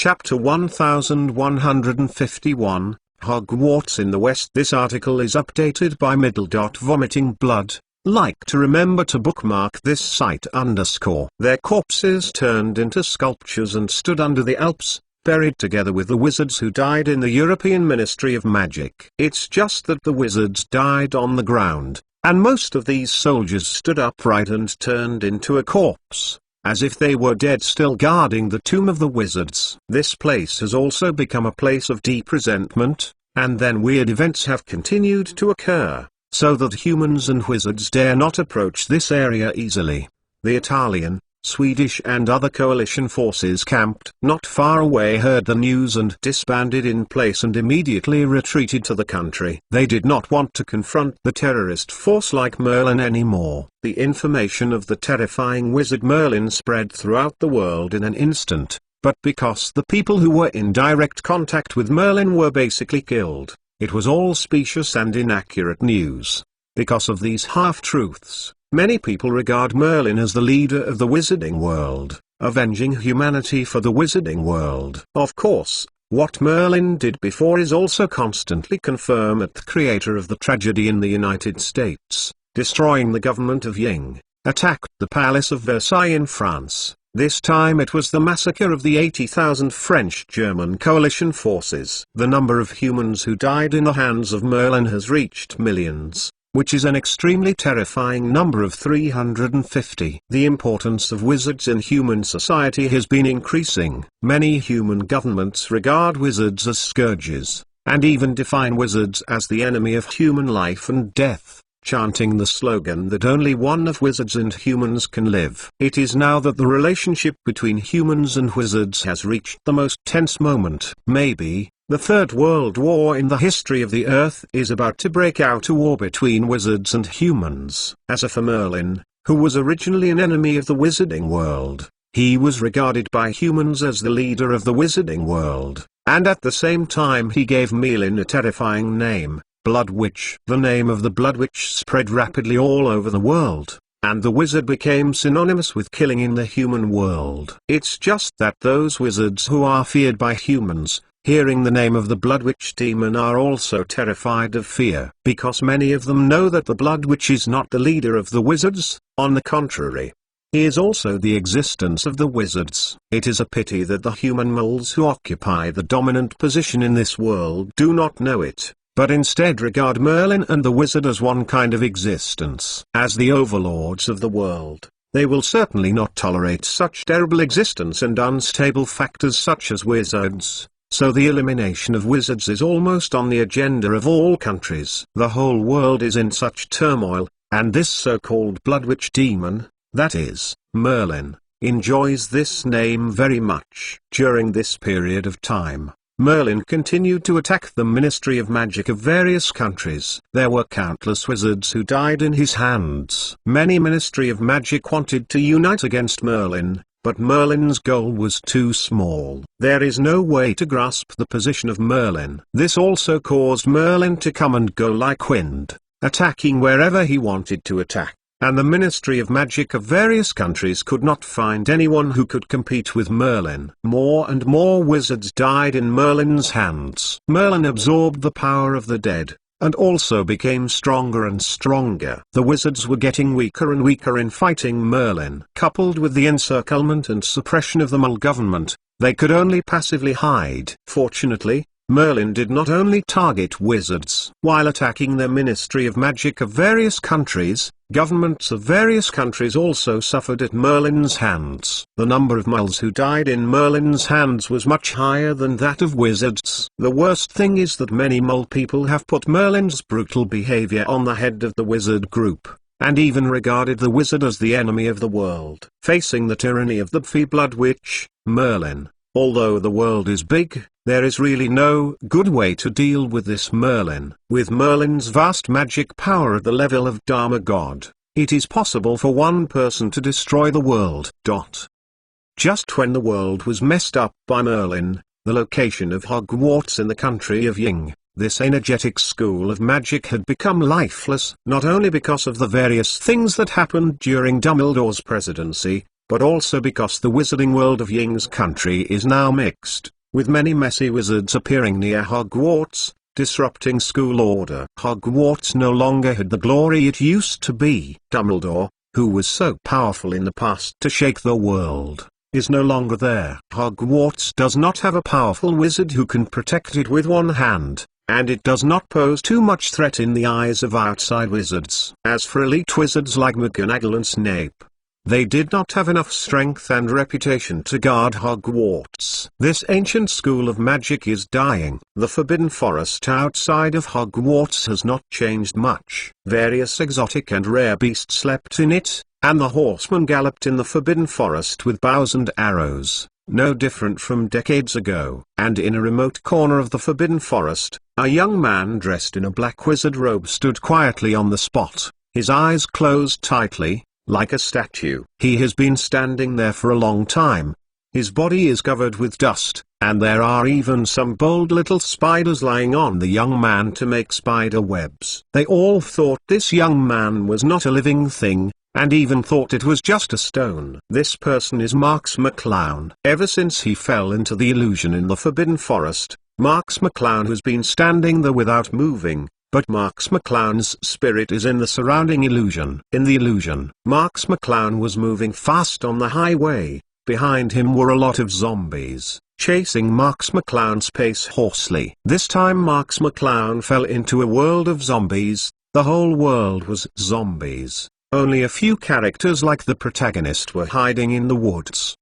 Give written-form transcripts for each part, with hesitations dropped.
Chapter 1151, Hogwarts in the West. This article is updated by vomiting blood. Like to remember to bookmark this site _ Their corpses turned into sculptures and stood under the Alps, buried together with the wizards who died in the European Ministry of Magic. It's just that the wizards died on the ground, and most of these soldiers stood upright and turned into a corpse, as if they were dead, still guarding the tomb of the wizards. This place has also become a place of deep resentment, and then weird events have continued to occur, so that humans and wizards dare not approach this area easily. The Italian, Swedish and other coalition forces camped not far away heard the news and disbanded in place and immediately retreated to the country. They did not want to confront the terrorist force like Merlin anymore. The information of the terrifying wizard Merlin spread throughout the world in an instant, but because the people who were in direct contact with Merlin were basically killed, it was all specious and inaccurate news. Because of these half-truths, many people regard Merlin as the leader of the wizarding world, avenging humanity for the wizarding world. Of course, what Merlin did before is also constantly confirmed. The creator of the tragedy in the United States, destroying the government of Ying, attacked the Palace of Versailles in France. This time it was the massacre of the 80,000 French-German coalition forces. The number of humans who died in the hands of Merlin has reached millions, which is an extremely terrifying number of 350. The importance of wizards in human society has been increasing. Many human governments regard wizards as scourges, and even define wizards as the enemy of human life and death, chanting the slogan that only one of wizards and humans can live. It is now that the relationship between humans and wizards has reached the most tense moment. Maybe the Third World War in the history of the Earth is about to break out. A war between wizards and humans. As for Merlin, who was originally an enemy of the wizarding world, he was regarded by humans as the leader of the wizarding world, and at the same time he gave Merlin a terrifying name, Blood Witch. The name of the Blood Witch spread rapidly all over the world, and the wizard became synonymous with killing in the human world. It's just that those wizards who are feared by humans, hearing the name of the Blood Witch demon, are also terrified of fear, because many of them know that the Blood Witch is not the leader of the wizards. On the contrary, he is also the existence of the wizards. It is a pity that the human moles who occupy the dominant position in this world do not know it, but instead regard Merlin and the wizard as one kind of existence. As the overlords of the world, they will certainly not tolerate such terrible existence and unstable factors such as wizards. So the elimination of wizards is almost on the agenda of all countries. The whole world is in such turmoil, and this so-called Blood Witch demon, that is, Merlin, enjoys this name very much. During this period of time, Merlin continued to attack the Ministry of Magic of various countries. There were countless wizards who died in his hands. Many Ministry of Magic wanted to unite against Merlin, but Merlin's goal was too small. There is no way to grasp the position of Merlin. This also caused Merlin to come and go like wind, attacking wherever he wanted to attack, and the Ministry of Magic of various countries could not find anyone who could compete with Merlin. More and more wizards died in Merlin's hands. Merlin absorbed the power of the dead, and also became stronger and stronger. The wizards were getting weaker and weaker in fighting Merlin. Coupled with the encirclement and suppression of the mole government, they could only passively hide. Fortunately, Merlin did not only target wizards. While attacking the Ministry of Magic of various countries, governments of various countries also suffered at Merlin's hands. The number of moles who died in Merlin's hands was much higher than that of wizards. The worst thing is that many mole people have put Merlin's brutal behavior on the head of the wizard group, and even regarded the wizard as the enemy of the world. Facing the tyranny of the Blood Witch, Merlin, although the world is big, there is really no good way to deal with this Merlin. With Merlin's vast magic power at the level of Dharma God, it is possible for one person to destroy the world. Just when the world was messed up by Merlin, the location of Hogwarts in the country of Ying, this energetic school of magic had become lifeless, not only because of the various things that happened during Dumbledore's presidency, but also because the wizarding world of Ying's country is now mixed, with many messy wizards appearing near Hogwarts, disrupting school order. Hogwarts no longer had the glory it used to be. Dumbledore, who was so powerful in the past to shake the world, is no longer there. Hogwarts does not have a powerful wizard who can protect it with one hand, and it does not pose too much threat in the eyes of outside wizards. As for elite wizards like McGonagall and Snape, they did not have enough strength and reputation to guard Hogwarts. This ancient school of magic is dying. The Forbidden Forest outside of Hogwarts has not changed much. Various exotic and rare beasts slept in it, and the horsemen galloped in the Forbidden Forest with bows and arrows, no different from decades ago. And in a remote corner of the Forbidden Forest, a young man dressed in a black wizard robe stood quietly on the spot, his eyes closed tightly, like a statue. He has been standing there for a long time. His body is covered with dust, and there are even some bold little spiders lying on the young man to make spider webs. They all thought this young man was not a living thing, and even thought it was just a stone. This person is Marks McClown. Ever since he fell into the illusion in the Forbidden Forest, Marks McClown has been standing there without moving. But Marks McClown's spirit is in the surrounding illusion. In the illusion, Marks McClown was moving fast on the highway. Behind him were a lot of zombies, chasing Marks McClown's pace hoarsely. This time Marks McClown fell into a world of zombies. The whole world was zombies. Only a few characters like the protagonist were hiding in the woods.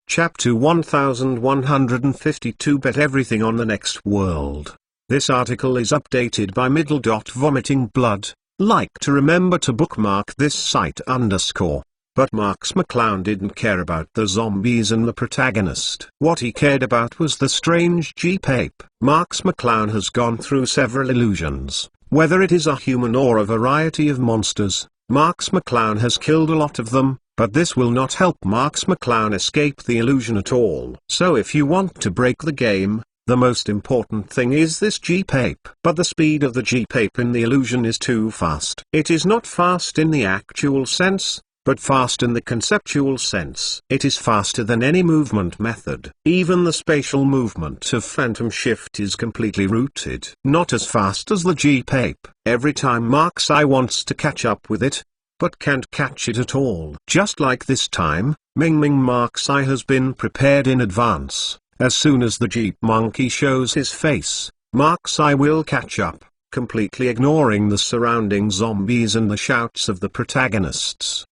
Chapter 1152 Bet everything on the next world. This article is updated by Vomiting Blood. Like to remember to bookmark this site _ But Marks McClown didn't care about the zombies and the protagonist. What he cared about was the strange Jeep-ape. Marks McClown has gone through several illusions. Whether it is a human or a variety of monsters, Marks McClown has killed a lot of them, but this will not help Marks McClown escape the illusion at all. So if you want to break the game, the most important thing is this Jeep-ape. But the speed of the Jeep-ape in the illusion is too fast. It is not fast in the actual sense, but fast in the conceptual sense. It is faster than any movement method. Even the spatial movement of phantom shift is completely rooted. Not as fast as the Jeep-ape. Every time Marks I wants to catch up with it, but can't catch it at all. Just like this time, Ming Marks I has been prepared in advance. As soon as the Jeep monkey shows his face, Marks I will catch up, completely ignoring the surrounding zombies and the shouts of the protagonists.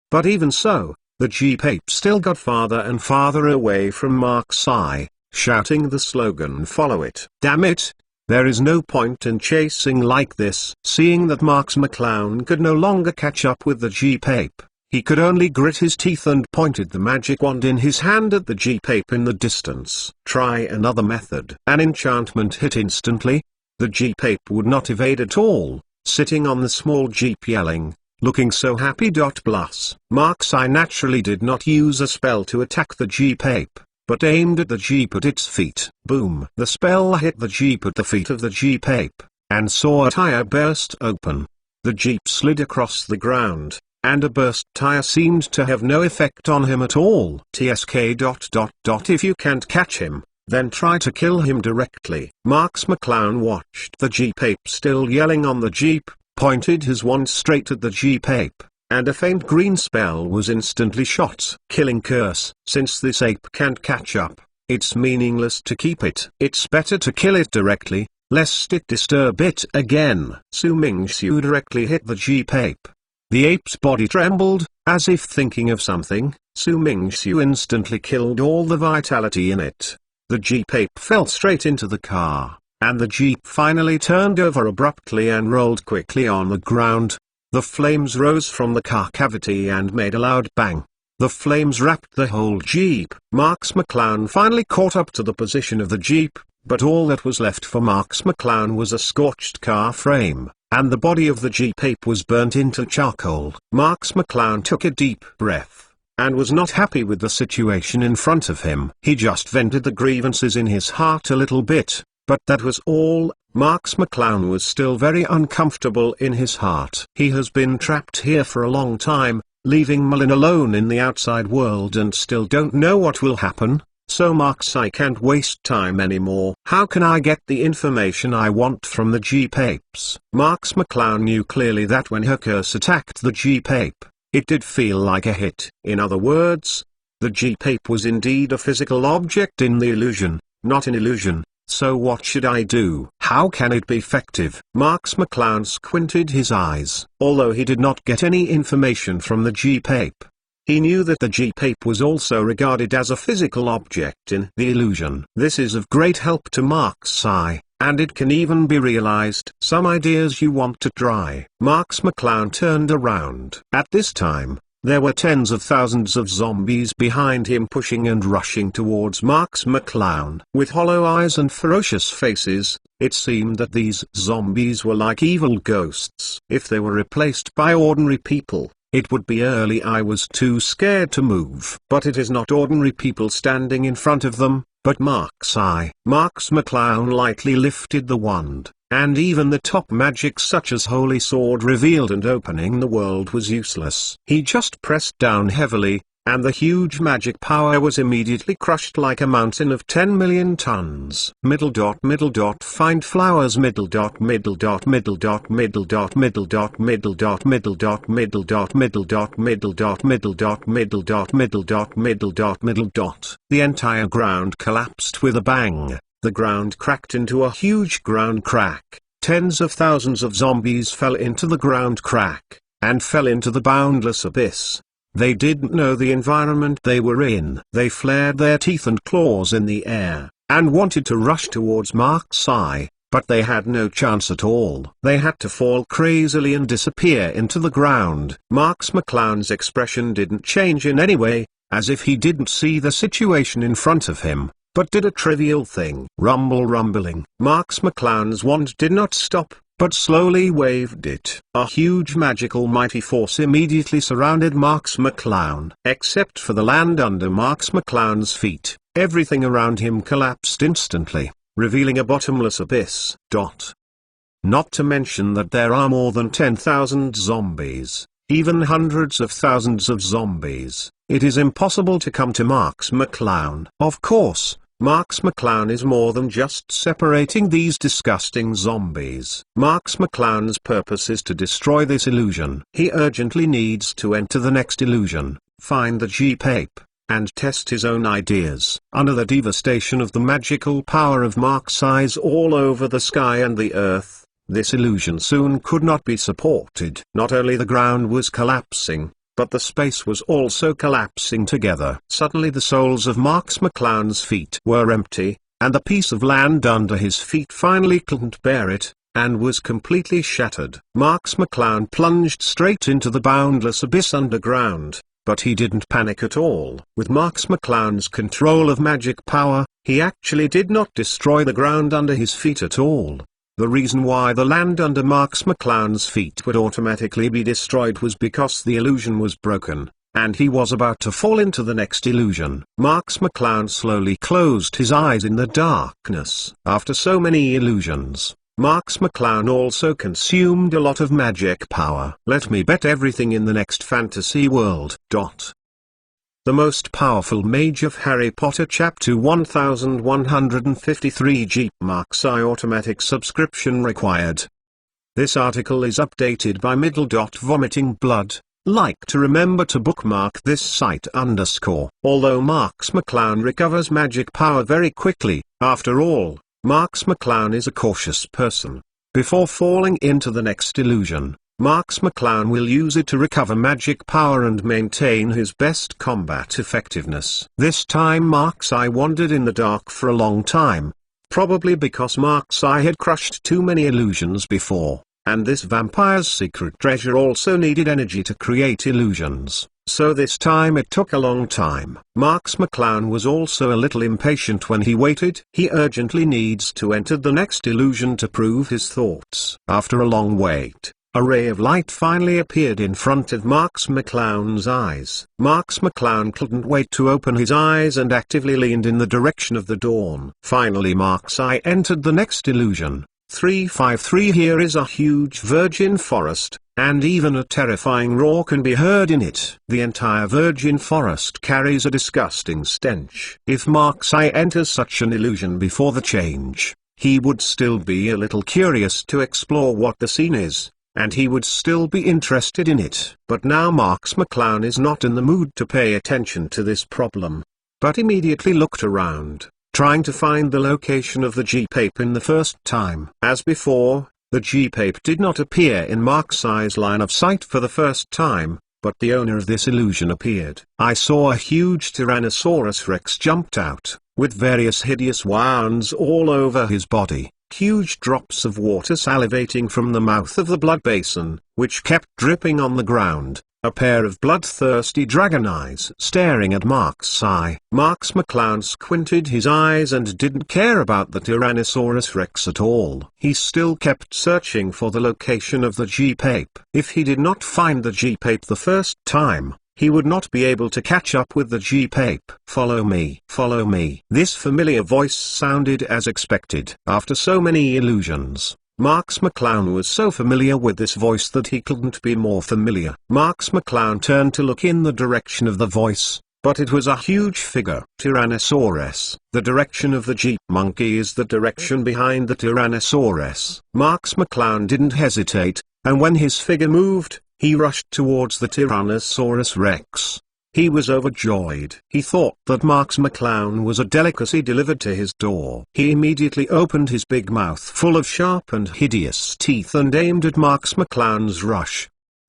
But even so, the Jeep-ape still got farther and farther away from Marks I, shouting the slogan "Follow it." Damn it! There is no point in chasing like this. Seeing that Marks McClown could no longer catch up with the Jeep-ape, he could only grit his teeth and pointed the magic wand in his hand at the Jeep-ape in the distance. Try another method. An enchantment hit instantly. The Jeep-ape would not evade at all, sitting on the small Jeep yelling, looking so happy. Plus, Marks I naturally did not use a spell to attack the Jeep-ape, but aimed at the Jeep at its feet. Boom! The spell hit the Jeep at the feet of the Jeep-ape, and saw a tire burst open. The Jeep slid across the ground, and a burst tire seemed to have no effect on him at all. If you can't catch him, then try to kill him directly. Marks McClown watched the Jeep-ape still yelling on the Jeep, pointed his wand straight at the Jeep-ape, and a faint green spell was instantly shot. Killing curse. Since this ape can't catch up, it's meaningless to keep it. It's better to kill it directly, lest it disturb it again. Su Mingxiu directly hit the Jeep-ape. The ape's body trembled, as if thinking of something. Su Mingxiu instantly killed all the vitality in it. The Jeep-ape fell straight into the car, and the Jeep finally turned over abruptly and rolled quickly on the ground. The flames rose from the car cavity and made a loud bang. The flames wrapped the whole Jeep. Marks McClown finally caught up to the position of the Jeep, but all that was left for Marks McClown was a scorched car frame, and the body of the Jeep-ape was burnt into charcoal. Marks McClown took a deep breath, and was not happy with the situation in front of him. He just vented the grievances in his heart a little bit, but that was all. Marks McClown was still very uncomfortable in his heart. He has been trapped here for a long time, leaving Merlin alone in the outside world and still don't know what will happen. So I can't waste time anymore. How can I get the information I want from the G-Papes? McClown knew clearly that when her curse attacked the G-Pape, it did feel like a hit. In other words, the G-Pape was indeed a physical object in the illusion, not an illusion. So what should I do? How can it be effective? McClown squinted his eyes. Although he did not get any information from the G-Pape, he knew that the G-Pape was also regarded as a physical object in the illusion. This is of great help to McClown, and it can even be realized. Some ideas you want to try. McClown turned around. At this time, there were tens of thousands of zombies behind him pushing and rushing towards McClown. With hollow eyes and ferocious faces, it seemed that these zombies were like evil ghosts. If they were replaced by ordinary people, it would be early. I was too scared to move. But it is not ordinary people standing in front of them, but McClown lightly lifted the wand, and even the top magic such as Holy Sword revealed and opening the world was useless. He just pressed down heavily, and the huge magic power was immediately crushed like a mountain of 10 million tons. Find flowers. Middle dot. The entire ground collapsed with a bang. The ground cracked into a huge ground crack. Tens of thousands of zombies fell into the ground crack, and fell into the boundless abyss. They didn't know the environment they were in. They flared their teeth and claws in the air, and wanted to rush towards McClown, but they had no chance at all. They had to fall crazily and disappear into the ground. McClown's expression didn't change in any way, as if he didn't see the situation in front of him, but did a trivial thing. Rumbling. McClown's wand did not stop, but slowly waved it. A huge magical mighty force immediately surrounded McClown. Except for the land under McClown's feet, everything around him collapsed instantly, revealing a bottomless abyss. Not to mention that there are more than 10,000 zombies, even hundreds of thousands of zombies. It is impossible to come to McClown. Of course, McClown is more than just separating these disgusting zombies. McClown's purpose is to destroy this illusion. He urgently needs to enter the next illusion, find the G-Pape, and test his own ideas. Under the devastation of the magical power of McClown's all over the sky and the earth, this illusion soon could not be supported. Not only the ground was collapsing, but the space was also collapsing together. Suddenly the soles of McClown's feet were empty, and the piece of land under his feet finally couldn't bear it, and was completely shattered. McClown plunged straight into the boundless abyss underground, but he didn't panic at all. With McClown's control of magic power, he actually did not destroy the ground under his feet at all. The reason why the land under McClown's feet would automatically be destroyed was because the illusion was broken, and he was about to fall into the next illusion. McClown slowly closed his eyes in the darkness. After so many illusions, McClown also consumed a lot of magic power. Let me bet everything in the next fantasy world. The most powerful mage of Harry Potter Chapter 1153 McClown automatic subscription required. This article is updated by Vomiting Blood. Like to remember to bookmark this site _. Although McClown recovers magic power very quickly, after all, McClown is a cautious person. Before falling into the next illusion, McClown will use it to recover magic power and maintain his best combat effectiveness. This time McClown wandered in the dark for a long time, probably because McClown had crushed too many illusions before, and this vampire's secret treasure also needed energy to create illusions, so this time it took a long time. McClown was also a little impatient when he waited. He urgently needs to enter the next illusion to prove his thoughts. After a long wait, a ray of light finally appeared in front of McClown's eyes. McClown couldn't wait to open his eyes and actively leaned in the direction of the dawn. Finally McClown entered the next illusion. 353. Here is a huge virgin forest, and even a terrifying roar can be heard in it. The entire virgin forest carries a disgusting stench. If Mark's eye enters such an illusion before the change, he would still be a little curious to explore what the scene is, and he would still be interested in it. But now Marks McClown is not in the mood to pay attention to this problem, but immediately looked around, trying to find the location of the G-Pape in the first time. As before, the G-Pape did not appear in Mark's eye's line of sight for the first time, but the owner of this illusion appeared. I saw a huge Tyrannosaurus Rex jumped out, with various hideous wounds all over his body, huge drops of water salivating from the mouth of the blood basin, which kept dripping on the ground, a pair of bloodthirsty dragon eyes staring at Mark's eye. Marks McClown squinted his eyes and didn't care about the Tyrannosaurus Rex at all. He still kept searching for the location of the G-Pape. If he did not find the G-Pape the first time, he would not be able to catch up with the G-Pape. Follow me. Follow me. This familiar voice sounded as expected. After so many illusions, Marks McClown was so familiar with this voice that he couldn't be more familiar. Marks McClown turned to look in the direction of the voice, but it was a huge figure. Tyrannosaurus. The direction of the Jeep monkey is the direction behind the Tyrannosaurus. Marks McClown didn't hesitate, and when his figure moved, he rushed towards the Tyrannosaurus Rex. He was overjoyed. He thought that Marks McClown was a delicacy delivered to his door. He immediately opened his big mouth full of sharp and hideous teeth and aimed at Marks McClown's rush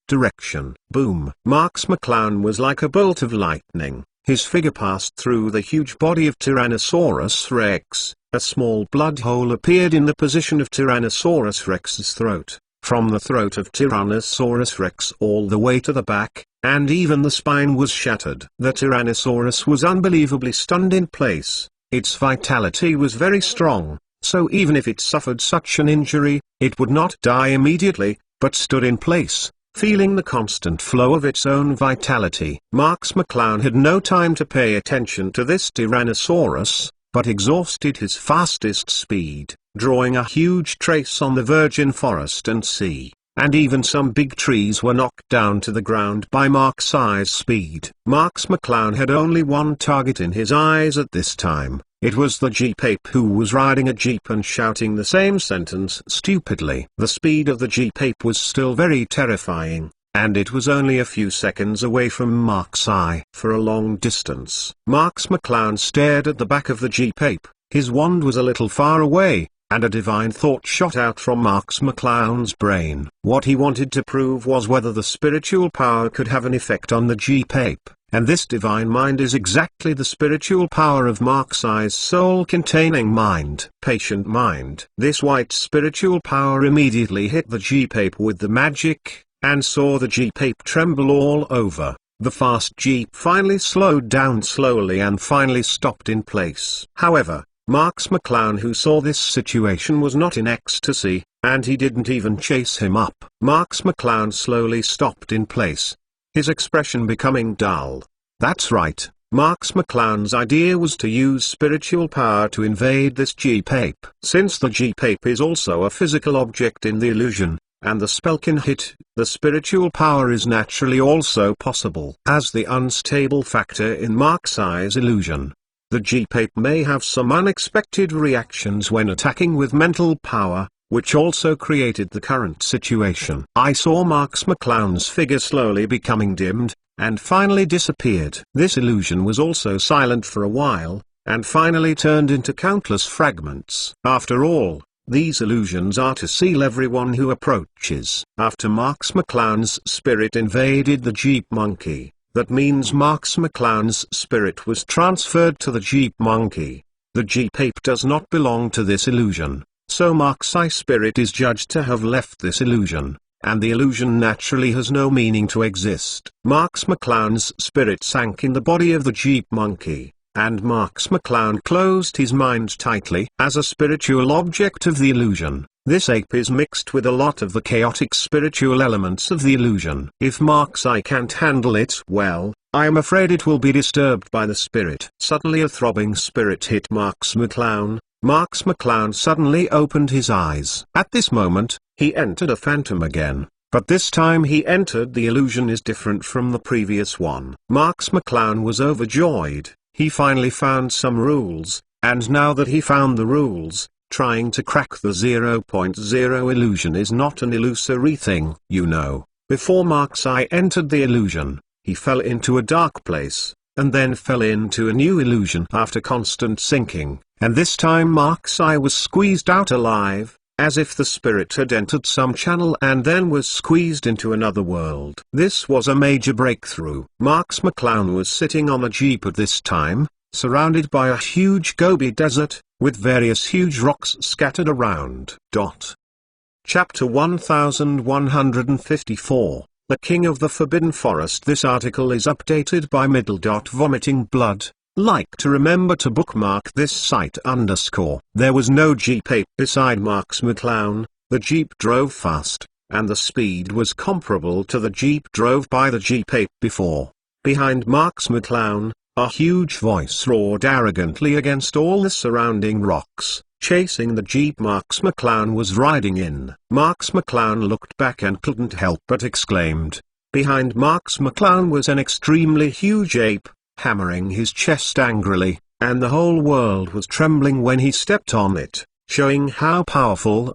direction. Boom! Marks McClown was like a bolt of lightning. His figure passed through the huge body of Tyrannosaurus Rex. A small blood hole appeared in the position of Tyrannosaurus Rex's throat. From the throat of Tyrannosaurus Rex all the way to the back, and even the spine was shattered. The Tyrannosaurus was unbelievably stunned in place. Its vitality was very strong, so even if it suffered such an injury, it would not die immediately, but stood in place, feeling the constant flow of its own vitality. Marks McClown had no time to pay attention to this Tyrannosaurus, but exhausted his fastest speed, drawing a huge trace on the virgin forest and sea, and even some big trees were knocked down to the ground by Mark's eye's speed. Marks McClown had only one target in his eyes at this time. It was the G-Pape who was riding a jeep and shouting the same sentence stupidly. The speed of the G-Pape was still very terrifying, and it was only a few seconds away from Mark's eye. For a long distance, Marks McClown stared at the back of the G-Pape. His wand was a little far away, and a divine thought shot out from Marks McClown's brain. What he wanted to prove was whether the spiritual power could have an effect on the G-Pape, and this divine mind is exactly the spiritual power of Mark's eye's soul-containing mind. Patient mind. This white spiritual power immediately hit the G-Pape with the magic, and saw the G-Pape tremble all over. The fast Jeep finally slowed down slowly and finally stopped in place. However, Marks McClown, who saw this situation, was not in ecstasy, and he didn't even chase him up. Marks McClown slowly stopped in place, his expression becoming dull. That's right, Marks McClown's idea was to use spiritual power to invade this G-Pape. Since the G-Pape is also a physical object in the illusion, and the spell can hit, the spiritual power is naturally also possible. As the unstable factor in Mark's eye's illusion, the G-Pape may have some unexpected reactions when attacking with mental power, which also created the current situation. I saw Marks McClown's figure slowly becoming dimmed, and finally disappeared. This illusion was also silent for a while, and finally turned into countless fragments. After all, these illusions are to seal everyone who approaches. After Marks McClown's spirit invaded the Jeep monkey, that means Marks McClown's spirit was transferred to the Jeep monkey. The G-Pape does not belong to this illusion, so Mark's eye spirit is judged to have left this illusion, and the illusion naturally has no meaning to exist. Marks McClown's spirit sank in the body of the Jeep monkey, and Marks McClown closed his mind tightly. As a spiritual object of the illusion, this ape is mixed with a lot of the chaotic spiritual elements of the illusion. If Mark's eye can't handle it well, I am afraid it will be disturbed by the spirit. Suddenly a throbbing spirit hit Marks McClown. Marks McClown suddenly opened his eyes. At this moment, he entered a phantom again. but this time he entered the illusion is different from the previous one. Marks McClown was overjoyed. He finally found some rules, and now that he found the rules, trying to crack the 0.0 illusion is not an illusory thing. You know, before Mark's eye entered the illusion, he fell into a dark place, and then fell into a new illusion after constant sinking, and this time Mark's eye was squeezed out alive, as if the spirit had entered some channel and then was squeezed into another world. This was a major breakthrough. Marks McClown was sitting on a jeep at this time, surrounded by a huge Gobi desert, with various huge rocks scattered around. Chapter 1154, The King of the Forbidden Forest. This article is updated by Vomiting Blood. Like to remember to bookmark this site _ There was no Jeep ape beside Marks McClown. The Jeep drove fast, and the speed was comparable to the Jeep drove by the Jeep ape before. Behind Marks McClown, a huge voice roared arrogantly against all the surrounding rocks, chasing the Jeep Marks McClown was riding in. Marks McClown looked back and couldn't help but exclaimed. Behind Marks McClown was an extremely huge ape, hammering his chest angrily, and the whole world was trembling when he stepped on it, showing how powerful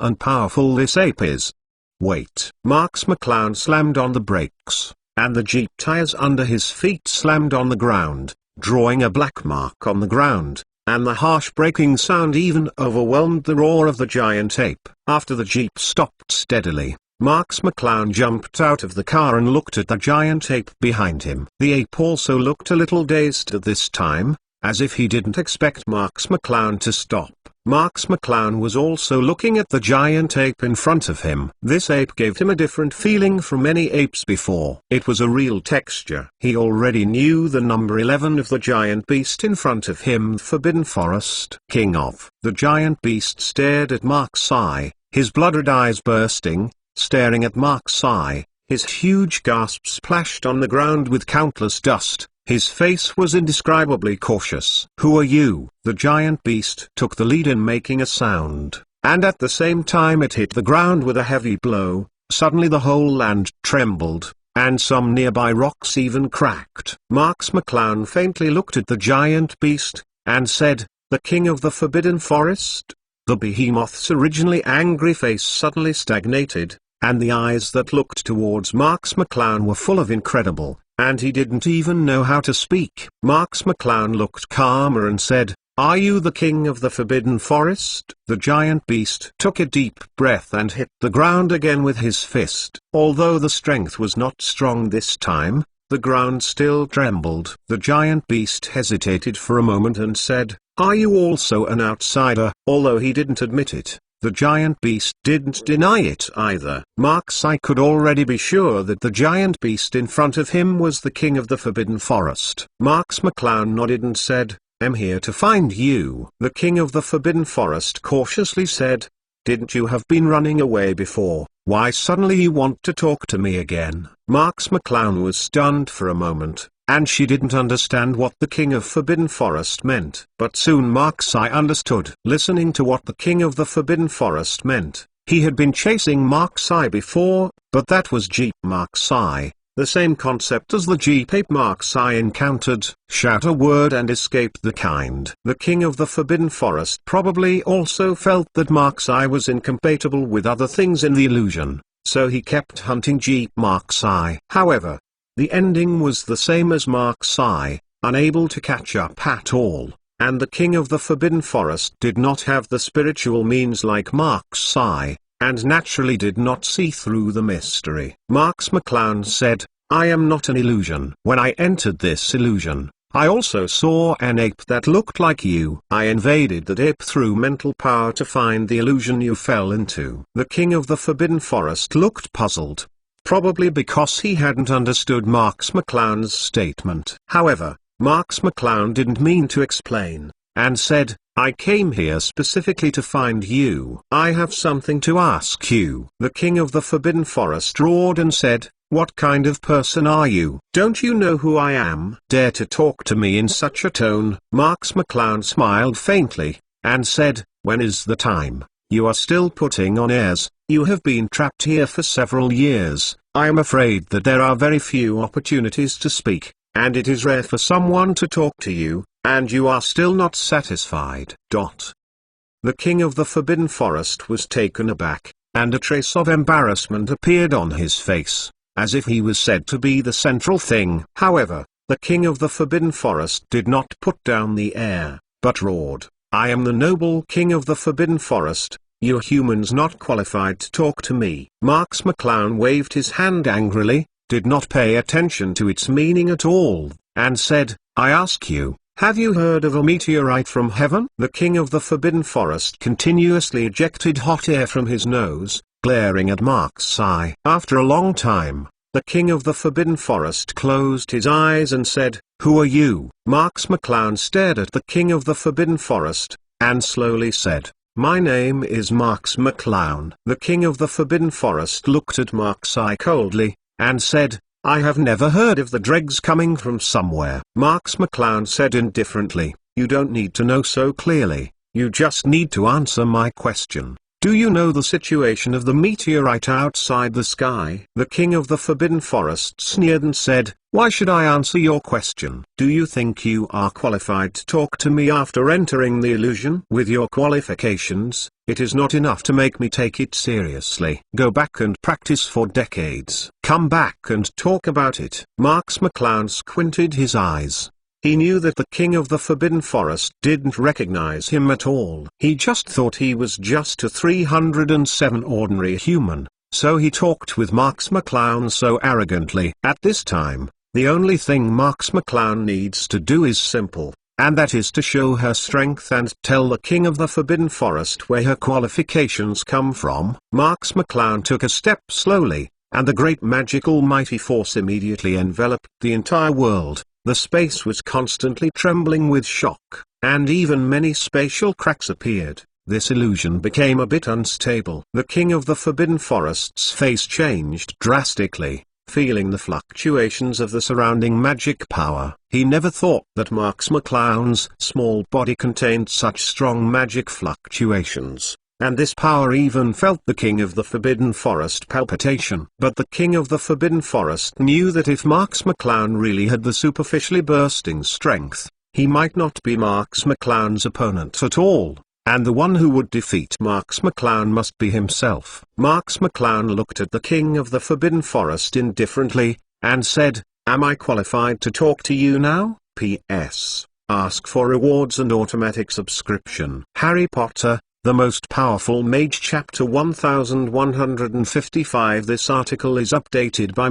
this ape is. Wait! Marks McClown slammed on the brakes, and the Jeep tires under his feet slammed on the ground, drawing a black mark on the ground, and the harsh braking sound even overwhelmed the roar of the giant ape. After the Jeep stopped steadily, Marks McClown jumped out of the car and looked at the giant ape behind him. The ape also looked a little dazed at this time, as if he didn't expect Marks McClown to stop. Marks McClown was also looking at the giant ape in front of him. This ape gave him a different feeling from any apes before. It was a real texture. He already knew the number 11 of the giant beast in front of him. Forbidden Forest. King of. The giant beast stared at Mark's eye, his bloodred eyes bursting. Staring at Mark's eye, his huge gasp splashed on the ground with countless dust. His face was indescribably cautious. Who are you? The giant beast took the lead in making a sound, and at the same time it hit the ground with a heavy blow. Suddenly the whole land trembled, and some nearby rocks even cracked. Marks McClown faintly looked at the giant beast, and said, "The King of the Forbidden Forest?" The behemoth's originally angry face suddenly stagnated, and the eyes that looked towards Marks McClown were full of incredible, and he didn't even know how to speak. Marks McClown looked calmer and said, "Are you the King of the Forbidden Forest?" The giant beast took a deep breath and hit the ground again with his fist. Although the strength was not strong this time, the ground still trembled. The giant beast hesitated for a moment and said, "Are you also an outsider?" Although he didn't admit it, the giant beast didn't deny it either. Mark's eye could already be sure that the giant beast in front of him was the King of the Forbidden Forest. Marks McClown nodded and said, "I'm here to find you." The King of the Forbidden Forest cautiously said, "Didn't you have been running away before? Why suddenly you want to talk to me again?" Marks McClown was stunned for a moment, and she didn't understand what the King of Forbidden Forest meant. But soon Mark's eye understood. Listening to what the King of the Forbidden Forest meant, he had been chasing Mark's eye before, but that was Jeep Mark's eye, the same concept as the Jeep ape Mark's eye encountered. Shout a word and escape the kind. The King of the Forbidden Forest probably also felt that Mark's eye was incompatible with other things in the illusion, so he kept hunting Jeep Mark's eye. However, the ending was the same as Mark's eye, unable to catch up at all, and the King of the Forbidden Forest did not have the spiritual means like Mark's eye, and naturally did not see through the mystery. Marks McClown said, "I am not an illusion. When I entered this illusion, I also saw an ape that looked like you. I invaded that ape through mental power to find the illusion you fell into." The King of the Forbidden Forest looked puzzled, probably because he hadn't understood Marks McClown's statement. However, Marks McClown didn't mean to explain, and said, "I came here specifically to find you. I have something to ask you." The King of the Forbidden Forest roared and said, "What kind of person are you? Don't you know who I am? Dare to talk to me in such a tone?" Marks McClown smiled faintly, and said, "When is the time? You are still putting on airs. You have been trapped here for several years. I am afraid that there are very few opportunities to speak, and it is rare for someone to talk to you, and you are still not satisfied. The king of the Forbidden Forest was taken aback, and a trace of embarrassment appeared on his face, as if he was said to be the central thing. However, the king of the Forbidden Forest did not put down the air, but roared, "I am the noble king of the Forbidden Forest. You humans not qualified to talk to me." Marks McClown waved his hand angrily, did not pay attention to its meaning at all, and said, "I ask you, have you heard of a meteorite from heaven?" The king of the Forbidden Forest continuously ejected hot air from his nose, glaring at Mark's eye. After a long time, the king of the Forbidden Forest closed his eyes and said, "Who are you?" Marks McClown stared at the king of the Forbidden Forest, and slowly said, "My name is Marks McClown." The king of the Forbidden Forest looked at Mark's eye coldly, and said, "I have never heard of the dregs coming from somewhere." Marks McClown said indifferently, "You don't need to know so clearly, you just need to answer my question. Do you know the situation of the meteorite outside the sky?" The king of the Forbidden Forest sneered and said, "Why should I answer your question? Do you think you are qualified to talk to me after entering the illusion? With your qualifications, it is not enough to make me take it seriously. Go back and practice for decades. Come back and talk about it." Marks McClown squinted his eyes. He knew that the king of the Forbidden Forest didn't recognize him at all. He just thought he was just a 307 ordinary human, so he talked with Marks McClown so arrogantly. At this time, the only thing Marks McClown needs to do is simple, and that is to show her strength and tell the king of the Forbidden Forest where her qualifications come from. Marks McClown took a step slowly, and the great magical mighty force immediately enveloped the entire world. The space was constantly trembling with shock, and even many spatial cracks appeared. This illusion became a bit unstable. The king of the Forbidden Forest's face changed drastically, feeling the fluctuations of the surrounding magic power. He never thought that Marks McClown's small body contained such strong magic fluctuations. And this power even felt the king of the Forbidden Forest palpitation. But the king of the Forbidden Forest knew that if Marks McClown really had the superficially bursting strength, he might not be Marks McClown's opponent at all, and the one who would defeat Marks McClown must be himself. Marks McClown looked at the king of the Forbidden Forest indifferently, and said, "Am I qualified to talk to you now? P.S. Ask for rewards and automatic subscription." Harry Potter, The Most Powerful Mage, Chapter 1155. This article is updated by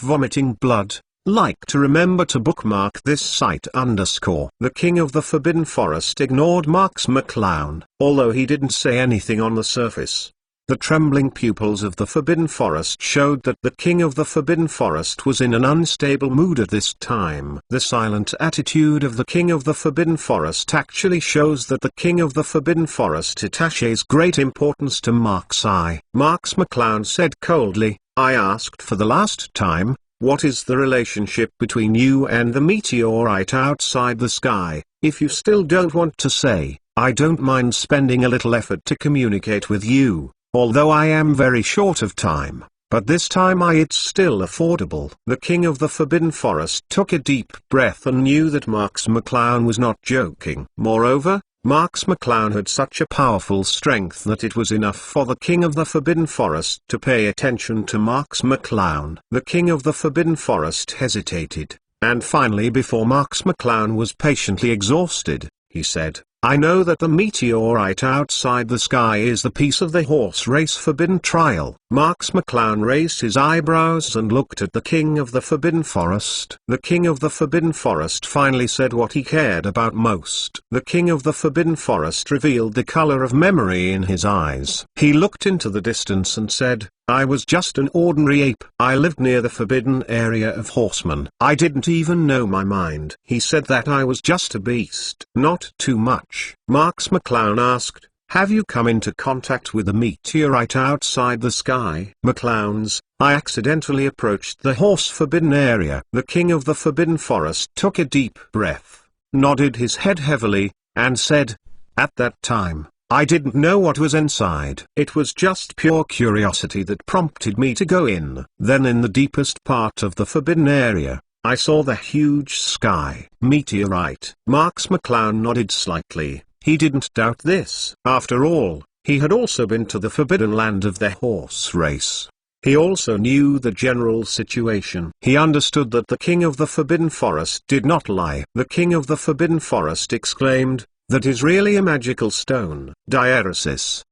Vomiting Blood. Like to remember to bookmark this site _. The king of the Forbidden Forest ignored Marks McClown, although he didn't say anything on the surface. The trembling pupils of the Forbidden Forest showed that the king of the Forbidden Forest was in an unstable mood at this time. The silent attitude of the king of the Forbidden Forest actually shows that the king of the Forbidden Forest attaches great importance to Mark's eye. Marks McClown said coldly, "I asked for the last time, what is the relationship between you and the meteorite outside the sky? If you still don't want to say, I don't mind spending a little effort to communicate with you. Although I am very short of time, but this time it's still affordable." The king of the Forbidden Forest took a deep breath and knew that Marks McClown was not joking. Moreover, Marks McClown had such a powerful strength that it was enough for the king of the Forbidden Forest to pay attention to Marks McClown. The king of the Forbidden Forest hesitated, and finally, before Marks McClown was patiently exhausted, he said, "I know that the meteorite outside the sky is the piece of the horse race forbidden trial." Marks McClown raised his eyebrows and looked at the king of the Forbidden Forest. The king of the Forbidden Forest finally said what he cared about most. The king of the Forbidden Forest revealed the color of memory in his eyes. He looked into the distance and said, "I was just an ordinary ape. I lived near the forbidden area of horsemen. I didn't even know my mind." He said that I was just a beast. Not too much. Marks McClown asked, "Have you come into contact with the meteorite outside the sky?" McClown's, "I accidentally approached the horse forbidden area." The king of the Forbidden Forest took a deep breath, nodded his head heavily, and said, "At that time, I didn't know what was inside. It was just pure curiosity that prompted me to go in. Then in the deepest part of the forbidden area, I saw the huge sky meteorite. Marks McClown nodded slightly. He didn't doubt this. After all, he had also been to the forbidden land of the horse race. He also knew the general situation. He understood that the king of the forbidden forest did not lie. The king of the forbidden forest exclaimed, "That is really a magical stone." Diaresis.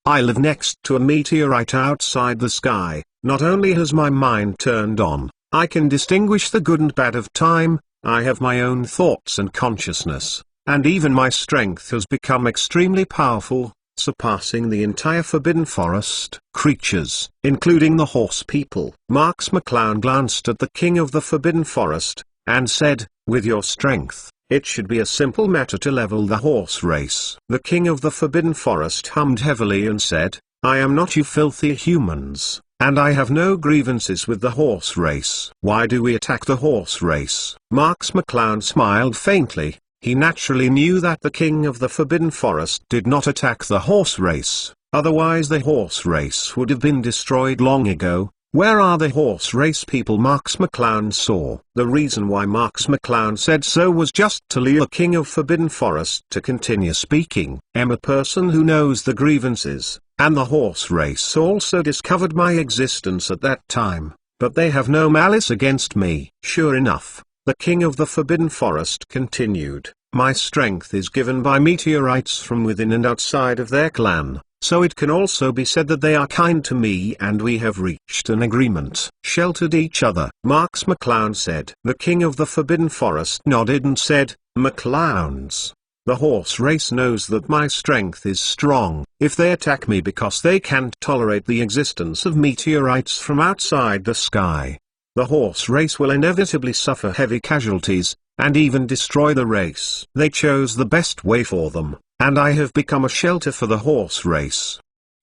I live next to a meteorite outside the sky. Not only has my mind turned on, I can distinguish the good and bad of time, I have my own thoughts and consciousness, and even my strength has become extremely powerful, surpassing the entire forbidden forest creatures, including the horse people. Marks McClown glanced at the king of the forbidden forest, and said, "With your strength, it should be a simple matter to level the horse race." The king of the forbidden forest hummed heavily and said, "I am not you filthy humans, and I have no grievances with the horse race. Why do we attack the horse race?" Marks McClown smiled faintly. He naturally knew that the king of the forbidden forest did not attack the horse race, otherwise the horse race would have been destroyed long ago. Where are the horse race people? Marks McClown saw. The reason why Marks McClown said so was just to lure the king of forbidden forest to continue speaking. "I'm a person who knows the grievances, and the horse race also discovered my existence at that time, but they have no malice against me." Sure enough, the king of the forbidden forest continued, "My strength is given by meteorites from within and outside of their clan, so it can also be said that they are kind to me and we have reached an agreement." Sheltered each other, Marks McClown said. The king of the forbidden forest nodded and said, "McClowns, the horse race knows that my strength is strong. If they attack me because they can't tolerate the existence of meteorites from outside the sky, the horse race will inevitably suffer heavy casualties, and even destroy the race. They chose the best way for them, and I have become a shelter for the horse race.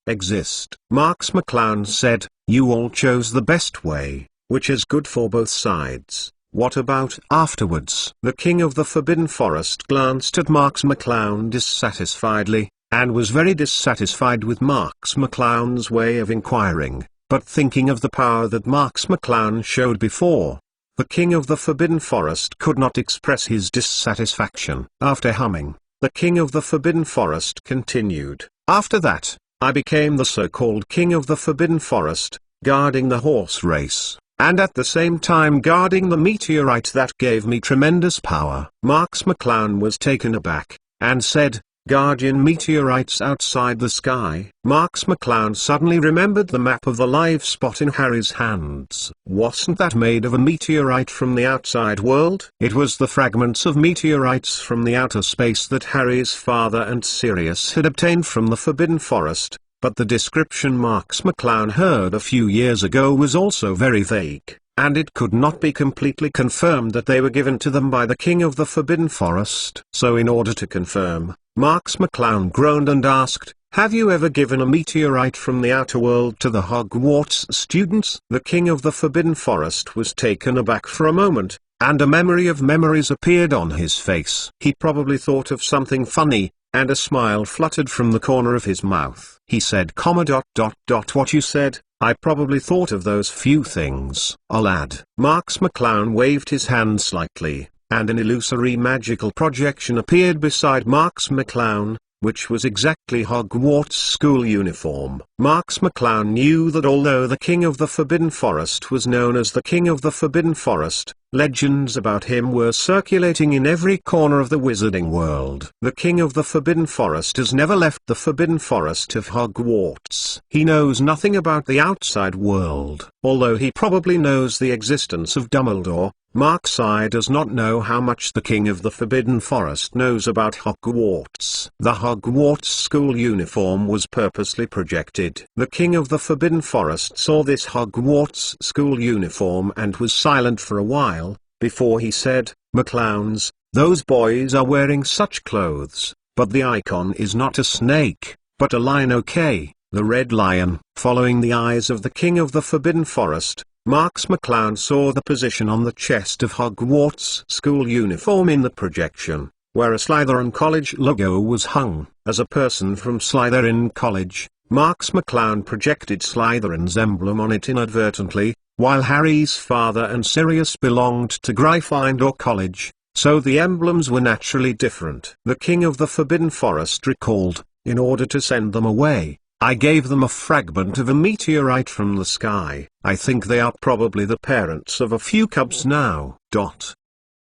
Exist." Marks McClown said, "You all chose the best way, which is good for both sides. What about afterwards?" The king of the forbidden forest glanced at Marks McClown dissatisfiedly, and was very dissatisfied with Marks McClown's way of inquiring. But thinking of the power that Marks McClown showed before, the king of the forbidden forest could not express his dissatisfaction. After humming, the king of the forbidden forest continued, "After that, I became the so-called king of the forbidden forest, guarding the horse race, and at the same time guarding the meteorite that gave me tremendous power." Marks McClown was taken aback, and said, "Guardian meteorites outside the sky?" Marks McClown suddenly remembered the map of the live spot in Harry's hands. Wasn't that made of a meteorite from the outside world? It was the fragments of meteorites from the outer space that Harry's father and Sirius had obtained from the Forbidden Forest, but the description Marks McClown heard a few years ago was also very vague, and it could not be completely confirmed that they were given to them by the King of the Forbidden Forest. So in order to confirm, Marks McClown groaned and asked, "Have you ever given a meteorite from the outer world to the Hogwarts students?" The King of the Forbidden Forest was taken aback for a moment, and a memory of memories appeared on his face. He probably thought of something funny, and a smile fluttered from the corner of his mouth. He said, "What you said, I probably thought of those few things." "A lad." Marks McClown waved his hand slightly, and an illusory magical projection appeared beside Marks McClown, which was exactly Hogwarts school uniform. Marks McClown knew that although the King of the Forbidden Forest was known as the King of the Forbidden Forest, legends about him were circulating in every corner of the wizarding world. The King of the Forbidden Forest has never left the Forbidden Forest of Hogwarts. He knows nothing about the outside world. Although he probably knows the existence of Dumbledore, Mark's eye does not know how much the King of the Forbidden Forest knows about Hogwarts. The Hogwarts school uniform was purposely projected. The King of the Forbidden Forest saw this Hogwarts school uniform and was silent for a while, before he said, "McClowns, those boys are wearing such clothes, but the icon is not a snake, but a lion. Okay, the red lion." Following the eyes of the King of the Forbidden Forest, Marks McClown saw the position on the chest of Hogwarts school uniform in the projection. where a Slytherin College logo was hung. As a person from Slytherin College, Marks McClown projected Slytherin's emblem on it inadvertently, while Harry's father and Sirius belonged to Gryffindor College, so the emblems were naturally different. The King of the Forbidden Forest recalled, "In order to send them away, I gave them a fragment of a meteorite from the sky. I think they are probably the parents of a few cubs now."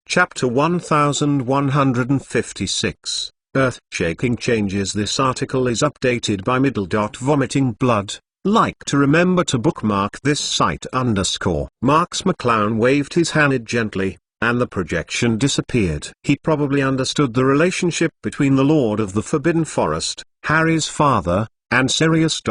Chapter 1156, Earth-Shaking Changes. This article is updated by Vomiting Blood. Like to remember to bookmark this site _ Marks McClown waved his hand gently, and the projection disappeared. He probably understood the relationship between the Lord of the Forbidden Forest, Harry's father, and Sirius.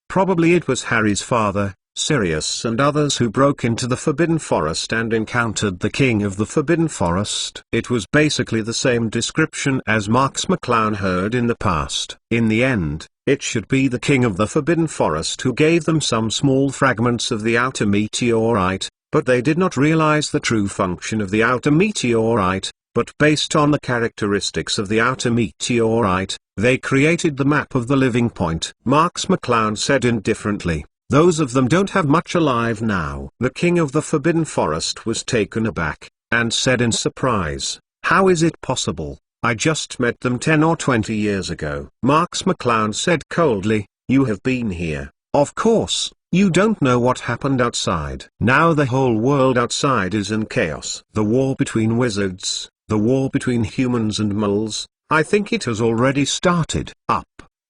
Probably it was Harry's father, Sirius and others who broke into the Forbidden Forest and encountered the King of the Forbidden Forest. It was basically the same description as Marks McClown heard in the past. In the end, it should be the King of the Forbidden Forest who gave them some small fragments of the outer meteorite, but they did not realize the true function of the outer meteorite. But based on the characteristics of the outer meteorite, they created the map of the living point. Marks McClown said indifferently, "Those of them don't have much alive now." The King of the Forbidden Forest was taken aback, and said in surprise, "How is it possible? I just met them 10 or 20 years ago." Marks McClown said coldly, "You have been here. Of course, you don't know what happened outside. Now the whole world outside is in chaos. The war between wizards, the war between humans and moles, I think it has already started up."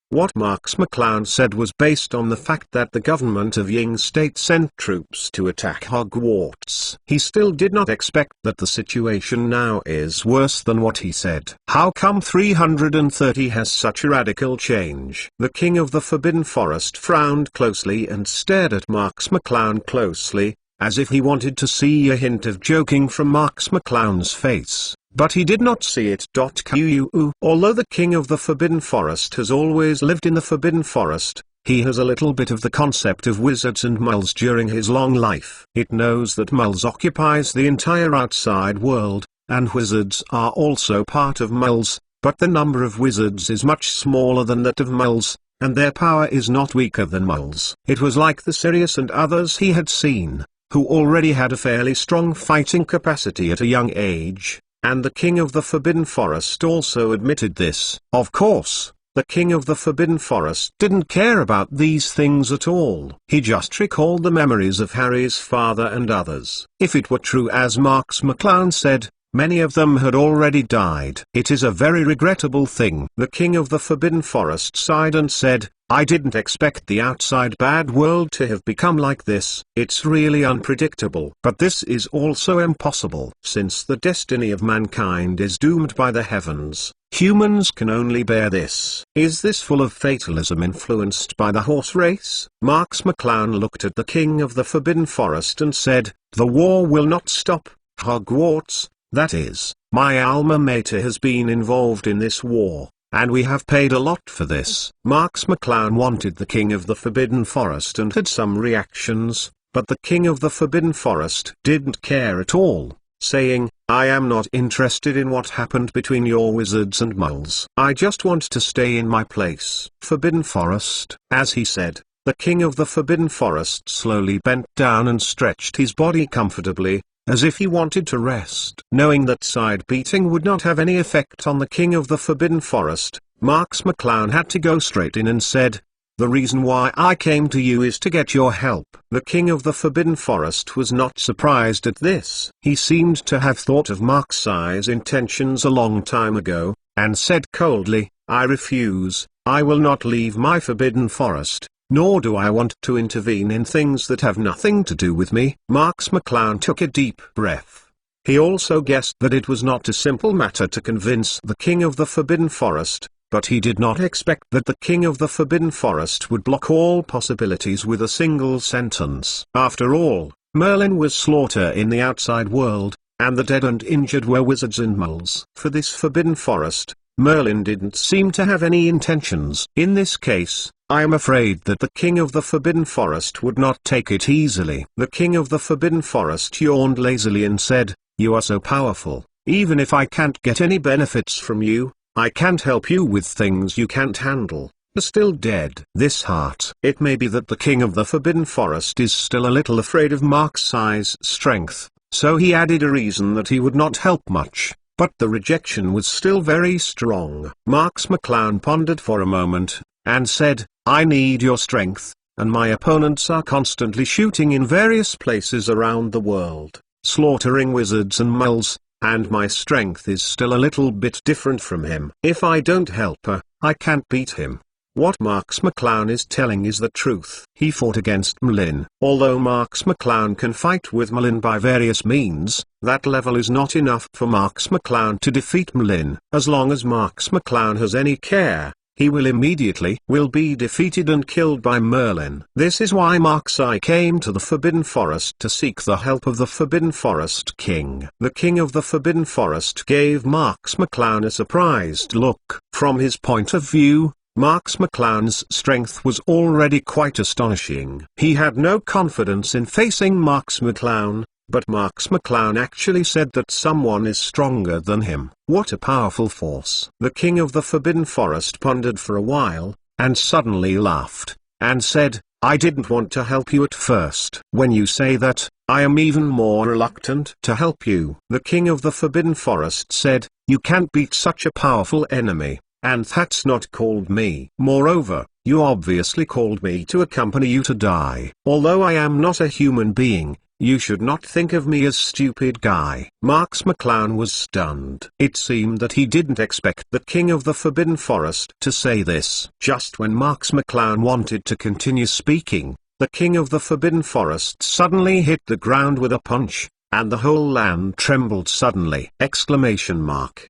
What Marks McClown said was based on the fact that the government of Ying State sent troops to attack Hogwarts. He still did not expect that the situation now is worse than what he said. How come 330 has such a radical change? The King of the Forbidden Forest frowned closely and stared at Marks McClown closely, as if he wanted to see a hint of joking from Marks McClown's face. But he did not see it. Although the King of the Forbidden Forest has always lived in the Forbidden Forest, he has a little bit of the concept of wizards and muggles during his long life. It knows that muggles occupies the entire outside world, and wizards are also part of muggles, but the number of wizards is much smaller than that of muggles, and their power is not weaker than muggles. It was like the Sirius and others he had seen, who already had a fairly strong fighting capacity at a young age. And the King of the Forbidden Forest also admitted this. Of course, the King of the Forbidden Forest didn't care about these things at all. He just recalled the memories of Harry's father and others. If it were true as Marks McClown said, many of them had already died. It is a very regrettable thing. The King of the Forbidden Forest sighed and said, "I didn't expect the outside bad world to have become like this. It's really unpredictable. But this is also impossible. Since the destiny of mankind is doomed by the heavens, humans can only bear this." Is this full of fatalism influenced by the horse race? Marks McClown looked at the King of the Forbidden Forest and said, "The war will not stop. Hogwarts, that is, my alma mater, has been involved in this war. And we have paid a lot for this." Marks McClown wanted the King of the Forbidden Forest and had some reactions, but the King of the Forbidden Forest didn't care at all, saying, "I am not interested in what happened between your wizards and muggles. I just want to stay in my place." Forbidden Forest. As he said, the King of the Forbidden Forest slowly bent down and stretched his body comfortably, as if he wanted to rest. Knowing that side beating would not have any effect on the King of the Forbidden Forest, Marks McClown had to go straight in and said, "The reason why I came to you is to get your help." The King of the Forbidden Forest was not surprised at this. He seemed to have thought of Marks's intentions a long time ago, and said coldly, "I refuse. I will not leave my Forbidden Forest. Nor do I want to intervene in things that have nothing to do with me." Marks McClown took a deep breath. He also guessed that it was not a simple matter to convince the King of the Forbidden Forest, but he did not expect that the King of the Forbidden Forest would block all possibilities with a single sentence. After all, Merlin was slaughter in the outside world, and the dead and injured were wizards and muggles. For this Forbidden Forest, Merlin didn't seem to have any intentions. In this case, I am afraid that the King of the Forbidden Forest would not take it easily. The King of the Forbidden Forest yawned lazily and said, "You are so powerful, Even if I can't get any benefits from you, I can't help you with things you can't handle. Are still dead. This heart. It may be that the king of the Forbidden Forest is still a little afraid of Mark's strength, so he added a reason that he would not help much, but the rejection was still very strong. Marks McClown pondered for a moment, and said, I need your strength, and my opponents are constantly shooting in various places around the world, slaughtering wizards and muggles, and my strength is still a little bit different from him. If I don't help her, I can't beat him. What Marks McClown is telling is the truth. He fought against Merlin. Although Marks McClown can fight with Merlin by various means, that level is not enough for Marks McClown to defeat Merlin. As long as Marks McClown has any care, he will be defeated and killed by Merlin. This is why Marks came to the Forbidden Forest to seek the help of the Forbidden Forest King. The King of the Forbidden Forest gave Marks McClown a surprised look. From his point of view, Marks McClown's strength was already quite astonishing. He had no confidence in facing Marks McClown, but Marks McClown actually said that someone is stronger than him. What a powerful force. The King of the Forbidden Forest pondered for a while, and suddenly laughed, and said, I didn't want to help you at first. When you say that, I am even more reluctant to help you. The King of the Forbidden Forest said, you can't beat such a powerful enemy. And that's not called me. Moreover, you obviously called me to accompany you to die. Although I am not a human being, you should not think of me as stupid guy. Marks McClown was stunned. It seemed that he didn't expect the King of the Forbidden Forest to say this. Just when Marks McClown wanted to continue speaking, the King of the Forbidden Forest suddenly hit the ground with a punch, and the whole land trembled suddenly! Exclamation mark.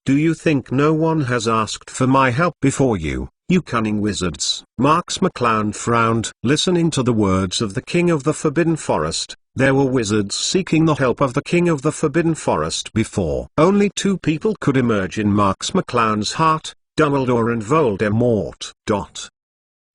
Do you think no one has asked for my help before you, you cunning wizards? Marks McClown frowned. Listening to the words of the King of the Forbidden Forest, there were wizards seeking the help of the King of the Forbidden Forest before. Only two people could emerge in Marks McClown's heart, Dumbledore and Voldemort.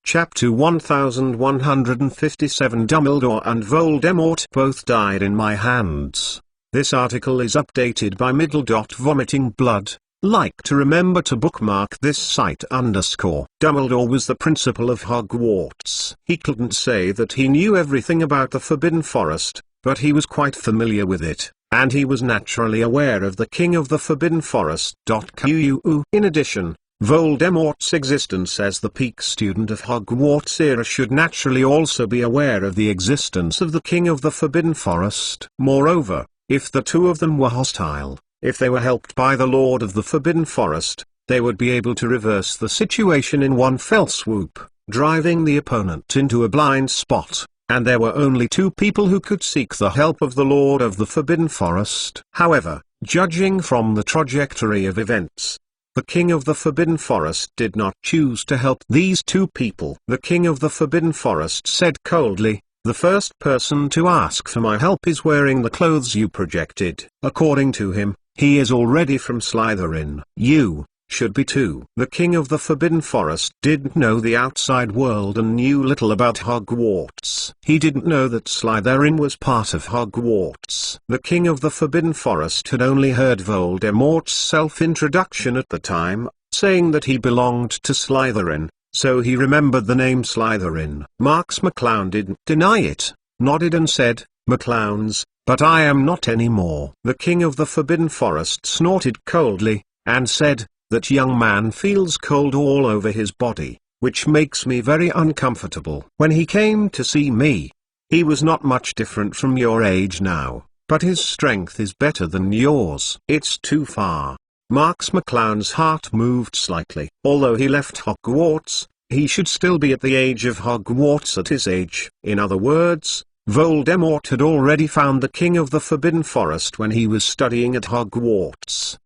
Chapter 1157. Dumbledore and Voldemort both died in my hands. This article is updated by Vomiting Blood. Like to remember to bookmark this site _ Dumbledore was the principal of Hogwarts. He couldn't say that he knew everything about the Forbidden Forest, but he was quite familiar with it, and he was naturally aware of the King of the Forbidden Forest. In addition, Voldemort's existence as the peak student of Hogwarts era should naturally also be aware of the existence of the King of the Forbidden Forest. Moreover, if the two of them were hostile, if they were helped by the Lord of the Forbidden Forest, they would be able to reverse the situation in one fell swoop, driving the opponent into a blind spot, and there were only two people who could seek the help of the Lord of the Forbidden Forest. However, judging from the trajectory of events, the King of the Forbidden Forest did not choose to help these two people. The King of the Forbidden Forest said coldly, the first person to ask for my help is wearing the clothes you projected. According to him, he is already from Slytherin. You should be too. The King of the Forbidden Forest didn't know the outside world and knew little about Hogwarts. He didn't know that Slytherin was part of Hogwarts. The King of the Forbidden Forest had only heard Voldemort's self-introduction at the time, saying that he belonged to Slytherin, so he remembered the name Slytherin. Marks McClown didn't deny it, nodded and said, McClowns, but I am not anymore. The King of the Forbidden Forest snorted coldly, and said, that young man feels cold all over his body, which makes me very uncomfortable. When he came to see me, he was not much different from your age now, but his strength is better than yours. It's too far. Marks McClown's heart moved slightly. Although he left Hogwarts, he should still be at the age of Hogwarts at his age. In other words, Voldemort had already found the King of the Forbidden Forest when he was studying at Hogwarts.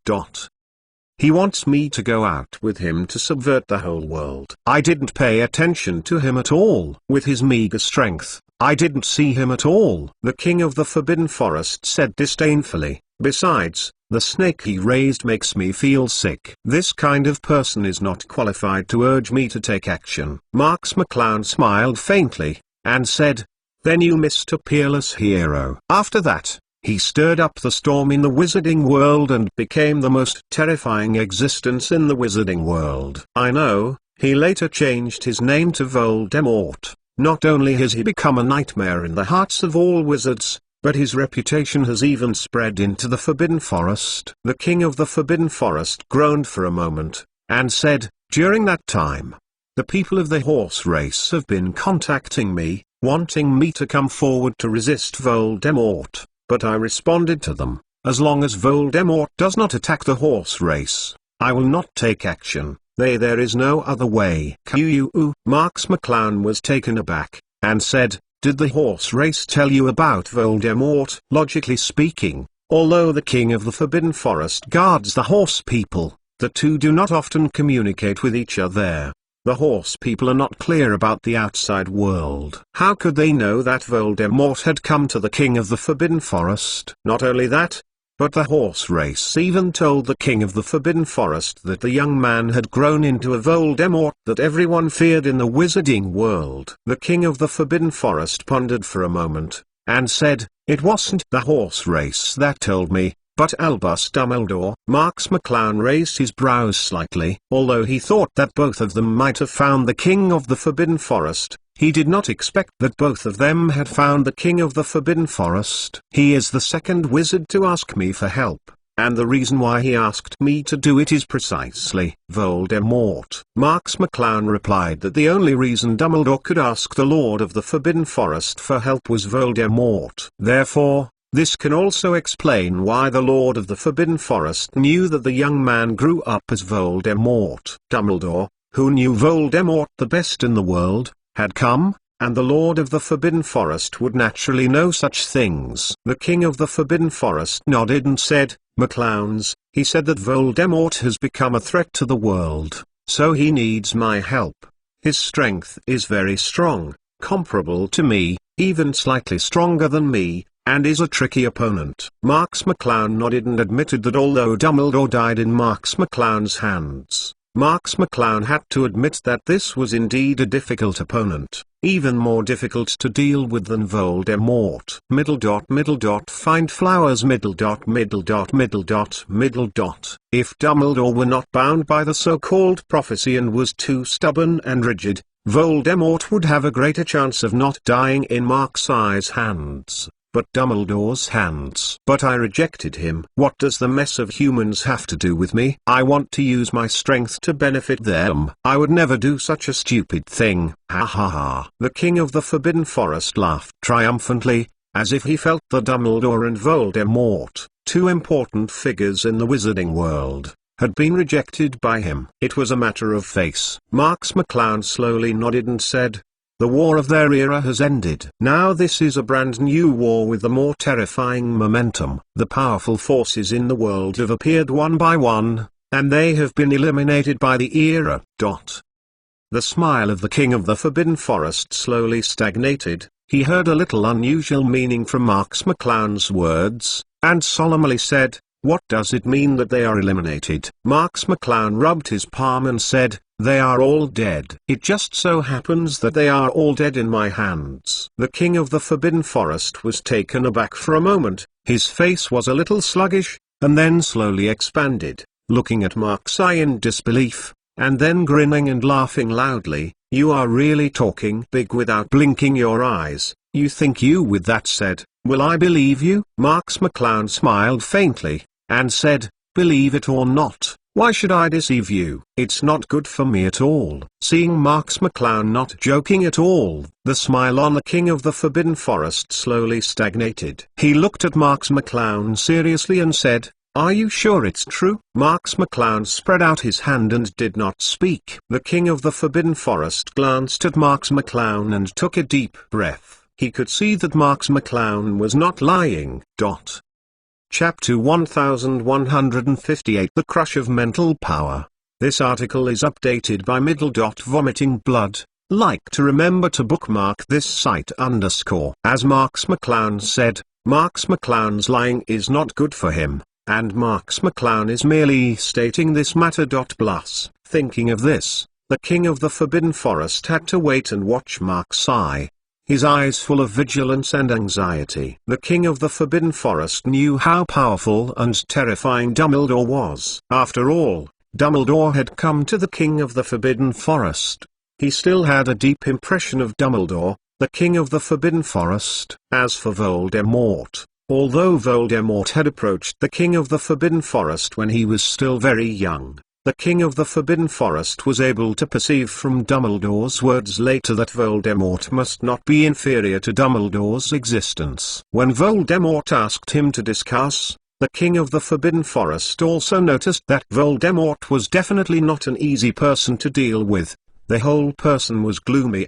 He wants me to go out with him to subvert the whole world. I didn't pay attention to him at all. With his meager strength, I didn't see him at all. The King of the Forbidden Forest said disdainfully, besides, the snake he raised makes me feel sick. This kind of person is not qualified to urge me to take action. Marks McClown smiled faintly, and said, then you missed a peerless hero. After that, He stirred up the storm in the wizarding world and became the most terrifying existence in the wizarding world. I know, he later changed his name to Voldemort. Not only has he become a nightmare in the hearts of all wizards, but his reputation has even spread into the Forbidden Forest. The king of the Forbidden Forest groaned for a moment, and said, "During that time, the people of the horse race have been contacting me, wanting me to come forward to resist Voldemort. But I responded to them, as long as Voldemort does not attack the horse race, I will not take action. There is no other way." Marks McClown was taken aback, and said, "Did the horse race tell you about Voldemort?" Logically speaking, although the king of the Forbidden Forest guards the horse people, the two do not often communicate with each other. The horse people are not clear about the outside world. How could they know that Voldemort had come to the king of the Forbidden Forest? Not only that, but the horse race even told the king of the Forbidden Forest that the young man had grown into a Voldemort that everyone feared in the wizarding world. The king of the Forbidden Forest pondered for a moment, and said, "It wasn't the horse race that told me, but Albus Dumbledore." Marks McClown raised his brows slightly. Although he thought that both of them might have found the king of the Forbidden Forest, he did not expect that both of them had found the king of the Forbidden Forest. "He is the second wizard to ask me for help, and the reason why he asked me to do it is precisely Voldemort." Marks McClown replied that the only reason Dumbledore could ask the Lord of the Forbidden Forest for help was Voldemort. Therefore, this can also explain why the Lord of the Forbidden Forest knew that the young man grew up as Voldemort. Dumbledore, who knew Voldemort the best in the world, had come, and the Lord of the Forbidden Forest would naturally know such things. The king of the Forbidden Forest nodded and said, "McClowns, he said that Voldemort has become a threat to the world, so he needs my help. His strength is very strong, comparable to me, even slightly stronger than me, and is a tricky opponent." Marks McClown nodded and admitted that although Dumbledore died in Marks McClown's hands, Marks McClown had to admit that this was indeed a difficult opponent, even more difficult to deal with than Voldemort. Find flowers. If Dumbledore were not bound by the so-called prophecy and was too stubborn and rigid, Voldemort would have a greater chance of not dying in Marks's hands, but Dumbledore's hands. But I rejected him. What does the mess of humans have to do with me? I want to use my strength to benefit them. I would never do such a stupid thing. Ha ha ha. The king of the Forbidden Forest laughed triumphantly, as if he felt that Dumbledore and Voldemort, two important figures in the wizarding world, had been rejected by him. It was a matter of face. Marks McClown slowly nodded and said, "The war of their era has ended. Now this is a brand new war with a more terrifying momentum. The powerful forces in the world have appeared one by one, and they have been eliminated by the era." The smile of the king of the Forbidden Forest slowly stagnated. He heard a little unusual meaning from Marks McClown's words, and solemnly said, "What does it mean that they are eliminated?" Marks McClown rubbed his palm and said, "They are all dead. It just so happens that they are all dead in my hands." The king of the Forbidden Forest was taken aback for a moment. His face was a little sluggish, and then slowly expanded, looking at Marks in disbelief, and then grinning and laughing loudly. "You are really talking big without blinking your eyes. You think you?" With that said, "Will I believe you?" Marks McClown smiled faintly, and said, "Believe it or not, why should I deceive you? It's not good for me at all." Seeing Marks McClown not joking at all, the smile on the king of the Forbidden Forest slowly stagnated. He looked at Marks McClown seriously and said, "Are you sure it's true?" Marks McClown spread out his hand and did not speak. The king of the Forbidden Forest glanced at Marks McClown and took a deep breath. He could see that Marks McClown was not lying. Chapter 1158 The Crush of Mental Power. This article is updated by Vomiting Blood. Like to remember to bookmark this site _ As Marks McClown said, Marks McClown's lying is not good for him, and Marks McClown is merely stating this matter. Plus, thinking of this, the king of the Forbidden Forest had to wait and watch Marks' eye. his eyes full of vigilance and anxiety. The King of the Forbidden Forest knew how powerful and terrifying Dumbledore was. After all, Dumbledore had come to the King of the Forbidden Forest. He still had a deep impression of Dumbledore, the King of the Forbidden Forest. As for Voldemort, although Voldemort had approached the King of the Forbidden Forest when he was still very young, the King of the Forbidden Forest was able to perceive from Dumbledore's words later that Voldemort must not be inferior to Dumbledore's existence. When Voldemort asked him to discuss, the King of the Forbidden Forest also noticed that Voldemort was definitely not an easy person to deal with. The whole person was gloomy,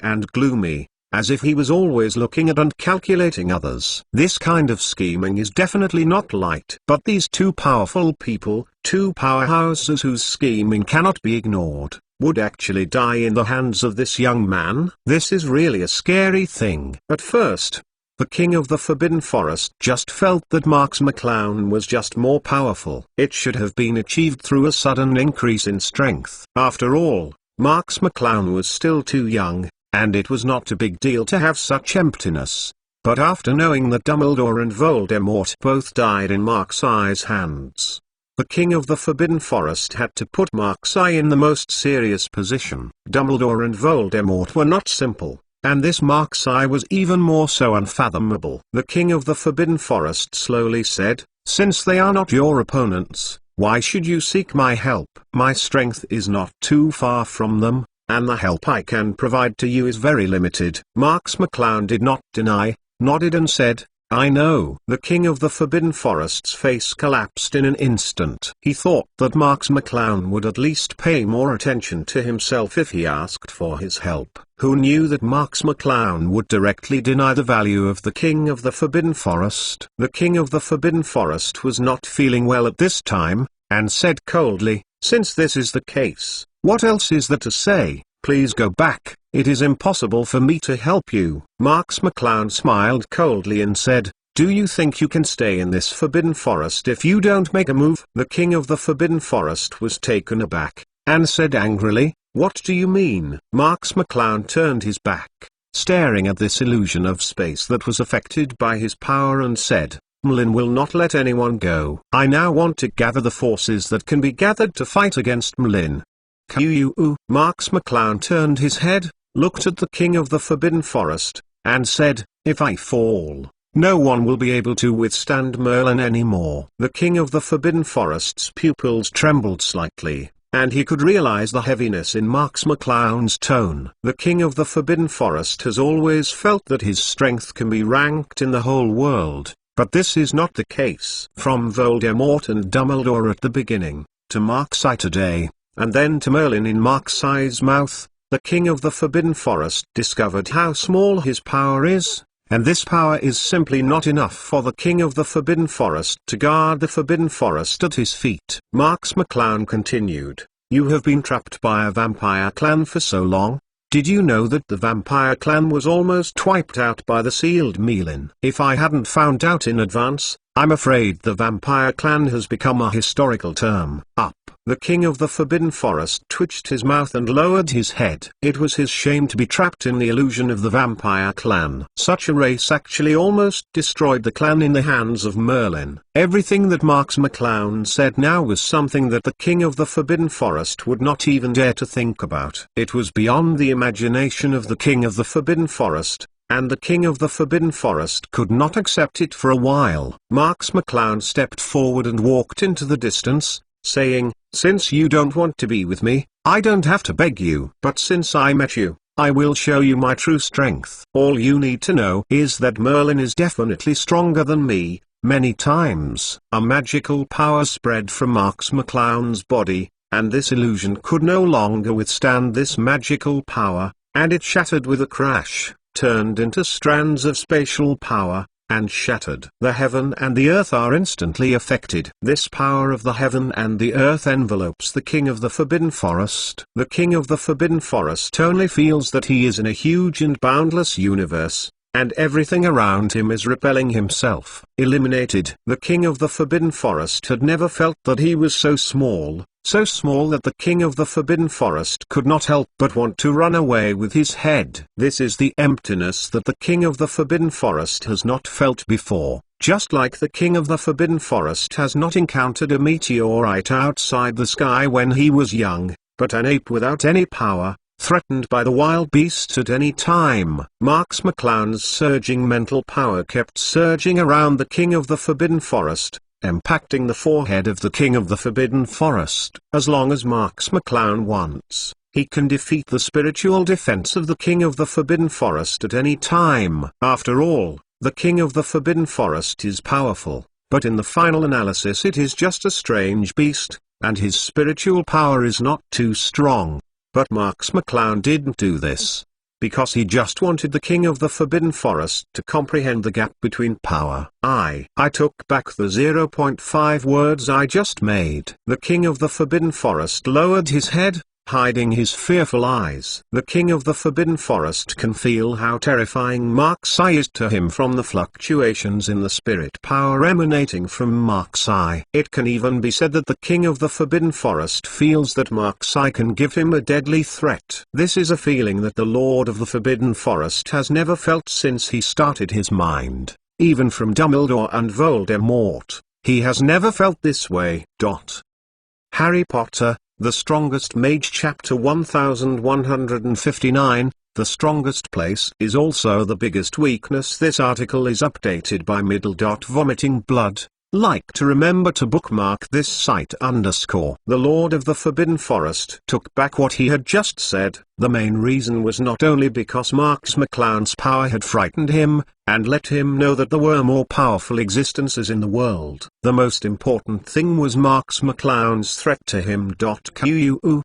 as if he was always looking at and calculating others. This kind of scheming is definitely not light. But these two powerful people, two powerhouses whose scheming cannot be ignored, would actually die in the hands of this young man. This is really a scary thing. At first, the King of the Forbidden Forest just felt that Marks McClown was just more powerful. It should have been achieved through a sudden increase in strength. After all, Marks McClown was still too young, and it was not a big deal to have such emptiness. But after knowing that Dumbledore and Voldemort both died in Marks' hands, the King of the Forbidden Forest had to put Marks in the most serious position. Dumbledore and Voldemort were not simple, and this Marks was even more so unfathomable. The King of the Forbidden Forest slowly said, "Since they are not your opponents, why should you seek my help? My strength is not too far from them, and the help I can provide to you is very limited." Marks McClown did not deny, nodded and said, "I know." The King of the Forbidden Forest's face collapsed in an instant. He thought that Marks McClown would at least pay more attention to himself if he asked for his help. Who knew that Marks McClown would directly deny the value of the King of the Forbidden Forest? The King of the Forbidden Forest was not feeling well at this time, and said coldly, "Since this is the case, what else is there to say? Please go back. It is impossible for me to help you." Marks McClown smiled coldly and said, "Do you think you can stay in this Forbidden Forest if you don't make a move?" The King of the Forbidden Forest was taken aback, and said angrily, "What do you mean?" Marks McClown turned his back, staring at this illusion of space that was affected by his power, and said, "Merlin will not let anyone go. I now want to gather the forces that can be gathered to fight against Merlin." Marks McClown turned his head, looked at the King of the Forbidden Forest, and said, "If I fall, no one will be able to withstand Merlin anymore." The King of the Forbidden Forest's pupils trembled slightly, and he could realize the heaviness in Marks McClown's tone. The King of the Forbidden Forest has always felt that his strength can be ranked in the whole world, but this is not the case. From Voldemort and Dumbledore at the beginning, to Marks today, and then to Merlin in Marks' mouth, the King of the Forbidden Forest discovered how small his power is, and this power is simply not enough for the King of the Forbidden Forest to guard the Forbidden Forest at his feet. Marks McClown continued, "You have been trapped by a vampire clan for so long. Did you know that the vampire clan was almost wiped out by the sealed Merlin? If I hadn't found out in advance, I'm afraid the vampire clan has become a historical term." The King of the Forbidden Forest twitched his mouth and lowered his head. It was his shame to be trapped in the illusion of the vampire clan. Such a race actually almost destroyed the clan in the hands of Merlin. Everything that Marks McClown said now was something that the King of the Forbidden Forest would not even dare to think about. It was beyond the imagination of the King of the Forbidden Forest, and the King of the Forbidden Forest could not accept it for a while. Marks McClown stepped forward and walked into the distance, saying, "Since you don't want to be with me, I don't have to beg you. But since I met you, I will show you my true strength. All you need to know is that Merlin is definitely stronger than me, many times." A magical power spread from Marks McClown's body, and this illusion could no longer withstand this magical power, and it shattered with a crash, turned into strands of spatial power, and shattered. The heaven and the earth are instantly affected. This power of the heaven and the earth envelopes the King of the Forbidden Forest. The King of the Forbidden Forest only feels that he is in a huge and boundless universe, and everything around him is repelling himself. Eliminated. The King of the Forbidden Forest had never felt that he was so small, so small that the king of the Forbidden Forest could not help but want to run away with his head. This is the emptiness that the king of the Forbidden Forest has not felt before. Just like the king of the Forbidden Forest has not encountered a meteorite outside the sky when he was young, but an ape without any power, threatened by the wild beasts at any time. Marks McClown's surging mental power kept surging around the king of the Forbidden Forest, impacting the forehead of the king of the Forbidden Forest. As long as Marks McClown wants, he can defeat the spiritual defense of the king of the Forbidden Forest at any time. After all, the king of the Forbidden Forest is powerful, but in the final analysis it is just a strange beast, and his spiritual power is not too strong. But Marks McClown didn't do this, because he just wanted the king of the Forbidden Forest to comprehend the gap between power. I took back the 0.5 words I just made. The king of the Forbidden Forest lowered his head, hiding his fearful eyes. The king of the Forbidden Forest can feel how terrifying Mark's eye is to him from the fluctuations in the spirit power emanating from Mark's eye. It can even be said that the king of the Forbidden Forest feels that Mark's eye can give him a deadly threat. This is a feeling that the Lord of the Forbidden Forest has never felt since he started his mind. Even from Dumbledore and Voldemort, he has never felt this way. Harry Potter, The Strongest Mage Chapter 1159, The strongest place is also the biggest weakness. This article is updated by Vomiting Blood. Like to remember to bookmark this site _ The Lord of the Forbidden Forest took back what he had just said. The main reason was not only because Marks McClown's power had frightened him, and let him know that there were more powerful existences in the world. The most important thing was Marks McClown's threat to him.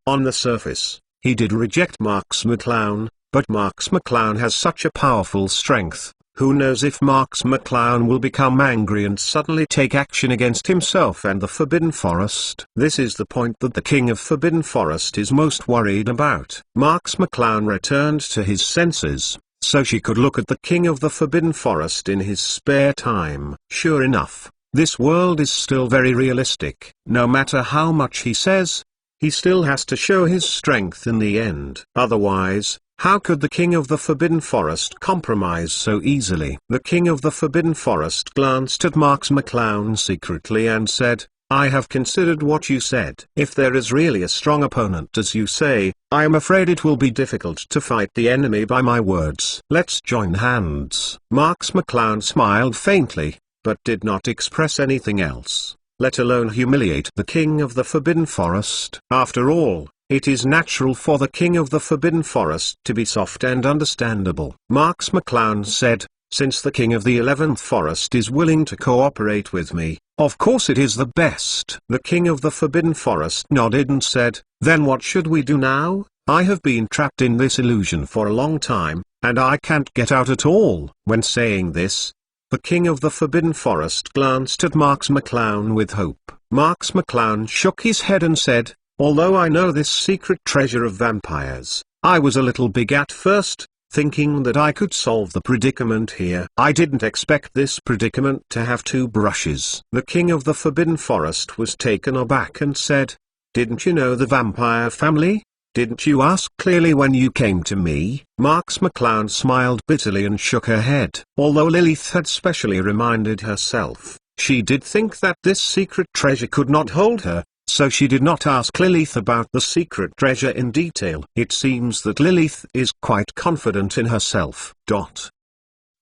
On the surface, he did reject Marks McClown, but Marks McClown has such a powerful strength. Who knows if Marks McClown will become angry and suddenly take action against himself and the Forbidden Forest. This is the point that the King of Forbidden Forest is most worried about. Marks McClown returned to his senses, so she could look at the King of the Forbidden Forest in his spare time. Sure enough, this world is still very realistic. No matter how much he says, he still has to show his strength in the end. Otherwise, how could the King of the Forbidden Forest compromise so easily? The King of the Forbidden Forest glanced at Marks McClown secretly and said, I have considered what you said. If there is really a strong opponent as you say, I am afraid it will be difficult to fight the enemy by my words. Let's join hands. Marks McClown smiled faintly, but did not express anything else, let alone humiliate the King of the Forbidden Forest. After all, it is natural for the King of the Forbidden Forest to be soft and understandable. Marks McClown said, since the King of the 11th Forest is willing to cooperate with me, of course it is the best. The King of the Forbidden Forest nodded and said, then what should we do now? I have been trapped in this illusion for a long time, and I can't get out at all. When saying this, the King of the Forbidden Forest glanced at Marks McClown with hope. Marks McClown shook his head and said, although I know this secret treasure of vampires, I was a little big at first, thinking that I could solve the predicament here. I didn't expect this predicament to have two brushes. The King of the Forbidden Forest was taken aback and said, didn't you know the vampire family? Didn't you ask clearly when you came to me? Marks McClown smiled bitterly and shook her head. Although Lilith had specially reminded herself, she did think that this secret treasure could not hold her, so she did not ask Lilith about the secret treasure in detail. It seems that Lilith is quite confident in herself.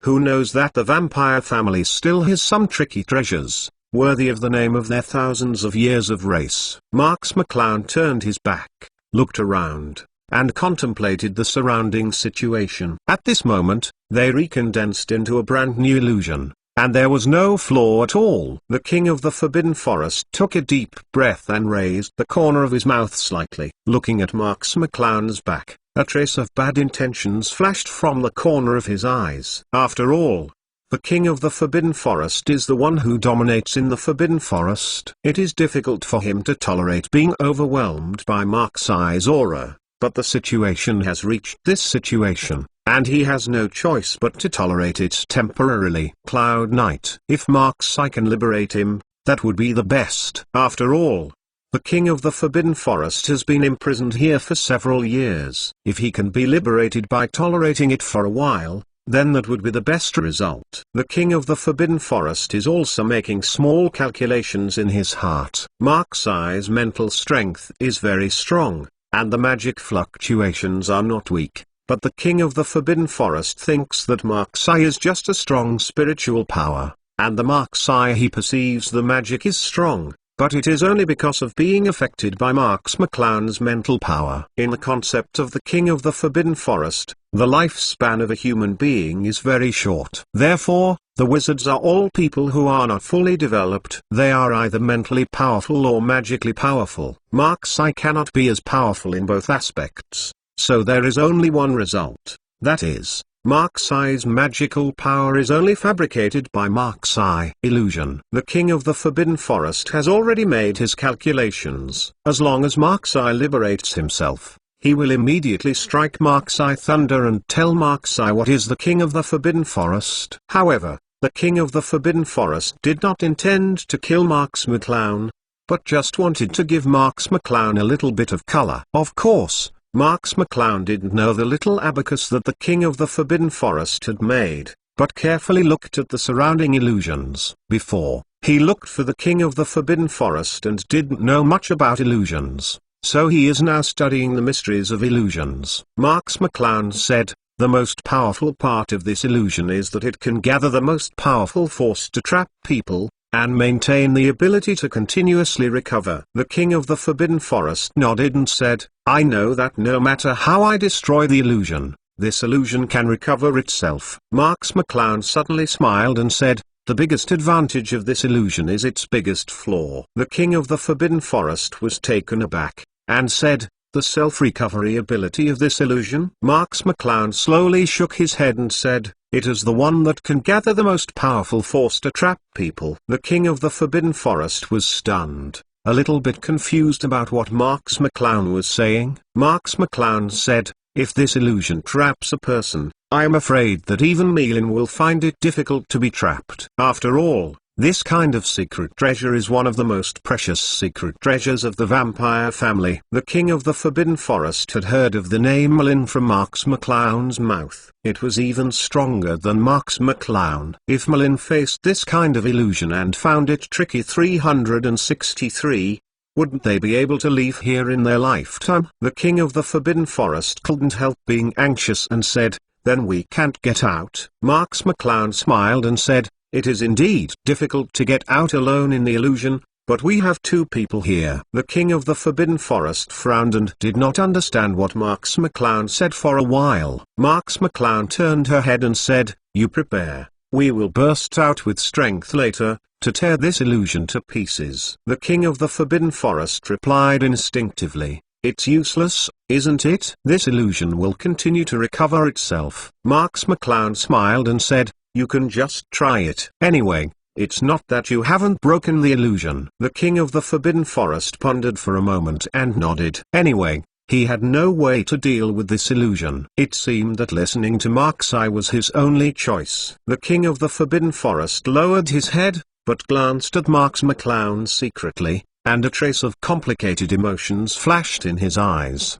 Who knows that the vampire family still has some tricky treasures, worthy of the name of their thousands of years of race. Marks McClown turned his back, looked around, and contemplated the surrounding situation. At this moment, they recondensed into a brand new illusion. And there was no flaw at all. The King of the Forbidden Forest took a deep breath and raised the corner of his mouth slightly. Looking at Marks McClown's back, a trace of bad intentions flashed from the corner of his eyes. After all, the King of the Forbidden Forest is the one who dominates in the Forbidden Forest. It is difficult for him to tolerate being overwhelmed by Mark's eye's aura, but the situation has reached this situation, and he has no choice but to tolerate it temporarily. Cloud Knight. If Mark's eye can liberate him, that would be the best. After all, The king of the Forbidden Forest has been imprisoned here for several years. If he can be liberated by tolerating it for a while, then that would be the best result. The king of the Forbidden Forest is also making small calculations in his heart. Mark-Sai's mental strength is very strong, and the magic fluctuations are not weak. But the king of the Forbidden Forest thinks that Mark-Sai is just a strong spiritual power, and the Mark-Sai he perceives the magic is strong, but it is only because of being affected by Marks McClown's mental power. In the concept of the king of the Forbidden Forest, the lifespan of a human being is very short. Therefore, the wizards are all people who are not fully developed. They are either mentally powerful or magically powerful. Mark-Sai cannot be as powerful in both aspects. So there is only one result, that is, Mark-Sai's magical power is only fabricated by Mark-Sai illusion. The king of the Forbidden Forest has already made his calculations. As long as Mark-Sai liberates himself, he will immediately strike Mark-Sai thunder and tell Mark-Sai what is the king of the Forbidden Forest. However, the king of the Forbidden Forest did not intend to kill Marks McClown, but just wanted to give Marks McClown a little bit of color. Of course, Marks McClown didn't know the little abacus that the king of the Forbidden Forest had made, but carefully looked at the surrounding illusions. Before, he looked for the king of the Forbidden Forest and didn't know much about illusions, so he is now studying the mysteries of illusions. Marks McClown said, "The most powerful part of this illusion is that it can gather the most powerful force to trap people, and maintain the ability to continuously recover." The king of the Forbidden Forest nodded and said, "I know that no matter how I destroy the illusion, this illusion can recover itself." Marks McClown suddenly smiled and said, "The biggest advantage of this illusion is its biggest flaw." The king of the Forbidden Forest was taken aback, and said, "The self-recovery ability of this illusion?" Marks McClown slowly shook his head and said, "It is the one that can gather the most powerful force to trap people." The king of the Forbidden Forest was stunned, a little bit confused about what Marks McClown was saying. Marks McClown said, "If this illusion traps a person, I am afraid that even Merlin will find it difficult to be trapped. After all, this kind of secret treasure is one of the most precious secret treasures of the vampire family." The king of the Forbidden Forest had heard of the name Merlin from Marks McClown's mouth. It was even stronger than Marks McClown. If Merlin faced this kind of illusion and found it tricky 363, wouldn't they be able to leave here in their lifetime? The king of the Forbidden Forest couldn't help being anxious and said, "Then we can't get out." Marks McClown smiled and said, "It is indeed difficult to get out alone in the illusion, but we have two people here." The king of the Forbidden Forest frowned and did not understand what Marks McClown said for a while. Marks McClown turned her head and said, "You prepare, we will burst out with strength later, to tear this illusion to pieces." The king of the Forbidden Forest replied instinctively, "It's useless, isn't it? This illusion will continue to recover itself." Marks McClown smiled and said, "You can just try it. Anyway, it's not that you haven't broken the illusion." The king of the Forbidden Forest pondered for a moment and nodded. Anyway, he had no way to deal with this illusion. It seemed that listening to Mark-Sai was his only choice. The king of the Forbidden Forest lowered his head, but glanced at Marks McClown secretly, and a trace of complicated emotions flashed in his eyes.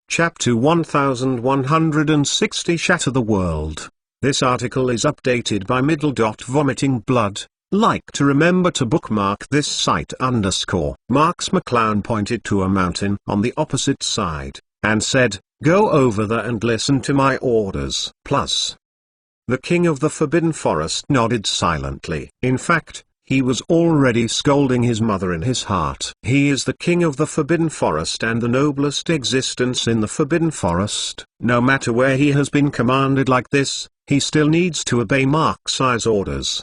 Chapter 1160 Shatter the World. This article is updated by Vomiting Blood. Like to remember to bookmark this site _ Marks McClown pointed to a mountain on the opposite side, and said, "Go over there and listen to my orders." Plus. The king of the Forbidden Forest nodded silently. In fact, he was already scolding his mother in his heart. He is the king of the Forbidden Forest and the noblest existence in the Forbidden Forest. No matter where he has been commanded like this, he still needs to obey Mark-Sai's orders.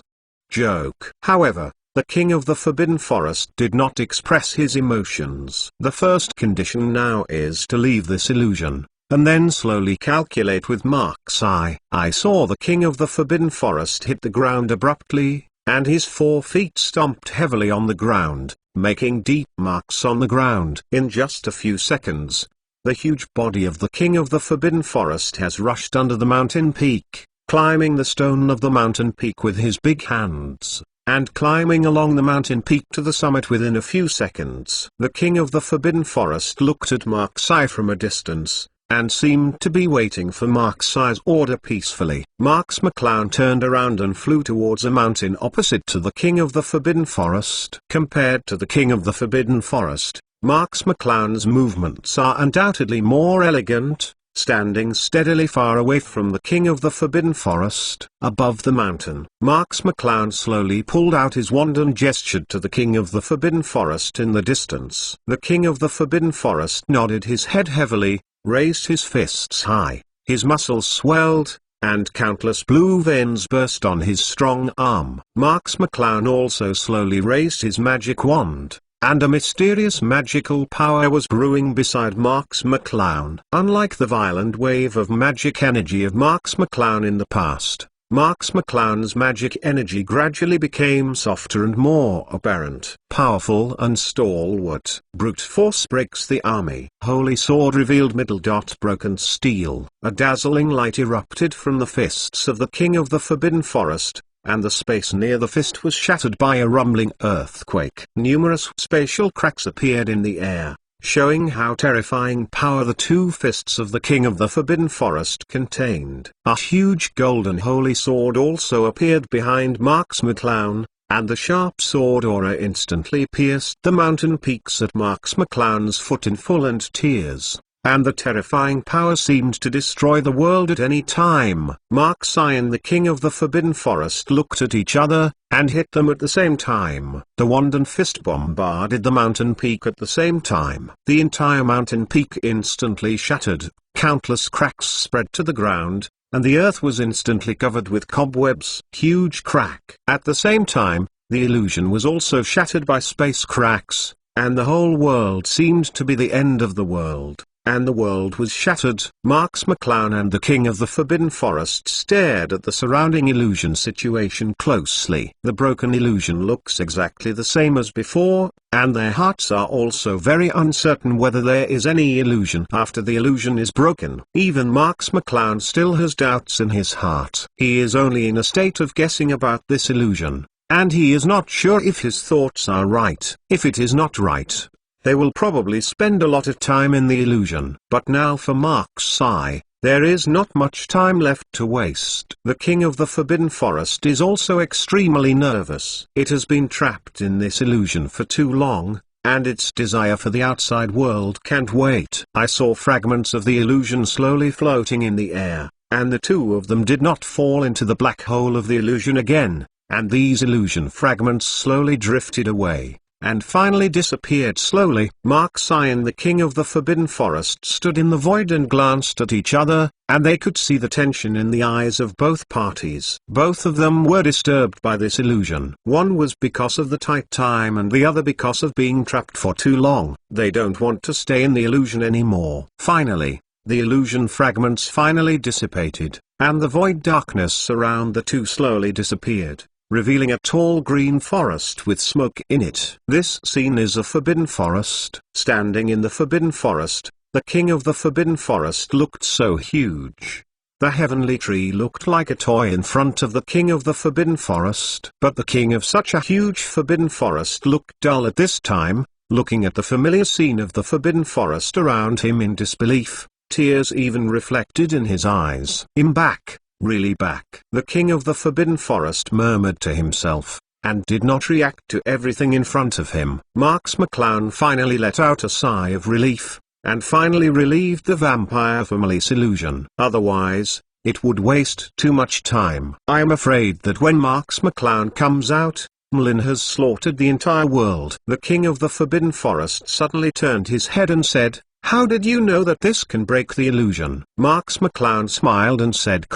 Joke. However, the king of the Forbidden Forest did not express his emotions. The first condition now is to leave this illusion, and then slowly calculate with Mark-Sai. I saw the king of the Forbidden Forest hit the ground abruptly, and his 4 feet stomped heavily on the ground, making deep marks on the ground. In just a few seconds, the huge body of the king of the Forbidden Forest has rushed under the mountain peak, climbing the stone of the mountain peak with his big hands, and climbing along the mountain peak to the summit within a few seconds. The king of the Forbidden Forest looked at Mark-Sai from a distance, and seemed to be waiting for Mark-Sai's order peacefully. Marks McClown turned around and flew towards a mountain opposite to the king of the Forbidden Forest. Compared to the king of the Forbidden Forest, Marks McClown's movements are undoubtedly more elegant, standing steadily far away from the king of the Forbidden Forest. Above the mountain, Marks McClown slowly pulled out his wand and gestured to the king of the Forbidden Forest in the distance. The king of the Forbidden Forest nodded his head heavily, raised his fists high, his muscles swelled, and countless blue veins burst on his strong arm. Marks McClown also slowly raised his magic wand, and a mysterious magical power was brewing beside Marks McClown. Unlike the violent wave of magic energy of Marks McClown in the past, Marks McClown's magic energy gradually became softer and more apparent. Powerful and stalwart. Brute force breaks the army. Holy sword revealed broken steel. A dazzling light erupted from the fists of the king of the Forbidden Forest, and the space near the fist was shattered by a rumbling earthquake. Numerous spatial cracks appeared in the air, showing how terrifying power the two fists of the king of the Forbidden Forest contained. A huge golden holy sword also appeared behind Marks McClown, and the sharp sword aura instantly pierced the mountain peaks at Marks McClown's foot in full and tears. And the terrifying power seemed to destroy the world at any time. Mark-Sai and the king of the Forbidden Forest looked at each other, and hit them at the same time. The wand and fist bombarded the mountain peak at the same time. The entire mountain peak instantly shattered, countless cracks spread to the ground, and the earth was instantly covered with cobwebs. Huge crack. At the same time, the illusion was also shattered by space cracks, and the whole world seemed to be the end of the world. And the world was shattered. Marks McClown and the king of the Forbidden Forest stared at the surrounding illusion situation closely. The broken illusion looks exactly the same as before, and their hearts are also very uncertain whether there is any illusion after the illusion is broken. Even Marks McClown still has doubts in his heart. He is only in a state of guessing about this illusion, and he is not sure if his thoughts are right. If it is not right, they will probably spend a lot of time in the illusion. But now for Mark-Sai, there is not much time left to waste. The king of the Forbidden Forest is also extremely nervous. It has been trapped in this illusion for too long, and its desire for the outside world can't wait. I saw fragments of the illusion slowly floating in the air, and the two of them did not fall into the black hole of the illusion again, and these illusion fragments slowly drifted away, and finally disappeared slowly. Mark-Sai and the king of the Forbidden Forest stood in the void and glanced at each other, and they could see the tension in the eyes of both parties. Both of them were disturbed by this illusion. One was because of the tight time and the other because of being trapped for too long. They don't want to stay in the illusion anymore. Finally, the illusion fragments finally dissipated, and the void darkness around the two slowly disappeared, revealing a tall green forest with smoke in it. This scene is a forbidden forest. Standing in the forbidden forest, the king of the forbidden forest looked so huge. The heavenly tree looked like a toy in front of the king of the forbidden forest. But the king of such a huge forbidden forest looked dull at this time, looking at the familiar scene of the forbidden forest around him in disbelief. Tears even reflected in his eyes. "I'm back. Really back." The king of the forbidden forest murmured to himself, and did not react to everything in front of him. Marks McClown finally let out a sigh of relief, and finally relieved the vampire family's illusion. Otherwise, it would waste too much time. I am afraid that when Marks McClown comes out, Merlin has slaughtered the entire world. The king of the forbidden forest suddenly turned his head and said, "How did you know that this can break the illusion?" Marks McClown smiled and said,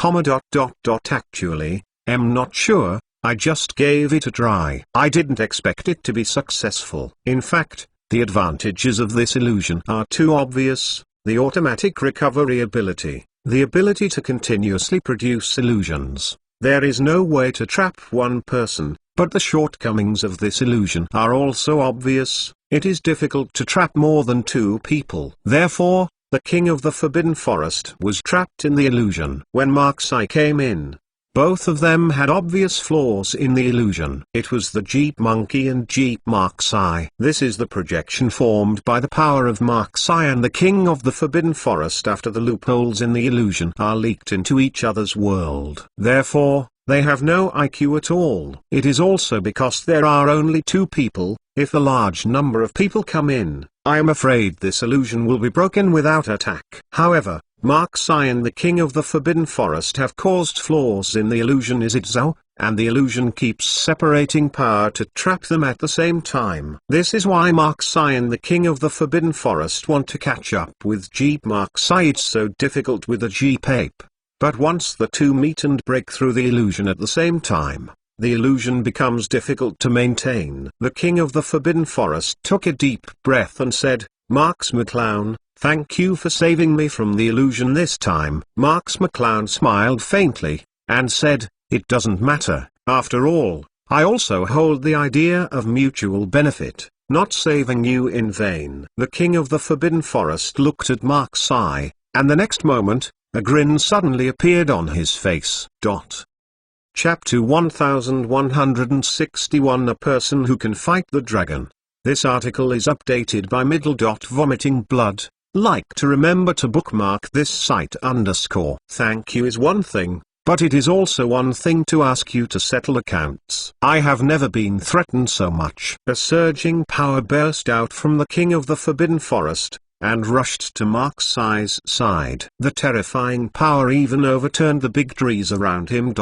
"Actually, I'm not sure, I just gave it a try. I didn't expect it to be successful. In fact, the advantages of this illusion are too obvious: the automatic recovery ability, the ability to continuously produce illusions. There is no way to trap one person, but the shortcomings of this illusion are also obvious. It is difficult to trap more than two people. Therefore, the king of the forbidden forest was trapped in the illusion. When Mark-Sai came in, Both of them had obvious flaws in the illusion. It was the Jeep Monkey and Jeep Marksai. This is the projection formed by the power of Marksai and the King of the Forbidden Forest after the loopholes in the illusion are leaked into each other's world. Therefore, they have no IQ at all. It is also because there are only two people. If a large number of people come in, I am afraid this illusion will be broken without attack. However, Marksai and the King of the Forbidden Forest have caused flaws in the illusion. Is it so? And the illusion keeps separating power to trap them at the same time. This is why Marksai and the King of the Forbidden Forest want to catch up with Jeep Marksai. It's so difficult with a Jeep ape. But once the two meet and break through the illusion at the same time, the illusion becomes difficult to maintain. The King of the Forbidden Forest took a deep breath and said, "Marks McClown, thank you for saving me from the illusion this time." Marks McClown smiled faintly, and said, "It doesn't matter, after all, I also hold the idea of mutual benefit, not saving you in vain." The King of the Forbidden Forest looked at Marksai, and the next moment, a grin suddenly appeared on his face. Chapter 1161 A Person Who Can Fight the Dragon. This article is updated by Vomiting Blood. Like to remember to bookmark this site _ Thank you is one thing, but it is also one thing to ask you to settle accounts. I have never been threatened so much. A surging power burst out from the King of the Forbidden Forest, and rushed to Marksai's side. The terrifying power even overturned the big trees around him.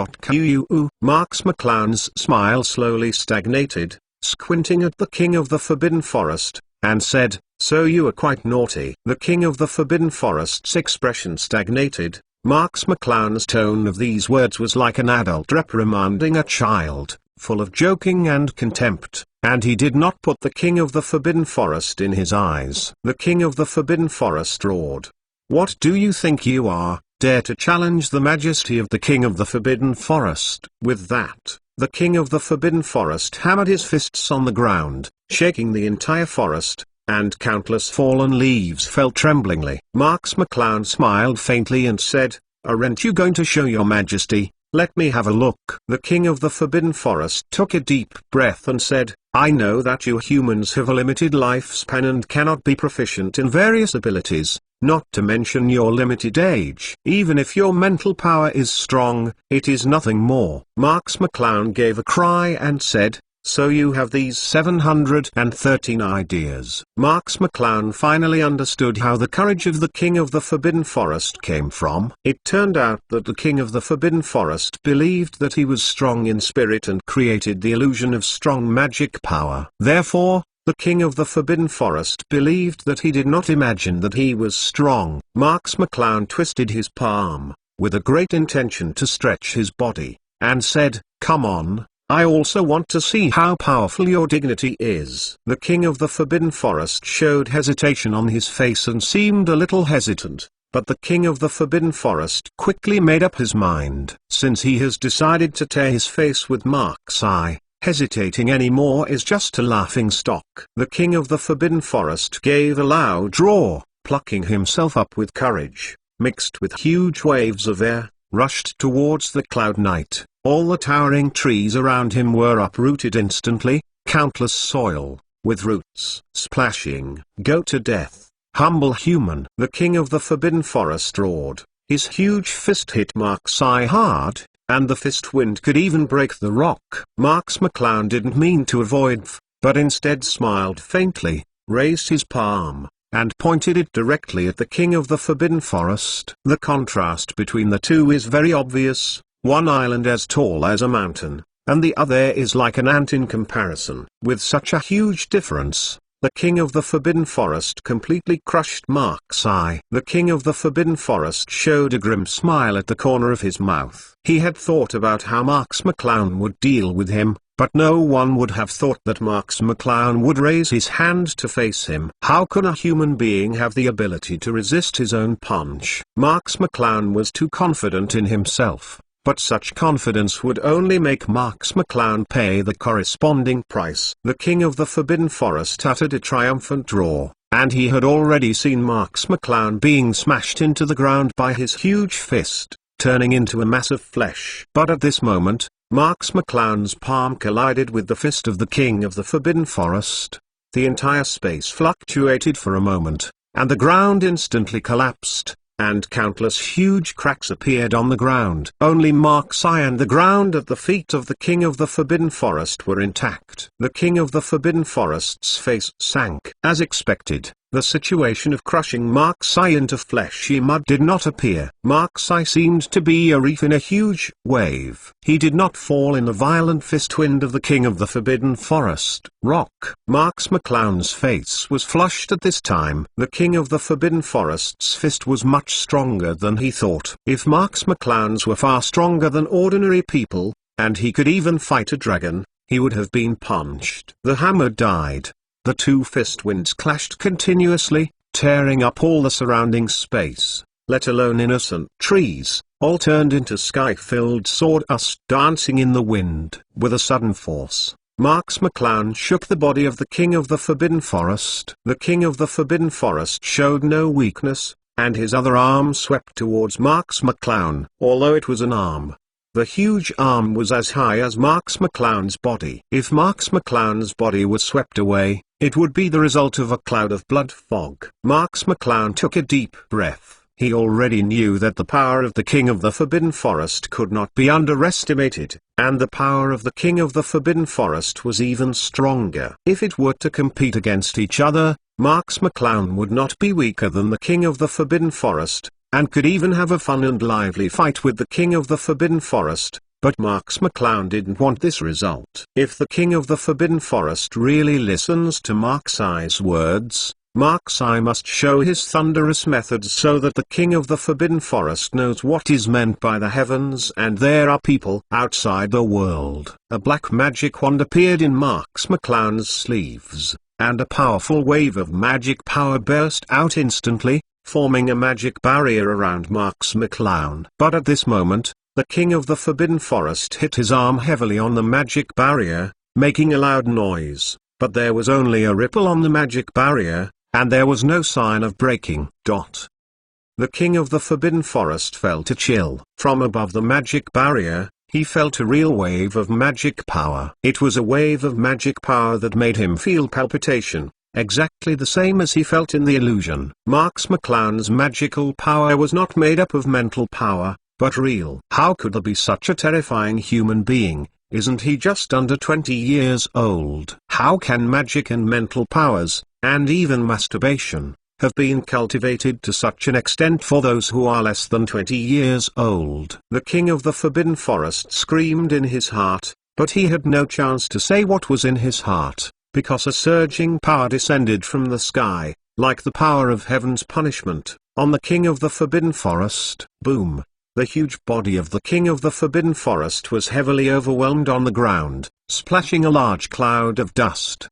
Marks McClown's smile slowly stagnated, squinting at the King of the Forbidden Forest, and said, "So you are quite naughty." The King of the Forbidden Forest's expression stagnated. Marks McClown's tone of these words was like an adult reprimanding a child, full of joking and contempt, and he did not put the King of the Forbidden Forest in his eyes. The King of the Forbidden Forest roared, "What do you think you are, dare to challenge the majesty of the King of the Forbidden Forest?" With that, the King of the Forbidden Forest hammered his fists on the ground, shaking the entire forest, and countless fallen leaves fell tremblingly. Marks McClown smiled faintly and said, "Aren't you going to show your majesty? Let me have a look." The King of the Forbidden Forest took a deep breath and said, "I know that you humans have a limited lifespan and cannot be proficient in various abilities, not to mention your limited age. Even if your mental power is strong, it is nothing more." Marks McClown gave a cry and said, "So you have these 713 ideas." Marks McClown finally understood how the courage of the King of the Forbidden Forest came from. It turned out that the King of the Forbidden Forest believed that he was strong in spirit and created the illusion of strong magic power. Therefore, the King of the Forbidden Forest believed that he did not imagine that he was strong. Marks McClown twisted his palm, with a great intention to stretch his body, and said, "Come on. I also want to see how powerful your dignity is." The King of the Forbidden Forest showed hesitation on his face and seemed a little hesitant, but the King of the Forbidden Forest quickly made up his mind. Since he has decided to tear his face with Marksai, hesitating any more is just a laughing stock. The King of the Forbidden Forest gave a loud roar, plucking himself up with courage, mixed with huge waves of air, rushed towards the cloud knight. All the towering trees around him were uprooted instantly, countless soil, with roots splashing. "Go to death, humble human!" The King of the Forbidden Forest roared. His huge fist hit Marksai hard, and the fist wind could even break the rock. Marks McClown didn't mean to avoid but instead smiled faintly, raised his palm, and pointed it directly at the King of the Forbidden Forest. The contrast between the two is very obvious. One island as tall as a mountain, and the other is like an ant in comparison. With such a huge difference, the King of the Forbidden Forest completely crushed Marksai. The King of the Forbidden Forest showed a grim smile at the corner of his mouth. He had thought about how Marks McClown would deal with him, but no one would have thought that Marks McClown would raise his hand to face him. How could a human being have the ability to resist his own punch? Marks McClown was too confident in himself. But such confidence would only make Marks McClown pay the corresponding price. The King of the Forbidden Forest uttered a triumphant roar, and he had already seen Marks McClown being smashed into the ground by his huge fist. turning into a mass of flesh. But at this moment, Marks McClown's palm collided with the fist of the King of the Forbidden Forest. The entire space fluctuated for a moment, and the ground instantly collapsed, and countless huge cracks appeared on the ground. Only Mark's eye and the ground at the feet of the King of the Forbidden Forest were intact. The King of the Forbidden Forest's face sank. As expected, the situation of crushing Mark's eye into fleshy mud did not appear. Mark's eye seemed to be a reef in a huge wave. He did not fall in the violent fist wind of the King of the Forbidden Forest. Rock. Marks McClown's face was flushed at this time. The King of the Forbidden Forest's fist was much stronger than he thought. If Marks McClown's were far stronger than ordinary people, and he could even fight a dragon, he would have been punched. The hammer died. The two fist winds clashed continuously, tearing up all the surrounding space, let alone innocent trees. All turned into sky-filled sawdust dancing in the wind. With a sudden force, Marks McClown shook the body of the King of the Forbidden Forest. The King of the Forbidden Forest showed no weakness, and his other arm swept towards Marks McClown. Although it was an arm, the huge arm was as high as Marks McClown's body. If Marks McClown's body was swept away, it would be the result of a cloud of blood fog. Marks McClown took a deep breath. He already knew that the power of the King of the Forbidden Forest could not be underestimated, and the power of the King of the Forbidden Forest was even stronger. If it were to compete against each other, Marks McClown would not be weaker than the King of the Forbidden Forest, and could even have a fun and lively fight with the King of the Forbidden Forest. But Marks McClown didn't want this result. If the King of the Forbidden Forest really listens to Mark's Eye's words, Mark's Eye must show his thunderous methods so that the King of the Forbidden Forest knows what is meant by the heavens and there are people outside the world. A black magic wand appeared in Marks McClown's sleeves, and a powerful wave of magic power burst out instantly, forming a magic barrier around Marks McClown. But at this moment, the King of the Forbidden Forest hit his arm heavily on the magic barrier, making a loud noise, but there was only a ripple on the magic barrier, and there was no sign of breaking. The King of the Forbidden Forest felt a chill. From above the magic barrier, he felt a real wave of magic power. It was a wave of magic power that made him feel palpitation, exactly the same as he felt in the illusion. Marks McClown's magical power was not made up of mental power, but real. How could there be such a terrifying human being? Isn't he just under 20 years old? How can magic and mental powers, and even masturbation, have been cultivated to such an extent for those who are less than 20 years old? The King of the Forbidden Forest screamed in his heart, but he had no chance to say what was in his heart, because a surging power descended from the sky, like the power of heaven's punishment, on the King of the Forbidden Forest. Boom! The huge body of the King of the Forbidden Forest was heavily overwhelmed on the ground, splashing a large cloud of dust.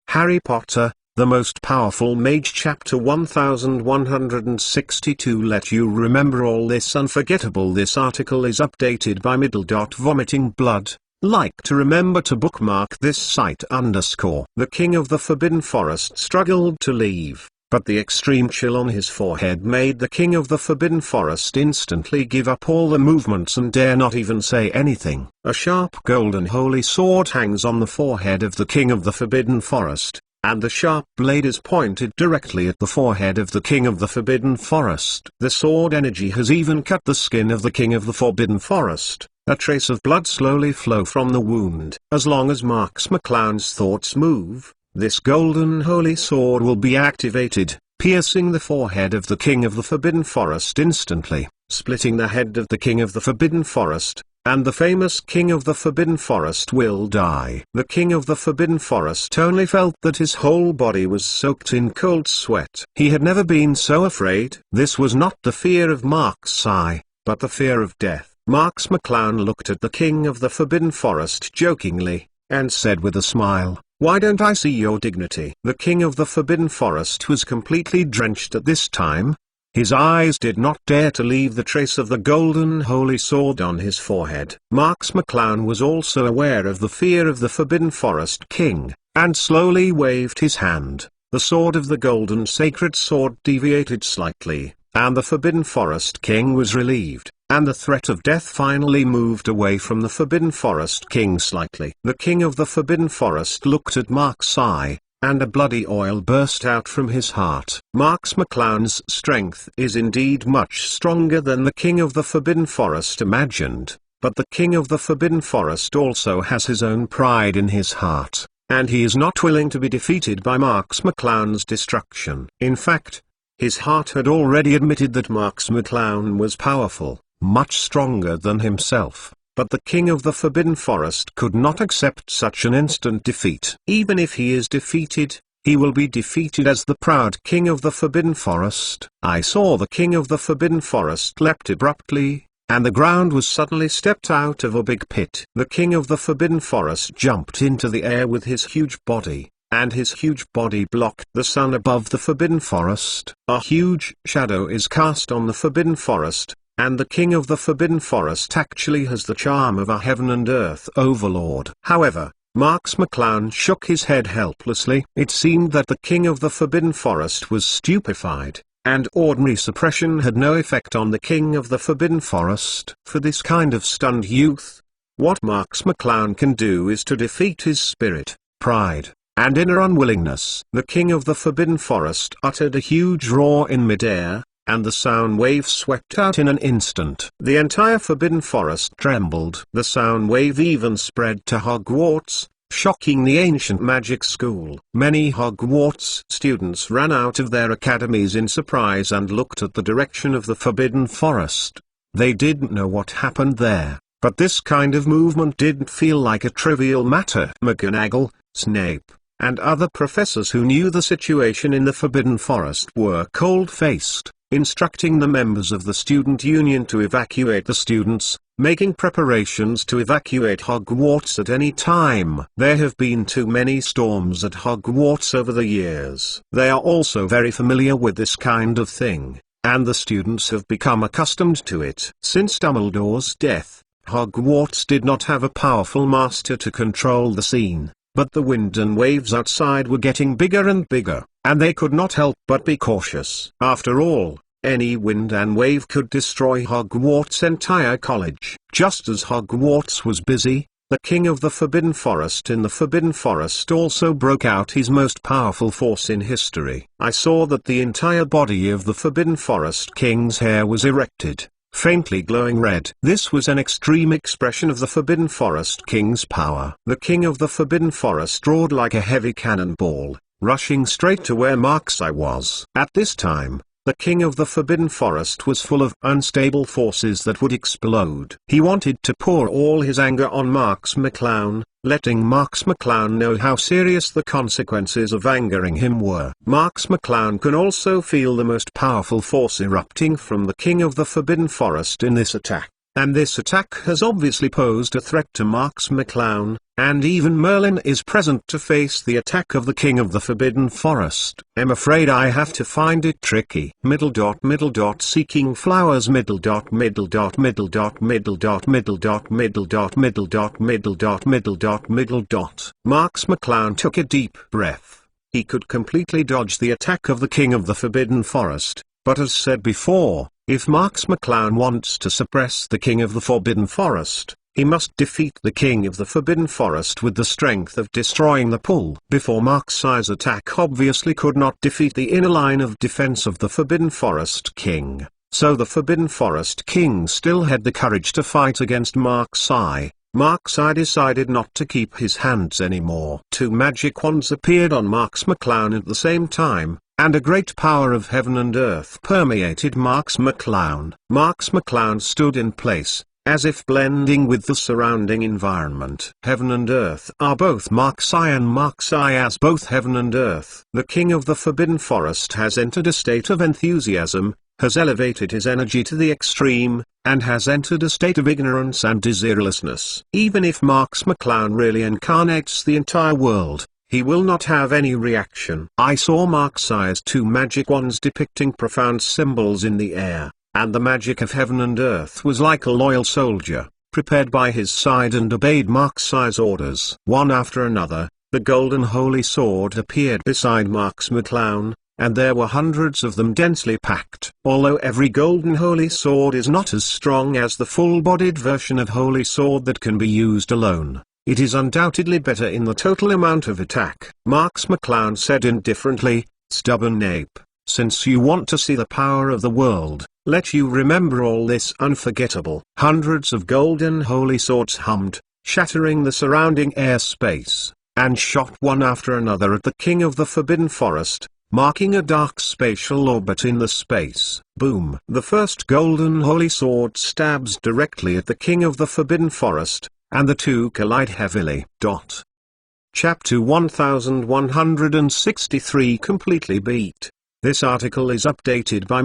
Harry Potter, The Most Powerful Mage Chapter 1162. Let you remember all this unforgettable. This article is updated by Vomiting Blood. Like to remember to bookmark this site _ The King of the Forbidden Forest struggled to leave, but the extreme chill on his forehead made the King of the Forbidden Forest instantly give up all the movements and dare not even say anything. A sharp golden holy sword hangs on the forehead of the King of the Forbidden Forest, and the sharp blade is pointed directly at the forehead of the King of the Forbidden Forest. The sword energy has even cut the skin of the King of the Forbidden Forest. A trace of blood slowly flow from the wound. As long as Marks McClown's thoughts move, this golden holy sword will be activated, piercing the forehead of the King of the Forbidden Forest instantly, splitting the head of the King of the Forbidden Forest, and the famous King of the Forbidden Forest will die. The King of the Forbidden Forest only felt that his whole body was soaked in cold sweat. He had never been so afraid. This was not the fear of Mark's Eye, but the fear of death. Marks McClown looked at the King of the Forbidden Forest jokingly, and said with a smile, "Why don't I see your dignity?" The King of the Forbidden Forest was completely drenched at this time. His eyes did not dare to leave the trace of the golden holy sword on his forehead. Marks McClown was also aware of the fear of the Forbidden Forest King, and slowly waved his hand. The sword of the golden sacred sword deviated slightly, and the Forbidden Forest King was relieved, and the threat of death finally moved away from the Forbidden Forest King slightly. The King of the Forbidden Forest looked at Mark's eye, and a bloody oil burst out from his heart. Marks McClown's strength is indeed much stronger than the King of the Forbidden Forest imagined, but the King of the Forbidden Forest also has his own pride in his heart, and he is not willing to be defeated by Marks McClown's destruction. In fact, his heart had already admitted that Marks McClown was powerful, much stronger than himself. But the King of the Forbidden Forest could not accept such an instant defeat. Even if he is defeated, he will be defeated as the proud King of the Forbidden Forest. I saw the King of the Forbidden Forest leapt abruptly, and the ground was suddenly stepped out of a big pit. The King of the Forbidden Forest jumped into the air with his huge body, and his huge body blocked the sun above the Forbidden Forest. A huge shadow is cast on the Forbidden Forest, and the King of the Forbidden Forest actually has the charm of a heaven and earth overlord. However, Marks McClown shook his head helplessly. It seemed that the King of the Forbidden Forest was stupefied, and ordinary suppression had no effect on the King of the Forbidden Forest. For this kind of stunned youth, what Marks McClown can do is to defeat his spirit, pride, and inner unwillingness. The King of the Forbidden Forest uttered a huge roar in midair, and the sound wave swept out in an instant. The entire Forbidden Forest trembled. The sound wave even spread to Hogwarts, shocking the ancient magic school. Many Hogwarts students ran out of their academies in surprise and looked at the direction of the Forbidden Forest. They didn't know what happened there, but this kind of movement didn't feel like a trivial matter. McGonagall, Snape, and other professors who knew the situation in the Forbidden Forest were cold-faced, instructing the members of the student union to evacuate the students, making preparations to evacuate Hogwarts at any time. There have been too many storms at Hogwarts over the years. They are also very familiar with this kind of thing, and the students have become accustomed to it. Since Dumbledore's death, Hogwarts did not have a powerful master to control the scene, but the wind and waves outside were getting bigger and bigger, and they could not help but be cautious. After all, any wind and wave could destroy Hogwarts' entire college. Just as Hogwarts was busy, the King of the Forbidden Forest in the Forbidden Forest also broke out his most powerful force in history. I saw that the entire body of the Forbidden Forest King's hair was erected, faintly glowing red. This was an extreme expression of the Forbidden Forest King's power. The King of the Forbidden Forest roared like a heavy cannonball, rushing straight to where Mark's eye was. At this time, the King of the Forbidden Forest was full of unstable forces that would explode. He wanted to pour all his anger on Marks McClown, letting Marks McClown know how serious the consequences of angering him were. Marks McClown can also feel the most powerful force erupting from the King of the Forbidden Forest in this attack, and this attack has obviously posed a threat to Marks McClown, and even Merlin is present to face the attack of the King of the Forbidden Forest. I'm afraid I have to find it tricky. Seeking flowers middle dot middle dot middle dot middle dot middle dot middle dot middle dot middle dot middle dot middle dot. Marks McClown took a deep breath. He could completely dodge the attack of the King of the Forbidden Forest, but as said before, if Marks McClown wants to suppress the King of the Forbidden Forest, he must defeat the King of the Forbidden Forest with the strength of destroying the pool. Before Mark's eye's attack obviously could not defeat the inner line of defense of the Forbidden Forest King, so the Forbidden Forest King still had the courage to fight against Mark's eye. Mark's eye decided not to keep his hands anymore. Two magic wands appeared on Marks McClown at the same time, and a great power of heaven and earth permeated Marks McClown. Marks McClown stood in place, as if blending with the surrounding environment. Heaven and earth are both Mark's eye, and Mark's eye as both heaven and earth. The King of the Forbidden Forest has entered a state of enthusiasm, has elevated his energy to the extreme, and has entered a state of ignorance and desirelessness. Even if Marks McClown really incarnates the entire world, he will not have any reaction. I saw Mark's eye as two magic wands depicting profound symbols in the air, and the magic of heaven and earth was like a loyal soldier, prepared by his side and obeyed Mark's eye's orders. One after another, the golden holy sword appeared beside Marks McClown, and there were hundreds of them densely packed. Although every golden holy sword is not as strong as the full-bodied version of holy sword that can be used alone, it is undoubtedly better in the total amount of attack. Marks McClown said indifferently, "Stubborn ape, since you want to see the power of the world, let you remember all this unforgettable." Hundreds of golden holy swords hummed, shattering the surrounding airspace, and shot one after another at the King of the Forbidden Forest, marking a dark spatial orbit in the space. Boom! The first golden holy sword stabs directly at the King of the Forbidden Forest, and the two collide heavily. Chapter 1163 completely beat. This article is updated by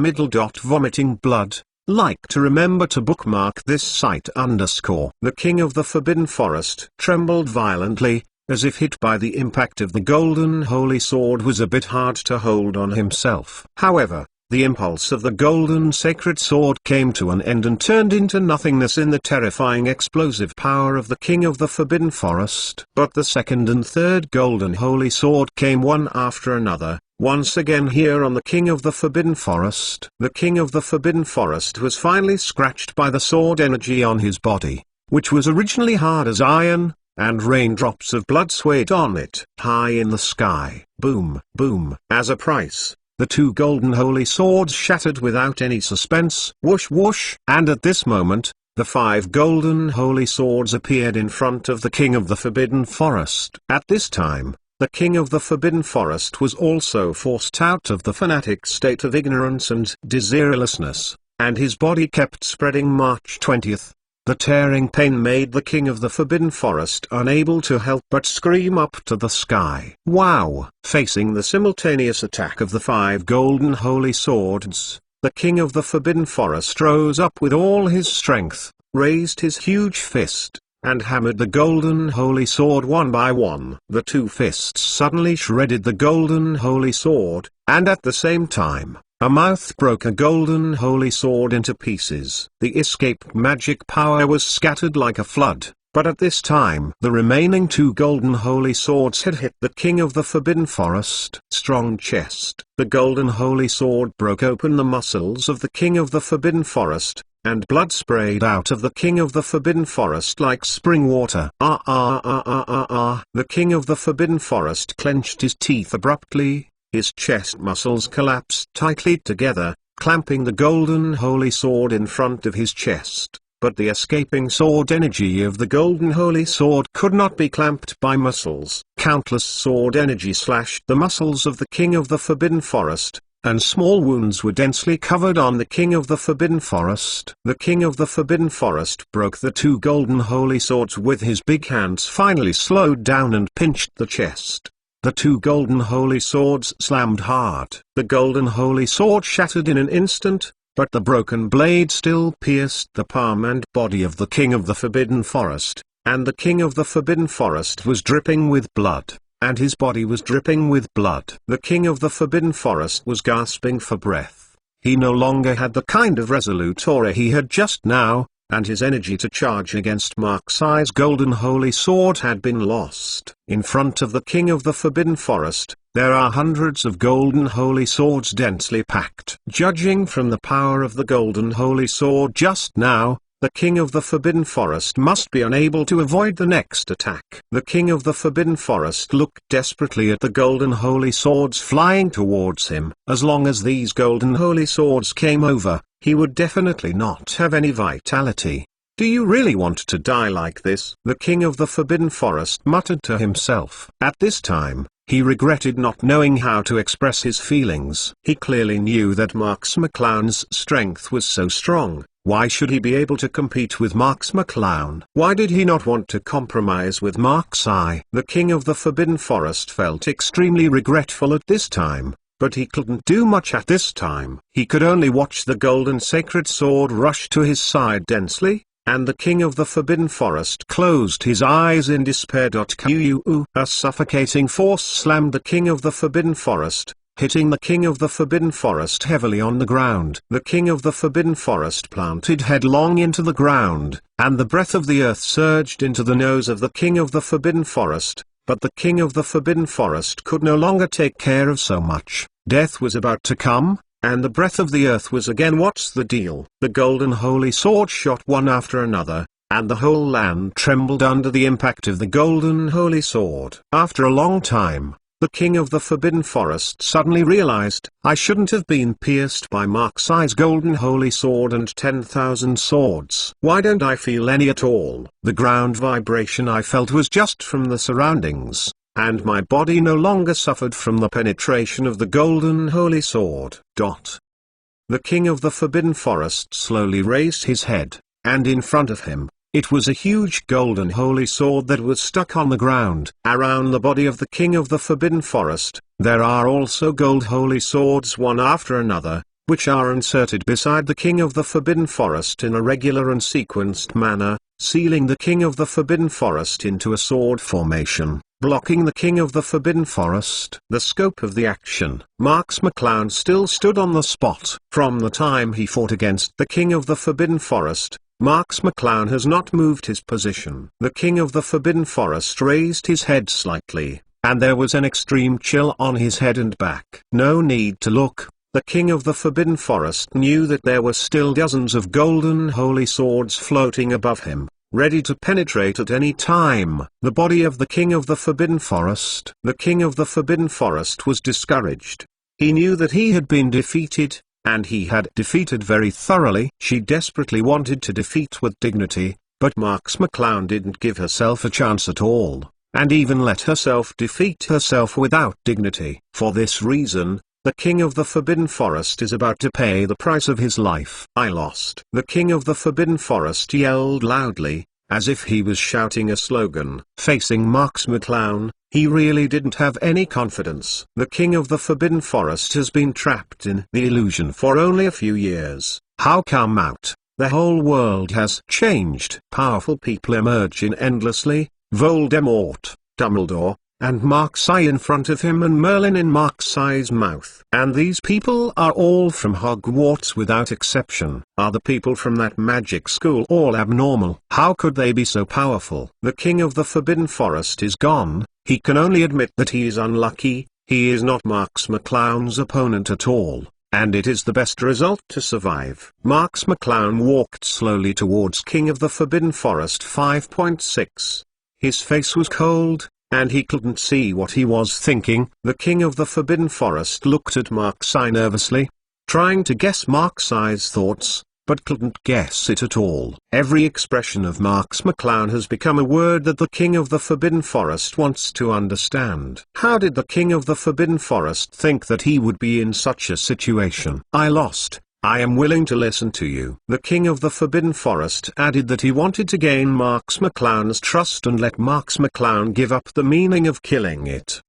Vomiting Blood. Like to remember to bookmark this site _ The King of the Forbidden Forest trembled violently, as if hit by the impact of the golden holy sword was a bit hard to hold on himself. However, the impulse of the golden sacred sword came to an end and turned into nothingness in the terrifying explosive power of the King of the Forbidden Forest. But the second and third golden holy sword came one after another, once again here on the King of the Forbidden Forest. The King of the Forbidden Forest was finally scratched by the sword energy on his body, which was originally hard as iron, and raindrops of blood swayed on it. High in the sky, boom, boom. As a price, the two golden holy swords shattered without any suspense. Whoosh whoosh. And at this moment, the 5 golden holy swords appeared in front of the King of the Forbidden Forest. At this time, the King of the Forbidden Forest was also forced out of the fanatic state of ignorance and desirelessness, and his body kept spreading. March 20th. The tearing pain made the King of the Forbidden Forest unable to help but scream up to the sky. Wow! Facing the simultaneous attack of the 5 golden holy swords, the King of the Forbidden Forest rose up with all his strength, raised his huge fist, and hammered the golden holy sword one by one. The two fists suddenly shredded the golden holy sword, and at the same time, a mouth broke a golden holy sword into pieces. The escaped magic power was scattered like a flood, but at this time the remaining 2 golden holy swords had hit the King of the Forbidden Forest. Strong chest. The golden holy sword broke open the muscles of the King of the Forbidden Forest, and blood sprayed out of the King of the Forbidden Forest like spring water. The King of the Forbidden Forest clenched his teeth abruptly. His chest muscles collapsed tightly together, clamping the golden holy sword in front of his chest. But the escaping sword energy of the golden holy sword could not be clamped by muscles. Countless sword energy slashed the muscles of the King of the Forbidden Forest, and small wounds were densely covered on the King of the Forbidden Forest. The King of the Forbidden Forest broke the 2 golden holy swords with his big hands, finally slowed down and pinched the chest. The 2 golden holy swords slammed hard. The golden holy sword shattered in an instant, but the broken blade still pierced the palm and body of the King of the Forbidden Forest, and the King of the Forbidden Forest was dripping with blood, and his body was dripping with blood. The King of the Forbidden Forest was gasping for breath. He no longer had the kind of resolute aura he had just now, and his energy to charge against Mark-Si's golden holy sword had been lost. In front of the King of the Forbidden Forest, there are hundreds of golden holy swords densely packed. Judging from the power of the golden holy sword just now, the King of the Forbidden Forest must be unable to avoid the next attack. The King of the Forbidden Forest looked desperately at the golden holy swords flying towards him. As long as these golden holy swords came over, he would definitely not have any vitality. Do you really want to die like this? The King of the Forbidden Forest muttered to himself. At this time, he regretted not knowing how to express his feelings. He clearly knew that Marks McClown's strength was so strong. Why should he be able to compete with Marks McClown? Why did he not want to compromise with Mark-Si? The King of the Forbidden Forest felt extremely regretful at this time, but he couldn't do much at this time. He could only watch the golden sacred sword rush to his side densely, and the King of the Forbidden Forest closed his eyes in despair. A suffocating force slammed the King of the Forbidden Forest, hitting the King of the Forbidden Forest heavily on the ground. The King of the Forbidden Forest planted headlong into the ground, and the breath of the earth surged into the nose of the King of the Forbidden Forest, but the King of the Forbidden Forest could no longer take care of so much. Death was about to come, and the breath of the earth was again. What's the deal? The golden holy sword shot one after another, and the whole land trembled under the impact of the golden holy sword. After a long time, the king of the Forbidden Forest suddenly realized, I shouldn't have been pierced by Marksai's golden holy sword and 10,000 swords. Why don't I feel any at all? The ground vibration I felt was just from the surroundings, and my body no longer suffered from the penetration of the golden holy sword. The king of the Forbidden Forest slowly raised his head, and in front of him, it was a huge golden holy sword that was stuck on the ground. Around the body of the king of the Forbidden Forest, there are also gold holy swords one after another, which are inserted beside the king of the Forbidden Forest in a regular and sequenced manner, sealing the king of the Forbidden Forest into a sword formation, blocking the king of the Forbidden Forest. The scope of the action. Marks McClown still stood on the spot. From the time he fought against the king of the Forbidden Forest, Marks McClown has not moved his position. The king of the Forbidden Forest raised his head slightly, and there was an extreme chill on his head and back. No need to look. The king of the Forbidden Forest knew that there were still dozens of golden holy swords floating above him, ready to penetrate at any time. The body of the king of the Forbidden Forest. The king of the Forbidden Forest was discouraged. He knew that he had been defeated, and he had defeated very thoroughly. She desperately wanted to defeat with dignity, but Marks McClown didn't give herself a chance at all, and even let herself defeat herself without dignity. For this reason, the king of the Forbidden Forest is about to pay the price of his life. I lost. The king of the Forbidden Forest yelled loudly, as if he was shouting a slogan. Facing Marks McClown, he really didn't have any confidence. The king of the Forbidden Forest has been trapped in the illusion for only a few years. How come out? The whole world has changed. Powerful people emerge in endlessly, Voldemort, Dumbledore, and Marksai in front of him and Merlin in Marksai's mouth. And these people are all from Hogwarts without exception. Are the people from that magic school all abnormal? How could they be so powerful? The king of the Forbidden Forest is gone. He can only admit that he is unlucky. He is not Marks McClown's opponent at all, and it is the best result to survive. Marks McClown walked slowly towards King of the Forbidden Forest 5.6. His face was cold, and he couldn't see what he was thinking. The king of the Forbidden Forest looked at Marksai nervously, trying to guess Marksai's thoughts, but couldn't guess it at all. Every expression of Marks McClown has become a word that the king of the Forbidden Forest wants to understand. How did the king of the Forbidden Forest think that he would be in such a situation? I lost. I am willing to listen to you. The king of the Forbidden Forest added that he wanted to gain Marks McClown's trust and let Marks McClown give up the meaning of killing it.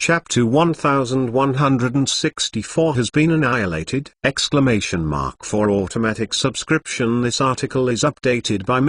Chapter 1164 has been annihilated! For automatic subscription. This article is updated by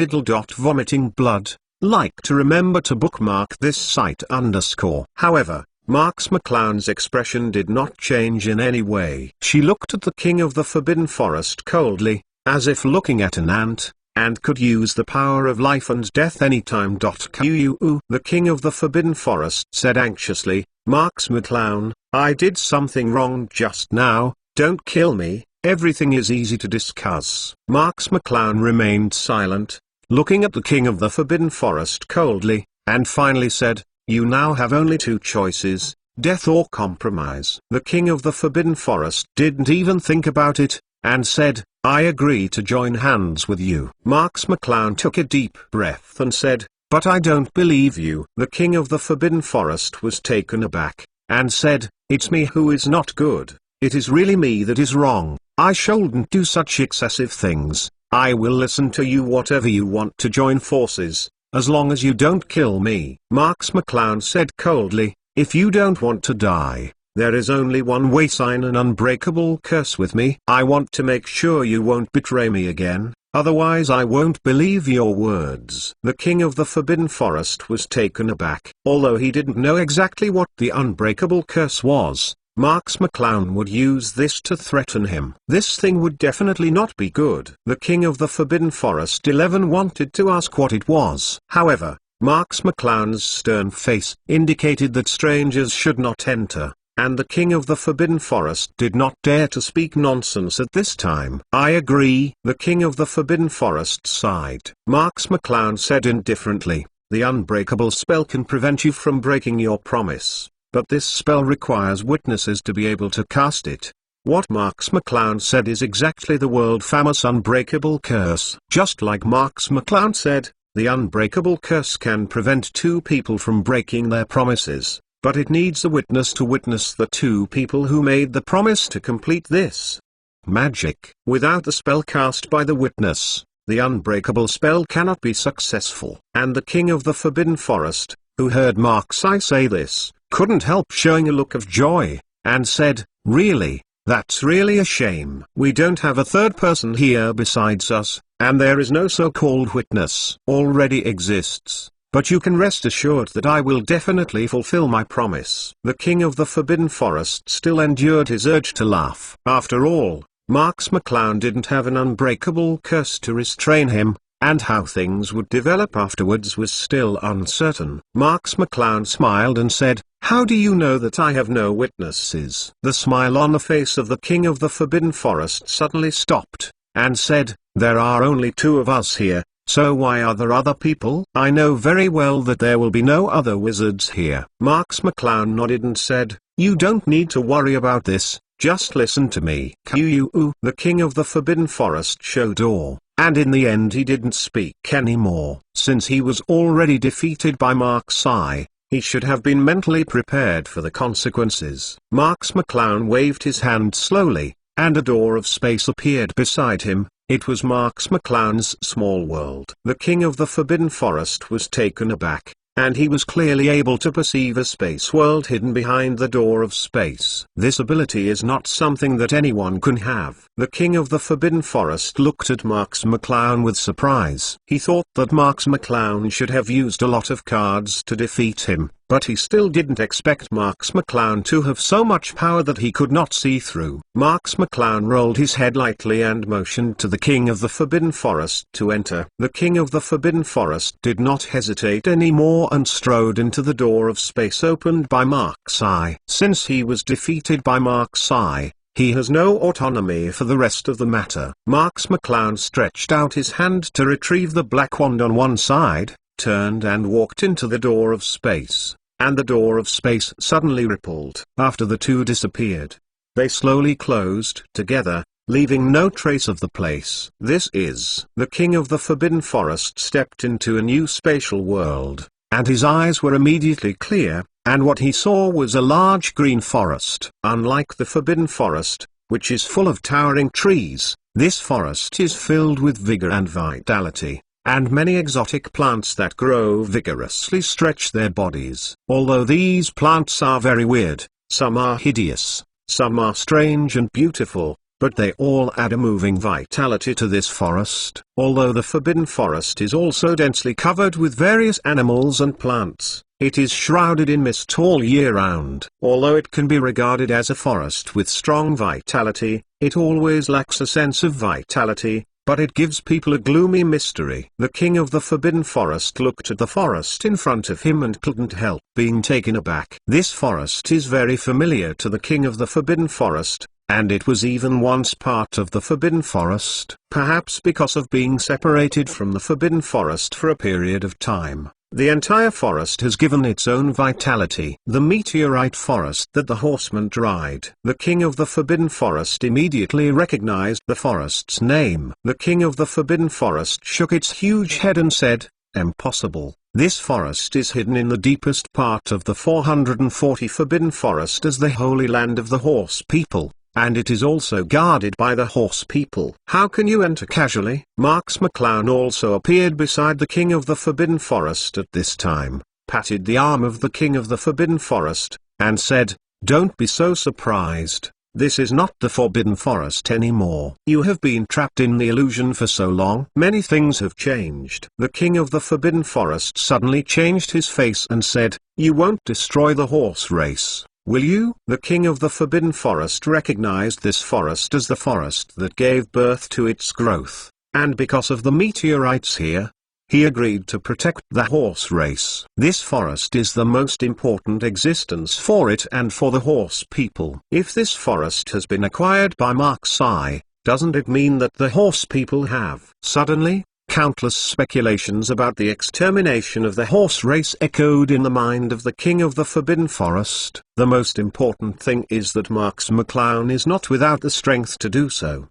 Vomiting Blood. Like to remember to bookmark this site _. However, Marks McClown's expression did not change in any way. She looked at the king of the Forbidden Forest coldly, as if looking at an ant, and could use the power of life and death anytime. The king of the Forbidden Forest said anxiously, Marks McClown, I did something wrong just now. Don't kill me. Everything is easy to discuss. Marks McClown remained silent, looking at the king of the Forbidden Forest coldly, and finally said, you now have only two choices, death or compromise. The king of the Forbidden Forest didn't even think about it, and said, I agree to join hands with you. Marks McClown took a deep breath and said, but I don't believe you. The king of the Forbidden Forest was taken aback, and said, it's me who is not good. It is really me that is wrong. I shouldn't do such excessive things. I will listen to you whatever you want to join forces, as long as you don't kill me. Marks McClown said coldly, if you don't want to die, there is only one way. Sign an unbreakable curse with me. I want to make sure you won't betray me again, otherwise I won't believe your words. The king of the Forbidden Forest was taken aback. Although he didn't know exactly what the unbreakable curse was, Marks McClown would use this to threaten him. This thing would definitely not be good. The king of the Forbidden Forest 11 wanted to ask what it was. However, Marks McClown's stern face indicated that strangers should not enter, and the king of the Forbidden Forest did not dare to speak nonsense at this time. "I agree," the king of the Forbidden Forest sighed. Marks McClown said indifferently, "The unbreakable spell can prevent you from breaking your promise, but this spell requires witnesses to be able to cast it." What Marks McClown said is exactly the world-famous unbreakable curse. Just like Marks McClown said, the unbreakable curse can prevent two people from breaking their promises, but it needs a witness to witness the two people who made the promise to complete this magic. Without the spell cast by the witness, the unbreakable spell cannot be successful. And the king of the Forbidden Forest, who heard Marks I say this, couldn't help showing a look of joy, and said, "Really? That's really a shame. We don't have a third person here besides us, and there is no so-called witness. Already exists, but you can rest assured that I will definitely fulfill my promise." The king of the Forbidden Forest still endured his urge to laugh. After all, Marks McClown didn't have an unbreakable curse to restrain him, and how things would develop afterwards was still uncertain. Marks McClown smiled and said, "How do you know that I have no witnesses?" The smile on the face of the king of the Forbidden Forest suddenly stopped, and said, "There are only two of us here, so why are there other people? I know very well that there will be no other wizards here." Marks McClown nodded and said, "You don't need to worry about this, just listen to me." The king of the Forbidden Forest showed awe, and in the end he didn't speak anymore. Since he was already defeated by Marks I, he should have been mentally prepared for the consequences. Marks McClown waved his hand slowly, and a door of space appeared beside him. It was Marks McClown's small world. The king of the Forbidden Forest was taken aback, and he was clearly able to perceive a space world hidden behind the door of space. This ability is not something that anyone can have. The king of the Forbidden Forest looked at Marks McClown with surprise. He thought that Marks McClown should have used a lot of cards to defeat him, but he still didn't expect Marks McClown to have so much power that he could not see through. Marks McClown rolled his head lightly and motioned to the king of the Forbidden Forest to enter. The king of the Forbidden Forest did not hesitate anymore and strode into the door of space opened by Marks I. Since he was defeated by Marks I, he has no autonomy for the rest of the matter. Marks McClown stretched out his hand to retrieve the black wand on one side, turned and walked into the door of space, and the door of space suddenly rippled. After the two disappeared, they slowly closed together, leaving no trace of the place. This is the king of the Forbidden Forest stepped into a new spatial world, and his eyes were immediately clear, and what he saw was a large green forest. Unlike the Forbidden Forest, which is full of towering trees, this forest is filled with vigor and vitality, and many exotic plants that grow vigorously stretch their bodies. Although these plants are very weird, some are hideous, some are strange and beautiful, but they all add a moving vitality to this forest. Although the Forbidden Forest is also densely covered with various animals and plants, it is shrouded in mist all year round. Although it can be regarded as a forest with strong vitality, it always lacks a sense of vitality, but it gives people a gloomy mystery. The king of the Forbidden Forest looked at the forest in front of him and couldn't help being taken aback. This forest is very familiar to the king of the Forbidden Forest, and it was even once part of the Forbidden Forest. Perhaps because of being separated from the Forbidden Forest for a period of time, the entire forest has given its own vitality. The meteorite forest that the horseman tried. The king of the Forbidden Forest immediately recognized the forest's name. The king of the Forbidden Forest shook its huge head and said, "Impossible. This forest is hidden in the deepest part of the 440 Forbidden Forest as the Holy Land of the Horse People, and it is also guarded by the Horse People. How can you enter casually?" Marks McClown also appeared beside the king of the Forbidden Forest at this time, patted the arm of the king of the Forbidden Forest, and said, "Don't be so surprised. This is not the Forbidden Forest anymore. You have been trapped in the illusion for so long. Many things have changed." The king of the Forbidden Forest suddenly changed his face and said, "You won't destroy the horse race, will you?" The king of the Forbidden Forest recognized this forest as the forest that gave birth to its growth, and because of the meteorites here, he agreed to protect the horse race. This forest is the most important existence for it and for the horse people. If this forest has been acquired by Marksai, doesn't it mean that the horse people have? Suddenly, countless speculations about the extermination of the horse race echoed in the mind of the king of the Forbidden Forest. The most important thing is that Marks McClown is not without the strength to do so.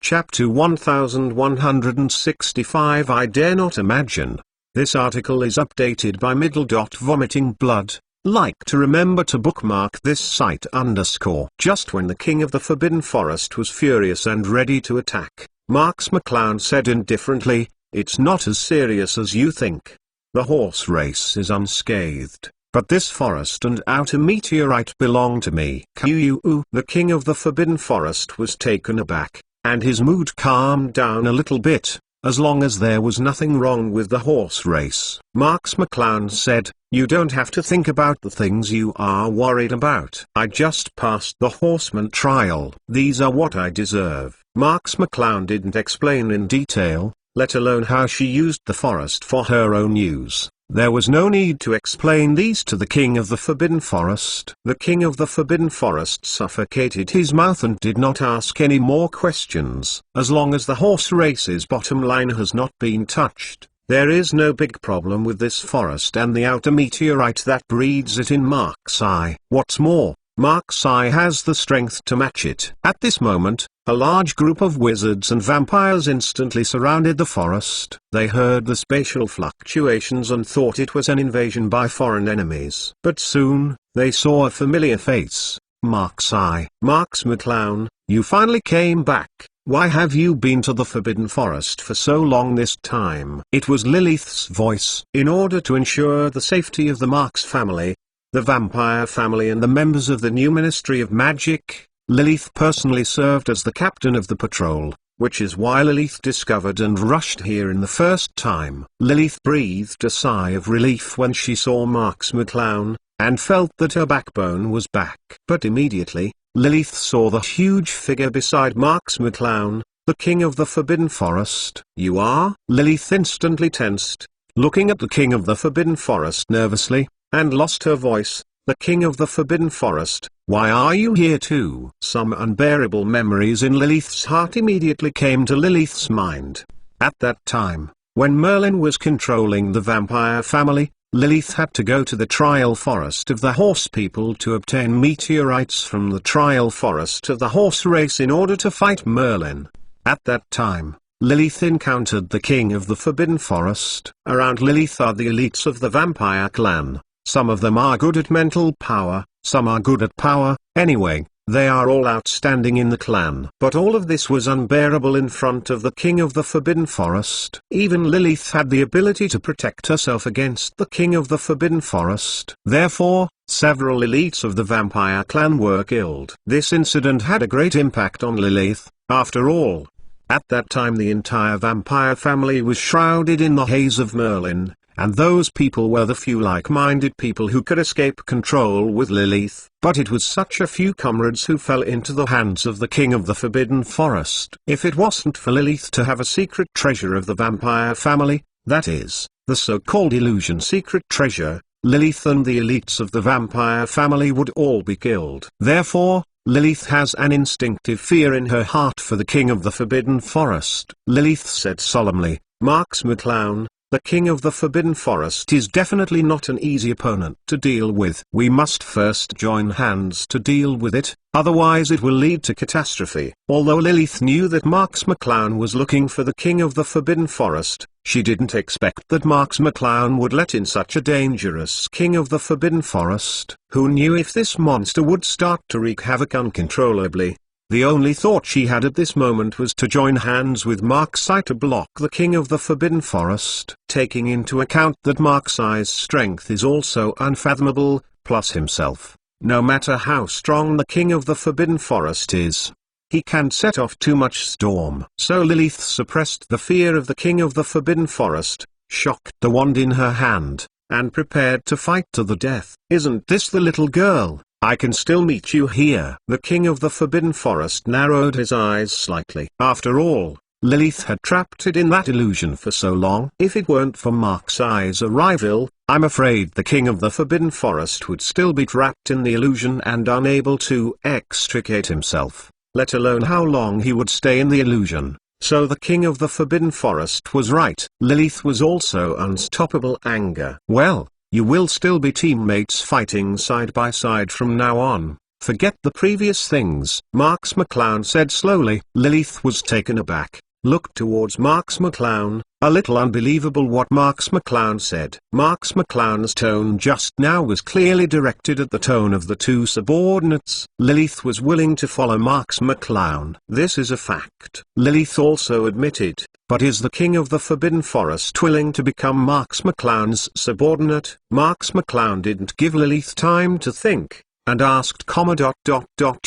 Chapter 1165 I dare not imagine. This article is updated by Vomiting Blood. Like to remember to bookmark this site _ Just when the king of the Forbidden Forest was furious and ready to attack, Marks McClown said indifferently, "It's not as serious as you think. The horse race is unscathed, but this forest and outer meteorite belong to me." The king of the Forbidden Forest was taken aback, and his mood calmed down a little bit, as long as there was nothing wrong with the horse race. Marks McClown said, "You don't have to think about the things you are worried about. I just passed the horseman trial. These are what I deserve." Marks McClown didn't explain in detail, let alone how she used the forest for her own use. There was no need to explain these to the king of the Forbidden Forest. The king of the Forbidden Forest suffocated his mouth and did not ask any more questions. As long as the horse race's bottom line has not been touched, there is no big problem with this forest and the outer meteorite that breeds it in Marksai. What's more, Marksai has the strength to match it. At this moment, a large group of wizards and vampires instantly surrounded the forest. They heard the spatial fluctuations and thought it was an invasion by foreign enemies. But soon, they saw a familiar face. Marksai. "Marks McClown, you finally came back. Why have you been to the Forbidden Forest for so long this time?" It was Lilith's voice. In order to ensure the safety of the Marks family, the vampire family and the members of the new Ministry of Magic, Lilith personally served as the captain of the patrol, which is why Lilith discovered and rushed here in the first time. Lilith breathed a sigh of relief when she saw Marks McClown, and felt that her backbone was back. But immediately, Lilith saw the huge figure beside Marks McClown, the king of the Forbidden Forest. "You are?" Lilith instantly tensed, looking at the king of the Forbidden Forest nervously, and lost her voice. "The king of the Forbidden Forest, why are you here too?" Some unbearable memories in Lilith's heart immediately came to Lilith's mind. At that time, when Merlin was controlling the vampire family, Lilith had to go to the trial forest of the horse people to obtain meteorites from the trial forest of the horse race in order to fight Merlin. At that time, Lilith encountered the king of the Forbidden Forest. Around Lilith are the elites of the vampire clan. Some of them are good at mental power, some are good at power. Anyway, they are all outstanding in the clan. But all of this was unbearable in front of the king of the Forbidden Forest. Even Lilith had the ability to protect herself against the king of the Forbidden Forest. Therefore, several elites of the vampire clan were killed. This incident had a great impact on Lilith. After all, at that time the entire vampire family was shrouded in the haze of Merlin, and those people were the few like-minded people who could escape control with Lilith. But it was such a few comrades who fell into the hands of the king of the Forbidden Forest. If it wasn't for Lilith to have a secret treasure of the vampire family, that is, the so-called illusion secret treasure, Lilith and the elites of the vampire family would all be killed. Therefore, Lilith has an instinctive fear in her heart for the king of the Forbidden Forest. Lilith said solemnly, "Marks McClown, the king of the Forbidden Forest is definitely not an easy opponent to deal with. We must first join hands to deal with it, otherwise it will lead to catastrophe." Although Lilith knew that Marks McClown was looking for the king of the Forbidden Forest, she didn't expect that Marks McClown would let in such a dangerous king of the Forbidden Forest. Who knew if this monster would start to wreak havoc uncontrollably? The only thought she had at this moment was to join hands with Marksai to block the king of the Forbidden Forest. Taking into account that Marksai's strength is also unfathomable, plus himself, no matter how strong the king of the Forbidden Forest is, he can set off too much storm. So Lilith suppressed the fear of the king of the Forbidden Forest, shocked the wand in her hand, and prepared to fight to the death. "Isn't this the little girl? I can still meet you here." The king of the Forbidden Forest narrowed his eyes slightly. After all, Lilith had trapped it in that illusion for so long. If it weren't for Mark's eye's arrival, I'm afraid the king of the Forbidden Forest would still be trapped in the illusion and unable to extricate himself, let alone how long he would stay in the illusion. So the king of the Forbidden Forest was right. Lilith was also unstoppable anger. Well, you will still be teammates fighting side by side from now on. Forget the previous things, Marks McClown said slowly. Lilith was taken aback, looked towards Marks McClown, a little unbelievable what Marks McClown said. Marks McClown's tone just now was clearly directed at the tone of the two subordinates. Lilith was willing to follow Marks McClown. This is a fact. Lilith also admitted, but is the king of the Forbidden Forest willing to become Marks McClown's subordinate? Marks McClown didn't give Lilith time to think, and asked,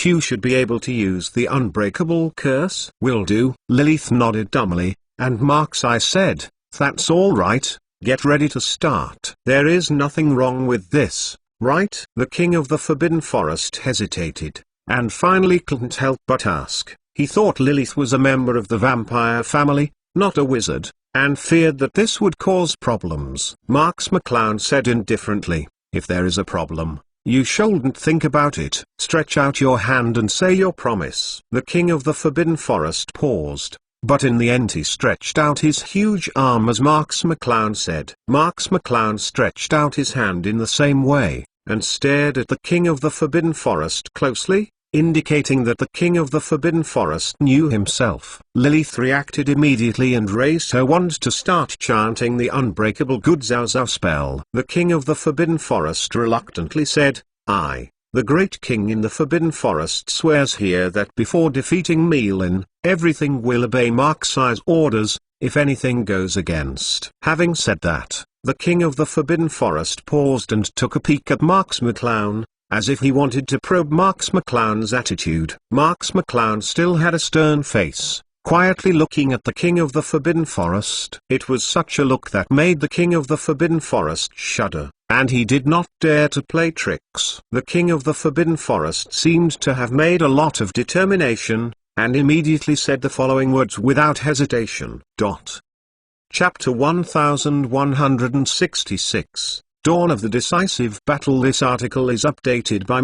You should be able to use the unbreakable curse? Will do. Lilith nodded dumbly, and Mark's eye said, that's all right, get ready to start. There is nothing wrong with this, right? The king of the Forbidden Forest hesitated, and finally couldn't help but ask. He thought Lilith was a member of the vampire family, not a wizard, and feared that this would cause problems. Marks McClown said indifferently, if there is a problem, you shouldn't think about it. Stretch out your hand and say your promise. The king of the Forbidden Forest paused, but in the end he stretched out his huge arm as Marks McClown said. Marks McClown stretched out his hand in the same way, and stared at the king of the Forbidden Forest closely, indicating that the king of the Forbidden Forest knew himself. Lilith reacted immediately and raised her wand to start chanting the unbreakable good Zao spell. The king of the Forbidden Forest reluctantly said, I, the great king in the Forbidden Forest, swears here that before defeating Merlin, everything will obey Mark's eye's orders, if anything goes against. Having said that, the king of the Forbidden Forest paused and took a peek at Marks McClown, as if he wanted to probe Marks McClown's attitude. Marks McClown still had a stern face, quietly looking at the king of the Forbidden Forest. It was such a look that made the king of the Forbidden Forest shudder, and he did not dare to play tricks. The king of the Forbidden Forest seemed to have made a lot of determination, and immediately said the following words without hesitation. Chapter 1166 Dawn of the Decisive Battle. This article is updated by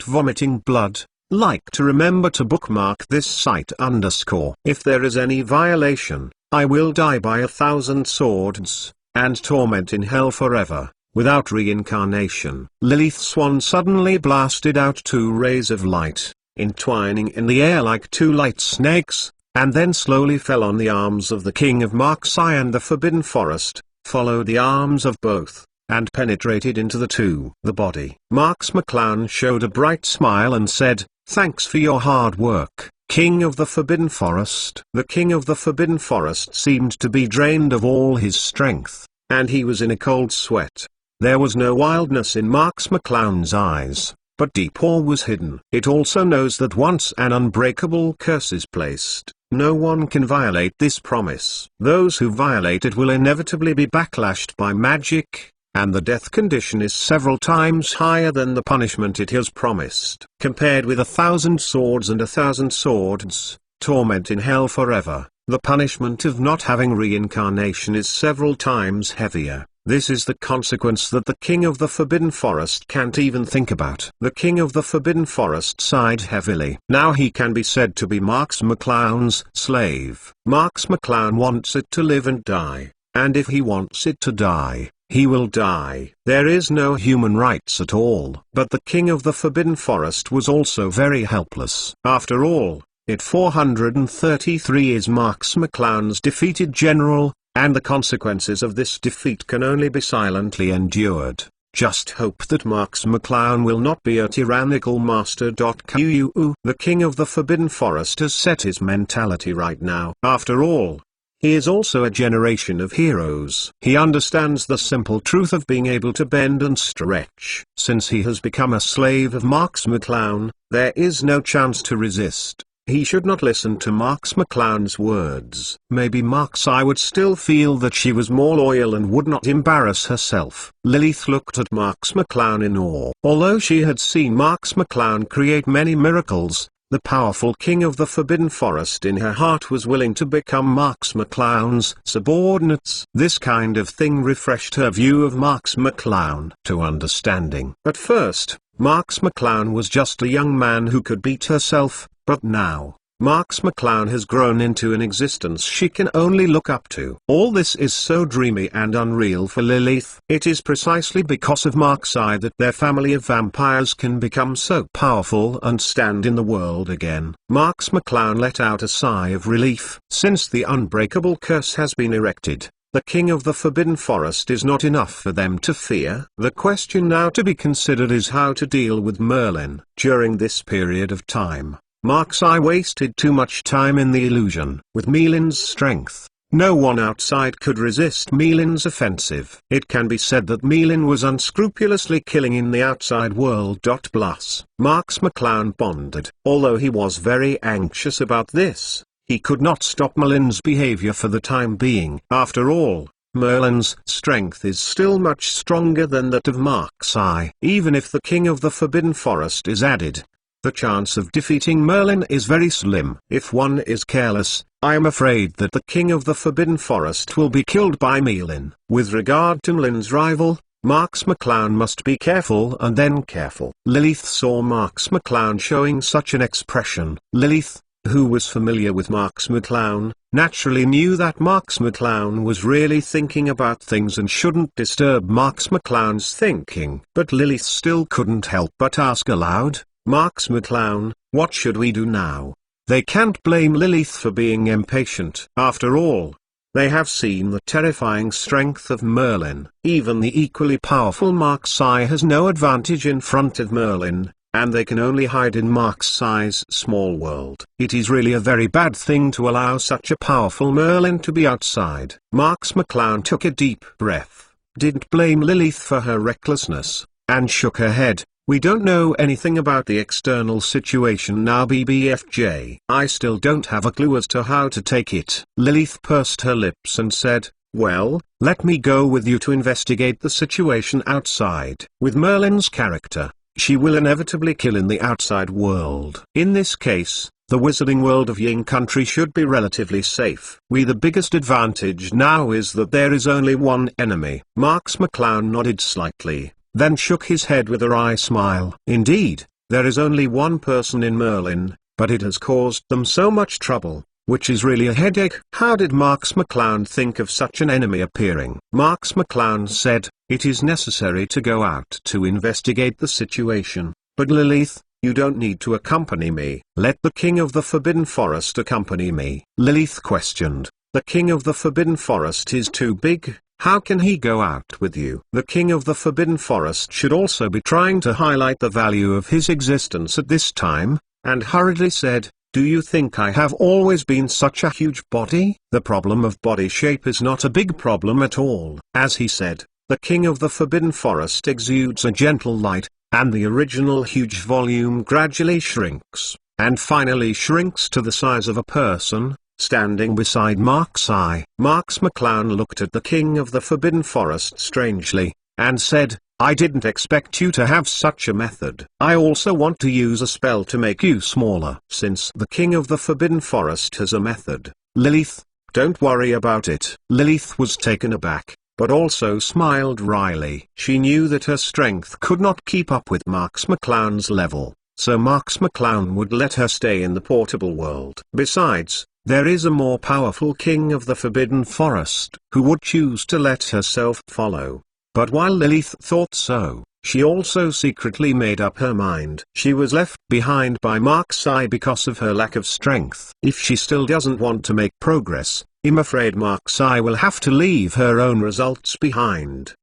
Vomiting Blood. Like to remember to bookmark this site _. If there is any violation, I will die by 1,000 swords, and torment in hell forever, without reincarnation. Lilith's wand suddenly blasted out 2 rays of light, entwining in the air like 2 light snakes, and then slowly fell on the arms of the king of Mark's Eye and the Forbidden Forest, followed the arms of both, and penetrated into the body. Marks McClown showed a bright smile and said, thanks for your hard work, king of the Forbidden Forest. The king of the Forbidden Forest seemed to be drained of all his strength, and he was in a cold sweat. There was no wildness in Marks McClown's eyes, but deep awe was hidden. It also knows that once an unbreakable curse is placed, no one can violate this promise. Those who violate it will inevitably be backlashed by magic, and the death condition is several times higher than the punishment it has promised. Compared with 1,000 swords and 1,000 swords, torment in hell forever, the punishment of not having reincarnation is several times heavier. This is the consequence that the king of the Forbidden Forest can't even think about. The king of the Forbidden Forest sighed heavily. Now he can be said to be Marks McClown's slave. Marks McClown wants it to live and die, and if he wants it to die, he will die. There is no human rights at all. But the king of the Forbidden Forest was also very helpless. After all, it 433 is Marks McClown's defeated general, and the consequences of this defeat can only be silently endured. Just hope that Marks McClown will not be a tyrannical master. The king of the Forbidden Forest has set his mentality right now. After all, he is also a generation of heroes. He understands the simple truth of being able to bend and stretch. Since he has become a slave of Marks McClown, there is no chance to resist. He should not listen to Marks McClown's words. Maybe Mark's Eye would still feel that she was more loyal and would not embarrass herself. Lilith looked at Marks McClown in awe. Although she had seen Marks McClown create many miracles, The powerful king of the Forbidden Forest in her heart was willing to become Marks McClown's subordinates. This kind of thing refreshed her view of Marks McClown to understanding. At first, Marks McClown was just a young man who could beat herself, but now, Marks McClown has grown into an existence she can only look up to. All this is so dreamy and unreal for Lilith. It is precisely because of Mark's eye that their family of vampires can become so powerful and stand in the world again. Marks McClown let out a sigh of relief. Since the unbreakable curse has been erected, the king of the Forbidden Forest is not enough for them to fear. The question now to be considered is how to deal with Merlin. During this period of time, Mark's eye wasted too much time in the illusion. With Merlin's strength, no one outside could resist Merlin's offensive. It can be said that Merlin was unscrupulously killing in the outside world. Plus, Marks McClown bonded. Although he was very anxious about this, he could not stop Merlin's behavior for the time being. After all, Merlin's strength is still much stronger than that of Mark's eye. Even if the king of the Forbidden Forest is added, the chance of defeating Merlin is very slim. If one is careless, I am afraid that the king of the Forbidden Forest will be killed by Merlin. With regard to Merlin's rival, Marks McClown must be careful and then careful. Lilith saw Marks McClown showing such an expression. Lilith, who was familiar with Marks McClown, naturally knew that Marks McClown was really thinking about things and shouldn't disturb Marks McClown's thinking. But Lilith still couldn't help but ask aloud, "Marks McClown, what should we do now?" They can't blame Lilith for being impatient. After all, they have seen the terrifying strength of Merlin. Even the equally powerful Mark's eye has no advantage in front of Merlin, and they can only hide in Mark's eye's small world. It is really a very bad thing to allow such a powerful Merlin to be outside. Marks McClown took a deep breath, didn't blame Lilith for her recklessness, and shook her head. "We don't know anything about the external situation now, BBFJ. I still don't have a clue as to how to take it." Lilith pursed her lips and said, "Well, let me go with you to investigate the situation outside." With Merlin's character, she will inevitably kill in the outside world. In this case, the wizarding world of Ying Country should be relatively safe. The biggest advantage now is that there is only one enemy. Marks McClown nodded slightly, then shook his head with a wry smile. Indeed, there is only one person in Merlin, but it has caused them so much trouble, which is really a headache. How did Marks McClown think of such an enemy appearing? Marks McClown said, "It is necessary to go out to investigate the situation, but Lilith, you don't need to accompany me. Let the king of the Forbidden Forest accompany me." Lilith questioned, "The king of the Forbidden Forest is too big. How can he go out with you?" The king of the Forbidden Forest should also be trying to highlight the value of his existence at this time, and hurriedly said, "Do you think I have always been such a huge body?" The problem of body shape is not a big problem at all. As he said, the king of the Forbidden Forest exudes a gentle light, and the original huge volume gradually shrinks, and finally shrinks to the size of a person, standing beside Mark's eye. Marks McClown looked at the king of the Forbidden Forest strangely, and said, "I didn't expect you to have such a method. I also want to use a spell to make you smaller." Since the king of the Forbidden Forest has a method, Lilith, don't worry about it. Lilith was taken aback, but also smiled wryly. She knew that her strength could not keep up with Marks McClown's level, so Marks McClown would let her stay in the portable world. Besides, there is a more powerful king of the Forbidden Forest, who would choose to let herself follow. But while Lilith thought so, she also secretly made up her mind. She was left behind by Mark's eye because of her lack of strength. If she still doesn't want to make progress, I'm afraid Mark's eye will have to leave her own results behind.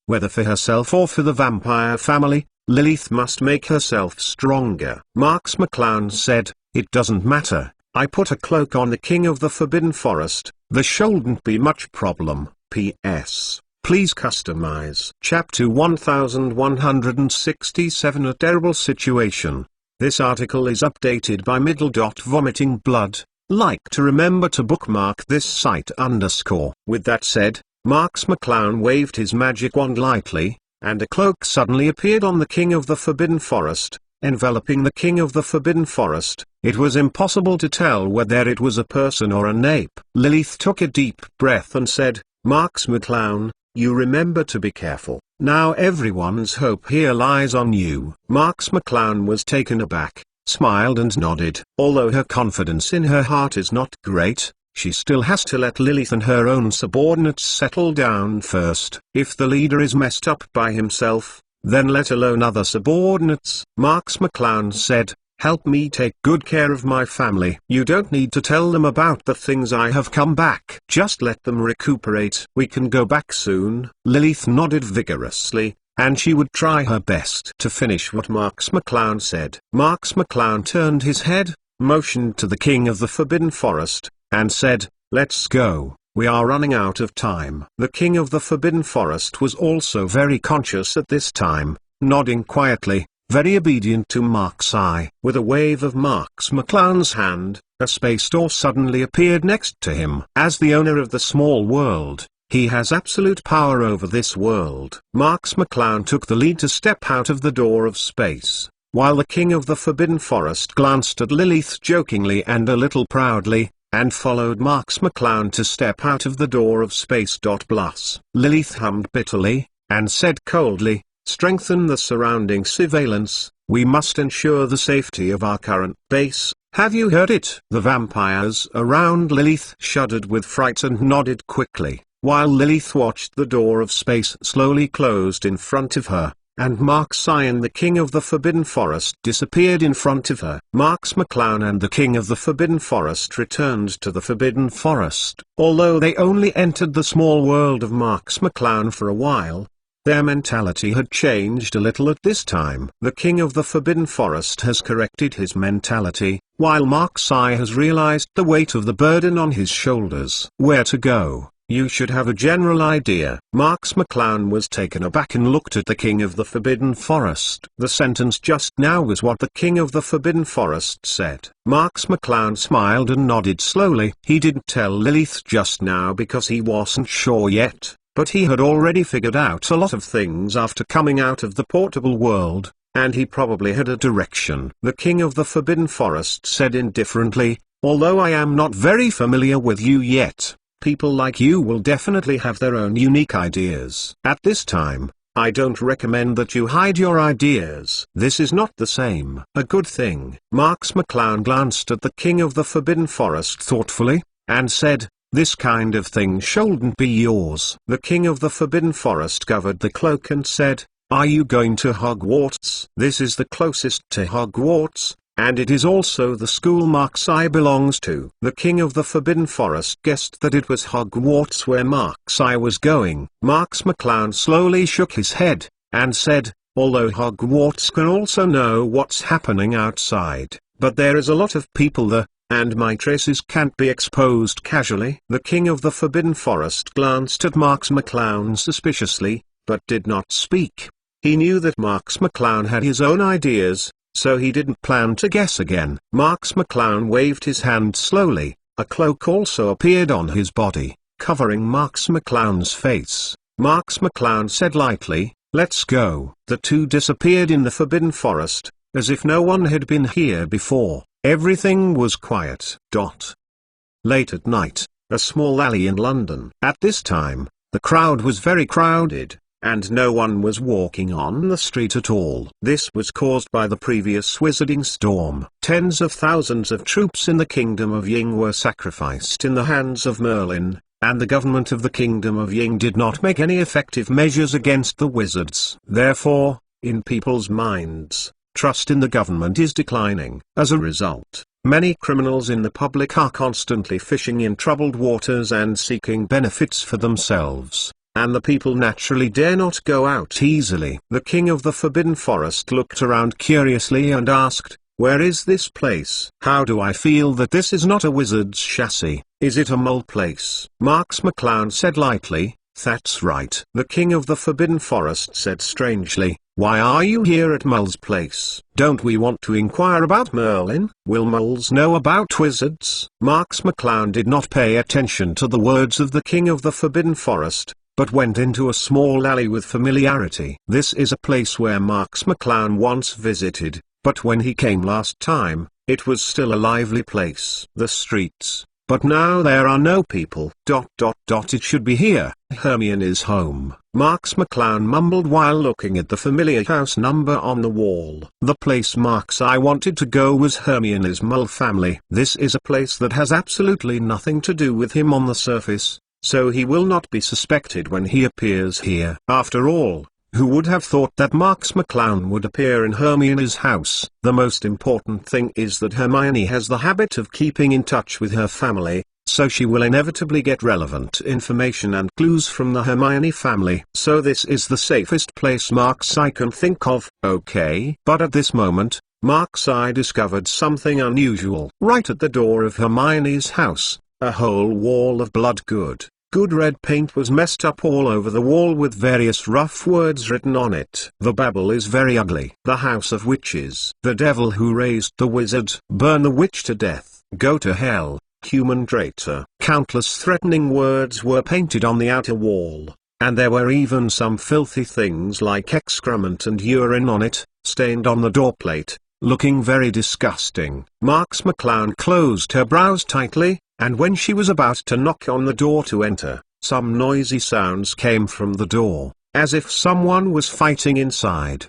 Whether for herself or for the vampire family, Lilith must make herself stronger. Marks McClown said, "It doesn't matter. I put a cloak on the king of the Forbidden Forest, there shouldn't be much problem. P.S. Please customize." Chapter 1167 A Terrible Situation. This article is updated by Vomiting Blood. Like to remember to bookmark this site _ With that said, Marks McClown waved his magic wand lightly, and a cloak suddenly appeared on the king of the Forbidden Forest, enveloping the king of the Forbidden Forest. It was impossible to tell whether it was a person or an ape. Lilith took a deep breath and said, "Marks McClown, you remember to be careful. Now everyone's hope here lies on you." Marks McClown was taken aback, smiled and nodded. Although her confidence in her heart is not great, she still has to let Lilith and her own subordinates settle down first. If the leader is messed up by himself, then let alone other subordinates. Marks McClown said, "Help me take good care of my family. You don't need to tell them about the things I have come back. Just let them recuperate. We can go back soon." Lilith nodded vigorously, and she would try her best to finish what Marks McClown said. Marks McClown turned his head, motioned to the king of the Forbidden Forest, and said, "Let's go. We are running out of time." The king of the Forbidden Forest was also very conscious at this time, nodding quietly, very obedient to Mark's eye. With a wave of Marks McClown's hand, a space door suddenly appeared next to him. As the owner of the small world, he has absolute power over this world. Marks McClown took the lead to step out of the door of space, while the king of the Forbidden Forest glanced at Lilith jokingly and a little proudly, and followed Marks McClown to step out of the door of space. Plus, Lilith hummed bitterly, and said coldly, "Strengthen the surrounding surveillance. We must ensure the safety of our current base. Have you heard it?" The vampires around Lilith shuddered with fright and nodded quickly, while Lilith watched the door of space slowly closed in front of her, and Marks and the king of the Forbidden Forest disappeared in front of her. Marks McClown and the king of the Forbidden Forest returned to the Forbidden Forest. Although they only entered the small world of Marks McClown for a while, their mentality had changed a little at this time. The king of the Forbidden Forest has corrected his mentality, while Marks has realized the weight of the burden on his shoulders. Where to go? You should have a general idea. Marks McClown was taken aback and looked at the king of the Forbidden Forest. The sentence just now was what the king of the Forbidden Forest said. Marks McClown smiled and nodded slowly. He didn't tell Lilith just now because he wasn't sure yet, but he had already figured out a lot of things after coming out of the portable world, and he probably had a direction. The king of the Forbidden Forest said indifferently, "Although I am not very familiar with you yet, people like you will definitely have their own unique ideas. At this time, I don't recommend that you hide your ideas. This is not the same. A good thing." Marks McClown glanced at the king of the Forbidden Forest thoughtfully, and said, "This kind of thing shouldn't be yours." The king of the Forbidden Forest covered the cloak and said, "Are you going to Hogwarts?" This is the closest to Hogwarts, and it is also the school Marks belongs to. The king of the Forbidden Forest guessed that it was Hogwarts where Marks was going. Marks McClown slowly shook his head, and said, "Although Hogwarts can also know what's happening outside, but there is a lot of people there, and my traces can't be exposed casually." The king of the Forbidden Forest glanced at Marks McClown suspiciously, but did not speak. He knew that Marks McClown had his own ideas, so he didn't plan to guess again. Marks McClown waved his hand slowly. A cloak also appeared on his body, covering Marks McClown's face. Marks McClown said lightly, "Let's go." The two disappeared in the Forbidden Forest, as if no one had been here before. Everything was quiet. Late at night, a small alley in London. At this time, the crowd was very crowded, and no one was walking on the street at all. This was caused by the previous wizarding storm. Tens of thousands of troops in the Kingdom of Ying were sacrificed in the hands of Merlin, and the government of the Kingdom of Ying did not make any effective measures against the wizards. Therefore, in people's minds, trust in the government is declining. As a result, many criminals in the public are constantly fishing in troubled waters and seeking benefits for themselves, and the people naturally dare not go out easily. The king of the Forbidden Forest looked around curiously and asked, "Where is this place? How do I feel that this is not a wizard's chassis? Is it a mole place?" Marks McClown said lightly, "That's right." The king of the Forbidden Forest said strangely, "Why are you here at Mole's place? Don't we want to inquire about Merlin? Will moles know about wizards?" Marks McClown did not pay attention to the words of the king of the Forbidden Forest, but went into a small alley with familiarity. This is a place where Marks McClown once visited, but when he came last time, it was still a lively place. The streets, but now there are no people. It should be here, Hermione's home, Marks McClown mumbled while looking at the familiar house number on the wall. The place Marks I wanted to go was Hermione's Mull family. This is a place that has absolutely nothing to do with him on the surface, so he will not be suspected when he appears here. After all, who would have thought that Marks McClown would appear in Hermione's house? The most important thing is that Hermione has the habit of keeping in touch with her family, so she will inevitably get relevant information and clues from the Hermione family. So this is the safest place Marks I can think of. Okay. But at this moment, Marks I discovered something unusual. Right at the door of Hermione's house, a whole wall of blood good red paint was messed up all over the wall with various rough words written on it. The babble is very ugly. The house of witches. The devil who raised the wizard. Burn the witch to death. Go to hell, human traitor. Countless threatening words were painted on the outer wall, and there were even some filthy things like excrement and urine on it, stained on the doorplate, looking very disgusting. Marks McClown closed her brows tightly, and when she was about to knock on the door to enter, some noisy sounds came from the door, as if someone was fighting inside.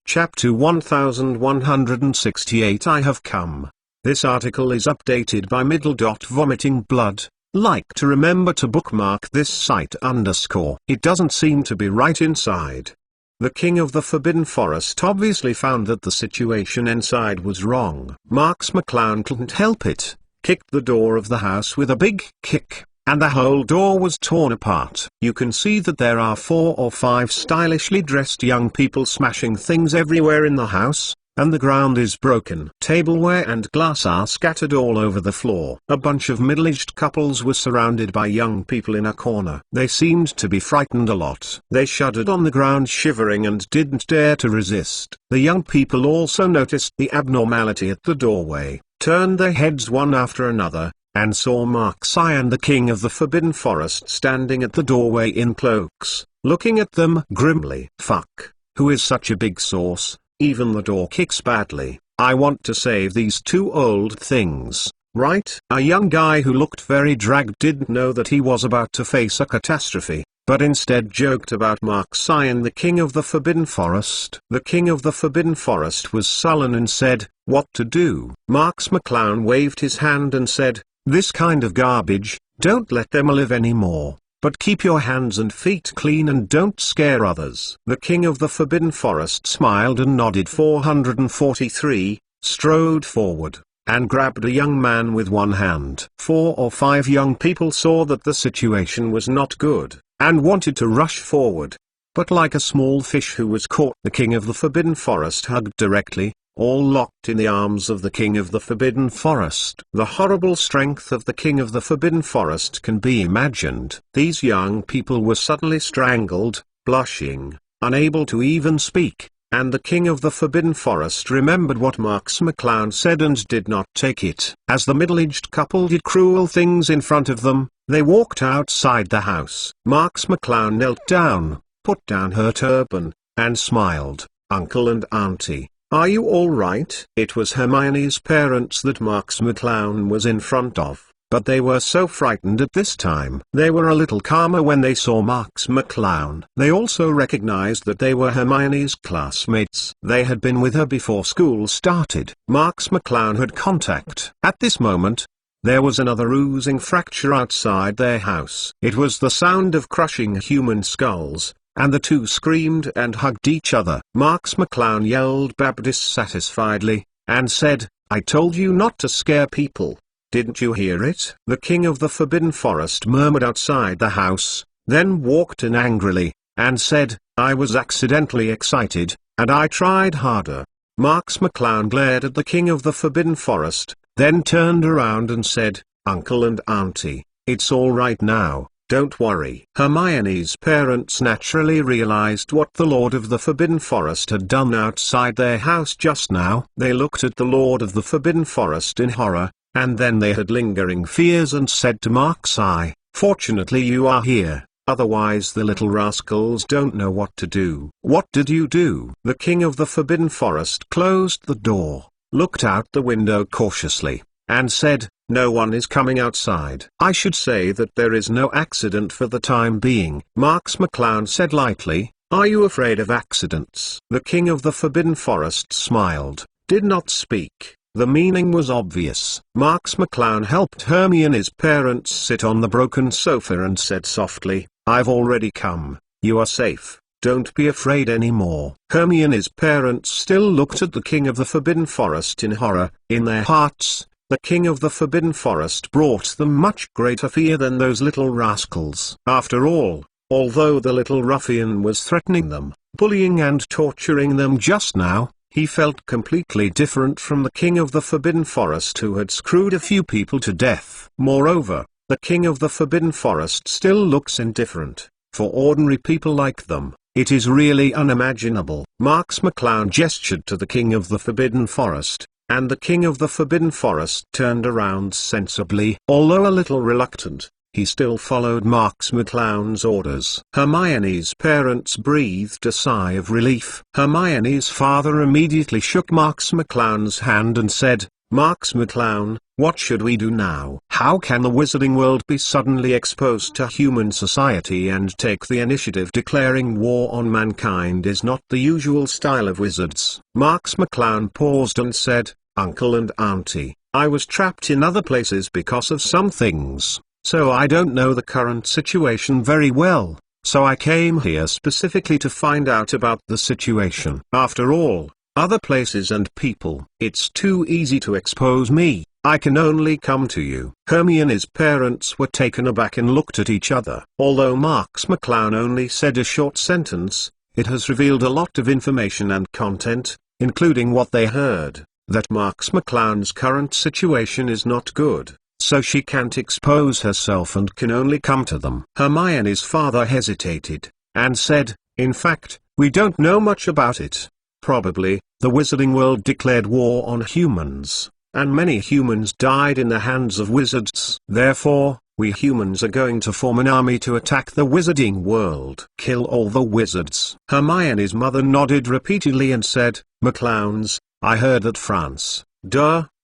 Chapter 1168 I have come. This article is updated by Vomiting Blood. Like to remember to bookmark this site _ It doesn't seem to be right inside. The King of the Forbidden Forest obviously found that the situation inside was wrong. Marks McClown couldn't help it. Kicked the door of the house with a big kick, and the whole door was torn apart. You can see that there are 4 or 5 stylishly dressed young people smashing things everywhere in the house, and the ground is broken. Tableware and glass are scattered all over the floor. A bunch of middle-aged couples were surrounded by young people in a corner. They seemed to be frightened a lot. They shuddered on the ground shivering and didn't dare to resist. The young people also noticed the abnormality at the doorway, turned their heads one after another, and saw Marks I and the King of the Forbidden Forest standing at the doorway in cloaks, looking at them grimly. Fuck, who is such a big sauce? Even the door kicks badly. I want to save these 2 old things, right? A young guy who looked very dragged didn't know that he was about to face a catastrophe, but instead joked about Marks I and the King of the Forbidden Forest. The King of the Forbidden Forest was sullen and said, "What to do?" Marks McClown waved his hand and said, "This kind of garbage, don't let them live anymore. But keep your hands and feet clean and don't scare others." The King of the Forbidden Forest smiled and nodded. 443, strode forward, and grabbed a young man with one hand. 4 or 5 young people saw that the situation was not good, and wanted to rush forward. But like a small fish who was caught, the King of the Forbidden Forest hugged directly, all locked in the arms of the King of the Forbidden Forest. The horrible strength of the King of the Forbidden Forest can be imagined. These young people were suddenly strangled, blushing, unable to even speak, and the King of the Forbidden Forest remembered what Marks McClown said and did not take it. As the middle-aged couple did cruel things in front of them, they walked outside the house. Marks McClown knelt down, put down her turban, and smiled. "Uncle and Auntie, are you all right?" It was Hermione's parents that Marks McClown was in front of, but they were so frightened at this time. They were a little calmer when they saw Marks McClown. They also recognized that they were Hermione's classmates. They had been with her before school started. Marks McClown had contact. At this moment, there was another oozing fracture outside their house. It was the sound of crushing human skulls, and the 2 screamed and hugged each other. Marks McClown yelled dissatisfiedly, and said, "I told you not to scare people. Didn't you hear it?" The King of the Forbidden Forest murmured outside the house, then walked in angrily, and said, "I was accidentally excited, and I tried harder." Marks McClown glared at the King of the Forbidden Forest, then turned around and said, "Uncle and Auntie, it's all right now. Don't worry." Hermione's parents naturally realized what the Lord of the Forbidden Forest had done outside their house just now. They looked at the Lord of the Forbidden Forest in horror, and then they had lingering fears and said to Marks I, "Fortunately you are here. otherwise the little rascals don't know what to do. What did you do? The king of the Forbidden Forest closed the door, looked out the window cautiously, and said, "No one is coming outside." "I should say that there is no accident for the time being," Marks McClown said lightly. "Are you afraid of accidents?" The king of the Forbidden Forest smiled, did not speak. The meaning was obvious. Marks McClown helped Hermione's parents sit on the broken sofa and said softly, "I've already come. You are safe. Don't be afraid anymore." Hermione's parents still looked at the king of the Forbidden Forest in horror. In their hearts, the king of the Forbidden Forest brought them much greater fear than those little rascals. After all, although the little ruffian was threatening them, bullying and torturing them just now, he felt completely different from the king of the Forbidden Forest who had screwed a few people to death. Moreover, the king of the Forbidden Forest still looks indifferent. For ordinary people like them, it is really unimaginable. Marks McClown gestured to the king of the Forbidden Forest, and the king of the Forbidden Forest turned around sensibly. Although a little reluctant, he still followed Marks McClown's orders. Hermione's parents breathed a sigh of relief. Hermione's father immediately shook Marks McClown's hand and said, "Marks McClown, what should we do now? How can the wizarding world be suddenly exposed to human society and take the initiative? Declaring war on mankind is not the usual style of wizards." Marks McClown paused and said, "Uncle and Auntie, I was trapped in other places because of some things. So I don't know the current situation very well, so I came here specifically to find out about the situation. After all, other places and people, it's too easy to expose me. I can only come to you." Hermione's parents were taken aback and looked at each other. Although Marks McClown only said a short sentence, it has revealed a lot of information and content, including what they heard, that Marks McClown's current situation is not good. So she can't expose herself and can only come to them. Hermione's father hesitated, and said, "In fact, we don't know much about it. Probably, the wizarding world declared war on humans, and many humans died in the hands of wizards. Therefore, we humans are going to form an army to attack the wizarding world. Kill all the wizards." Hermione's mother nodded repeatedly and said, "McClowns, I heard that France,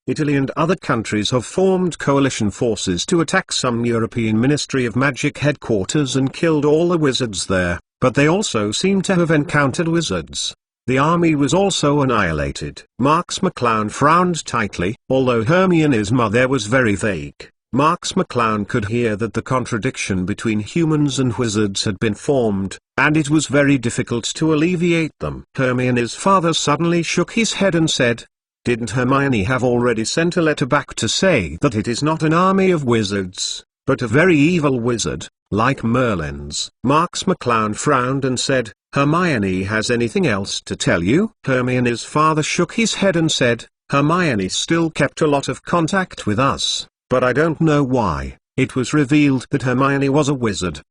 Italy and other countries have formed coalition forces to attack some European Ministry of Magic headquarters and killed all the wizards there, but they also seem to have encountered wizards. The army was also annihilated." Marks McClown frowned tightly. Although Hermione's mother was very vague, Marks McClown could hear that the contradiction between humans and wizards had been formed, and it was very difficult to alleviate them. Hermione's father suddenly shook his head and said, "Didn't Hermione have already sent a letter back to say that it is not an army of wizards, but a very evil wizard, like Merlin's?" Marks McClown frowned and said, "Hermione has anything else to tell you?" Hermione's father shook his head and said, "Hermione still kept a lot of contact with us, but I don't know why. It was revealed that Hermione was a wizard.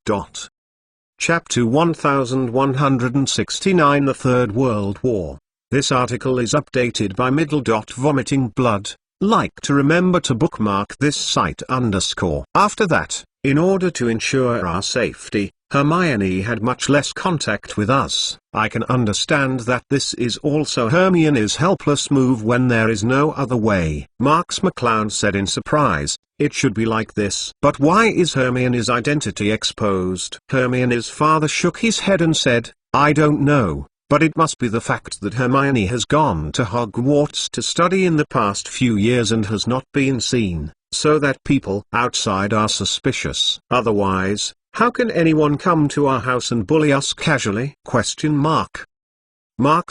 Chapter 1169 The Third World War. This article is updated by Vomiting Blood. Like to remember to bookmark this site _ After that, in order to ensure our safety, Hermione had much less contact with us. I can understand that this is also Hermione's helpless move when there is no other way. Marks McClown said in surprise, "It should be like this." "But why is Hermione's identity exposed?" Hermione's father shook his head and said, "I don't know. But it must be the fact that Hermione has gone to Hogwarts to study in the past few years and has not been seen, so that people outside are suspicious. Otherwise, how can anyone come to our house and bully us casually?" Marks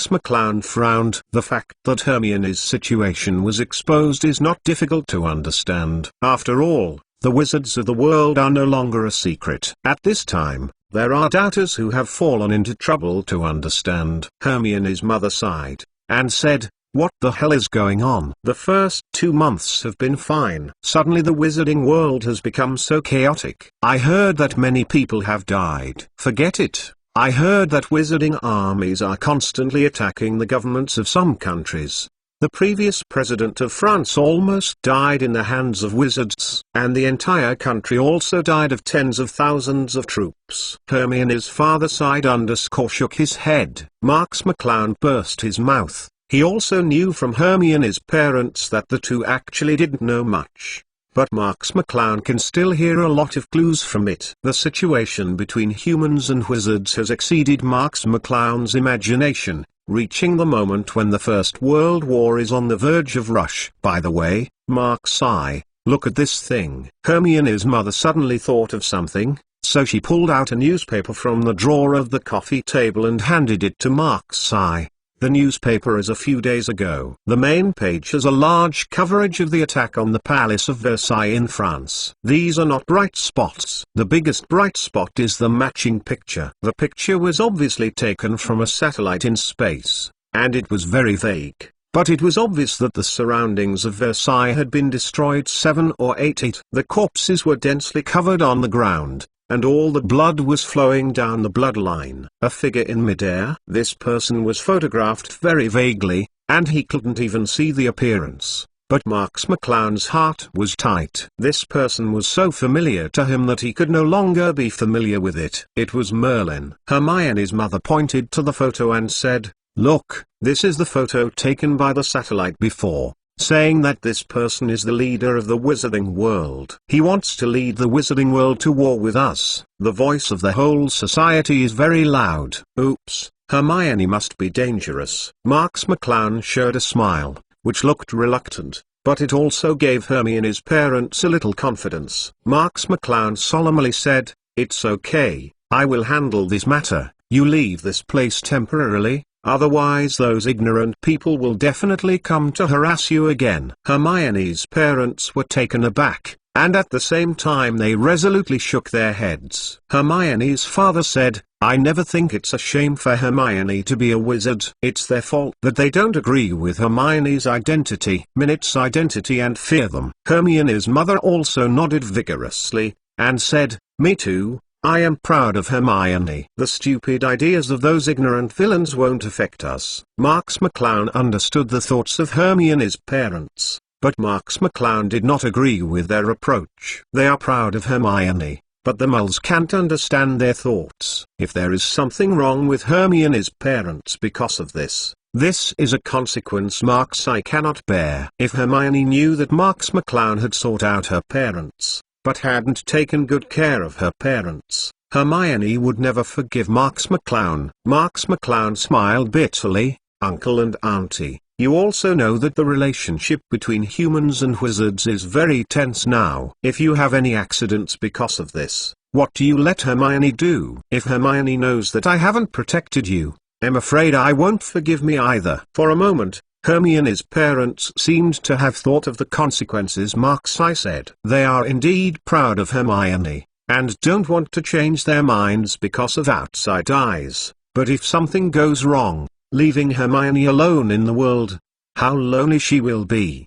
McClown frowned. The fact that Hermione's situation was exposed is not difficult to understand. After all, the wizards of the world are no longer a secret. At this time, there are doubters who have fallen into trouble to understand. Hermione's mother sighed, and said, "What the hell is going on? The first 2 months have been fine. Suddenly the wizarding world has become so chaotic. I heard that many people have died." "Forget it. I heard that wizarding armies are constantly attacking the governments of some countries. The previous president of France almost died in the hands of wizards, and the entire country also died of tens of thousands of troops. Hermione's father sighed _ shook his head. Marks McClown burst his mouth. He also knew from Hermione's parents that the two actually didn't know much. But Marks McClown can still hear a lot of clues from it. The situation between humans and wizards has exceeded Marks McClown's imagination, reaching the moment when the First World War is on the verge of rush. By the way, Marks sighed. Look at this thing. Hermione's mother suddenly thought of something, so she pulled out a newspaper from the drawer of the coffee table and handed it to Marks sighed. The newspaper is a few days ago. The main page has a large coverage of the attack on the Palace of Versailles in France. These are not bright spots. The biggest bright spot is the matching picture. The picture was obviously taken from a satellite in space, and it was very vague. But it was obvious that the surroundings of Versailles had been destroyed 7 or 8. The corpses were densely covered on the ground, and all the blood was flowing down the bloodline. A figure in midair. This person was photographed very vaguely, and he couldn't even see the appearance. But Marks McClown's heart was tight. This person was so familiar to him that he could no longer be familiar with it. It was Merlin. Hermione's mother pointed to the photo and said, "Look, this is the photo taken by the satellite before, saying that this person is the leader of the wizarding world. He wants to lead the wizarding world to war with us. The voice of the whole society is very loud." Oops, Hermione must be dangerous. Marks McClown showed a smile, which looked reluctant, but it also gave Hermione's parents a little confidence. Marks McClown solemnly said, "It's okay, I will handle this matter. You leave this place temporarily. Otherwise those ignorant people will definitely come to harass you again." Hermione's parents were taken aback, and at the same time they resolutely shook their heads. Hermione's father said, "I never think it's a shame for Hermione to be a wizard. It's their fault that they don't agree with Hermione's identity, Minutte's identity, and fear them." Hermione's mother also nodded vigorously, and said, "Me too. I am proud of Hermione. The stupid ideas of those ignorant villains won't affect us." Marks McClown understood the thoughts of Hermione's parents, but Marks McClown did not agree with their approach. They are proud of Hermione, but the Muggles can't understand their thoughts. If there is something wrong with Hermione's parents because of this, this is a consequence Marks I cannot bear. If Hermione knew that Marks McClown had sought out her parents, but hadn't taken good care of her parents, Hermione would never forgive Marks McClown. Marks McClown smiled bitterly. "Uncle and Auntie, you also know that the relationship between humans and wizards is very tense now. If you have any accidents because of this, what do you let Hermione do? If Hermione knows that I haven't protected you, I'm afraid I won't forgive me either." For a moment, Hermione's parents seemed to have thought of the consequences. Marks I said, "They are indeed proud of Hermione, and don't want to change their minds because of outside eyes. But if something goes wrong, leaving Hermione alone in the world, how lonely she will be."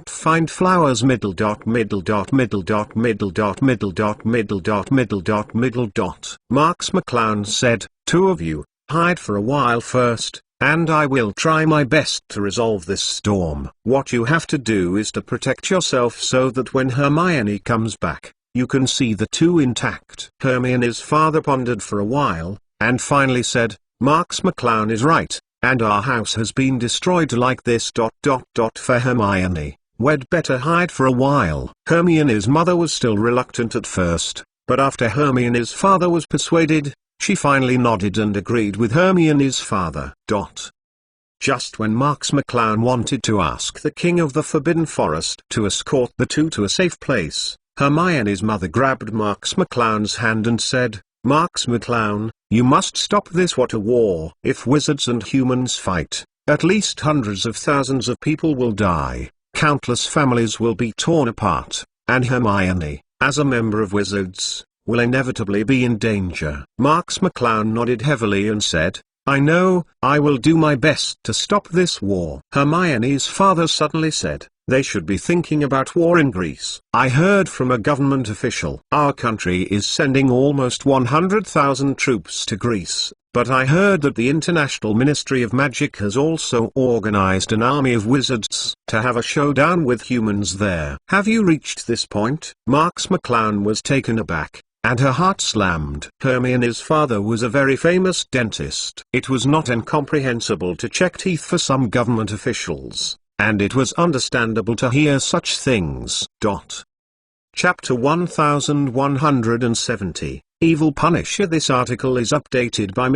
Find flowers middle dot middle dot middle dot middle dot middle dot middle dot middle dot middle dot. Marks McClown said, "Two of you, hide for a while first, and I will try my best to resolve this storm. What you have to do is to protect yourself so that when Hermione comes back, you can see the two intact." Hermione's father pondered for a while, and finally said, "Marks McClown is right, and our house has been destroyed like this. For Hermione, we'd better hide for a while." Hermione's mother was still reluctant at first, but after Hermione's father was persuaded, she finally nodded and agreed with Hermione's father. Just when Marks McClown wanted to ask the King of the Forbidden Forest to escort the two to a safe place, Hermione's mother grabbed Marks McClown's hand and said, "Marks McClown, you must stop this water war. If wizards and humans fight, at least hundreds of thousands of people will die, countless families will be torn apart, and Hermione, as a member of wizards, will inevitably be in danger." Marks McClown nodded heavily and said, "I know, I will do my best to stop this war." Hermione's father suddenly said, "They should be thinking about war in Greece. I heard from a government official. Our country is sending almost 100,000 troops to Greece. but I heard that the International Ministry of Magic has also organized an army of wizards to have a showdown with humans there. Have you reached this point? Marks McClown was taken aback, and her heart slammed. Hermione's father was a very famous dentist. It was not incomprehensible to check teeth for some government officials, and it was understandable to hear such things. Chapter 1170, Evil Punisher. This article is updated by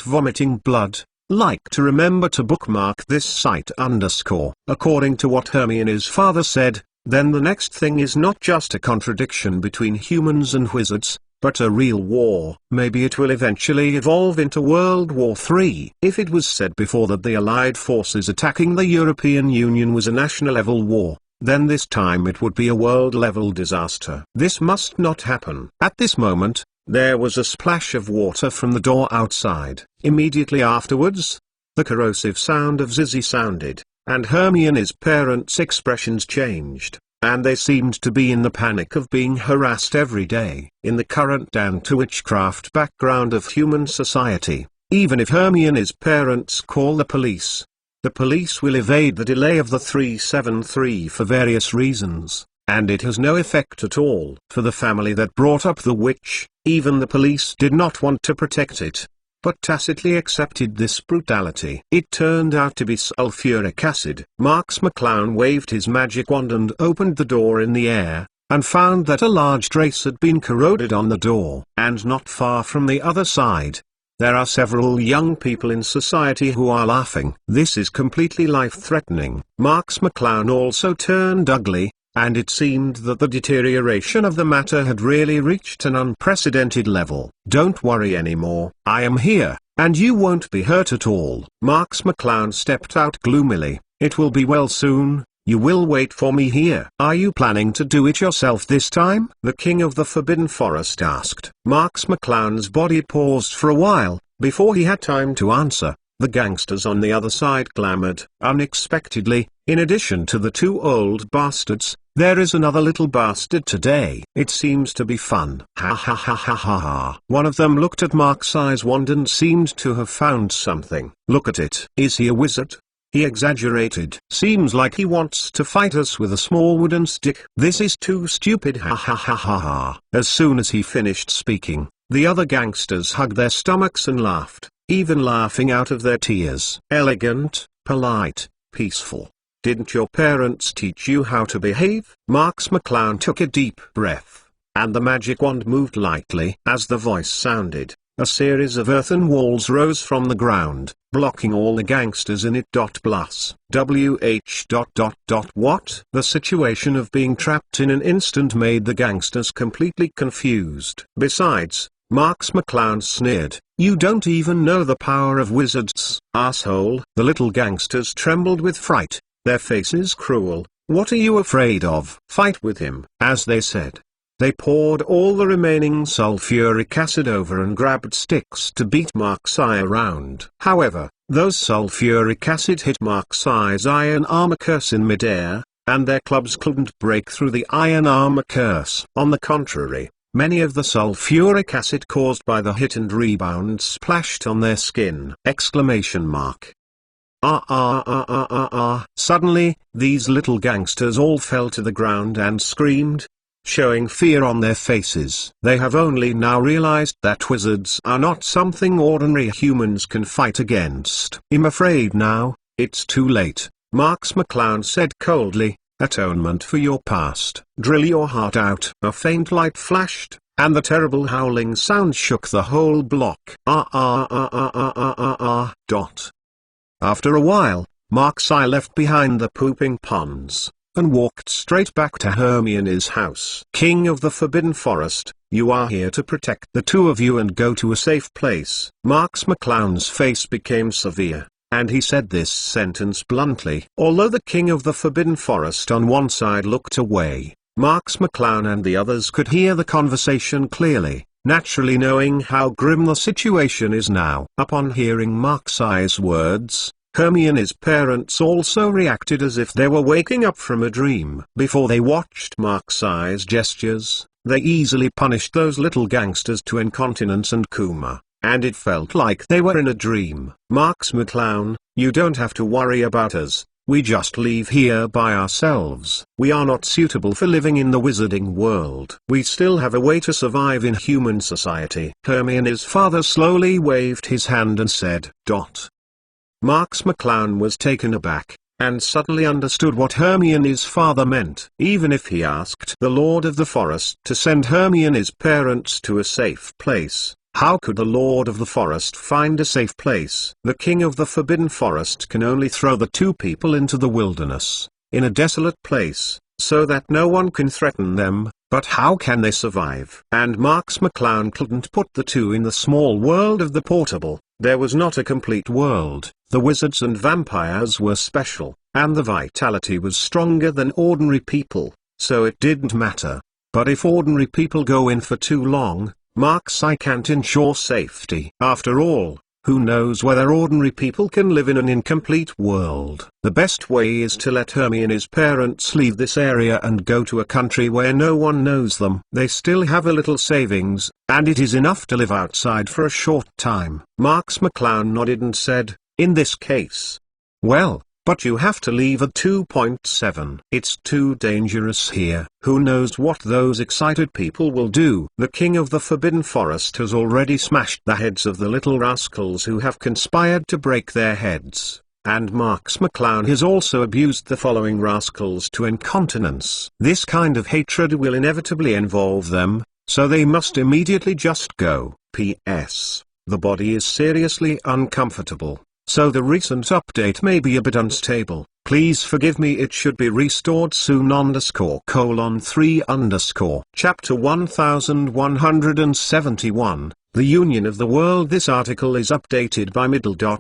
Vomiting Blood. Like to remember to bookmark this site _ According to what Hermione's father said, then the next thing is not just a contradiction between humans and wizards, but a real war. Maybe it will eventually evolve into World War III. If it was said before that the Allied forces attacking the European Union was a national-level war, then this time it would be a world-level disaster. This must not happen. At this moment, there was a splash of water from the door outside. Immediately afterwards, the corrosive sound of Zizzy sounded, and Hermione's parents' expressions changed, and they seemed to be in the panic of being harassed every day. In the current down-to-witchcraft background of human society, even if Hermione's parents call the police will evade the delay of the 373 for various reasons, and it has no effect at all. For the family that brought up the witch, even the police did not want to protect it, but tacitly accepted this brutality. It turned out to be sulfuric acid. Marks McClown waved his magic wand and opened the door in the air, and found that a large trace had been corroded on the door. And not far from the other side, there are several young people in society who are laughing. This is completely life-threatening. Marks McClown also turned ugly, and it seemed that the deterioration of the matter had really reached an unprecedented level. Don't worry anymore. I am here, and you won't be hurt at all. Marks McClown stepped out gloomily. It will be well soon. You will wait for me here. Are you planning to do it yourself this time? The King of the Forbidden Forest asked. Marks McClown's body paused for a while, before he had time to answer. The gangsters on the other side clamored. Unexpectedly, in addition to the two old bastards, there is another little bastard today. It seems to be fun. Ha ha ha ha ha ha. One of them looked at Mark's eyes wand and seemed to have found something. Look at it. Is he a wizard? He exaggerated. Seems like he wants to fight us with a small wooden stick. This is too stupid. Ha ha ha ha ha. As soon as he finished speaking, the other gangsters hugged their stomachs and laughed, even laughing out of their tears. Elegant, polite, peaceful. Didn't your parents teach you how to behave? Marks McClown took a deep breath, and the magic wand moved lightly. As the voice sounded, a series of earthen walls rose from the ground, blocking all the gangsters in it. Plus, What? The situation of being trapped in an instant made the gangsters completely confused. Besides, Marks McClown sneered, you don't even know the power of wizards, asshole. The little gangsters trembled with fright, their faces cruel. What are you afraid of? Fight with him, as they said. They poured all the remaining sulfuric acid over and grabbed sticks to beat Mark's eye around. However, those sulfuric acid hit Mark's eye's iron armor curse in midair, and their clubs couldn't break through the iron armor curse. On the contrary, many of the sulfuric acid caused by the hit and rebound splashed on their skin! Suddenly, these little gangsters all fell to the ground and screamed, showing fear on their faces. They have only now realized that wizards are not something ordinary humans can fight against. I'm afraid now, it's too late, Marks McClown said coldly. Atonement for your past. Drill your heart out. A faint light flashed, and the terrible howling sound shook the whole block. After a while, Mark's eye left behind the pooping ponds, and walked straight back to Hermione's house. King of the Forbidden Forest, you are here to protect the two of you and go to a safe place. Marks McClown's face became severe, and he said this sentence bluntly. Although the King of the Forbidden Forest on one side looked away, Marks McClown and the others could hear the conversation clearly, naturally knowing how grim the situation is now. Upon hearing Mark's eye's words, Hermione's parents also reacted as if they were waking up from a dream. Before they watched Mark's eye's gestures, they easily punished those little gangsters to incontinence and coma, and it felt like they were in a dream. "Marks McClown, you don't have to worry about us. We just leave here by ourselves. We are not suitable for living in the wizarding world. We still have a way to survive in human society." Hermione's father slowly waved his hand and said, Marks McClown was taken aback, and suddenly understood what Hermione's father meant. Even if he asked the Lord of the Forest to send Hermione's parents to a safe place, how could the Lord of the Forest find a safe place? The King of the Forbidden Forest can only throw the two people into the wilderness, in a desolate place, so that no one can threaten them, but how can they survive? And Marks McClown couldn't put the two in the small world of the portable. There was not a complete world. The wizards and vampires were special, and the vitality was stronger than ordinary people, so it didn't matter. But if ordinary people go in for too long, I can't ensure safety. After all, who knows whether ordinary people can live in an incomplete world? The best way is to let Hermione's parents leave this area and go to a country where no one knows them. They still have a little savings, and it is enough to live outside for a short time. Marks McClown nodded and said, "In this case. Well, but you have to leave at 2.7. It's too dangerous here. Who knows what those excited people will do?" The King of the Forbidden Forest has already smashed the heads of the little rascals who have conspired to break their heads, and Marks McClown has also abused the following rascals to incontinence. This kind of hatred will inevitably involve them, so they must immediately just go. P.S. The body is seriously uncomfortable, so the recent update may be a bit unstable. Please forgive me, it should be restored soon. _3_. Chapter 1171, The Union of the World. This article is updated by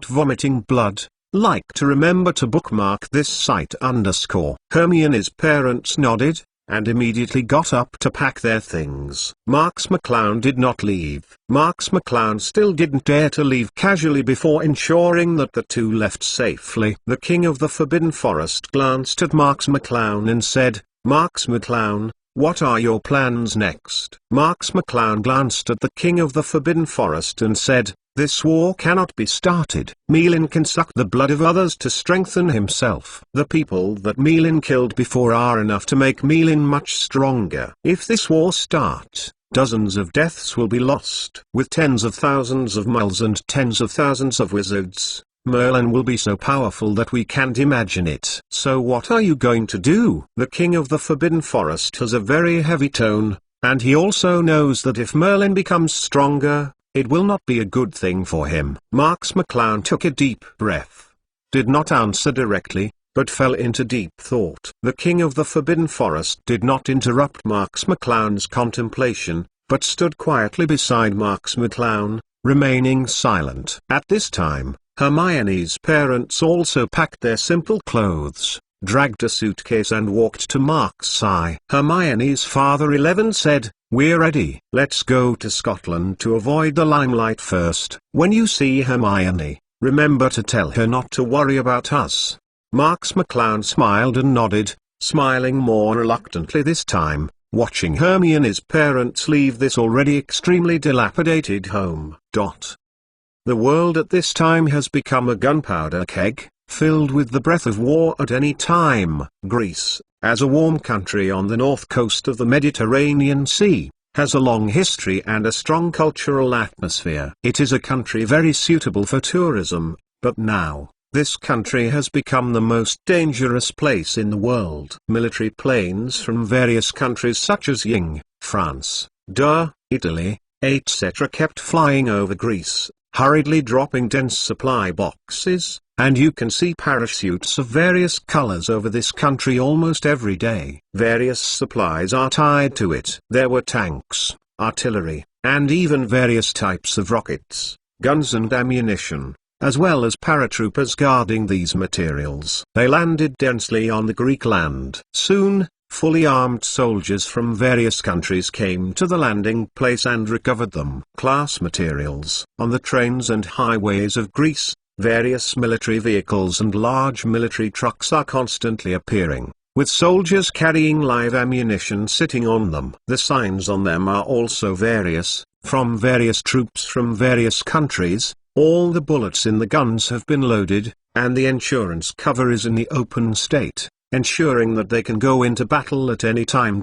Vomiting Blood. Like to remember to bookmark this site _ Hermione's parents nodded, and immediately got up to pack their things. Marks McClown did not leave. Marks McClown still didn't dare to leave casually before ensuring that the two left safely. The King of the Forbidden Forest glanced at Marks McClown and said, "Marks McClown, what are your plans next?" Marks McClown glanced at the King of the Forbidden Forest and said, "This war cannot be started. Merlin can suck the blood of others to strengthen himself. The people that Merlin killed before are enough to make Merlin much stronger. If this war starts, dozens of deaths will be lost. With tens of thousands of muggles and tens of thousands of wizards, Merlin will be so powerful that we can't imagine it. So what are you going to do?" The King of the Forbidden Forest has a very heavy tone, and he also knows that if Merlin becomes stronger, it will not be a good thing for him. Marks McClown took a deep breath, did not answer directly, but fell into deep thought. The King of the Forbidden Forest did not interrupt Marks McClown's contemplation, but stood quietly beside Marks McClown, remaining silent. At this time, Hermione's parents also packed their simple clothes, dragged a suitcase and walked to Mark's side. Hermione's father 11 said, "We're ready. Let's go to Scotland to avoid the limelight first. When you see Hermione, remember to tell her not to worry about us." Marks McClown smiled and nodded, smiling more reluctantly this time, watching Hermione's parents leave this already extremely dilapidated home. The world at this time has become a gunpowder keg, filled with the breath of war at any time. Greece, as a warm country on the north coast of the Mediterranean Sea, has a long history and a strong cultural atmosphere. It is a country very suitable for tourism, but now, this country has become the most dangerous place in the world. Military planes from various countries such as Ying, France, Italy, etc. kept flying over Greece, hurriedly dropping dense supply boxes, and you can see parachutes of various colors over this country almost every day. Various supplies are tied to it. There were tanks, artillery, and even various types of rockets, guns and ammunition, as well as paratroopers guarding these materials. They landed densely on the Greek land. Soon, fully armed soldiers from various countries came to the landing place and recovered them. Class materials. On the trains and highways of Greece, various military vehicles and large military trucks are constantly appearing, with soldiers carrying live ammunition sitting on them. The signs on them are also various, from various troops from various countries. All the bullets in the guns have been loaded, and the insurance cover is in the open state, ensuring that they can go into battle at any time.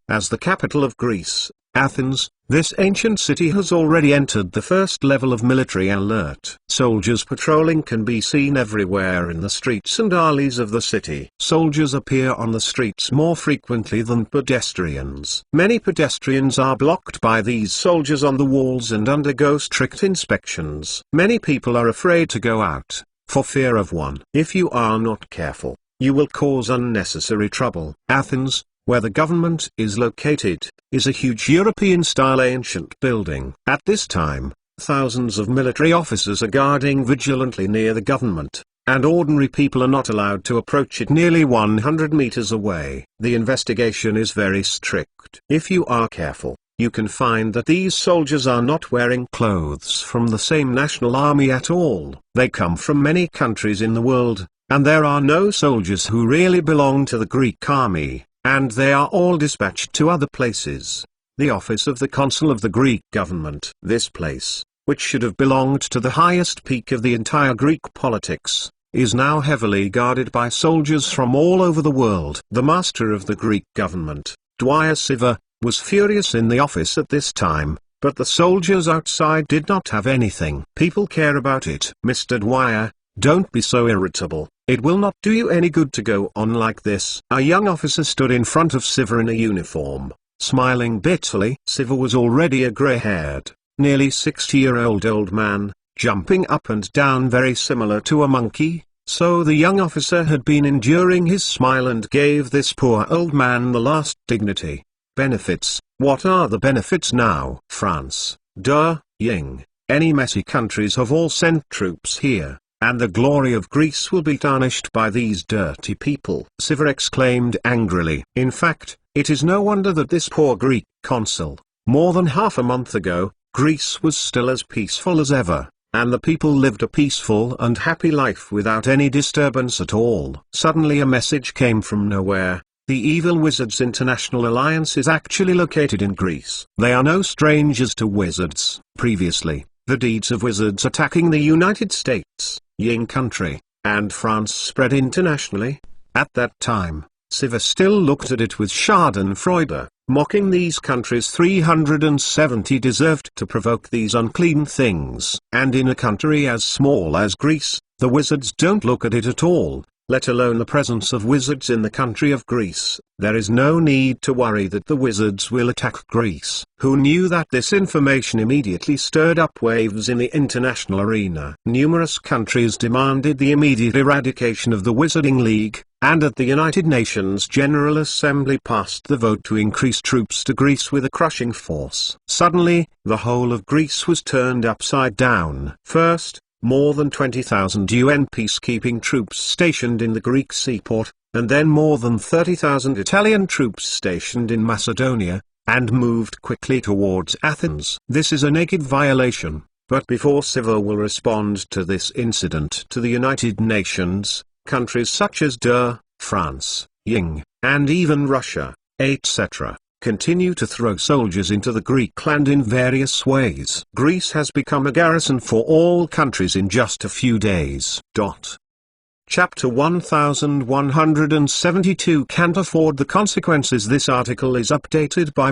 As the capital of Greece, Athens, this ancient city has already entered the first level of military alert. Soldiers patrolling can be seen everywhere in the streets and alleys of the city. Soldiers appear on the streets more frequently than pedestrians. Many pedestrians are blocked by these soldiers on the walls and undergo strict inspections. Many people are afraid to go out, for fear of one. If you are not careful, you will cause unnecessary trouble. Athens, where the government is located, is a huge European-style ancient building. At this time, thousands of military officers are guarding vigilantly near the government, and ordinary people are not allowed to approach it nearly 100 meters away. The investigation is very strict. If you are careful, you can find that these soldiers are not wearing clothes from the same national army at all. They come from many countries in the world, and there are no soldiers who really belong to the Greek army, and they are all dispatched to other places. The office of the consul of the Greek government. This place, which should have belonged to the highest peak of the entire Greek politics, is now heavily guarded by soldiers from all over the world. The master of the Greek government, Dwyer Siva, was furious in the office at this time, but the soldiers outside did not have anything. People care about it. Mr. Dwyer, don't be so irritable. It will not do you any good to go on like this. A young officer stood in front of Siva in a uniform, smiling bitterly. Siva was already a grey-haired, nearly 60-year-old old man, jumping up and down very similar to a monkey, so the young officer had been enduring his smile and gave this poor old man the last dignity. Benefits. What are the benefits now? France, Ying, any messy countries have all sent troops here, and the glory of Greece will be tarnished by these dirty people. Siva exclaimed angrily. In fact, it is no wonder that this poor Greek consul, more than half a month ago, Greece was still as peaceful as ever, and the people lived a peaceful and happy life without any disturbance at all. Suddenly a message came from nowhere. The Evil Wizards International Alliance is actually located in Greece. They are no strangers to wizards. Previously, the deeds of wizards attacking the United States, Ying country, and France spread internationally. At that time, Siva still looked at it with schadenfreude, mocking these countries. 370 deserved to provoke these unclean things. And in a country as small as Greece, the wizards don't look at it at all, let alone the presence of wizards in the country of Greece. There is no need to worry that the wizards will attack Greece. Who knew that? This information immediately stirred up waves in the international arena. Numerous countries demanded the immediate eradication of the Wizarding League, and at the United Nations General Assembly passed the vote to increase troops to Greece with a crushing force. Suddenly, the whole of Greece was turned upside down. First, more than 20,000 UN peacekeeping troops stationed in the Greek seaport, and then more than 30,000 Italian troops stationed in Macedonia, and moved quickly towards Athens. This is a naked violation, but before Siva will respond to this incident to the United Nations, countries such as France, Ying, and even Russia, etc., continue to throw soldiers into the Greek land in various ways. Greece has become a garrison for all countries in just a few days. Chapter 1172 Can't afford the consequences. This article is updated by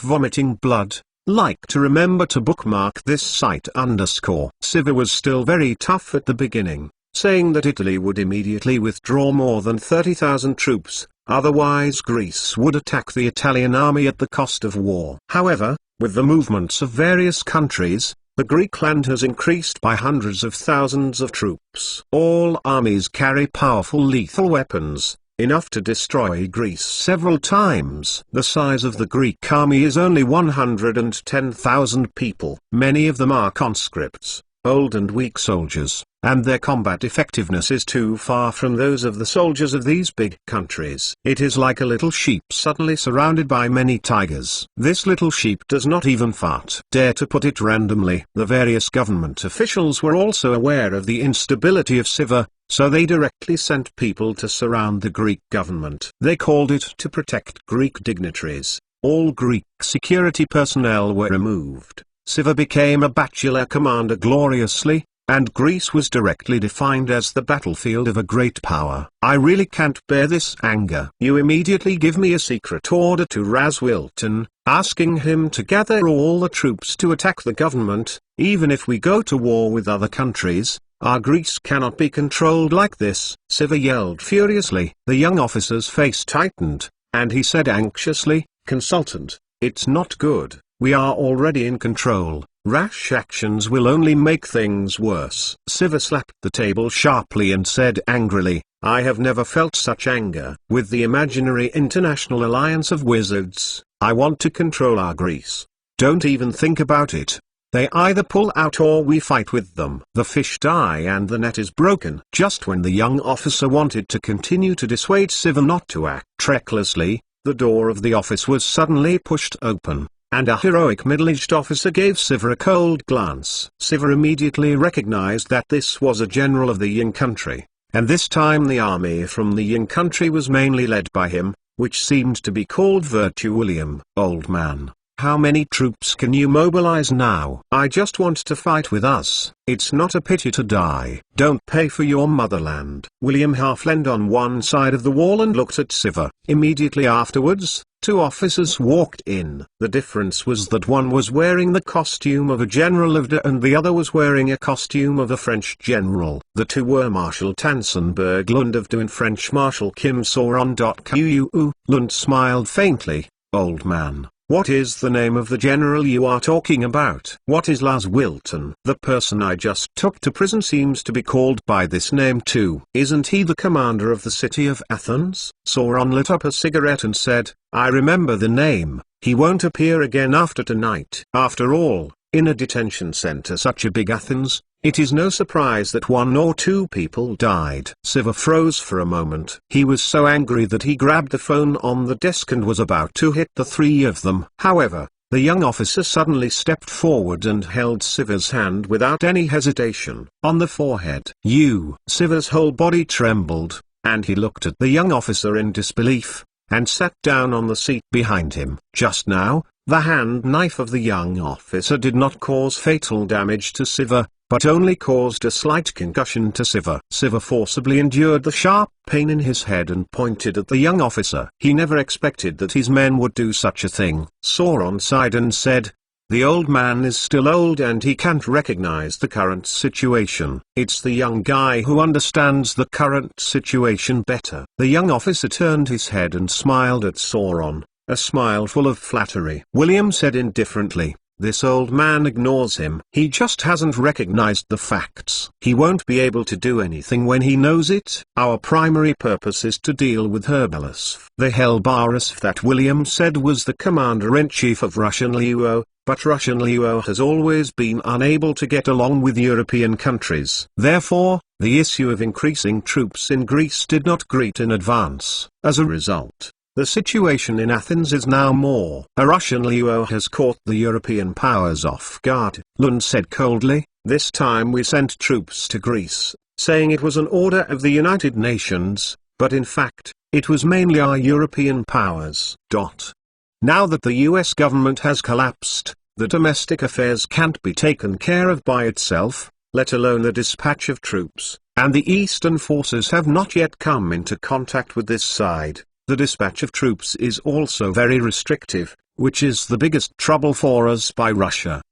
Vomiting Blood. Like to remember to bookmark this site _ Siva was still very tough at the beginning, saying that Italy would immediately withdraw more than 30,000 troops, otherwise Greece would attack the Italian army at the cost of war. However, with the movements of various countries, the Greek land has increased by hundreds of thousands of troops. All armies carry powerful lethal weapons, enough to destroy Greece several times. The size of the Greek army is only 110,000 people. Many of them are conscripts, old and weak soldiers, and their combat effectiveness is too far from those of the soldiers of these big countries. It is like a little sheep suddenly surrounded by many tigers. This little sheep does not even fart. Dare to put it randomly. The various government officials were also aware of the instability of Siva, so they directly sent people to surround the Greek government. They called it to protect Greek dignitaries, All Greek security personnel were removed. Siva became a bachelor commander gloriously, and Greece was directly defined as the battlefield of a great power. I really can't bear this anger. You immediately give me a secret order to Ras Wilton, asking him to gather all the troops to attack the government. Even if we go to war with other countries, our Greece cannot be controlled like this. Siva yelled furiously. The young officer's face tightened, and he said anxiously, "Consultant, it's not good. We are already in control. Rash actions will only make things worse." Siva slapped the table sharply and said angrily, "I have never felt such anger. With the imaginary international alliance of wizards, I want to control our Greece. Don't even think about it. They either pull out or we fight with them. The fish die and the net is broken." Just when the young officer wanted to continue to dissuade Siva not to act recklessly, the door of the office was suddenly pushed open, and a heroic middle-aged officer gave Siva a cold glance. Siva immediately recognized that this was a general of the Yin country, and this time the army from the Yin country was mainly led by him, which seemed to be called Virtue. "William, old man, how many troops can you mobilize now?" "I just want to fight with us. It's not a pity to die. Don't pay for your motherland." William half leaned on one side of the wall and looked at Siva. Immediately afterwards, two officers walked in. The difference was that one was wearing the costume of a general of De and the other was wearing a costume of a French general. The two were Marshal Tansenberg Lund of De and French Marshal Kim Sauron. Lund smiled faintly. "Old man, what is the name of the general you are talking about?" "What is Lars Wilton?" "The person I just took to prison seems to be called by this name too." "Isn't he the commander of the city of Athens?" Sauron lit up a cigarette and said, "I remember the name. He won't appear again after tonight." After all, in a detention center such a big Athens, it is no surprise that one or two people died. Siva froze for a moment. He was so angry that he grabbed the phone on the desk and was about to hit the three of them. However, the young officer suddenly stepped forward and held Siva's hand without any hesitation, on the forehead. "You!" Siva's whole body trembled, and he looked at the young officer in disbelief, and sat down on the seat behind him. Just now, the hand knife of the young officer did not cause fatal damage to Siva, but only caused a slight concussion to Siva. Siva forcibly endured the sharp pain in his head and pointed at the young officer. He never expected that his men would do such a thing. Sauron sighed and said, "The old man is still old and he can't recognize the current situation. It's the young guy who understands the current situation better." The young officer turned his head and smiled at Sauron, a smile full of flattery. William said indifferently, "This old man ignores him. He just hasn't recognized the facts. He won't be able to do anything when he knows it. Our primary purpose is to deal with Herbalus." The Helbarus that William said was the commander-in-chief of Russian Luo, but Russian Luo has always been unable to get along with European countries. Therefore, the issue of increasing troops in Greece did not greet in advance. As a result, the situation in Athens is now more. A Russian Luo has caught the European powers off guard. Lund said coldly, "This time we sent troops to Greece, saying it was an order of the United Nations, but in fact, it was mainly our European powers. Now that the US government has collapsed, the domestic affairs can't be taken care of by itself, let alone the dispatch of troops, and the Eastern forces have not yet come into contact with this side. The dispatch of troops is also very restrictive, which is the biggest trouble for us by Russia."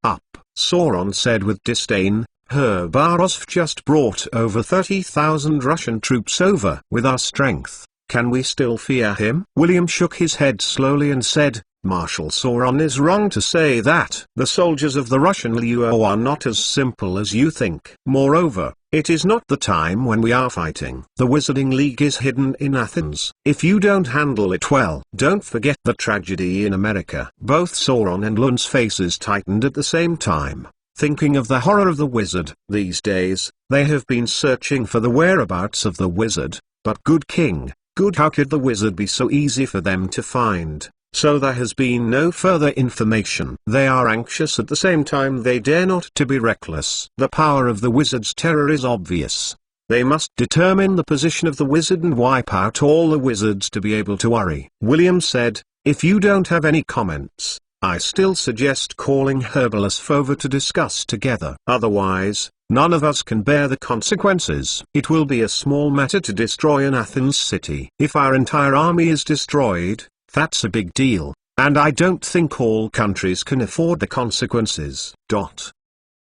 Sauron said with disdain, "Herbarov just brought over 30,000 Russian troops over. With our strength, can we still fear him?" William shook his head slowly and said, "Marshal Sauron is wrong to say that. The soldiers of the Russian Luo are not as simple as you think. Moreover, it is not the time when we are fighting. The Wizarding League is hidden in Athens. If you don't handle it well, don't forget the tragedy in America." Both Sauron and Lund's faces tightened at the same time, thinking of the horror of the wizard. These days, they have been searching for the whereabouts of the wizard, but good king, good, how could the wizard be so easy for them to find? So there has been no further information. They are anxious, at the same time they dare not to be reckless. The power of the wizard's terror is obvious. They must determine the position of the wizard and wipe out all the wizards to be able to worry. William said, If you don't have any comments, I still suggest calling Herbalist over to discuss together. Otherwise, none of us can bear the consequences. It will be a small matter to destroy an Athens city. If our entire army is destroyed, that's a big deal, and I don't think all countries can afford the consequences.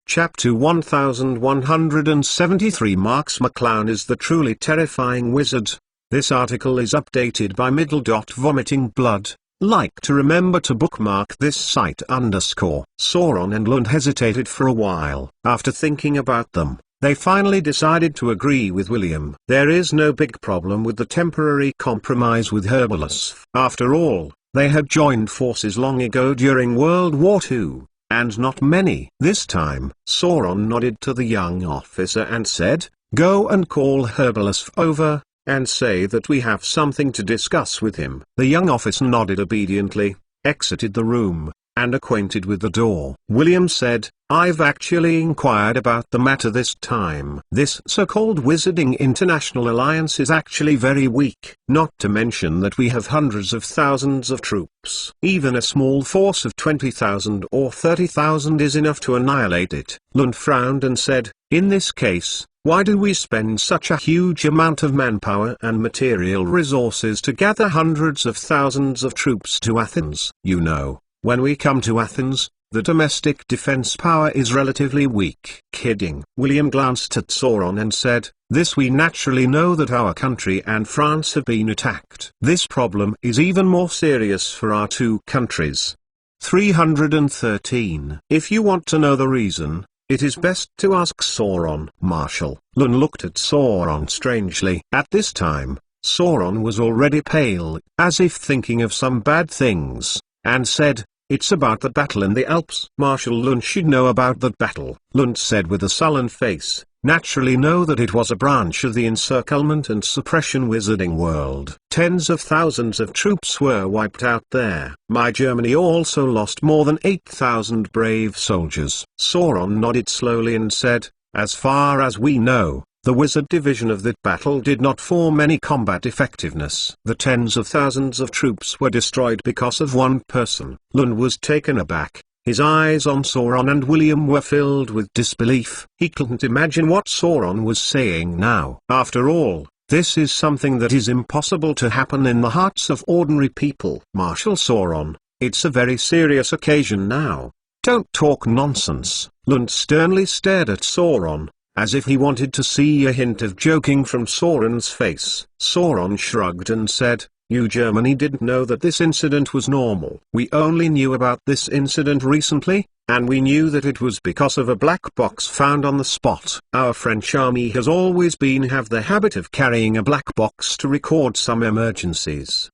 Chapter 1173 Marks McClown is the truly terrifying wizard. This article is updated by Vomiting Blood. Like to remember to bookmark this site _ Sauron and Lund hesitated for a while. After thinking about them, they finally decided to agree with William. There is no big problem with the temporary compromise with Herbalus. After all, they had joined forces long ago during World War II. And not many. This time, Sauron nodded to the young officer and said, "Go and call Herbalus over, and say that we have something to discuss with him." The young officer nodded obediently, exited the room, and acquainted with the door. William said, "I've actually inquired about the matter this time. This so-called Wizarding International Alliance is actually very weak. Not to mention that we have hundreds of thousands of troops. Even a small force of 20,000 or 30,000 is enough to annihilate it." Lund frowned and said, "In this case, why do we spend such a huge amount of manpower and material resources to gather hundreds of thousands of troops to Athens? You know, when we come to Athens, the domestic defense power is relatively weak." Kidding. William glanced at Sauron and said, "This we naturally know that our country and France have been attacked. This problem is even more serious for our two countries." 313. If you want to know the reason, it is best to ask Sauron. Marshal. Lund looked at Sauron strangely. At this time, Sauron was already pale, as if thinking of some bad things, and said, "It's about the battle in the Alps." Marshal Lund should know about that battle. Lund said with a sullen face, "Naturally know that it was a branch of the encirclement and suppression wizarding world. Tens of thousands of troops were wiped out there. My Germany also lost more than 8,000 brave soldiers." Sauron nodded slowly and said, "As far as we know, the wizard division of that battle did not form any combat effectiveness. The tens of thousands of troops were destroyed because of one person." Lund was taken aback. His eyes on Sauron and William were filled with disbelief. He couldn't imagine what Sauron was saying now. After all, this is something that is impossible to happen in the hearts of ordinary people. "Marshal Sauron, it's a very serious occasion now. Don't talk nonsense." Lund sternly stared at Sauron, as if he wanted to see a hint of joking from Sauron's face. Sauron shrugged and said, "You Germany didn't know that this incident was normal. We only knew about this incident recently, and we knew that it was because of a black box found on the spot. Our French army has always have the habit of carrying a black box to record some emergencies."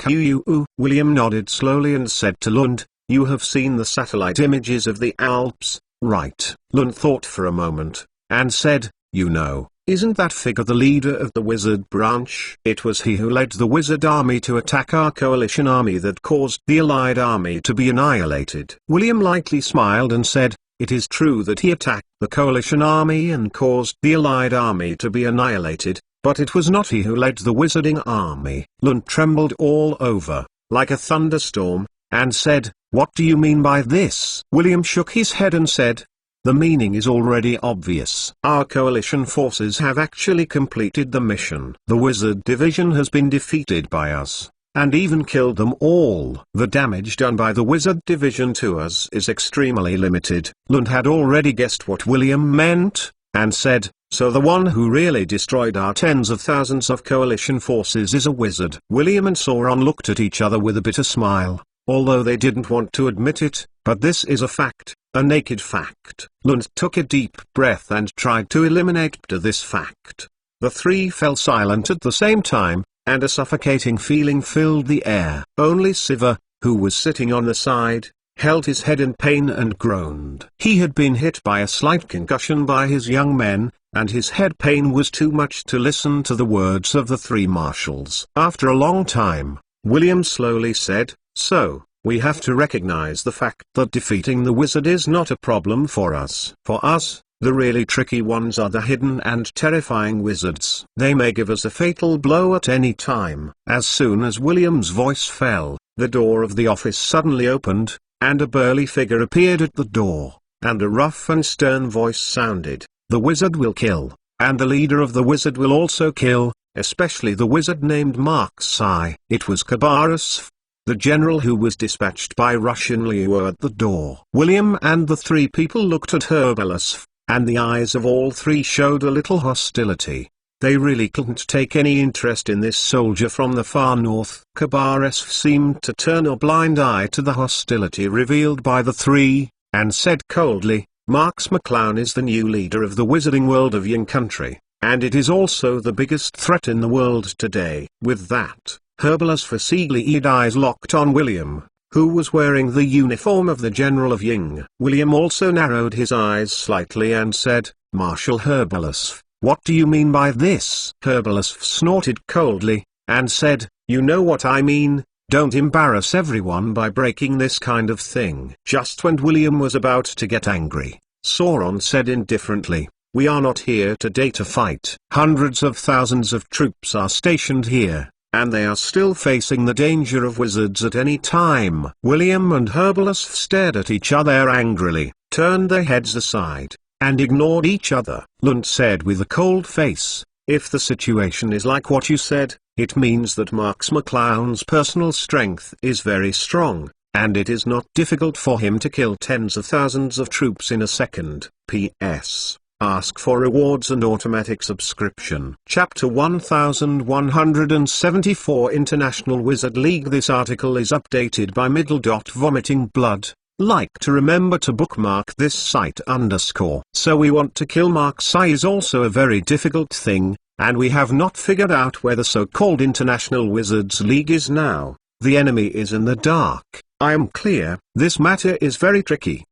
William nodded slowly and said to Lund, "You have seen the satellite images of the Alps, right?" Lund thought for a moment, and said, "You know, isn't that figure the leader of the wizard branch? It was he who led the wizard army to attack our coalition army that caused the allied army to be annihilated." William lightly smiled and said, "It is true that he attacked the coalition army and caused the allied army to be annihilated, but it was not he who led the wizarding army." Lund trembled all over, like a thunderstorm, and said, "What do you mean by this?" William shook his head and said, "The meaning is already obvious. Our coalition forces have actually completed the mission. The wizard division has been defeated by us, and even killed them all. The damage done by the wizard division to us is extremely limited." Lund had already guessed what William meant, and said, "So the one who really destroyed our tens of thousands of coalition forces is a wizard." William and Sauron looked at each other with a bitter smile, although they didn't want to admit it, but this is a fact. A naked fact. Lund took a deep breath and tried to eliminate this fact. The three fell silent at the same time, and a suffocating feeling filled the air. Only Siva, who was sitting on the side, held his head in pain and groaned. He had been hit by a slight concussion by his young men, and his head pain was too much to listen to the words of the three marshals. After a long time, William slowly said, "So, we have to recognize the fact that defeating the wizard is not a problem for us. For us, The really tricky ones are the hidden and terrifying wizards. They may give us a fatal blow at any time. As soon as William's voice fell, the door of the office suddenly opened, and a burly figure appeared at the door, and a rough and stern voice sounded, "The wizard will kill, and the leader of the wizard will also kill, especially the wizard named Marksai." It was Kabarasv, the general who was dispatched by Russian Liu at the door. William and the three people looked at Herbalasv, and the eyes of all three showed a little hostility. They really couldn't take any interest in this soldier from the far north. Kabarasv seemed to turn a blind eye to the hostility revealed by the three, and said coldly, "Marks McClown is the new leader of the wizarding world of Ying country, and it is also the biggest threat in the world today." With that, Herbalasv's eagle-eyed eyes locked on William, who was wearing the uniform of the General of Ying. William also narrowed his eyes slightly and said, "Marshal Herbalasv, what do you mean by this?" Herbalasv snorted coldly, and said, "You know what I mean. Don't embarrass everyone by breaking this kind of thing." Just when William was about to get angry, Sauron said indifferently, "We are not here today to fight. Hundreds of thousands of troops are stationed here, and they are still facing the danger of wizards at any time." William and Herbalasv stared at each other angrily, turned their heads aside, and ignored each other. Lund said with a cold face, "If the situation is like what you said, it means that Marks McClown's personal strength is very strong, and it is not difficult for him to kill tens of thousands of troops in a second. P.S. Ask for rewards and automatic subscription." Chapter 1174 International Wizard League. This article is updated by Vomiting Blood. Like to remember to bookmark this site _ So we want to kill Marksai is also a very difficult thing, and we have not figured out where the so-called International Wizards League is now. The enemy is in the dark. I am clear, this matter is very tricky.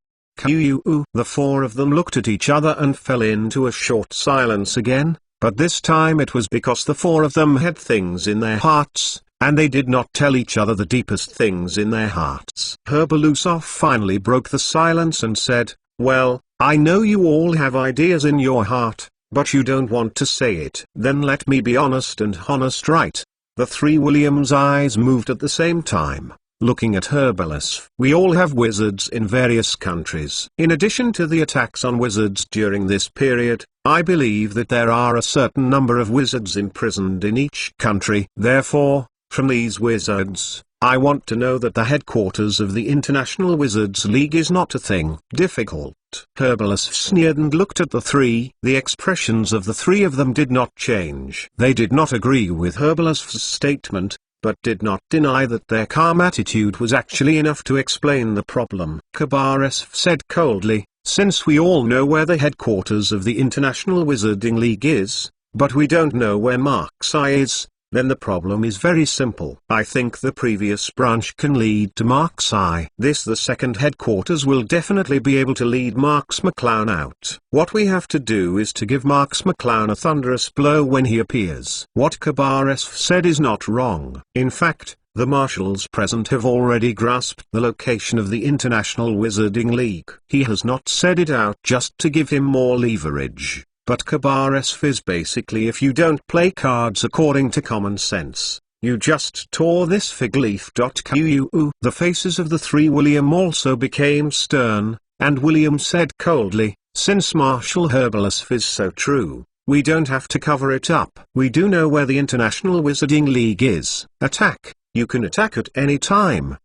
The four of them looked at each other and fell into a short silence again, but this time it was because the four of them had things in their hearts, and they did not tell each other the deepest things in their hearts. Herbalusov finally broke the silence and said, "Well, I know you all have ideas in your heart, but you don't want to say it. Then let me be honest and honest, right?" The three Williams' eyes moved at the same time, looking at Herbalasv. "We all have wizards in various countries. In addition to the attacks on wizards during this period, I believe that there are a certain number of wizards imprisoned in each country. Therefore, from these wizards, I want to know that the headquarters of the International Wizards League is not a thing difficult." Herbalasv sneered and looked at the three. The expressions of the three of them did not change. They did not agree with Herbalasv's statement, but did not deny that their calm attitude was actually enough to explain the problem. Kabarasv said coldly, "Since we all know where the headquarters of the International Wizarding League is, but we don't know where Marksai is, then the problem is very simple. I think the previous branch can lead to Marksai. The second headquarters will definitely be able to lead Marks McClown out. What we have to do is to give Marks McClown a thunderous blow when he appears." What Kabarasv said is not wrong. In fact, the marshals present have already grasped the location of the International Wizarding League. He has not said it out just to give him more leverage. But Kabarasv is basically, if you don't play cards according to common sense, you just tore this fig leaf. The faces of the three William also became stern, and William said coldly, "Since Marshal Herbalasv is so true, we don't have to cover it up. We do know where the International Wizarding League is. Attack, you can attack at any time.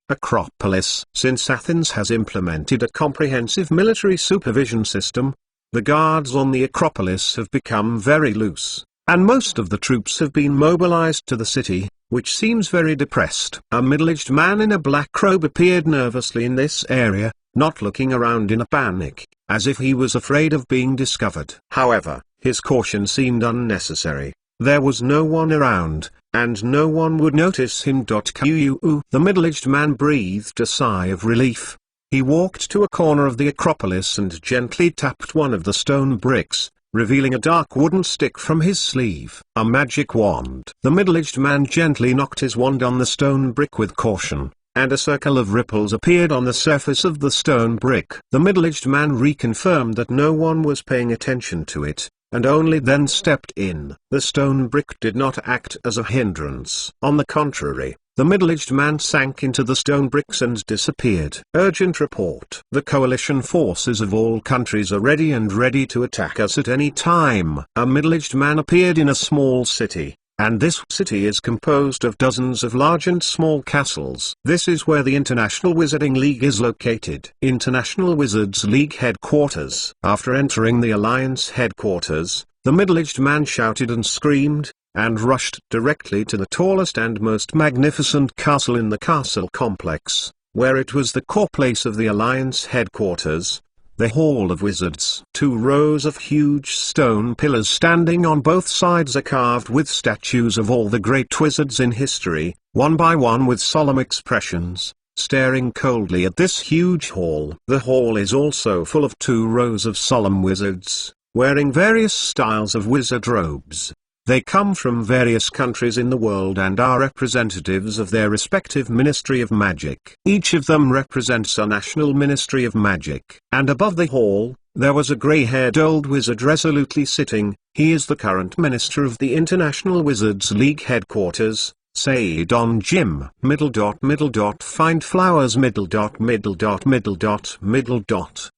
Acropolis. Since Athens has implemented a comprehensive military supervision system, the guards on the Acropolis have become very loose, and most of the troops have been mobilized to the city, which seems very depressed. A middle-aged man in a black robe appeared nervously in this area, not looking around in a panic, as if he was afraid of being discovered. However, his caution seemed unnecessary. There was no one around, and no one would notice him. The middle-aged man breathed a sigh of relief. He walked to a corner of the Acropolis and gently tapped one of the stone bricks, revealing a dark wooden stick from his sleeve. A magic wand. The middle-aged man gently knocked his wand on the stone brick with caution, and a circle of ripples appeared on the surface of the stone brick. The middle-aged man reconfirmed that no one was paying attention to it, and only then stepped in. The stone brick did not act as a hindrance. On the contrary, the middle-aged man sank into the stone bricks and disappeared. Urgent report. The coalition forces of all countries are ready to attack us at any time. A middle-aged man appeared in a small city, and this city is composed of dozens of large and small castles. This is where the International Wizarding League is located. International Wizards League headquarters. After entering the Alliance headquarters, the middle-aged man shouted and screamed, and rushed directly to the tallest and most magnificent castle in the castle complex, where it was the core place of the Alliance headquarters, the Hall of Wizards. 2 rows of huge stone pillars standing on both sides are carved with statues of all the great wizards in history, one by one with solemn expressions, staring coldly at this huge hall. The hall is also full of 2 rows of solemn wizards, wearing various styles of wizard robes. They come from various countries in the world and are representatives of their respective Ministry of Magic. Each of them represents a national Ministry of Magic. And above the hall, there was a grey-haired old wizard resolutely sitting. He is the current minister of the International Wizards League headquarters. Say Don Jim. Find flowers. The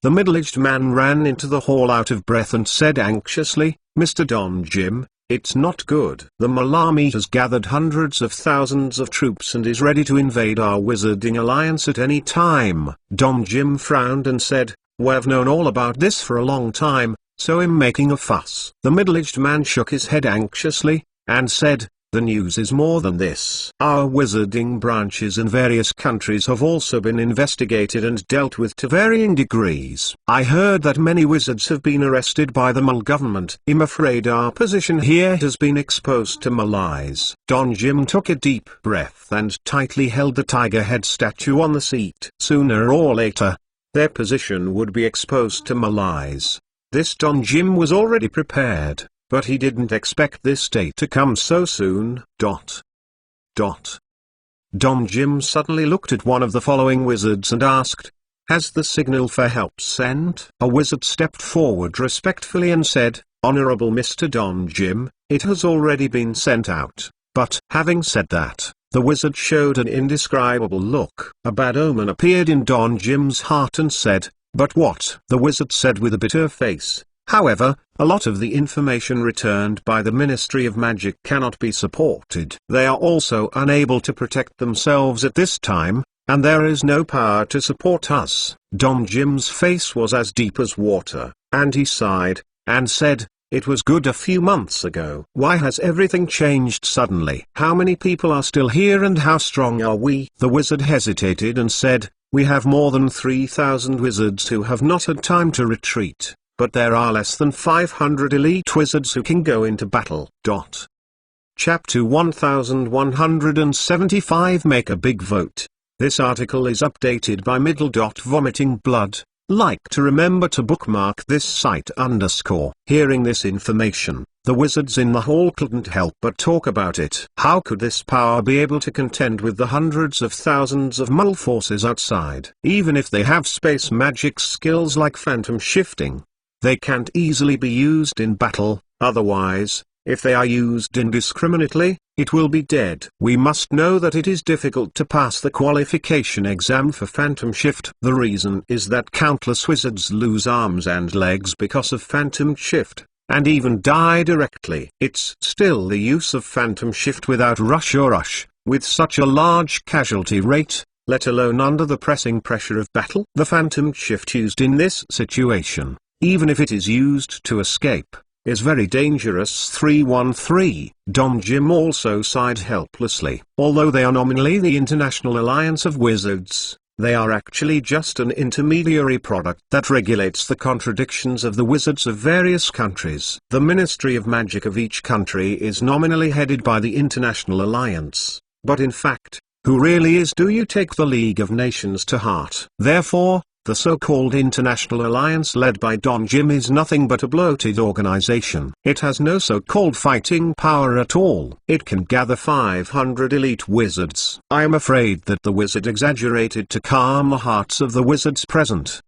middle-aged man ran into the hall out of breath and said anxiously, "Mr. Don Jim, it's not good. The Malami has gathered hundreds of thousands of troops and is ready to invade our Wizarding Alliance at any time." Don Jim frowned and said, "We've known all about this for a long time, so I'm making a fuss." The middle-aged man shook his head anxiously, and said, "The news is more than this. Our wizarding branches in various countries have also been investigated and dealt with to varying degrees. I heard that many wizards have been arrested by the Mul government. I'm afraid our position here has been exposed to Mulies." Don Jim took a deep breath and tightly held the tiger head statue on the seat. Sooner or later, their position would be exposed to Mulies. This Don Jim was already prepared. But he didn't expect this day to come so soon. Don Jim suddenly looked at one of the following wizards and asked, "Has the signal for help sent?" A wizard stepped forward respectfully and said, "Honorable Mr. Don Jim, it has already been sent out." But, having said that, the wizard showed an indescribable look. A bad omen appeared in Don Jim's heart and said, "But what?" The wizard said with a bitter face, "However, a lot of the information returned by the Ministry of Magic cannot be supported. They are also unable to protect themselves at this time, and there is no power to support us." Don Jim's face was as deep as water, and he sighed, and said, "It was good a few months ago. Why has everything changed suddenly? How many people are still here and how strong are we?" The wizard hesitated and said, "We have more than 3,000 wizards who have not had time to retreat. But there are less than 500 elite wizards who can go into battle. Chapter 1175 Make a big vote. This article is updated by Vomiting Blood. Like to remember to bookmark this site _ Hearing this information, the wizards in the hall couldn't help but talk about it. How could this power be able to contend with the hundreds of thousands of Mul forces outside? Even if they have space magic skills like phantom shifting, they can't easily be used in battle. Otherwise, if they are used indiscriminately, it will be dead. We must know that it is difficult to pass the qualification exam for phantom shift. The reason is that countless wizards lose arms and legs because of phantom shift, and even die directly. It's still the use of phantom shift without rush, with such a large casualty rate, let alone under the pressing pressure of battle. The phantom shift used in this situation, even if it is used to escape, is very dangerous. 313. Don Jim also sighed helplessly. Although they are nominally the International Alliance of Wizards, they are actually just an intermediary product that regulates the contradictions of the wizards of various countries. The Ministry of Magic of each country is nominally headed by the International Alliance, but in fact, who really is? Do you take the League of Nations to heart? Therefore, The so-called International Alliance led by Don Jim is nothing but a bloated organization. It has no so-called fighting power at all. It can gather 500 elite wizards. I am afraid that the wizard exaggerated to calm the hearts of the wizards present.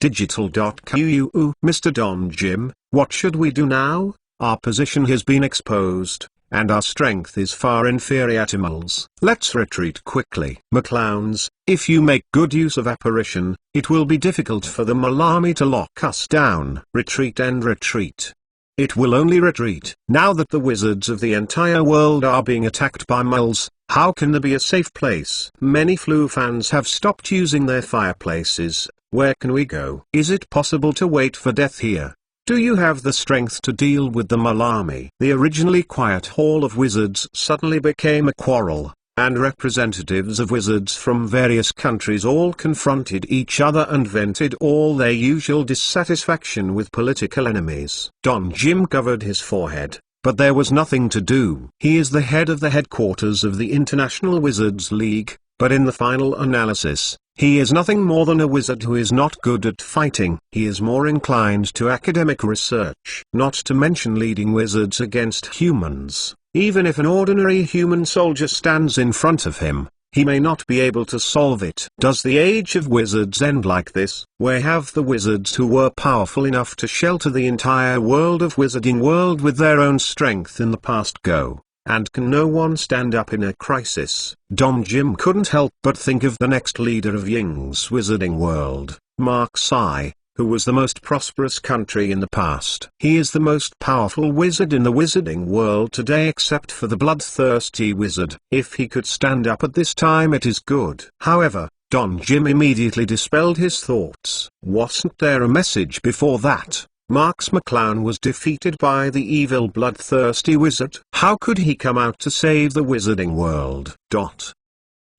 Digital.quu Mr. Don Jim, what should we do now? Our position has been exposed, and our strength is far inferior to Mull's. Let's retreat quickly. McClowns, if you make good use of apparition, it will be difficult for the Mull army to lock us down. Retreat and retreat. It will only retreat. Now that the wizards of the entire world are being attacked by Mulls, how can there be a safe place? Many Flu fans have stopped using their fireplaces. Where can we go? Is it possible to wait for death here? Do you have the strength to deal with the Mull army? The originally quiet hall of wizards suddenly became a quarrel, and representatives of wizards from various countries all confronted each other and vented all their usual dissatisfaction with political enemies. Don Jim covered his forehead, but there was nothing to do. He is the head of the headquarters of the International Wizards League, but in the final analysis, he is nothing more than a wizard who is not good at fighting. He is more inclined to academic research, not to mention leading wizards against humans. Even if an ordinary human soldier stands in front of him, he may not be able to solve it. Does the age of wizards end like this? Where have the wizards who were powerful enough to shelter the entire world of Wizarding World with their own strength in the past go? And can no one stand up in a crisis? Don Jim couldn't help but think of the next leader of Ying's Wizarding World, Mark Sai, who was the most prosperous country in the past. He is the most powerful wizard in the Wizarding World today except for the bloodthirsty wizard. If he could stand up at this time it is good. However, Don Jim immediately dispelled his thoughts. Wasn't there a message before that? Marx McClown was defeated by the evil bloodthirsty wizard. How could he come out to save the Wizarding World?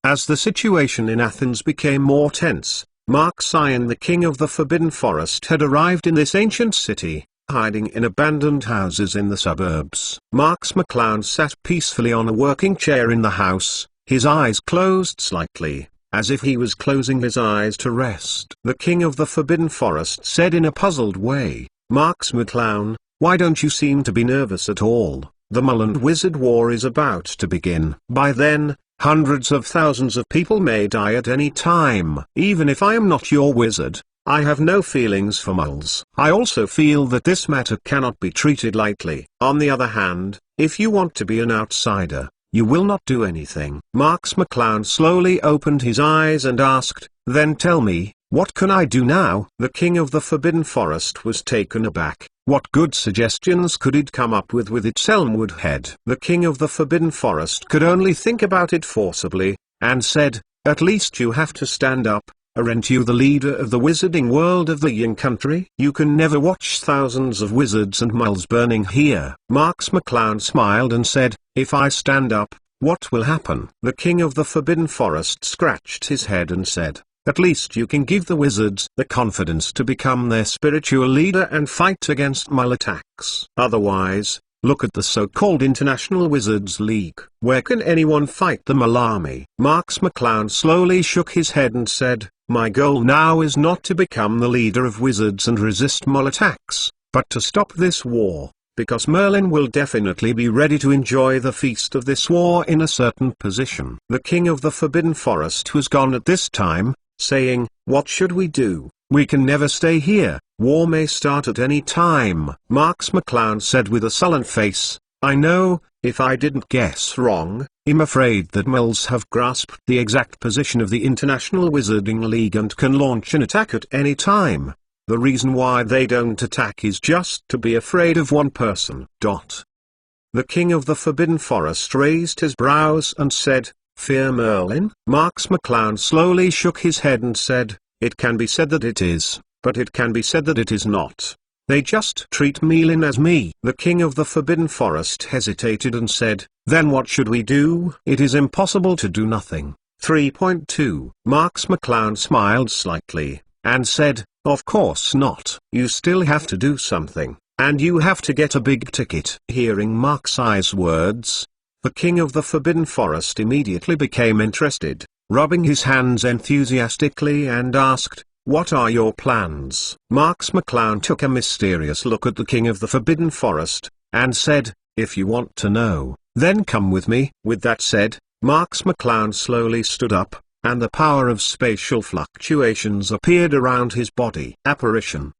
As the situation in Athens became more tense, Mark Sion, the king of the Forbidden Forest, had arrived in this ancient city, hiding in abandoned houses in the suburbs. Marx McClown sat peacefully on a working chair in the house, his eyes closed slightly, as if he was closing his eyes to rest. The king of the Forbidden Forest said in a puzzled way, Marx McClown, why don't you seem to be nervous at all? The Mull and Wizard War is about to begin. By then, hundreds of thousands of people may die at any time. Even if I am not your wizard, I have no feelings for Mulls. I also feel that this matter cannot be treated lightly. On the other hand, if you want to be an outsider, you will not do anything. Marx McClown slowly opened his eyes and asked, then tell me, what can I do now? The king of the Forbidden Forest was taken aback. What good suggestions could it come up with its elmwood head? The king of the Forbidden Forest could only think about it forcibly, and said, at least you have to stand up. Aren't you the leader of the Wizarding World of the Ying country? You can never watch thousands of wizards and Mulls burning here. Marx McClown smiled and said, if I stand up, what will happen? The king of the Forbidden Forest scratched his head and said, at least you can give the wizards the confidence to become their spiritual leader and fight against Mull attacks. Otherwise, look at the so-called International Wizards League. Where can anyone fight the Mull army? Marx McClown slowly shook his head and said, my goal now is not to become the leader of wizards and resist Mull attacks, but to stop this war, because Merlin will definitely be ready to enjoy the feast of this war in a certain position. The king of the Forbidden Forest was gone at this time, saying, what should we do? We can never stay here, war may start at any time. Marx McClown said with a sullen face, I know, if I didn't guess wrong, I'm afraid that Mulls have grasped the exact position of the International Wizarding League and can launch an attack at any time. The reason why they don't attack is just to be afraid of one person. The king of the Forbidden Forest raised his brows and said, fear Merlin? Marx McClown slowly shook his head and said, it can be said that it is, but it can be said that it is not. They just treat Merlin as me. The king of the Forbidden Forest hesitated and said, then what should we do? It is impossible to do nothing. 3.2 Marx McClown smiled slightly, and said, of course not. You still have to do something, and you have to get a big ticket. Hearing Marx's words, the king of the Forbidden Forest immediately became interested, rubbing his hands enthusiastically and asked, What are your plans? Marks McClown took a mysterious look at the King of the Forbidden Forest, and said, if you want to know, then come with me. With that said, Marks McClown slowly stood up, and the power of spatial fluctuations appeared around his body. Apparition.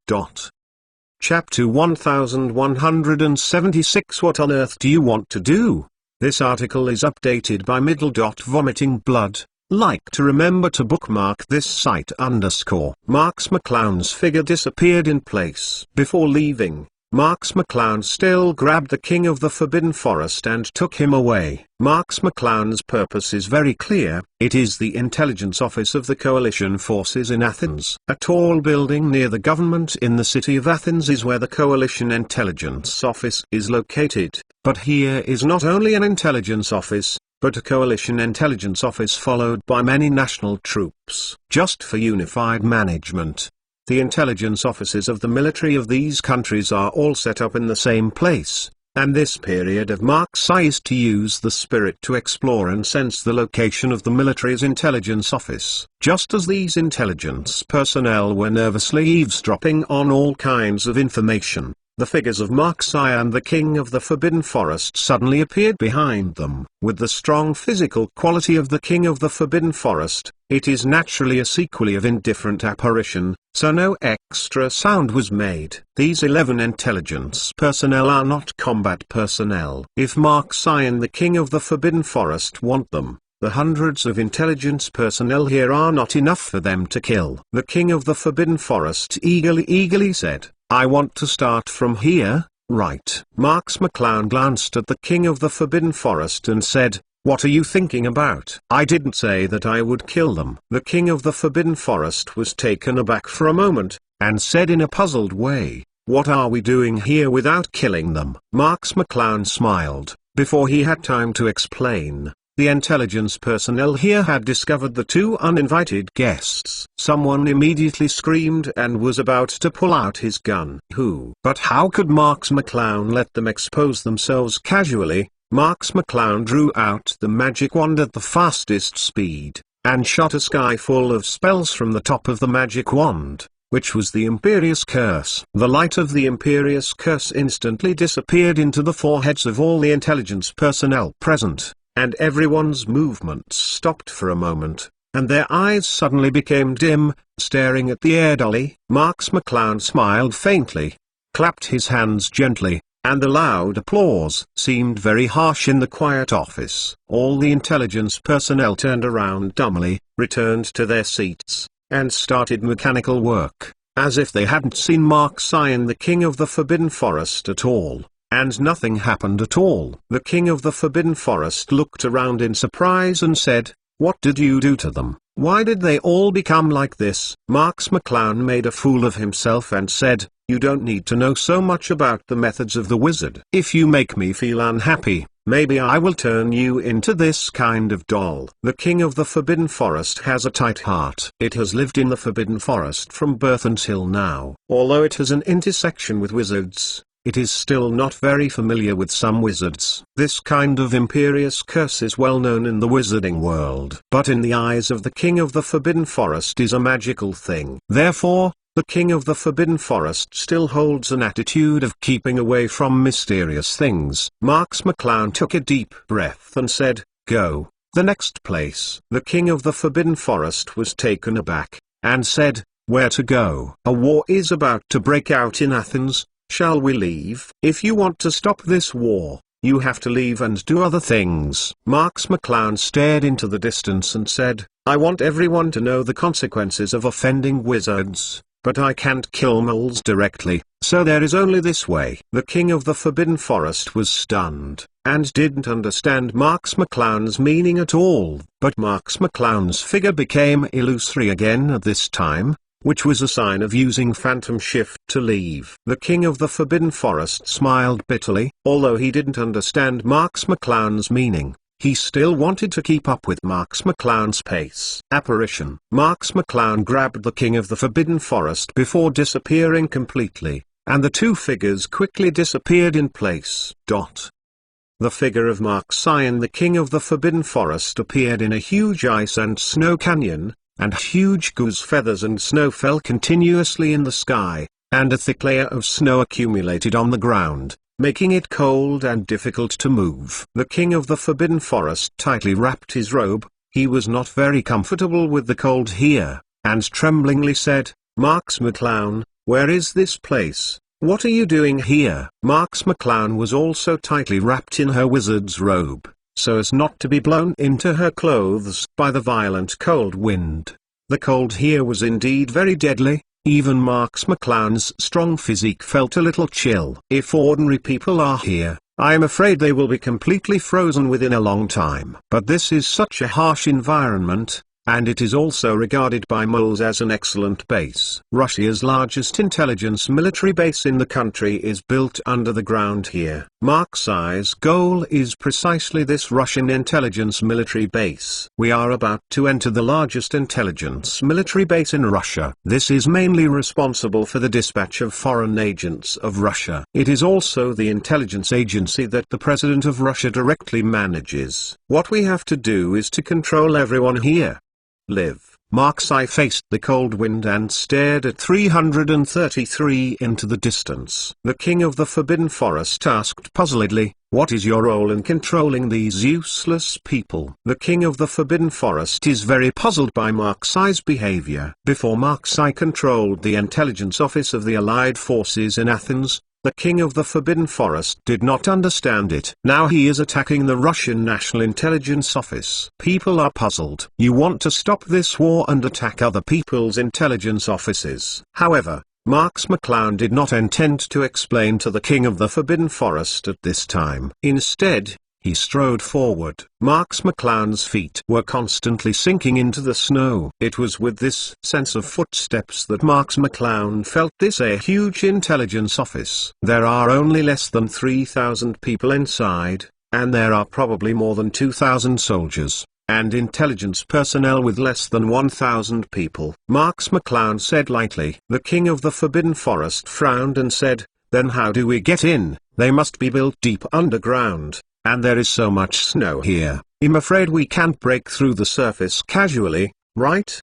Chapter 1176. What on earth do you want to do? This article is updated by Vomiting Blood. Like to remember to bookmark this site _ Marks McClown's figure disappeared in place. Before leaving, Marks McClown still grabbed the King of the Forbidden Forest and took him away. Marks McClown's purpose is very clear. It is the intelligence office of the coalition forces in Athens. A tall building near the government in the city of Athens is where the coalition intelligence office is located. But here is not only an intelligence office, but a coalition intelligence office followed by many national troops, just for unified management. The intelligence offices of the military of these countries are all set up in the same place, and this period of Mark's eye is to use the spirit to explore and sense the location of the military's intelligence office. Just as these intelligence personnel were nervously eavesdropping on all kinds of information, the figures of Mark's eye and the King of the Forbidden Forest suddenly appeared behind them. With the strong physical quality of the King of the Forbidden Forest, it is naturally a sequely of indifferent apparition, so no extra sound was made. These 11 intelligence personnel are not combat personnel. If Mark's eye and the King of the Forbidden Forest want them, the hundreds of intelligence personnel here are not enough for them to kill. The King of the Forbidden Forest eagerly said, I want to start from here, right? Marks McClown glanced at the King of the Forbidden Forest and said, what are you thinking about? I didn't say that I would kill them. The King of the Forbidden Forest was taken aback for a moment, and said in a puzzled way, what are we doing here without killing them? Marks McClown smiled. Before he had time to explain, the intelligence personnel here had discovered the two uninvited guests. Someone immediately screamed and was about to pull out his gun. Who? But how could Marks McClown let them expose themselves casually? Marks McClown drew out the magic wand at the fastest speed, and shot a sky full of spells from the top of the magic wand, which was the Imperious Curse. The light of the Imperious Curse instantly disappeared into the foreheads of all the intelligence personnel present, and everyone's movements stopped for a moment, and their eyes suddenly became dim, staring at the air dully. Marks McClown smiled faintly, clapped his hands gently, and the loud applause seemed very harsh in the quiet office. All the intelligence personnel turned around dumbly, returned to their seats, and started mechanical work, as if they hadn't seen Mark's eye and the King of the Forbidden Forest at all. And nothing happened at all. The King of the Forbidden Forest looked around in surprise and said, what did you do to them? Why did they all become like this? Marks McClown made a fool of himself and said, you don't need to know so much about the methods of the wizard. If you make me feel unhappy, maybe I will turn you into this kind of doll. The King of the Forbidden Forest has a tight heart. It has lived in the Forbidden Forest from birth until now. Although it has an intersection with wizards, it is still not very familiar with some wizards. This kind of Imperious Curse is well known in the wizarding world. But in the eyes of the King of the Forbidden Forest is a magical thing. Therefore, the King of the Forbidden Forest still holds an attitude of keeping away from mysterious things. Marks McClown took a deep breath and said, go. The next place. The King of the Forbidden Forest was taken aback, and said, where to go? A war is about to break out in Athens. Shall we leave? If you want to stop this war, you have to leave and do other things. Marks McClown stared into the distance and said, I want everyone to know the consequences of offending wizards, but I can't kill moles directly, so there is only this way. The King of the Forbidden Forest was stunned, and didn't understand Marks McClown's meaning at all. But Marks McClown's figure became illusory again at this time, which was a sign of using Phantom Shift to leave. The King of the Forbidden Forest smiled bitterly. Although he didn't understand Marks McClown's meaning, he still wanted to keep up with Marks McClown's pace. Apparition. Marks McClown grabbed the King of the Forbidden Forest before disappearing completely, and the two figures quickly disappeared in place. The figure of Mark's eye and the King of the Forbidden Forest appeared in a huge ice and snow canyon, and huge goose feathers and snow fell continuously in the sky, and a thick layer of snow accumulated on the ground, making it cold and difficult to move. The king of the Forbidden Forest tightly wrapped his robe. He was not very comfortable with the cold here, and tremblingly said, "Marks McClown, where is this place? What are you doing here?" Marks McClown was also tightly wrapped in her wizard's robe, so as not to be blown into her clothes by the violent cold wind. The cold here was indeed very deadly. Even Marks McClown's strong physique felt a little chill. "If ordinary people are here, I am afraid they will be completely frozen within a long time. But this is such a harsh environment, and it is also regarded by moles as an excellent base." Russia's largest intelligence military base in the country is built under the ground here. Marksai's goal is precisely this Russian intelligence military base. We are about to enter the largest intelligence military base in Russia. This is mainly responsible for the dispatch of foreign agents of Russia. It is also the intelligence agency that the President of Russia directly manages. What we have to do is to control everyone here. Live. Marksai faced the cold wind and stared at 333 into the distance. The king of the Forbidden Forest asked puzzledly, "What is your role in controlling these useless people?" The king of the Forbidden Forest is very puzzled by Marksai's behavior. Before Marksai controlled the intelligence office of the Allied forces in Athens, the king of the Forbidden Forest did not understand it. Now he is attacking the Russian National Intelligence Office. People are puzzled. You want to stop this war and attack other people's intelligence offices. However, Marks McClown did not intend to explain to the king of the Forbidden Forest at this time. Instead, he strode forward. Marks McClown's feet were constantly sinking into the snow. It was with this sense of footsteps that Marks McClown felt this a huge intelligence office. There are only less than 3,000 people inside, and there are probably more than 2,000 soldiers, and intelligence personnel with less than 1,000 people. Marks McClown said lightly. The king of the Forbidden Forest frowned and said, "Then how do we get in? They must be built deep underground. And there is so much snow here, I'm afraid we can't break through the surface casually, right?"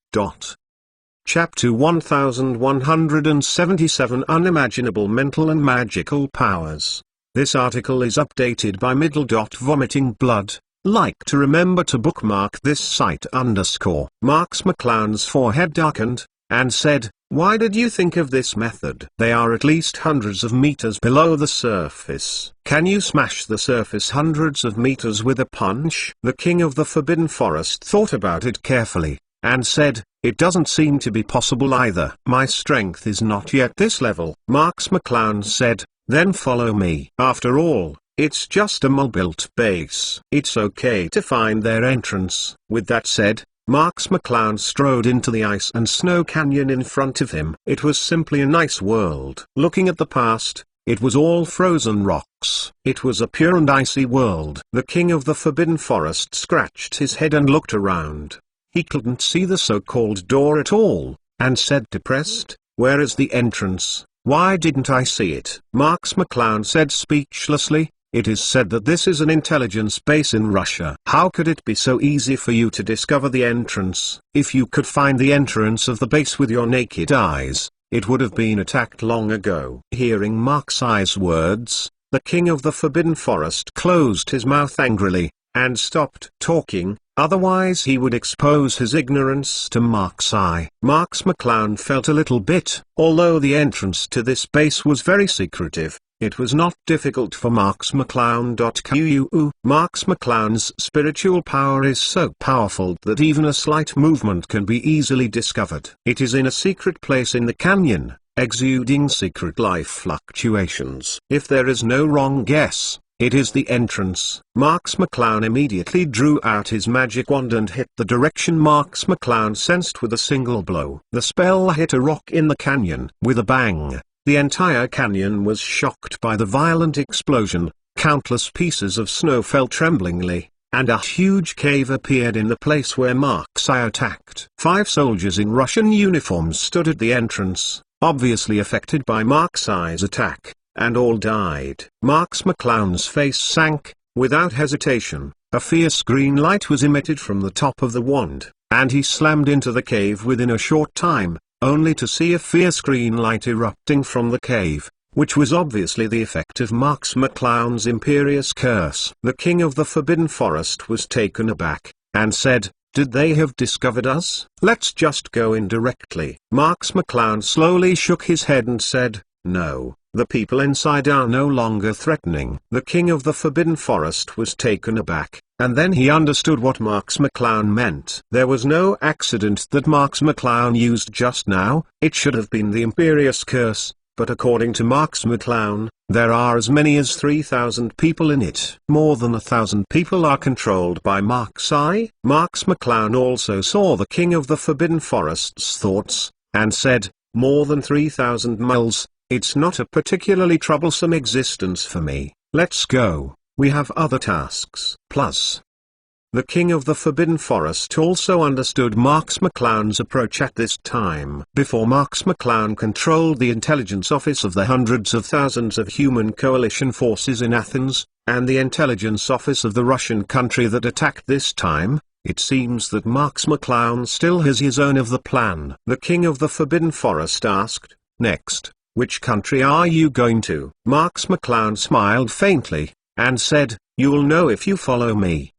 Chapter 1177 Unimaginable Mental and Magical Powers. This article is updated by Vomiting Blood. Like to remember to bookmark this site _ Marks McClown's forehead darkened, and said, "Why did you think of this method? They are at least hundreds of meters below the surface. Can you smash the surface hundreds of meters with a punch?" The king of the Forbidden Forest thought about it carefully, and said, "It doesn't seem to be possible either. My strength is not yet this level." Marks McClown said, "Then follow me. After all, it's just a mole-built base. It's okay to find their entrance." With that said, Marks McClown strode into the ice and snow canyon in front of him. It was simply a nice world. Looking at the past, it was all frozen rocks. It was a pure and icy world. The king of the Forbidden Forest scratched his head and looked around. He couldn't see the so-called door at all, and said depressed, "Where is the entrance? Why didn't I see it?" Marks McClown said speechlessly, "It is said that this is an intelligence base in Russia. How could it be so easy for you to discover the entrance? If you could find the entrance of the base with your naked eyes, it would have been attacked long ago." Hearing Marksai's words, the king of the Forbidden Forest closed his mouth angrily, and stopped talking, otherwise he would expose his ignorance to Marksai. Marks McClown felt a little bit. Although the entrance to this base was very secretive, it was not difficult for Marks McClown. Marks McClown's spiritual power is so powerful that even a slight movement can be easily discovered. It is in a secret place in the canyon, exuding secret life fluctuations. If there is no wrong guess, it is the entrance. Marks McClown immediately drew out his magic wand and hit the direction Marks McClown sensed with a single blow. The spell hit a rock in the canyon. With a bang, the entire canyon was shocked by the violent explosion. Countless pieces of snow fell tremblingly, and a huge cave appeared in the place where Marksai attacked. 5 soldiers in Russian uniforms stood at the entrance, obviously affected by Marksai's attack, and all died. Marks McClown's face sank. Without hesitation, a fierce green light was emitted from the top of the wand, and he slammed into the cave within a short time, only to see a fierce green light erupting from the cave, which was obviously the effect of Marx McClown's imperious curse. The king of the Forbidden Forest was taken aback, and said, "Did they have discovered us? Let's just go in directly." Marx McClown slowly shook his head and said, "No, the people inside are no longer threatening." The king of the Forbidden Forest was taken aback, and then he understood what Marx McClown meant. There was no accident that Marx McClown used just now. It should have been the imperious curse, but according to Marx McClown, there are as many as 3,000 people in it. More than 1,000 people are controlled by Marx I. Marx McClown also saw the king of the Forbidden Forest's thoughts, and said, "More than 3,000 moles, it's not a particularly troublesome existence for me. Let's go, we have other tasks." Plus, the king of the Forbidden Forest also understood Marx McClown's approach at this time. Before Marx McClown controlled the intelligence office of the hundreds of thousands of human coalition forces in Athens, and the intelligence office of the Russian country that attacked this time, it seems that Marx McClown still has his own of the plan. The king of the Forbidden Forest asked, "Next, which country are you going to?" Marx McClown smiled faintly, and said, "You'll know if you follow me."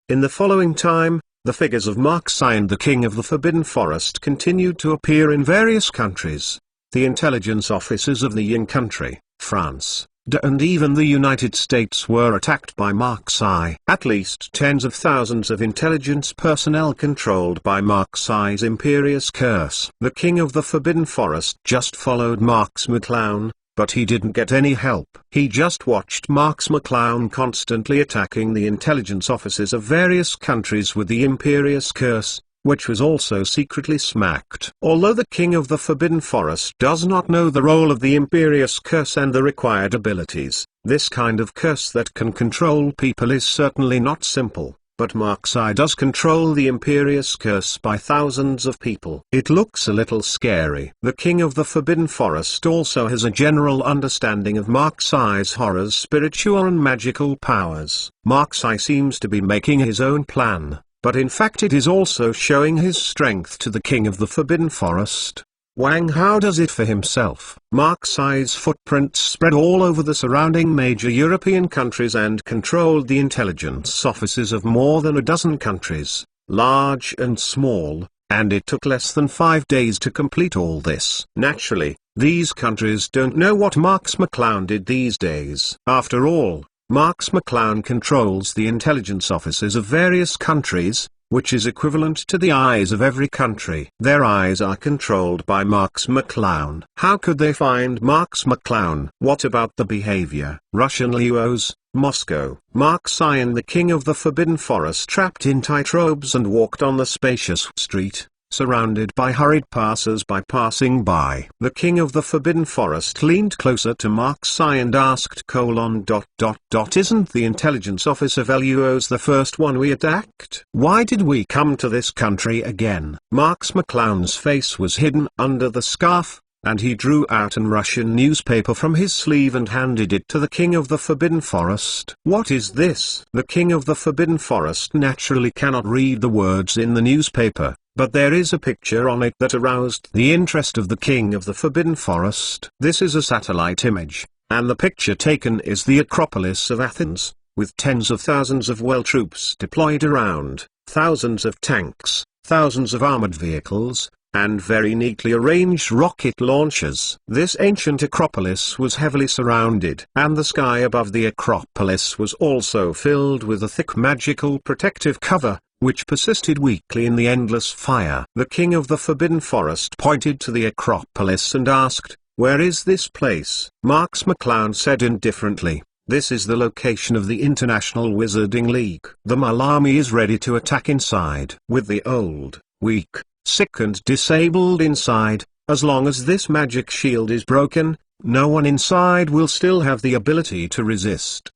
In the following time, the figures of Marx I and the king of the Forbidden Forest continued to appear in various countries. The intelligence offices of the Yin country, France, and even the United States were attacked by Marx I. At least tens of thousands of intelligence personnel controlled by Marx I's imperious curse. The king of the Forbidden Forest just followed Marx McClown, but he didn't get any help. He just watched Marx McClown constantly attacking the intelligence offices of various countries with the imperious curse, which was also secretly smacked. Although the king of the Forbidden Forest does not know the role of the imperious curse and the required abilities, this kind of curse that can control people is certainly not simple. But Marx I does control the imperious curse by thousands of people. It looks a little scary. The king of the Forbidden Forest also has a general understanding of Marx I's horrors, spiritual and magical powers. Marx I seems to be making his own plan, but in fact it is also showing his strength to the king of the Forbidden Forest. Wang Hao does it for himself. Marx I's footprints spread all over the surrounding major European countries and controlled the intelligence offices of more than a dozen countries, large and small, and it took less than 5 days to complete all this. Naturally, these countries don't know what Marx McClown did these days. After all, Marx McClown controls the intelligence offices of various countries, which is equivalent to the eyes of every country. Their eyes are controlled by Marx McClown. How could they find Marx McClown? What about the behavior? Russian Leos, Moscow. Marx I and the king of the Forbidden Forest trapped in tight robes and walked on the spacious street, surrounded by hurried passers-by passing by. The king of the Forbidden Forest leaned closer to Marx I and asked: "Isn't the intelligence office of LUOs the first one we attacked? Why did we come to this country again?" Marx McClown's face was hidden under the scarf, and he drew out an Russian newspaper from his sleeve and handed it to the king of the Forbidden Forest. "What is this?" The king of the Forbidden Forest naturally cannot read the words in the newspaper, but there is a picture on it that aroused the interest of the king of the Forbidden Forest. This is a satellite image, and the picture taken is the Acropolis of Athens, with tens of thousands of well troops deployed around, thousands of tanks, thousands of armored vehicles, and very neatly arranged rocket launchers. This ancient Acropolis was heavily surrounded, and the sky above the Acropolis was also filled with a thick magical protective cover, which persisted weakly in the endless fire. The king of the Forbidden Forest pointed to the Acropolis and asked, "Where is this place?" Marx McClown said indifferently, "This is the location of the International Wizarding League. The Mul army is ready to attack inside. With the old, weak, sick and disabled inside, as long as this magic shield is broken, no one inside will still have the ability to resist."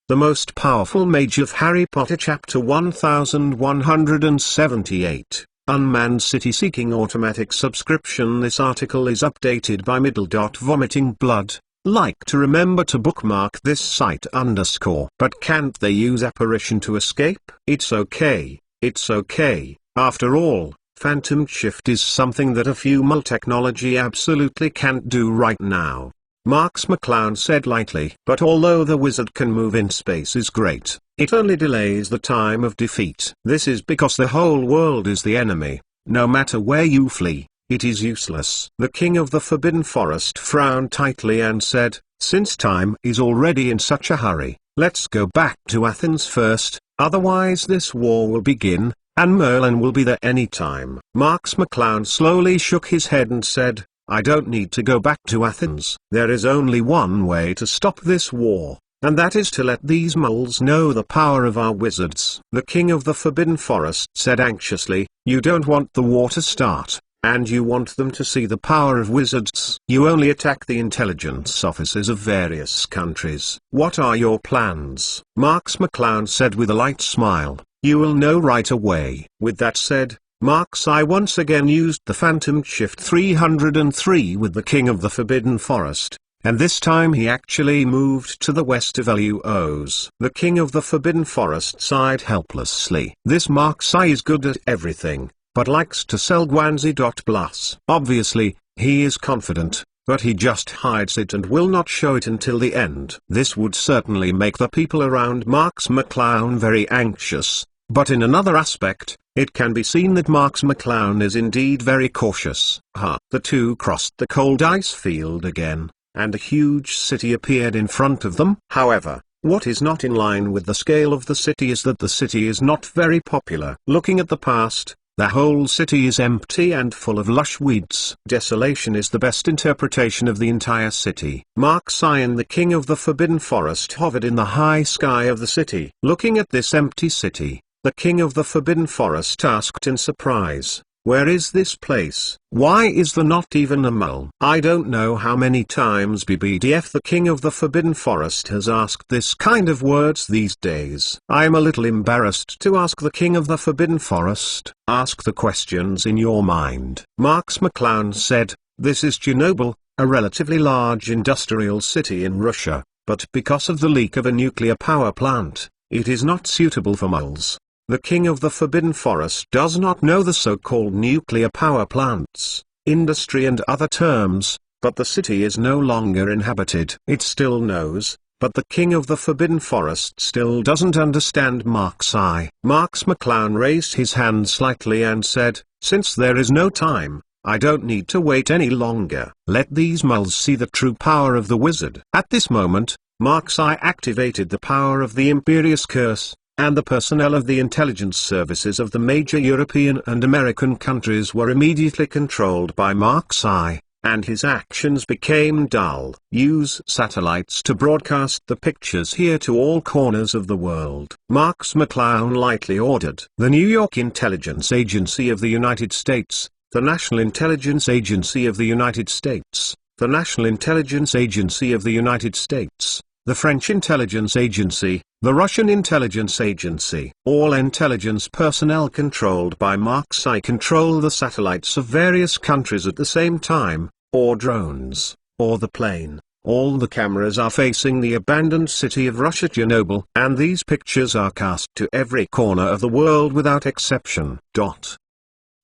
The most powerful mage of Harry Potter Chapter 1178, Unmanned City Seeking Automatic Subscription. This article is updated by Vomiting Blood. Like to remember to bookmark this site _. But can't they use apparition to escape? It's okay, it's okay. After all, phantom shift is something that a fumal technology absolutely can't do right now. Marx McClown said lightly. But although the wizard can move in space is great, it only delays the time of defeat. This is because the whole world is the enemy. No matter where you flee, it is useless. The king of the Forbidden Forest frowned tightly and said, since time is already in such a hurry, let's go back to Athens first, otherwise this war will begin, and Merlin will be there any time. Marx McClown slowly shook his head and said, I don't need to go back to Athens. There is only one way to stop this war, and that is to let these moles know the power of our wizards. The king of the Forbidden Forest said anxiously, you don't want the war to start, and you want them to see the power of wizards. You only attack the intelligence officers of various countries. What are your plans? Marx McClown said with a light smile, you will know right away. With that said, Marx I once again used the Phantom Shift 303 with the King of the Forbidden Forest, and this time he actually moved to the west of LUOs. The King of the Forbidden Forest sighed helplessly. This Marx I is good at everything, but likes to sell Guanzi. Plus. Obviously, he is confident, but he just hides it and will not show it until the end. This would certainly make the people around Marx McClown very anxious, but in another aspect, it can be seen that Marx McClown is indeed very cautious. The two crossed the cold ice field again, and a huge city appeared in front of them. However, what is not in line with the scale of the city is that the city is not very popular. Looking at the past, the whole city is empty and full of lush weeds. Desolation is the best interpretation of the entire city. Marx I and the King of the Forbidden Forest hovered in the high sky of the city. Looking at this empty city, the King of the Forbidden Forest asked in surprise, where is this place? Why is there not even a mole? I don't know how many times BBDF the King of the Forbidden Forest has asked this kind of words these days. I am a little embarrassed to ask the King of the Forbidden Forest. Ask the questions in your mind. Marx McClown said, this is Chernobyl, a relatively large industrial city in Russia, but because of the leak of a nuclear power plant, it is not suitable for moles. The King of the Forbidden Forest does not know the so-called nuclear power plants, industry and other terms, but the city is no longer inhabited. It still knows, but the King of the Forbidden Forest still doesn't understand Marx I. Marx McClown raised his hand slightly and said, since there is no time, I don't need to wait any longer. Let these moles see the true power of the wizard. At this moment, Marx I activated the power of the Imperious Curse, and the personnel of the intelligence services of the major European and American countries were immediately controlled by Marx I, and his actions became dull. Use satellites to broadcast the pictures here to all corners of the world. Marx McClown lightly ordered. The New York Intelligence Agency of the United States, the National Intelligence Agency of the United States, the National Intelligence Agency of the United States, the French Intelligence Agency, the Russian Intelligence Agency. All intelligence personnel controlled by Marx I control the satellites of various countries at the same time, or drones, or the plane. All the cameras are facing the abandoned city of Russia Chernobyl, and these pictures are cast to every corner of the world without exception.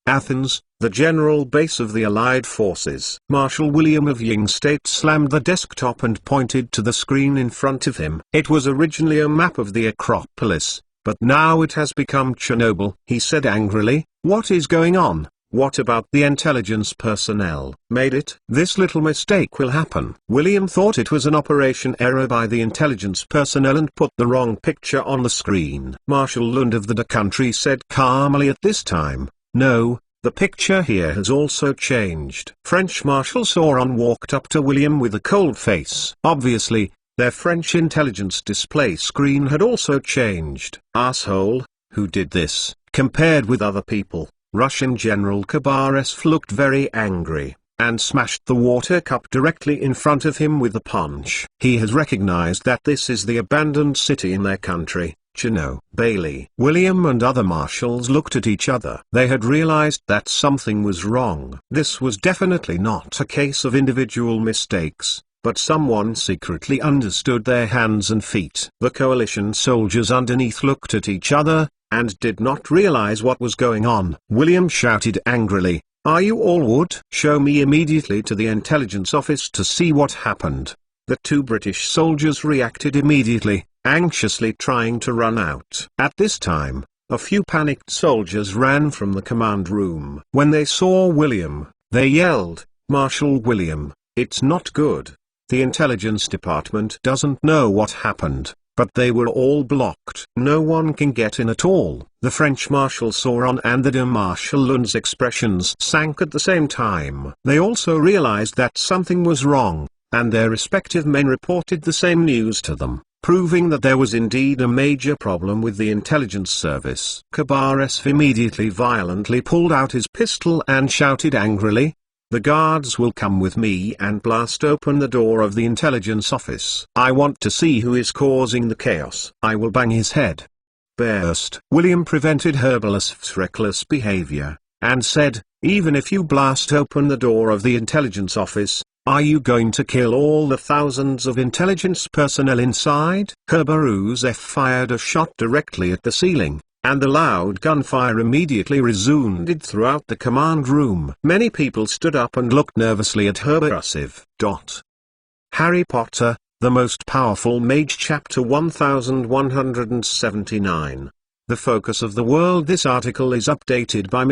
Athens, the general base of the Allied forces. Marshal William of Ying State slammed the desktop and pointed to the screen in front of him. It was originally a map of the Acropolis, but now it has become Chernobyl. He said angrily, what is going on? What about the intelligence personnel? Made it? This little mistake will happen. William thought it was an operation error by the intelligence personnel and put the wrong picture on the screen. Marshal Lund of the country said calmly at this time, no, the picture here has also changed. French Marshal Sauron walked up to William with a cold face. Obviously, their French intelligence display screen had also changed. Asshole, who did this? Compared with other people, Russian General Khabarovsk looked very angry, and smashed the water cup directly in front of him with a punch. He has recognized that this is the abandoned city in their country. Bailey. William and other marshals looked at each other. They had realized that something was wrong. This was definitely not a case of individual mistakes, but someone secretly understood their hands and feet. The coalition soldiers underneath looked at each other, and did not realize what was going on. William shouted angrily, "Are you all wood? Show me immediately to the intelligence office to see what happened." The two British soldiers reacted immediately, anxiously trying to run out. At this time, a few panicked soldiers ran from the command room. When they saw William, they yelled, "Marshal William, it's not good. The intelligence department doesn't know what happened." But they were all blocked. No one can get in at all. The French Marshal Sauron and the de Marshal Lund's expressions sank at the same time. They also realized that something was wrong, and their respective men reported the same news to them, proving that there was indeed a major problem with the intelligence service. Khabarovsk immediately violently pulled out his pistol and shouted angrily, "The guards will come with me and blast open the door of the intelligence office. I want to see who is causing the chaos. I will bang his head." Burst. William prevented Herbalist's reckless behavior, and said, "Even if you blast open the door of the intelligence office, are you going to kill all the thousands of intelligence personnel inside?" Herbalist fired a shot directly at the ceiling, and the loud gunfire immediately resounded throughout the command room. Many people stood up and looked nervously at Herbalist. Harry Potter, The Most Powerful Mage Chapter 1179. The focus of the world. This article is updated by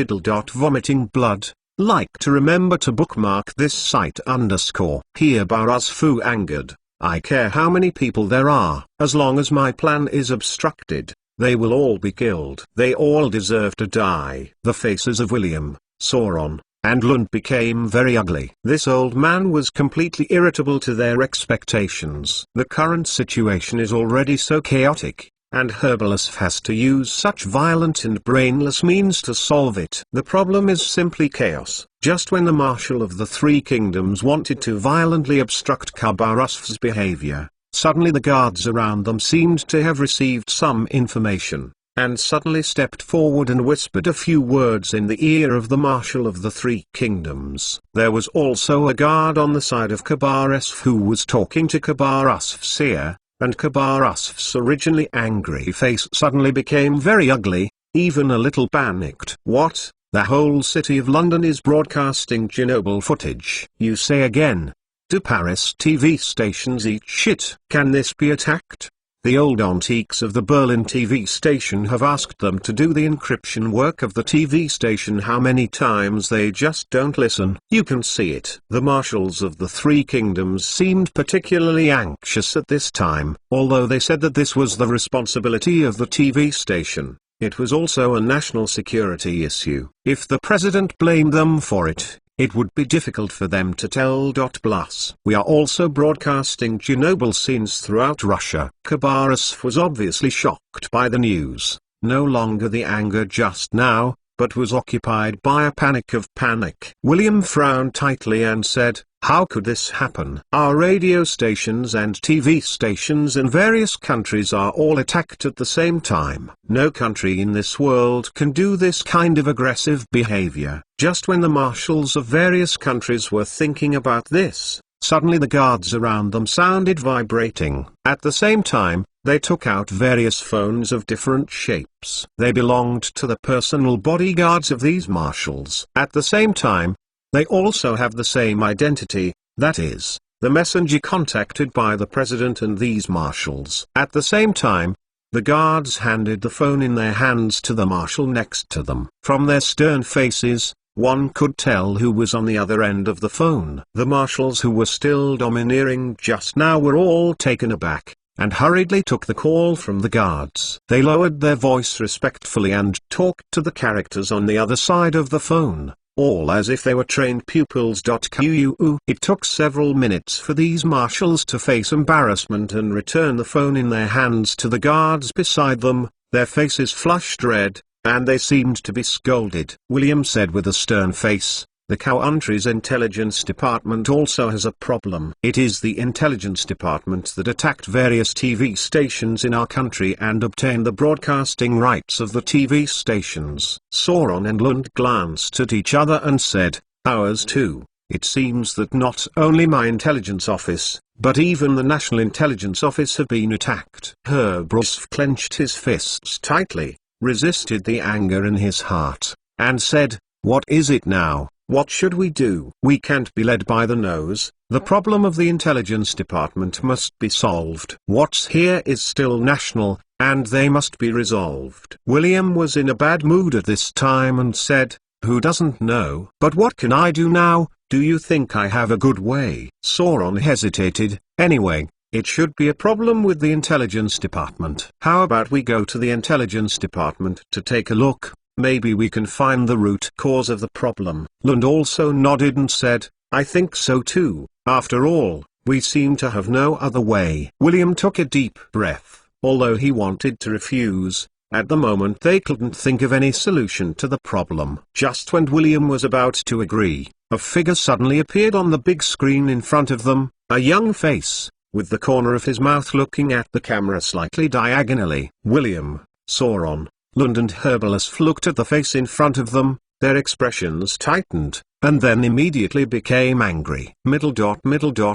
Vomiting Blood. Like to remember to bookmark this site _ here Baraz Fu angered. "I care how many people there are, as long as my plan is obstructed. They will all be killed. They all deserve to die." The faces of William, Sauron, and Lund became very ugly. This old man was completely irritable to their expectations. The current situation is already so chaotic, and Herbalist has to use such violent and brainless means to solve it. The problem is simply chaos. Just when the Marshal of the Three Kingdoms wanted to violently obstruct Khabarovsk's behavior, suddenly the guards around them seemed to have received some information, and suddenly stepped forward and whispered a few words in the ear of the Marshal of the Three Kingdoms. There was also a guard on the side of Khabarovsk who was talking to Khabarovsk's ear, and Khabarovsk's originally angry face suddenly became very ugly, even a little panicked. "What? The whole city of London is broadcasting Chernobyl footage, you say again? Do Paris TV stations eat shit? Can this be attacked?" The old antiques of the Berlin TV station have asked them to do the encryption work of the TV station. How many times they just don't listen. You can see it. The Marshals of the Three Kingdoms seemed particularly anxious at this time. Although they said that this was the responsibility of the TV station, it was also a national security issue. If the president blamed them for it, it would be difficult for them to tell. Plus, we are also broadcasting Chernobyl scenes throughout Russia. Khabarovsk was obviously shocked by the news, no longer the anger just now, but was occupied by a panic of panic. William frowned tightly and said, "How could this happen? Our radio stations and TV stations in various countries are all attacked at the same time. No country in this world can do this kind of aggressive behavior." Just when the marshals of various countries were thinking about this, suddenly the guards around them sounded vibrating. At the same time, they took out various phones of different shapes. They belonged to the personal bodyguards of these marshals. At the same time, they also have the same identity, that is, the messenger contacted by the president and these marshals. At the same time, the guards handed the phone in their hands to the marshal next to them. From their stern faces, one could tell who was on the other end of the phone. The marshals who were still domineering just now were all taken aback, and hurriedly took the call from the guards. They lowered their voice respectfully and talked to the characters on the other side of the phone, all as if they were trained pupils. It took several minutes for these marshals to face embarrassment and return the phone in their hands to the guards beside them. Their faces flushed red, and they seemed to be scolded. William said with a stern face, "The country's intelligence department also has a problem. It is the intelligence department that attacked various TV stations in our country and obtained the broadcasting rights of the TV stations." Sauron and Lund glanced at each other and said, "Ours too." It seems that not only my intelligence office, but even the National Intelligence Office have been attacked. Hogwarts clenched his fists tightly, resisted the anger in his heart, and said, "What is it now? What should we do? We can't be led by the nose. The problem of the intelligence department must be solved. What's here is still national, and they must be resolved." William was in a bad mood at this time and said, "Who doesn't know? But what can I do now? Do you think I have a good way?" Sauron hesitated. "Anyway, it should be a problem with the intelligence department. How about we go to the intelligence department to take a look? Maybe we can find the root cause of the problem." Lund also nodded and said, "I think so too. After all, we seem to have no other way." William took a deep breath. Although he wanted to refuse, at the moment they couldn't think of any solution to the problem. Just when William was about to agree, a figure suddenly appeared on the big screen in front of them, a young face, with the corner of his mouth looking at the camera slightly diagonally. William, Sauron, Lund and Herbalus looked at the face in front of them, their expressions tightened, and then immediately became angry.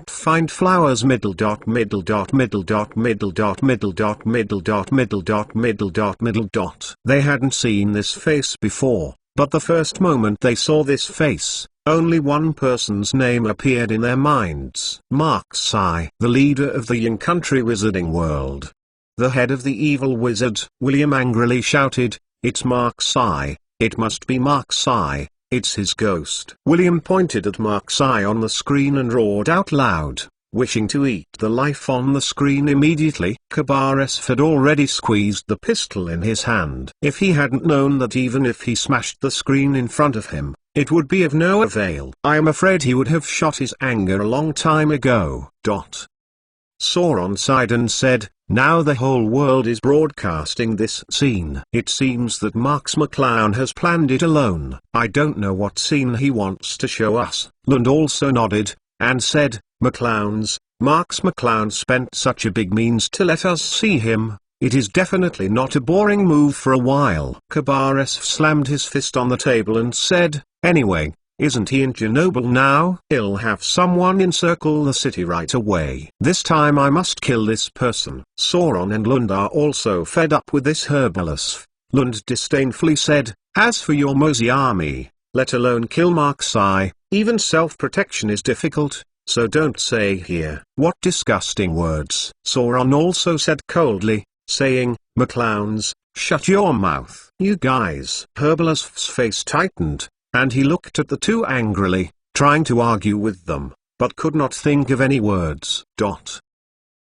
Find flowers middle dot. They hadn't seen this face before, but the first moment they saw this face, only one person's name appeared in their minds. Mark-Sai, the leader of the young country wizarding world. The head of the evil wizard. William angrily shouted, "It's Mark-Sai, it must be Mark-Sai, it's his ghost." William pointed at Mark-Sai on the screen and roared out loud, wishing to eat the life on the screen immediately. Kabarev had already squeezed the pistol in his hand. If he hadn't known that even if he smashed the screen in front of him, it would be of no avail, I am afraid he would have shot his anger a long time ago. Sauron sighed and said, "Now the whole world is broadcasting this scene. It seems that Marx McClown has planned it alone. I don't know what scene he wants to show us." Lund also nodded, and said, Marx McClown spent such a big means to let us see him. It is definitely not a boring move for a while." Kabarev slammed his fist on the table and said, "Anyway, isn't he in Chernobyl now? He'll have someone encircle the city right away. This time I must kill this person." Sauron and Lund are also fed up with this Herbalus. Lund disdainfully said, "As for your mosey army, let alone kill Mark-Sai, even self-protection is difficult, so don't say here." "What disgusting words." Sauron also said coldly, saying, "McClowns, shut your mouth." "You guys." Herbalus's face tightened, and he looked at the two angrily, trying to argue with them, but could not think of any words.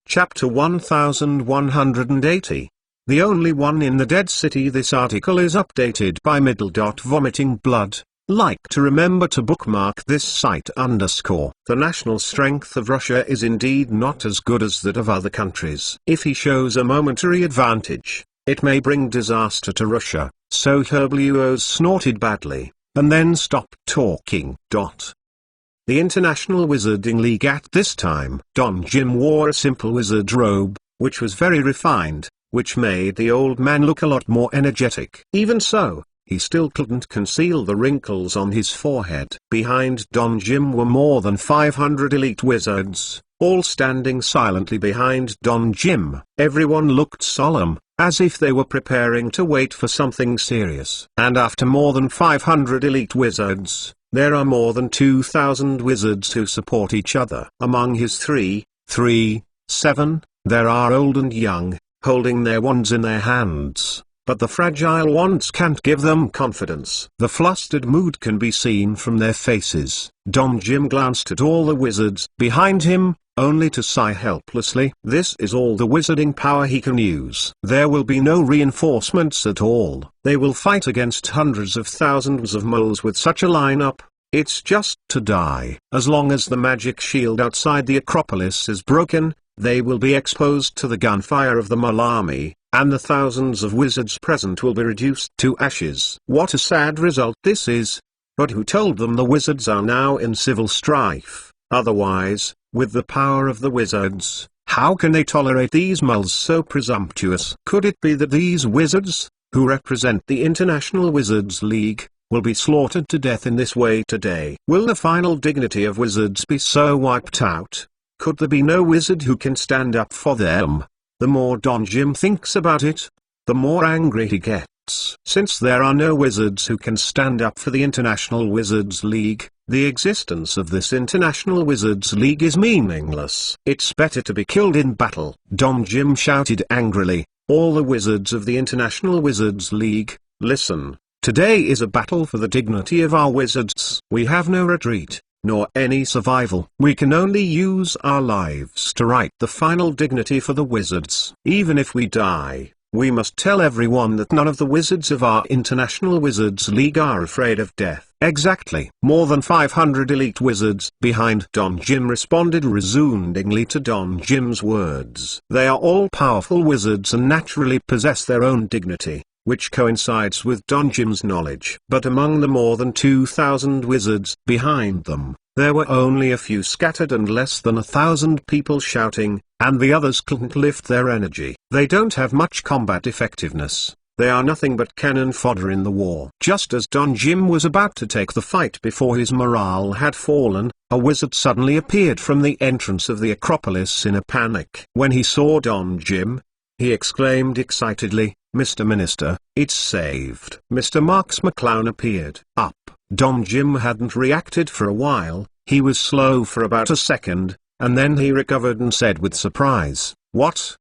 Chapter 1180. The only one in the dead city. This article is updated by Vomiting Blood. Like to remember to bookmark this site _ The national strength of Russia is indeed not as good as that of other countries. If he shows a momentary advantage, it may bring disaster to Russia. So Herbalus snorted badly, and then stopped talking. The International Wizarding League. At this time, Don Jim wore a simple wizard robe, which was very refined, which made the old man look a lot more energetic. Even so, he still couldn't conceal the wrinkles on his forehead. Behind Don Jim were more than 500 elite wizards, all standing silently behind Don Jim. Everyone looked solemn, as if they were preparing to wait for something serious. And after more than 500 elite wizards, there are more than 2,000 wizards who support each other. Among his 7, there are old and young, holding their wands in their hands, but the fragile wands can't give them confidence. The flustered mood can be seen from their faces. Don Jim glanced at all the wizards behind him, only to sigh helplessly. This is all the wizarding power he can use. There will be no reinforcements at all. They will fight against hundreds of thousands of moles with such a lineup. It's just to die. As long as the magic shield outside the Acropolis is broken, they will be exposed to the gunfire of the mole army, and the thousands of wizards present will be reduced to ashes. What a sad result this is. But who told them the wizards are now in civil strife? Otherwise, with the power of the wizards, how can they tolerate these moles so presumptuous? Could it be that these wizards, who represent the International Wizards League, will be slaughtered to death in this way today. Will the final dignity of wizards be so wiped out? Could there be no wizard who can stand up for them? The more Don Jim thinks about it, the more angry he gets. Since there are no wizards who can stand up for the International Wizards League, the existence of this International Wizards League is meaningless. It's better to be killed in battle. Don Jim shouted angrily, "All the wizards of the International Wizards League, listen. Today is a battle for the dignity of our wizards. We have no retreat, nor any survival. We can only use our lives to right the final dignity for the wizards. Even if we die, we must tell everyone that none of the wizards of our International Wizards League are afraid of death." Exactly. More than 500 elite wizards behind Don Jim responded resoundingly to Don Jim's words. They are all powerful wizards and naturally possess their own dignity, which coincides with Don Jim's knowledge. But among the more than 2,000 wizards behind them, there were only a few scattered and less than 1,000 people shouting, and the others couldn't lift their energy. They don't have much combat effectiveness. They are nothing but cannon fodder in the war. Just as Don Jim was about to take the fight before his morale had fallen, a wizard suddenly appeared from the entrance of the Acropolis in a panic. When he saw Don Jim, he exclaimed excitedly, "Mr. Minister, it's saved." Mr. Marks McClown appeared. Up. Don Jim hadn't reacted for a while. He was slow for about a second, and then he recovered and said with surprise, What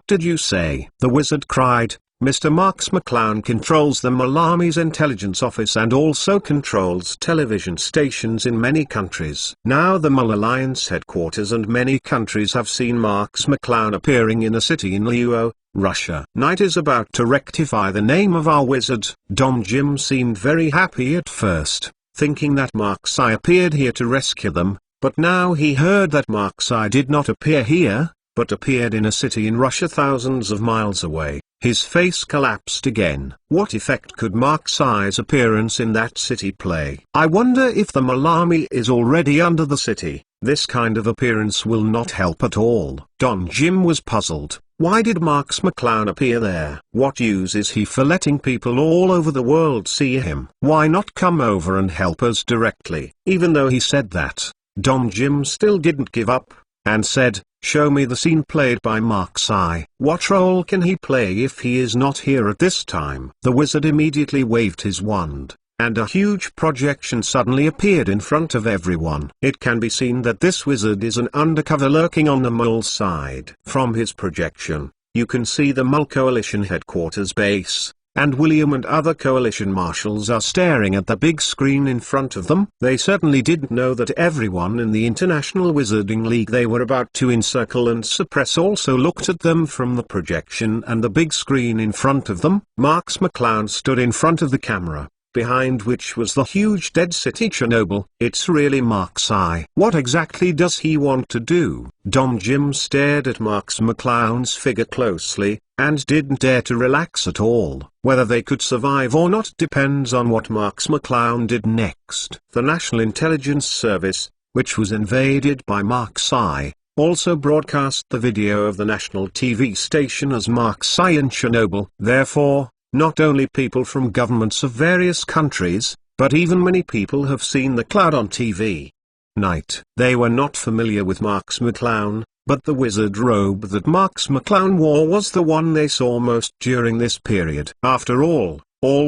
did you say?" The wizard cried, "Mr. Marks McClown controls the Malami's intelligence office and also controls television stations in many countries. Now the Mul Alliance headquarters and many countries have seen Marks McClown appearing in a city in Luo, Russia. Knight is about to rectify the name of our wizard." Don Jim seemed very happy at first, thinking that Marks I appeared here to rescue them, but now he heard that Marks I did not appear here, but appeared in a city in Russia thousands of miles away. His face collapsed again. What effect could Marks I's appearance in that city play? "I wonder if the Malami is already under the city. This kind of appearance will not help at all." Don Jim was puzzled. Why did Marks McClown appear there? What use is he for letting people all over the world see him? Why not come over and help us directly? Even though he said that, Don Jim still didn't give up, and said, "Show me the scene played by Marks I. What role can he play if he is not here at this time?" The wizard immediately waved his wand, and a huge projection suddenly appeared in front of everyone. It can be seen that this wizard is an undercover lurking on the Mul side. From his projection, you can see the Mul Coalition headquarters base, and William and other coalition marshals are staring at the big screen in front of them. They certainly didn't know that everyone in the International Wizarding League they were about to encircle and suppress also looked at them from the projection and the big screen in front of them. Marks McClown stood in front of the camera, behind which was the huge dead city Chernobyl. "It's really Marks I. What exactly does he want to do?" Don Jim stared at Marks McClown's figure closely, and didn't dare to relax at all. Whether they could survive or not depends on what Marks McClown did next. The National Intelligence Service, which was invaded by Marks I, also broadcast the video of the national TV station as Marks I in Chernobyl. Therefore, not only people from governments of various countries, but even many people have seen the cloud on TV. Night. They were not familiar with Marks McClown, but the wizard robe that Marks McClown wore was the one they saw most during this period. After all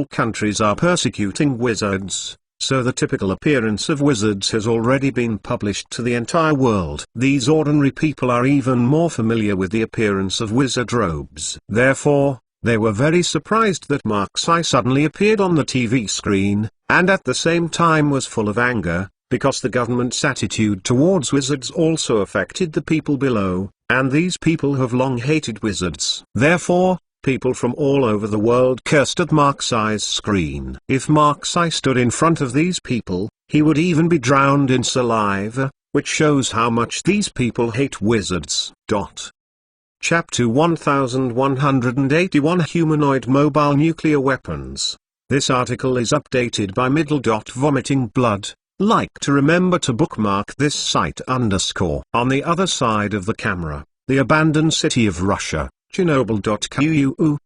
countries are persecuting wizards, so the typical appearance of wizards has already been published to the entire world. These ordinary people are even more familiar with the appearance of wizard robes. Therefore, they were very surprised that Marks I suddenly appeared on the TV screen, and at the same time was full of anger, because the government's attitude towards wizards also affected the people below, and these people have long hated wizards. Therefore, people from all over the world cursed at Marks I's screen. If Marks I stood in front of these people, he would even be drowned in saliva, which shows how much these people hate wizards. Chapter 1181 Humanoid Mobile Nuclear Weapons. This article is updated by Vomiting Blood. Like to remember to bookmark this site _ On the other side of the camera, the abandoned city of Russia, Chernobyl.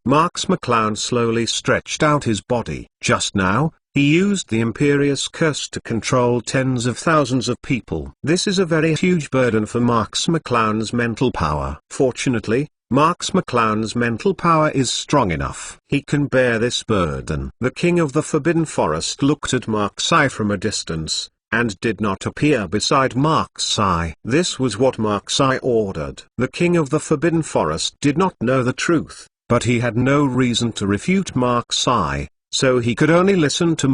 Marks McClown slowly stretched out his body. Just now, He used the imperious curse to control tens of thousands of people. This is a very huge burden for Marks McClown's mental power. Fortunately, Marks McClown's mental power is strong enough. He can bear this burden. The King of the Forbidden Forest looked at Marks-I from a distance, and did not appear beside Marks-I. This was what Marks-I ordered. The King of the Forbidden Forest did not know the truth, but he had no reason to refute Marks-I, so he could only listen to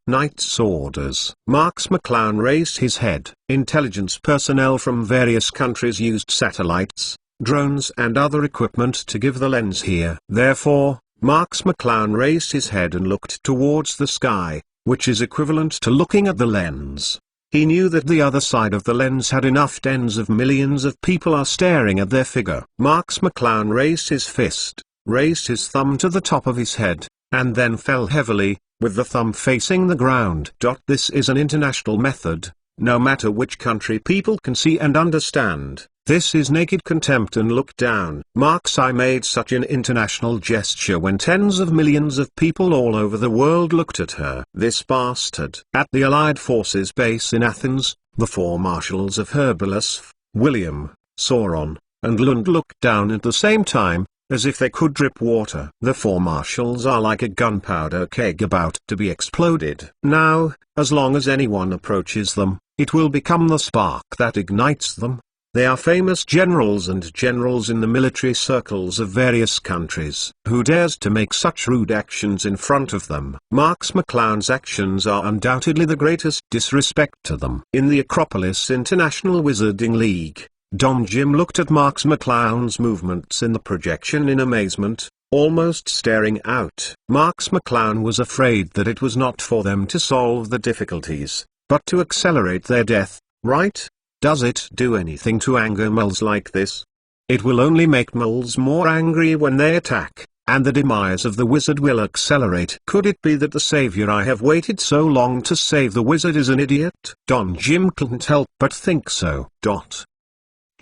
Knight's orders. Marks McClown raised his head. Intelligence personnel from various countries used satellites, drones and other equipment to give the lens here. Therefore, Marks McClown raised his head and looked towards the sky, which is equivalent to looking at the lens. He knew that the other side of the lens had enough tens of millions of people are staring at their figure. Marks McClown raised his fist, raised his thumb to the top of his head, and then fell heavily, with the thumb facing the ground. This is an international method. No matter which country people can see and understand, this is naked contempt and look down. Marks-I made such an international gesture when tens of millions of people all over the world looked at her. This bastard. At the Allied Forces base in Athens, the four marshals of Herbalus, William, Sauron, and Lund looked down at the same time, as if they could drip water. The four marshals are like a gunpowder keg about to be exploded. Now, as long as anyone approaches them, it will become the spark that ignites them. They are famous generals and generals in the military circles of various countries. Who dares to make such rude actions in front of them? Marks McClown's actions are undoubtedly the greatest disrespect to them. In the Acropolis International Wizarding League, Don Jim looked at Marks McClown's movements in the projection in amazement, almost staring out. Marks McClown was afraid that it was not for them to solve the difficulties, but to accelerate their death, right? Does it do anything to anger moles like this? It will only make moles more angry when they attack, and the demise of the wizard will accelerate. Could it be that the savior I have waited so long to save the wizard is an idiot? Don Jim couldn't help but think so.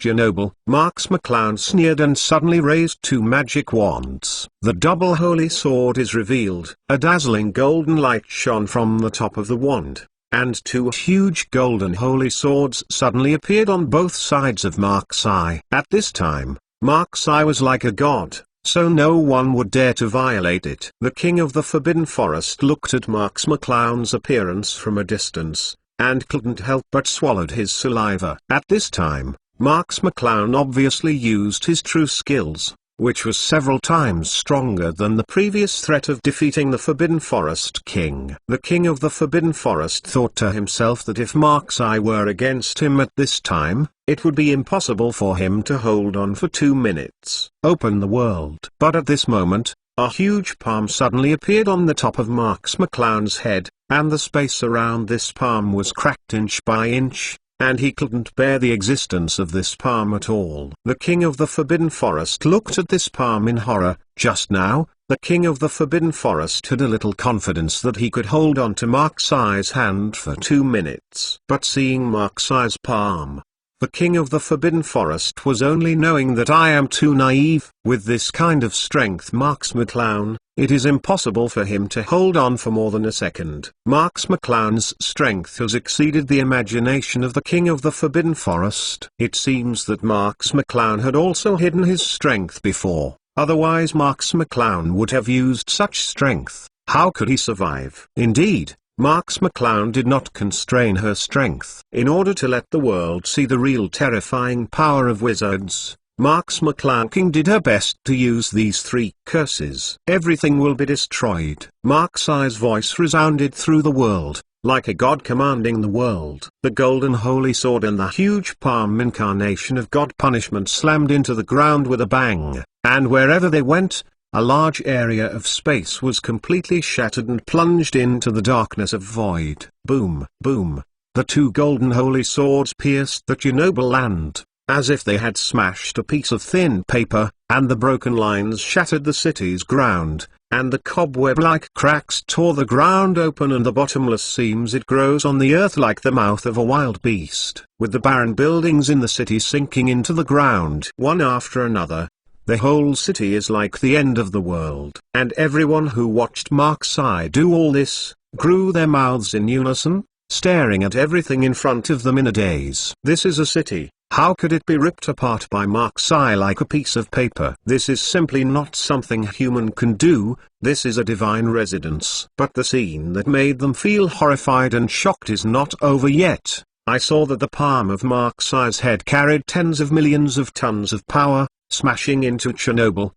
Chernobyl. Marks McClown sneered and suddenly raised two magic wands. The double holy sword is revealed. A dazzling golden light shone from the top of the wand, and two huge golden holy swords suddenly appeared on both sides of Marks-I. At this time, Marks-I was like a god, so no one would dare to violate it. The King of the Forbidden Forest looked at Marks McClown's appearance from a distance, and couldn't help but swallowed his saliva. At this time, Marks McClown obviously used his true skills, which was several times stronger than the previous threat of defeating the Forbidden Forest King. The King of the Forbidden Forest thought to himself that if Marks-I were against him at this time, it would be impossible for him to hold on for 2 minutes. Open the world. But at this moment, a huge palm suddenly appeared on the top of Marks McClown's head, and the space around this palm was cracked inch by inch, and he couldn't bear the existence of this palm at all. The King of the Forbidden Forest looked at this palm in horror. Just now, the King of the Forbidden Forest had a little confidence that he could hold on to Marks-I's hand for 2 minutes. But seeing Marks-I's palm, the King of the Forbidden Forest was only knowing that I am too naive. With this kind of strength Marks McClown, it is impossible for him to hold on for more than a second. Marks McClown's strength has exceeded the imagination of the King of the Forbidden Forest. It seems that Marks McClown had also hidden his strength before, otherwise Marks McClown would have used such strength. How could he survive? Indeed, Marks McClown did not constrain her strength. In order to let the world see the real terrifying power of wizards, Marks McClown did her best to use these 3 curses. Everything will be destroyed. Marks-I's voice resounded through the world, like a god commanding the world. The golden holy sword and the huge palm incarnation of God punishment slammed into the ground with a bang, and wherever they went, a large area of space was completely shattered and plunged into the darkness of void. Boom, boom. The 2 golden holy swords pierced the Chernobyl land, as if they had smashed a piece of thin paper, and the broken lines shattered the city's ground, and the cobweb-like cracks tore the ground open, and the bottomless seams it grows on the earth like the mouth of a wild beast. With the barren buildings in the city sinking into the ground one after another, the whole city is like the end of the world. And everyone who watched Marks-I do all this, grew their mouths in unison, staring at everything in front of them in a daze. This is a city. How could it be ripped apart by Mark-Sai like a piece of paper? This is simply not something human can do, this is a divine residence. But the scene that made them feel horrified and shocked is not over yet. I saw that the palm of Mark-Sai's head carried tens of millions of tons of power, smashing into Chernobyl.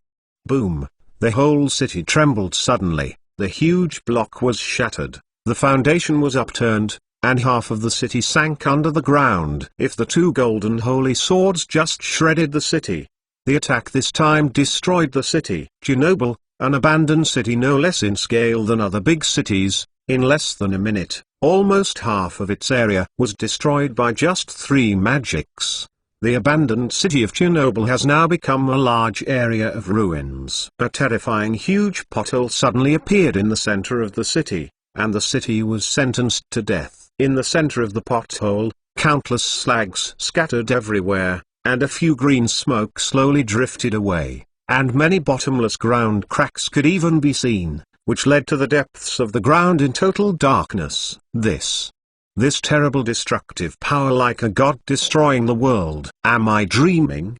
Boom! The whole city trembled suddenly, the huge block was shattered, the foundation was upturned, and half of the city sank under the ground. If the two golden holy swords just shredded the city. The attack this time destroyed the city. Chernobyl, an abandoned city no less in scale than other big cities, in less than a minute, almost half of its area was destroyed by just 3 magics. The abandoned city of Chernobyl has now become a large area of ruins. A terrifying huge pothole suddenly appeared in the center of the city, and the city was sentenced to death. In the center of the pothole, countless slags scattered everywhere, and a few green smoke slowly drifted away, and many bottomless ground cracks could even be seen, which led to the depths of the ground in total darkness. This terrible destructive power, like a god destroying the world. Am I dreaming?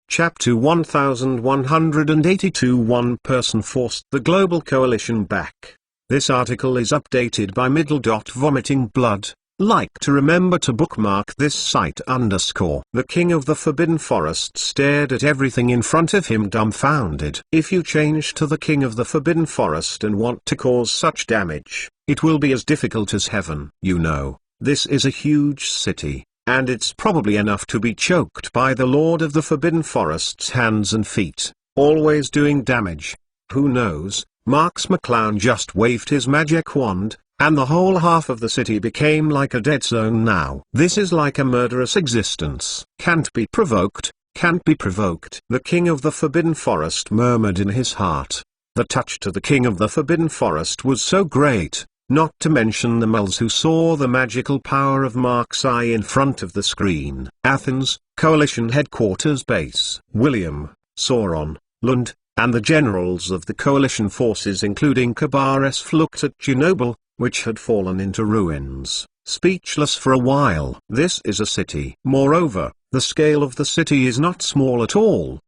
Chapter 1182. One person forced the global coalition back. This article is updated by Vomiting Blood. Like to remember to bookmark this site _ The king of the Forbidden Forest stared at everything in front of him dumbfounded. If you change to the king of the Forbidden Forest and want to cause such damage, it will be as difficult as heaven. You know, this is a huge city, and it's probably enough to be choked by the Lord of the Forbidden Forest's hands and feet, always doing damage. Who knows? Marx McClown just waved his magic wand, and the whole half of the city became like a dead zone now. This is like a murderous existence. Can't be provoked, can't be provoked. The king of the Forbidden Forest murmured in his heart. The touch to the king of the Forbidden Forest was so great, not to mention the moles who saw the magical power of Mark-Sai in front of the screen. Athens, Coalition Headquarters Base. William, Sauron, Lund, and the generals of the coalition forces including Kabarev looked at Chernobyl, which had fallen into ruins, speechless for a while. This is a city. Moreover, the scale of the city is not small at all.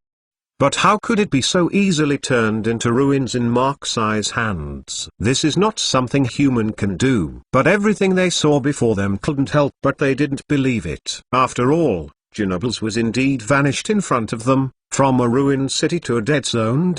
But how could it be so easily turned into ruins in Mark-Sai's hands? This is not something human can do. But everything they saw before them couldn't help but they didn't believe it. After all, Chernobyl was indeed vanished in front of them, from a ruined city to a dead zone.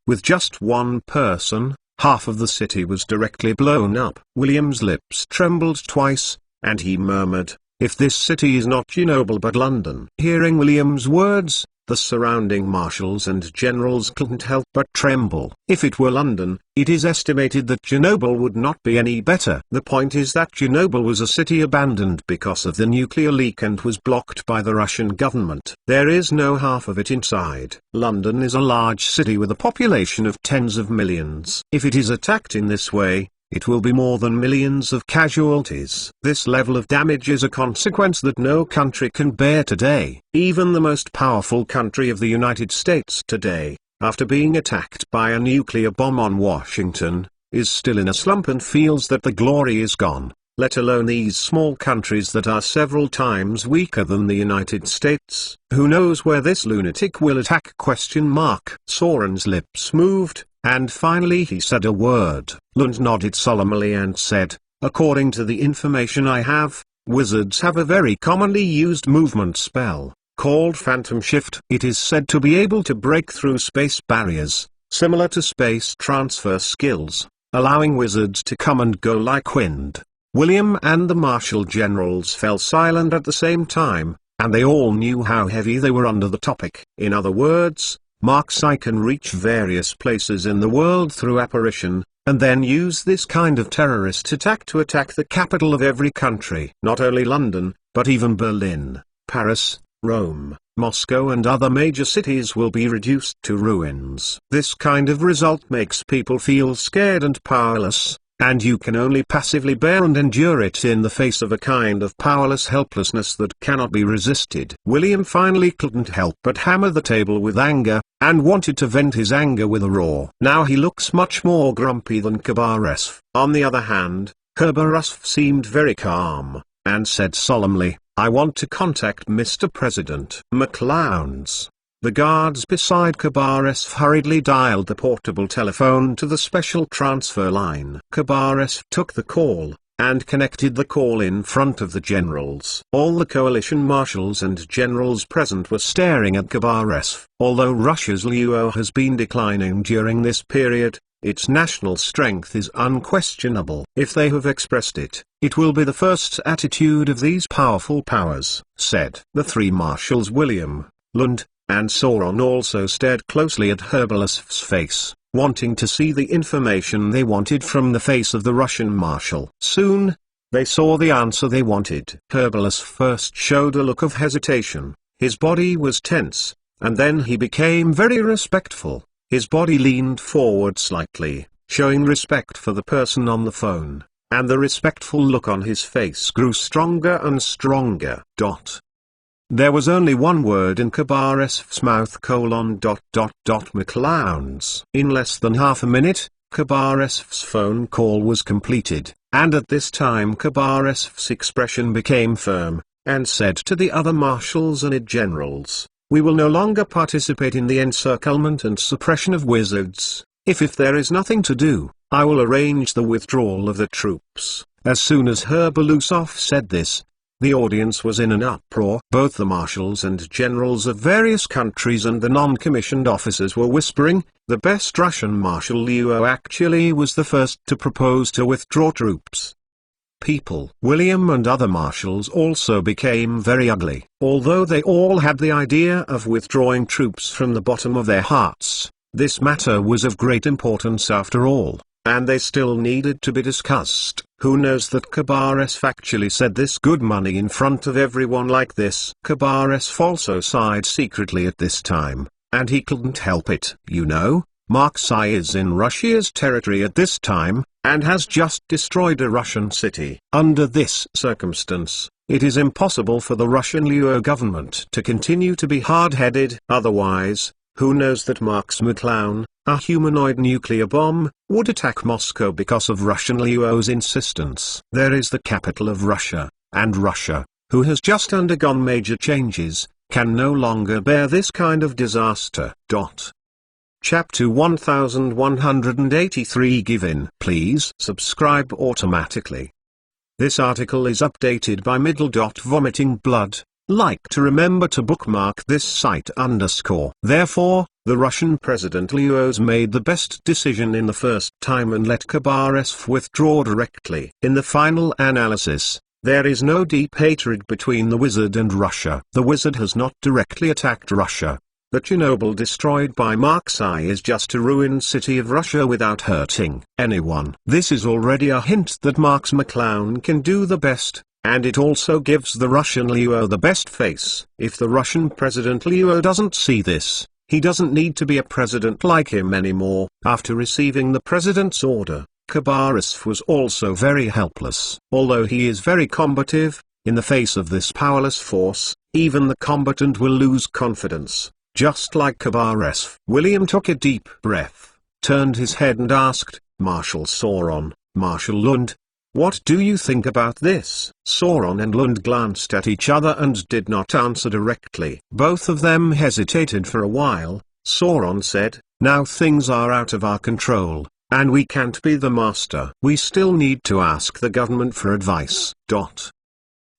With just one person, half of the city was directly blown up. William's lips trembled twice, and he murmured, "If this city is not Chernobyl but London." Hearing William's words, the surrounding marshals and generals couldn't help but tremble. If it were London, it is estimated that Chernobyl would not be any better. The point is that Chernobyl was a city abandoned because of the nuclear leak and was blocked by the Russian government. There is no half of it inside. London is a large city with a population of tens of millions. If it is attacked in this way, it will be more than millions of casualties. This level of damage is a consequence that no country can bear today. Even the most powerful country of the United States today, after being attacked by a nuclear bomb on Washington, is still in a slump and feels that the glory is gone, let alone these small countries that are several times weaker than the United States. Who knows where this lunatic will attack? Sauron's lips moved, and finally he said a word. Lund nodded solemnly and said, "According to the information I have, wizards have a very commonly used movement spell, called Phantom Shift. It is said to be able to break through space barriers, similar to space transfer skills, allowing wizards to come and go like wind." William and the marshal generals fell silent at the same time, and they all knew how heavy they were under the topic. In other words, Mark-Sai can reach various places in the world through apparition, and then use this kind of terrorist attack to attack the capital of every country. Not only London, but even Berlin, Paris, Rome, Moscow and other major cities will be reduced to ruins. This kind of result makes people feel scared and powerless, and you can only passively bear and endure it in the face of a kind of powerless helplessness that cannot be resisted. William finally couldn't help but hammer the table with anger, and wanted to vent his anger with a roar. Now he looks much more grumpy than Khabarovsk. On the other hand, Khabarovsk seemed very calm, and said solemnly, "I want to contact Mr. President McClown's." The guards beside Khabarovsk hurriedly dialed the portable telephone to the special transfer line. Khabarovsk took the call, and connected the call in front of the generals. All the coalition marshals and generals present were staring at Khabarovsk. Although Russia's Luo has been declining during this period, its national strength is unquestionable. If they have expressed it, it will be the first attitude of these powerful powers, said. The three marshals William, Lund, and Sauron also stared closely at Herbalist's face, wanting to see the information they wanted from the face of the Russian marshal. Soon, they saw the answer they wanted. Herbalist first showed a look of hesitation, his body was tense, and then he became very respectful. His body leaned forward slightly, showing respect for the person on the phone, and the respectful look on his face grew stronger and stronger. There was only one word in Khabarovsk's mouth: McClown's. In less than half a minute, Khabarovsk's phone call was completed, and at this time Khabarovsk's expression became firm, and said to the other marshals and generals, "We will no longer participate in the encirclement and suppression of wizards. If there is nothing to do, I will arrange the withdrawal of the troops." As soon as Herbalusov said this, the audience was in an uproar. Both the marshals and generals of various countries and the non-commissioned officers were whispering. The best Russian Marshal Luo actually was the first to propose to withdraw troops. William and other marshals also became very ugly. Although they all had the idea of withdrawing troops from the bottom of their hearts, this matter was of great importance after all, and they still needed to be discussed. Who knows that Khabarovsk actually said this good money in front of everyone like this? Khabarovsk also sighed secretly at this time, and he couldn't help it. Marksai is in Russia's territory at this time, and has just destroyed a Russian city. Under this circumstance, it is impossible for the Russian Luo government to continue to be hard-headed. Otherwise, who knows that McClown, a humanoid nuclear bomb, would attack Moscow because of Russian Luo's insistence. There is the capital of Russia, and Russia, who has just undergone major changes, can no longer bear this kind of disaster. Chapter 1183. Give in. Please subscribe automatically. This article is updated by Vomiting Blood. Like to remember to bookmark this site _ Therefore, the Russian President Luo's made the best decision in the first time and let Khabarovsk withdraw directly. In the final analysis, there is no deep hatred between the wizard and Russia. The wizard has not directly attacked Russia. The Chernobyl destroyed by Marksai is just a ruined city of Russia without hurting anyone. This is already a hint that McClown can do the best, and it also gives the Russian Luo the best face. If the Russian President Luo doesn't see this, he doesn't need to be a president like him anymore. After receiving the president's order, Khabarovsk was also very helpless. Although he is very combative, in the face of this powerless force, even the combatant will lose confidence. Just like Khabarovsk. William took a deep breath, turned his head and asked, "Marshal Sauron, Marshal Lund, what do you think about this?" Sauron and Lund glanced at each other and did not answer directly. Both of them hesitated for a while. Sauron said, "Now things are out of our control, and we can't be the master. We still need to ask the government for advice."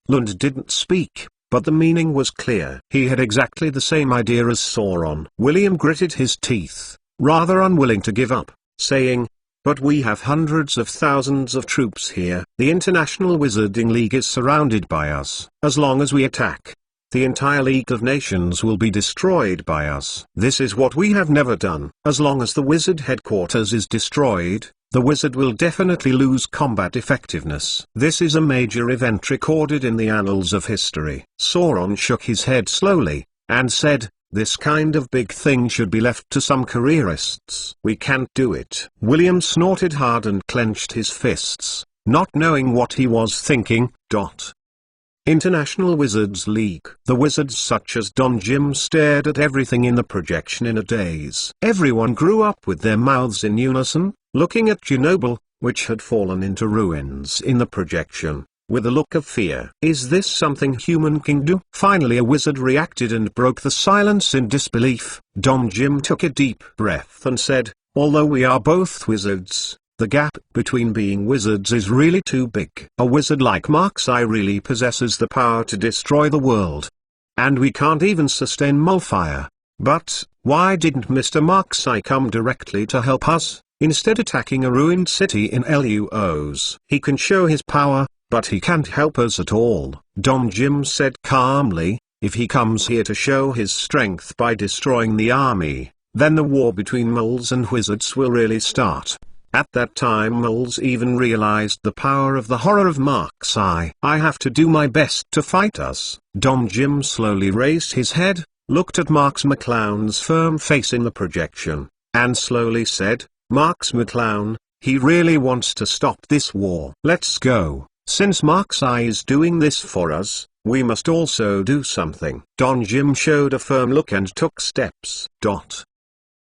Lund didn't speak, but the meaning was clear. He had exactly the same idea as Sauron. William gritted his teeth, rather unwilling to give up, saying, "But we have hundreds of thousands of troops here. The International Wizarding League is surrounded by us. As long as we attack, the entire League of Nations will be destroyed by us. This is what we have never done. As long as the wizard headquarters is destroyed, the wizard will definitely lose combat effectiveness. This is a major event recorded in the annals of history." Sauron shook his head slowly, and said, This kind of big thing should be left to some careerists. We can't do it. William snorted hard and clenched his fists, not knowing what he was thinking. International Wizards League. The wizards such as Don Jim stared at everything in the projection in a daze. Everyone grew up with their mouths in unison, looking at Chernobyl, which had fallen into ruins in the projection, with a look of fear. Is this something human can do? Finally a wizard reacted and broke the silence in disbelief. Don Jim took a deep breath and said, although we are both wizards, the gap between being wizards is really too big. A wizard like Markseye really possesses the power to destroy the world. And we can't even sustain Mulfire. But, why didn't Mr. Markseye come directly to help us, instead attacking a ruined city in LUOs? He can show his power, but he can't help us at all. Don Jim said calmly, if he comes here to show his strength by destroying the army, then the war between moles and wizards will really start. At that time moles even realized the power of the horror of Markseye. I have to do my best to fight us. Don Jim slowly raised his head, looked at Marks McClown's firm face in the projection, and slowly said, Marks McClown, he really wants to stop this war. Let's go. Since Markseye is doing this for us, we must also do something. Don Jim showed a firm look and took steps.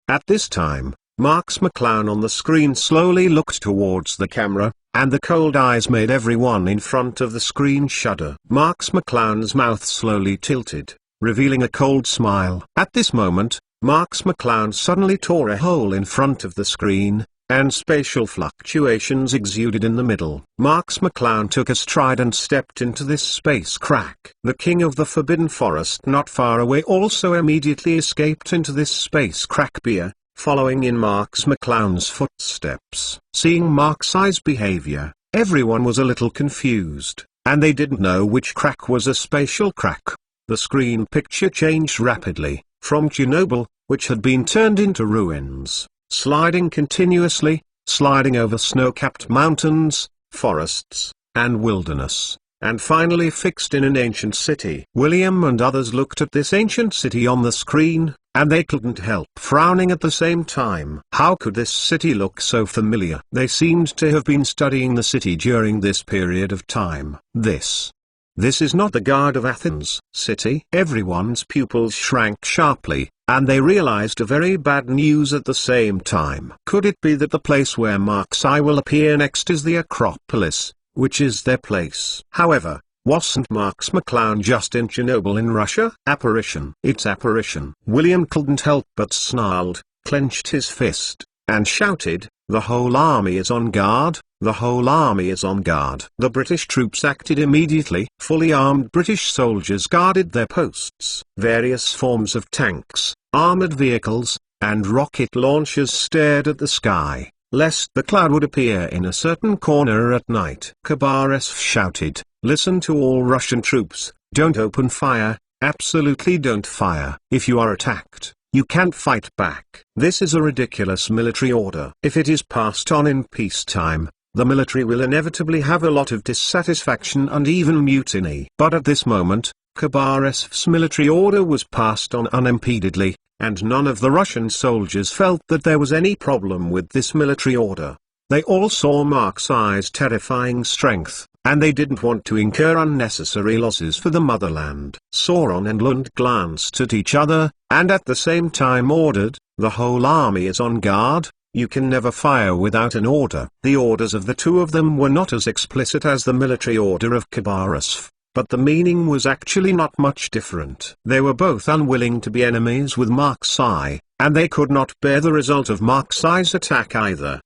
At this time, Marks McClown on the screen slowly looked towards the camera, and the cold eyes made everyone in front of the screen shudder. Marks McClown's mouth slowly tilted, revealing a cold smile. At this moment, Marks McClown suddenly tore a hole in front of the screen, and spatial fluctuations exuded in the middle. Marks McClown took a stride and stepped into this space crack. The king of the Forbidden Forest not far away also immediately escaped into this space crack following in Marks McClown's footsteps. Seeing Markseye's behavior, everyone was a little confused, and they didn't know which crack was a spatial crack. The screen picture changed rapidly, from Chernobyl, which had been turned into ruins, sliding continuously, sliding over snow-capped mountains, forests, and wilderness, and finally fixed in an ancient city. William and others looked at this ancient city on the screen, and they couldn't help frowning at the same time. How could this city look so familiar? They seemed to have been studying the city during this period of time. This is not the Guard of Athens city. Everyone's pupils shrank sharply, and they realized a very bad news at the same time. Could it be that the place where Markseye will appear next is the Acropolis, which is their place? However, wasn't Marks McClown just in Chernobyl in Russia? Apparition. It's apparition. William couldn't help but snarled, clenched his fist, and shouted, the whole army is on guard, the whole army is on guard. The British troops acted immediately. Fully armed British soldiers guarded their posts. Various forms of tanks, armored vehicles, and rocket launchers stared at the sky, lest the cloud would appear in a certain corner at night. Khabarovsk shouted, listen to all Russian troops, don't open fire, absolutely don't fire. If you are attacked, you can't fight back. This is a ridiculous military order. If it is passed on in peacetime, the military will inevitably have a lot of dissatisfaction and even mutiny. But at this moment, Khabarovsk's military order was passed on unimpededly, and none of the Russian soldiers felt that there was any problem with this military order. They all saw Markseye's terrifying strength, and they didn't want to incur unnecessary losses for the motherland. Sauron and Lund glanced at each other, and at the same time ordered, the whole army is on guard, you can never fire without an order. The orders of the two of them were not as explicit as the military order of Khabarovsk, but the meaning was actually not much different. They were both unwilling to be enemies with Markseye, and they could not bear the result of Markseye's attack either.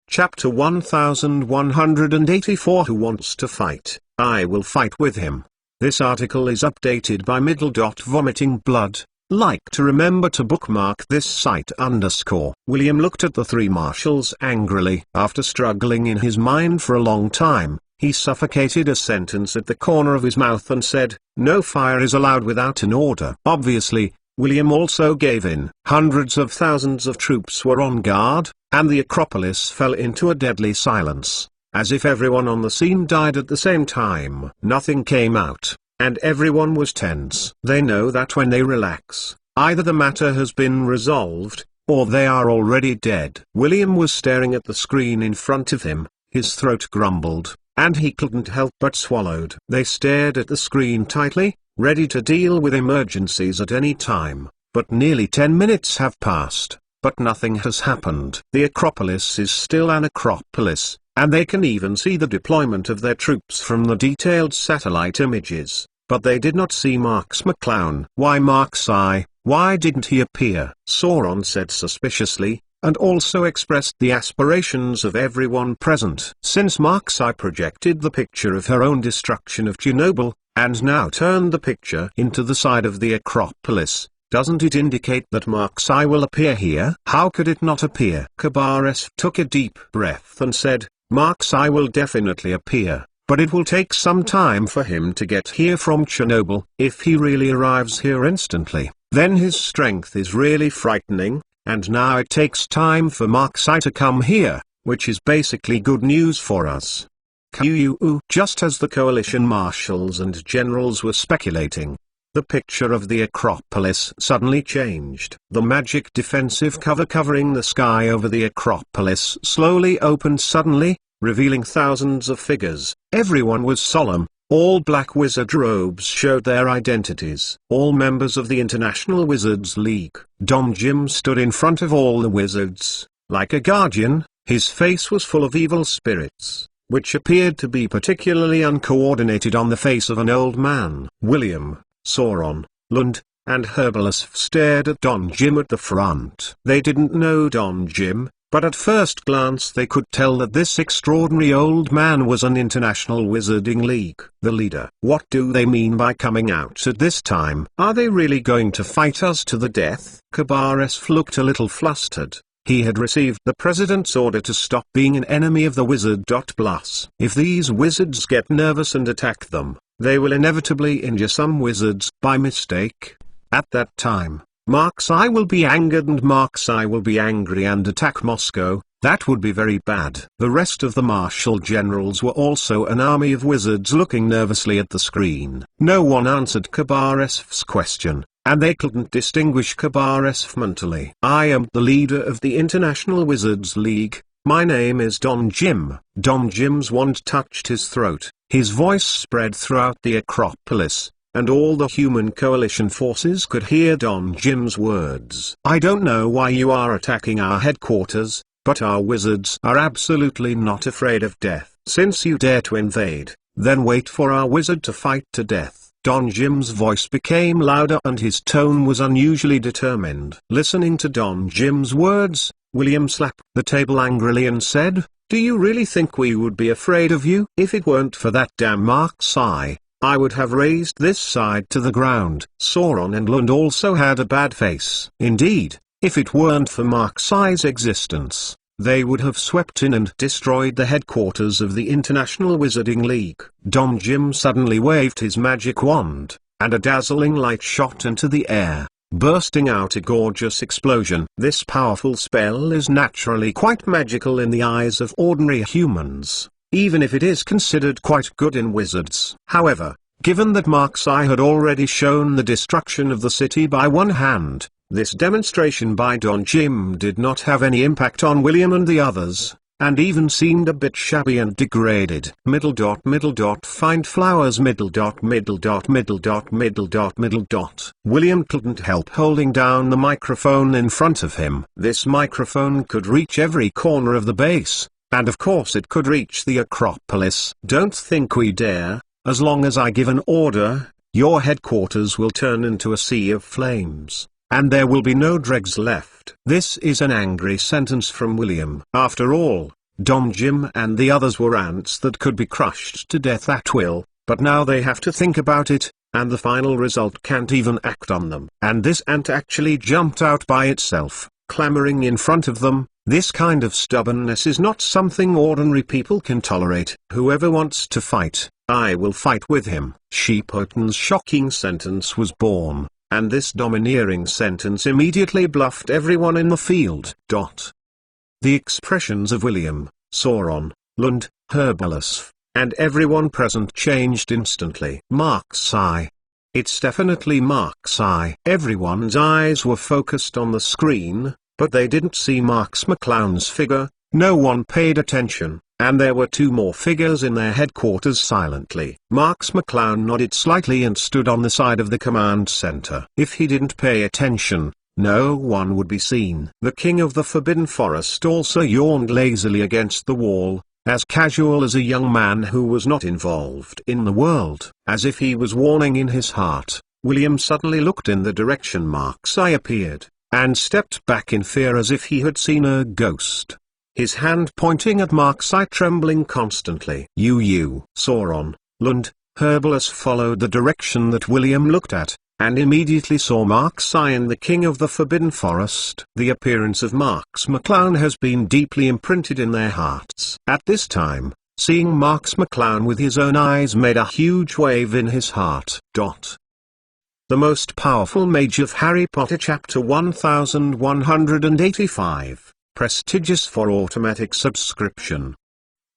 Chapter 1184. Who wants to fight? I will fight with him. This article is updated by Vomiting Blood. Like to remember to bookmark this site _ William looked at the three marshals angrily. After struggling in his mind for a long time, he suffocated a sentence at the corner of his mouth and said, no fire is allowed without an order. Obviously, William also gave in. Hundreds of thousands of troops were on guard, and the Acropolis fell into a deadly silence, as if everyone on the scene died at the same time. Nothing came out. and everyone was tense. They know that when they relax, either the matter has been resolved, or they are already dead. William was staring at the screen in front of him, his throat grumbled, and he couldn't help but swallowed. They stared at the screen tightly, ready to deal with emergencies at any time, but nearly 10 minutes have passed, but nothing has happened. The Acropolis is still an Acropolis, and they can even see the deployment of their troops from the detailed satellite images, but they did not see Marx McClown. Why Marx I? Why didn't he appear? Sauron said suspiciously, and also expressed the aspirations of everyone present. Since Marx I projected the picture of her own destruction of Chernobyl, and now turned the picture into the side of the Acropolis, doesn't it indicate that Marx I will appear here? How could it not appear? Kabarev took a deep breath and said, Marx I will definitely appear, but it will take some time for him to get here from Chernobyl. If he really arrives here instantly, then his strength is really frightening, and now it takes time for Marx I to come here, which is basically good news for us. Just as the coalition marshals and generals were speculating, the picture of the Acropolis suddenly changed. The magic defensive cover covering the sky over the Acropolis slowly opened suddenly, revealing thousands of figures. Everyone was solemn. All black wizard robes showed their identities. All members of the International Wizards League. Don Jim stood in front of all the wizards, like a guardian. His face was full of evil spirits, which appeared to be particularly uncoordinated on the face of an old man. William, Sauron, Lund, and Herbalus stared at Don Jim at the front. They didn't know Don Jim, but at first glance they could tell that this extraordinary old man was an International Wizarding League, the leader. What do they mean by coming out at this time? Are they really going to fight us to the death? Kabarev looked a little flustered. He had received the president's order to stop being an enemy of the wizard. Plus, if these wizards get nervous and attack them, they will inevitably injure some wizards by mistake. At that time, Marx I will be angered and Marx I will be angry and attack Moscow. That would be very bad. The rest of the marshal generals were also an army of wizards looking nervously at the screen. No one answered Kabarev's question, and they couldn't distinguish Kabarev mentally. I am the leader of the International Wizards League. My name is Don Jim. Don Jim's wand touched his throat. His voice spread throughout the Acropolis, and all the human coalition forces could hear Don Jim's words. I don't know why you are attacking our headquarters, but our wizards are absolutely not afraid of death. Since you dare to invade, then wait for our wizard to fight to death. Don Jim's voice became louder and his tone was unusually determined. Listening to Don Jim's words, William slapped the table angrily and said, Do you really think we would be afraid of you? If it weren't for that damn Marx I would have razed this side to the ground. Sauron and Lund also had a bad face. Indeed, if it weren't for Marx I's existence, they would have swept in and destroyed the headquarters of the International Wizarding League. Don Jim suddenly waved his magic wand, and a dazzling light shot into the air, bursting out a gorgeous explosion. This powerful spell is naturally quite magical in the eyes of ordinary humans, even if it is considered quite good in wizards. However, given that Marx I had already shown the destruction of the city by one hand, this demonstration by Don Jim did not have any impact on William and the others, and even seemed a bit shabby and degraded. Find flowers. William couldn't help holding down the microphone in front of him. This microphone could reach every corner of the base, and of course it could reach the Acropolis. Don't think we dare. As long as I give an order, your headquarters will turn into a sea of flames, and there will be no dregs left. This is an angry sentence from William. After all, Don Jim and the others were ants that could be crushed to death at will, but now they have to think about it, and the final result can't even act on them. And this ant actually jumped out by itself, clamoring in front of them. This kind of stubbornness is not something ordinary people can tolerate. Whoever wants to fight, I will fight with him. Sheepotten's shocking sentence was born, and this domineering sentence immediately bluffed everyone in the field. The expressions of William, Sauron, Lund, Herbalus, and everyone present changed instantly. Mark's eye. It's definitely Mark's eye. Everyone's eyes were focused on the screen, but they didn't see Mark's McClown's figure. No one paid attention, and there were two more figures in their headquarters silently. Mark's McClown nodded slightly and stood on the side of the command center. If he didn't pay attention, no one would be seen. The king of the Forbidden Forest also yawned lazily against the wall, as casual as a young man who was not involved in the world. As if he was warning in his heart, William suddenly looked in the direction Mark's eye appeared, and stepped back in fear as if he had seen a ghost. His hand pointing at Mark's eye trembling constantly. Sauron, Lund, Herbalus followed the direction that William looked at, and immediately saw Mark's eye and the king of the Forbidden Forest. The appearance of Mark's McClown has been deeply imprinted in their hearts. At this time, seeing Mark's McClown with his own eyes made a huge wave in his heart. The Most Powerful Mage of Harry Potter Chapter 1185, Prestigious for Automatic Subscription.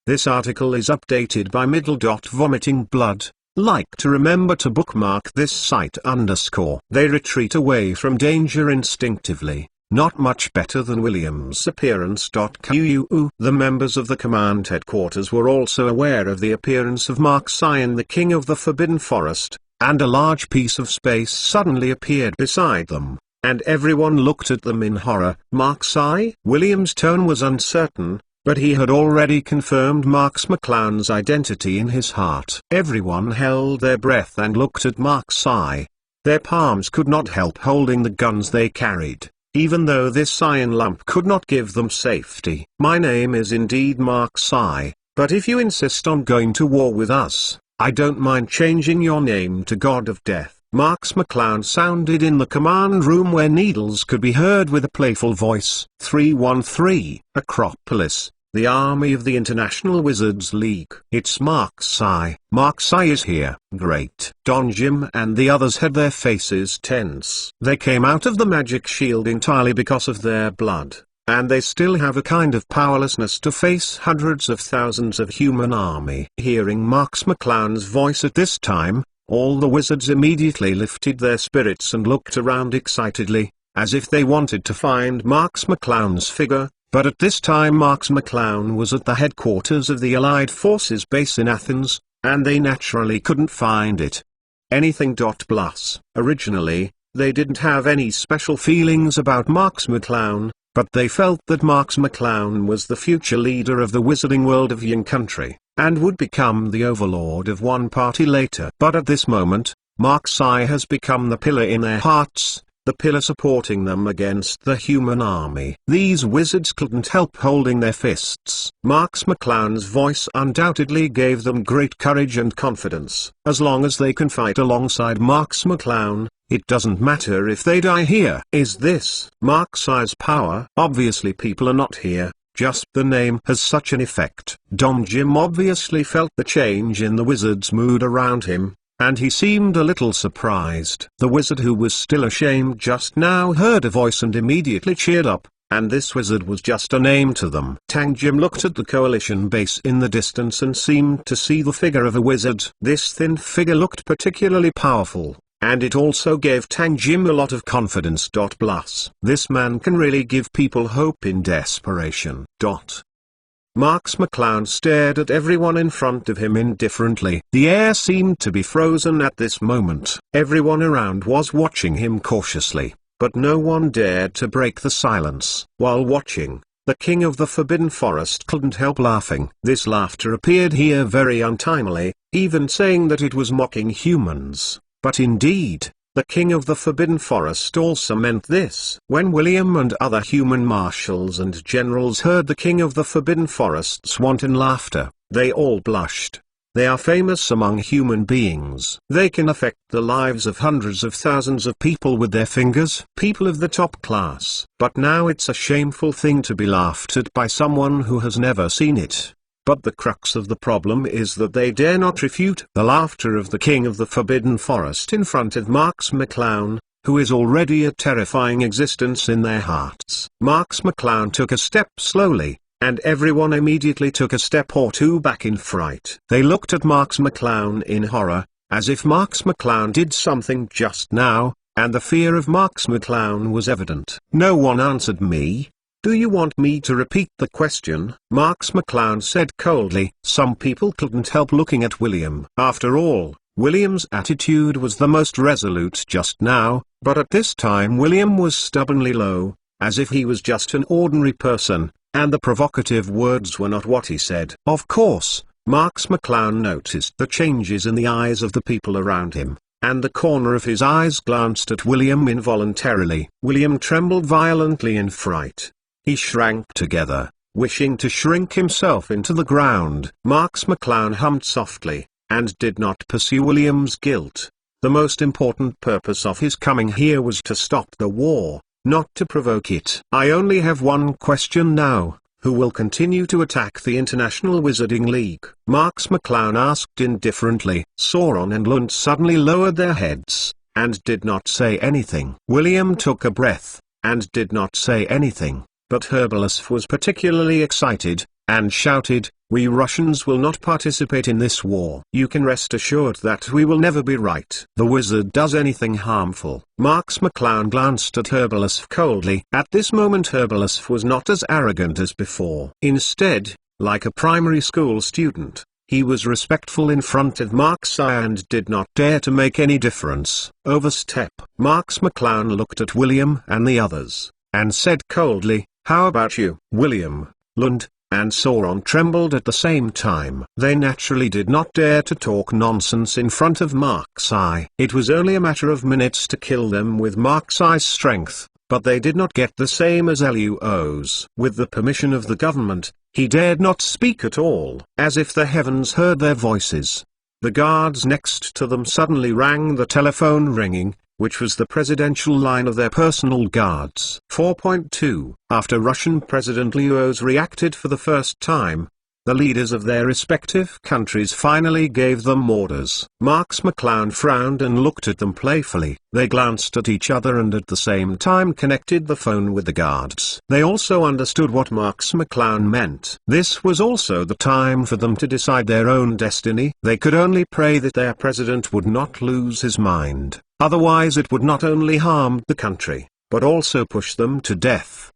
This article is updated by Vomiting Blood. Like to remember to bookmark this site _ They retreat away from danger instinctively, not much better than William's appearance. The members of the command headquarters were also aware of the appearance of Mark's eye and the king of the Forbidden Forest, and a large piece of space suddenly appeared beside them, and everyone looked at them in horror. Mark's eye? William's tone was uncertain, but he had already confirmed Mark's McClown's identity in his heart. Everyone held their breath and looked at Mark's eye. Their palms could not help holding the guns they carried, even though this iron lump could not give them safety. My name is indeed Mark's eye, but if you insist on going to war with us, I don't mind changing your name to God of Death. Mark's McClown sounded in the command room where needles could be heard with a playful voice. 313, Acropolis, the army of the International Wizards League. It's Mark's eye. Mark's eye is here. Great. Don Jim and the others had their faces tense. They came out of the magic shield entirely because of their blood, and they still have a kind of powerlessness to face hundreds of thousands of human army. Hearing Mark's McClown's voice at this time, all the wizards immediately lifted their spirits and looked around excitedly, as if they wanted to find Mark's McClown's figure, but at this time Mark's McClown was at the headquarters of the Allied Forces base in Athens, and they naturally couldn't find it. Anything. Plus, originally, they didn't have any special feelings about Mark's McClown, but they felt that Mark's McClown was the future leader of the wizarding world of Yin Country, and would become the overlord of one party later. But at this moment, Mark's eye has become the pillar in their hearts, the pillar supporting them against the human army. These wizards couldn't help holding their fists. Mark's McClown's voice undoubtedly gave them great courage and confidence. As long as they can fight alongside Mark's McClown, it doesn't matter if they die here. Is this Mark's eye's power? Obviously people are not here. Just the name has such an effect. Don Jim obviously felt the change in the wizard's mood around him, and he seemed a little surprised. The wizard who was still ashamed just now heard a voice and immediately cheered up, and this wizard was just a name to them. Tang Jim looked at the coalition base in the distance and seemed to see the figure of a wizard. This thin figure looked particularly powerful, and it also gave Tang Jim a lot of confidence. Plus, this man can really give people hope in desperation. Mark's McClown stared at everyone in front of him indifferently. The air seemed to be frozen at this moment. Everyone around was watching him cautiously, but no one dared to break the silence. While watching, the king of the Forbidden Forest couldn't help laughing. This laughter appeared here very untimely, even saying that it was mocking humans. But indeed, the king of the Forbidden Forest also meant this. When William and other human marshals and generals heard the king of the Forbidden Forest's wanton laughter, they all blushed. They are famous among human beings. They can affect the lives of hundreds of thousands of people with their fingers. People of the top class. But now it's a shameful thing to be laughed at by someone who has never seen it. But the crux of the problem is that they dare not refute the laughter of the king of the Forbidden Forest in front of Mark's McClown, who is already a terrifying existence in their hearts. Mark's McClown took a step slowly, and everyone immediately took a step or two back in fright. They looked at Marks McClown in horror, as if Marks McClown did something just now, and the fear of Marks McClown was evident. No one answered me. Do you want me to repeat the question? Marks McClown said coldly. Some people couldn't help looking at William. After all, William's attitude was the most resolute just now, but at this time William was stubbornly low, as if he was just an ordinary person, and the provocative words were not what he said. Of course, Marks McClown noticed the changes in the eyes of the people around him, and the corner of his eyes glanced at William involuntarily. William trembled violently in fright. He shrank together, wishing to shrink himself into the ground. Marks McClown hummed softly, and did not pursue William's guilt. The most important purpose of his coming here was to stop the war, not to provoke it. I only have one question now. Who will continue to attack the International Wizarding League? Marks McClown asked indifferently. Sauron and Lund suddenly lowered their heads, and did not say anything. William took a breath, and did not say anything. But Herbalus was particularly excited, and shouted, "We Russians will not participate in this war. You can rest assured that we will never be right. The wizard does anything harmful." Marks McClown glanced at Herbalus coldly. At this moment Herbalus was not as arrogant as before. Instead, like a primary school student, he was respectful in front of Marks-I and did not dare to make any difference. Overstep. Marks McClown looked at William and the others, and said coldly, "How about you?" William, Lund, and Sauron trembled at the same time. They naturally did not dare to talk nonsense in front of Marks-I. It was only a matter of minutes to kill them with Marks-I's strength, but they did not get the same as Luo's. With the permission of the government, he dared not speak at all. As if the heavens heard their voices, the guards next to them suddenly rang the telephone ringing, which was the presidential line of their personal guards. 4.2 After Russian President Luo's reacted for the first time, the leaders of their respective countries finally gave them orders. Marks McClown frowned and looked at them playfully. They glanced at each other and at the same time connected the phone with the guards. They also understood what Marks McClown meant. This was also the time for them to decide their own destiny. They could only pray that their president would not lose his mind. Otherwise it would not only harm the country, but also push them to death.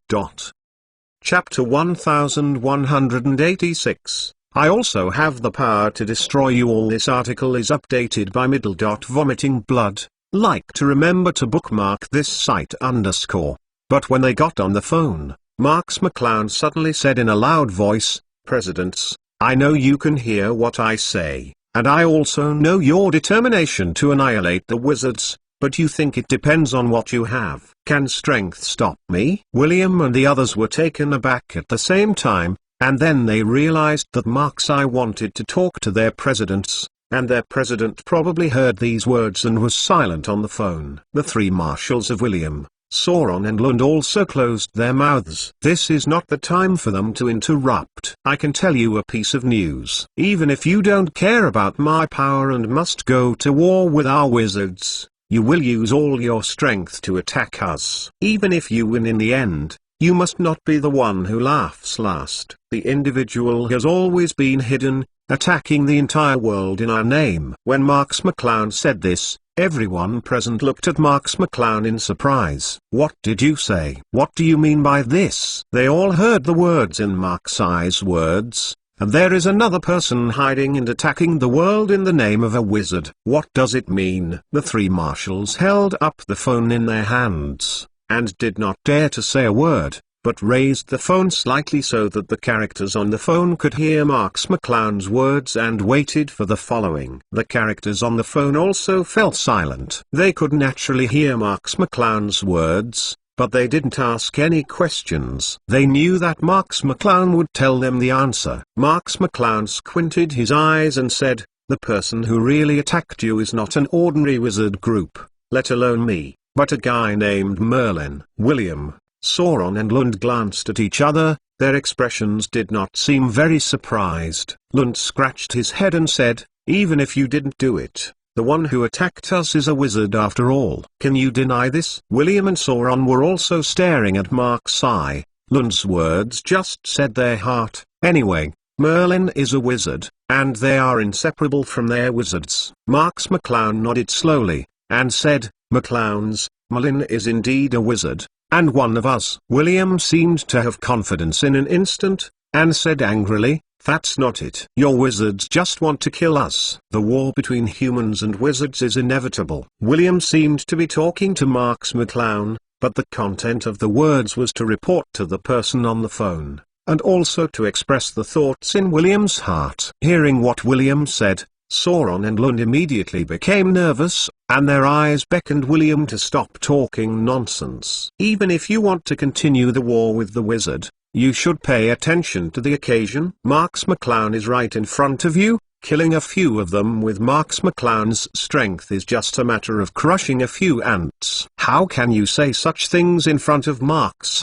Chapter 1186. I also have the power to destroy you all. This article is updated by Vomiting Blood. Like to remember to bookmark this site _. But when they got on the phone, Marks McClown suddenly said in a loud voice, "Presidents, I know you can hear what I say, and I also know your determination to annihilate the wizards, but you think it depends on what you have. Can strength stop me?" William and the others were taken aback at the same time, and then they realized that Marks-I wanted to talk to their presidents, and their president probably heard these words and was silent on the phone. The three marshals of William, Sauron and Lund also closed their mouths. This is not the time for them to interrupt. I can tell you a piece of news. Even if you don't care about my power and must go to war with our wizards, you will use all your strength to attack us. Even if you win in the end, you must not be the one who laughs last. The individual has always been hidden, attacking the entire world in our name. When Marks McClown said this, everyone present looked at Marks McClown in surprise. "What did you say? What do you mean by this?" They all heard the words in Marks-I's words. And there is another person hiding and attacking the world in the name of a wizard. What does it mean? The three marshals held up the phone in their hands, and did not dare to say a word, but raised the phone slightly so that the characters on the phone could hear Marks McClown's words and waited for the following. The characters on the phone also fell silent. They could naturally hear Marks McClown's words, but they didn't ask any questions. They knew that Marks McClown would tell them the answer. Marks McClown squinted his eyes and said, "The person who really attacked you is not an ordinary wizard group, let alone me, but a guy named Merlin." William, Sauron and Lund glanced at each other. Their expressions did not seem very surprised. Lund scratched his head and said, "Even if you didn't do it, the one who attacked us is a wizard after all. Can you deny this?" William and Sauron were also staring at Marks-I, Lund's words just set their heart. Anyway, Merlin is a wizard, and they are inseparable from their wizards. Marks McClown nodded slowly, and said, "McClowns, Merlin is indeed a wizard, and one of us." William seemed to have confidence in an instant, and said angrily, "That's not it. Your wizards just want to kill us." The war between humans and wizards is inevitable. William seemed to be talking to Marks McClown, but the content of the words was to report to the person on the phone, and also to express the thoughts in William's heart. Hearing what William said, Sauron and Lund immediately became nervous, and their eyes beckoned William to stop talking nonsense. Even if you want to continue the war with the wizard, you should pay attention to the occasion. Marks McClown is right in front of you. Killing a few of them with Marks McClown's strength is just a matter of crushing a few ants. How can you say such things in front of Marks?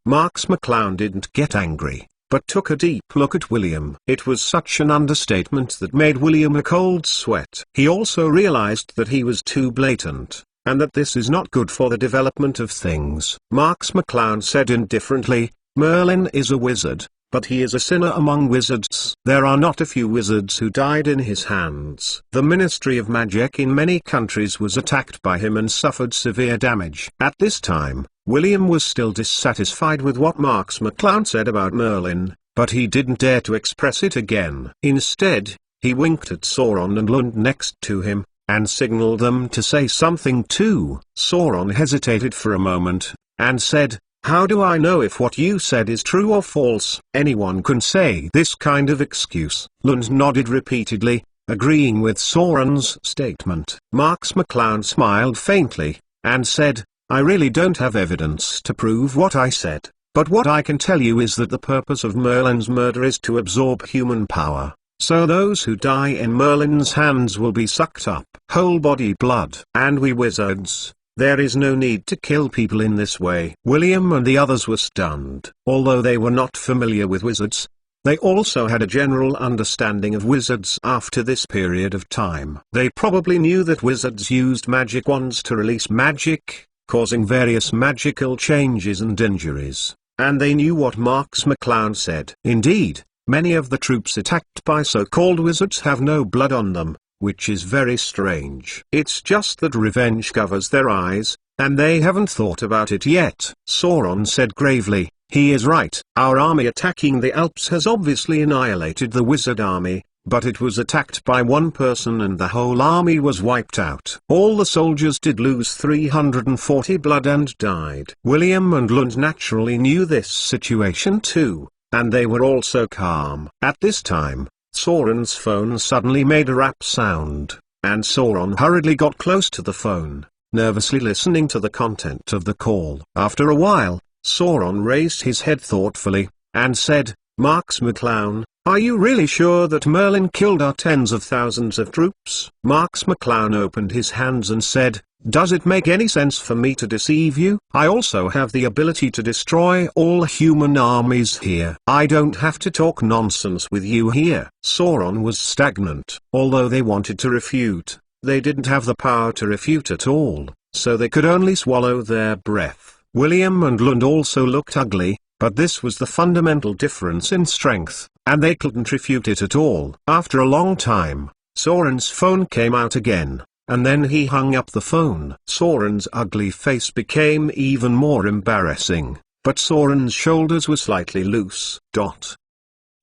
Marks McClown didn't get angry, but took a deep look at William. It was such an understatement that made William a cold sweat. He also realized that he was too blatant, and that this is not good for the development of things. Marks McClown said indifferently, "Merlin is a wizard, but he is a sinner among wizards. There are not a few wizards who died in his hands. The Ministry of Magic in many countries was attacked by him and suffered severe damage." At this time, William was still dissatisfied with what Marks McClown said about Merlin, but he didn't dare to express it again. Instead, he winked at Sauron and Lund next to him, and signaled them to say something too. Sauron hesitated for a moment, and said, "How do I know if what you said is true or false?" "Anyone can say this kind of excuse." Lund nodded repeatedly, agreeing with Sauron's statement. Marks McClown smiled faintly, and said, "I really don't have evidence to prove what I said, but what I can tell you is that the purpose of Merlin's murder is to absorb human power, so those who die in Merlin's hands will be sucked up, whole body blood. And we wizards, there is no need to kill people in this way." William and the others were stunned. Although they were not familiar with wizards, they also had a general understanding of wizards after this period of time. They probably knew that wizards used magic wands to release magic, causing various magical changes and injuries, and they knew what Marks McClown said. Indeed, many of the troops attacked by so-called wizards have no blood on them, which is very strange. It's just that revenge covers their eyes, and they haven't thought about it yet. Sauron said gravely, "He is right. Our army attacking the Alps has obviously annihilated the wizard army, but it was attacked by one person and the whole army was wiped out. All the soldiers did lose 340 blood and died." William and Lund naturally knew this situation too, and they were also calm. At this time, Sauron's phone suddenly made a rap sound, and Sauron hurriedly got close to the phone, nervously listening to the content of the call. After a while, Sauron raised his head thoughtfully, and said, "Marks McClown, are you really sure that Merlin killed our tens of thousands of troops?" Marks McClown opened his hands and said, "Does it make any sense for me to deceive you? I also have the ability to destroy all human armies here. I don't have to talk nonsense with you here." Sauron was stagnant. Although they wanted to refute, they didn't have the power to refute at all, so they could only swallow their breath. William and Lund also looked ugly, but this was the fundamental difference in strength, and they couldn't refute it at all. After a long time, Sauron's phone came out again, and then he hung up the phone. Sauron's ugly face became even more embarrassing, but Sauron's shoulders were slightly loose.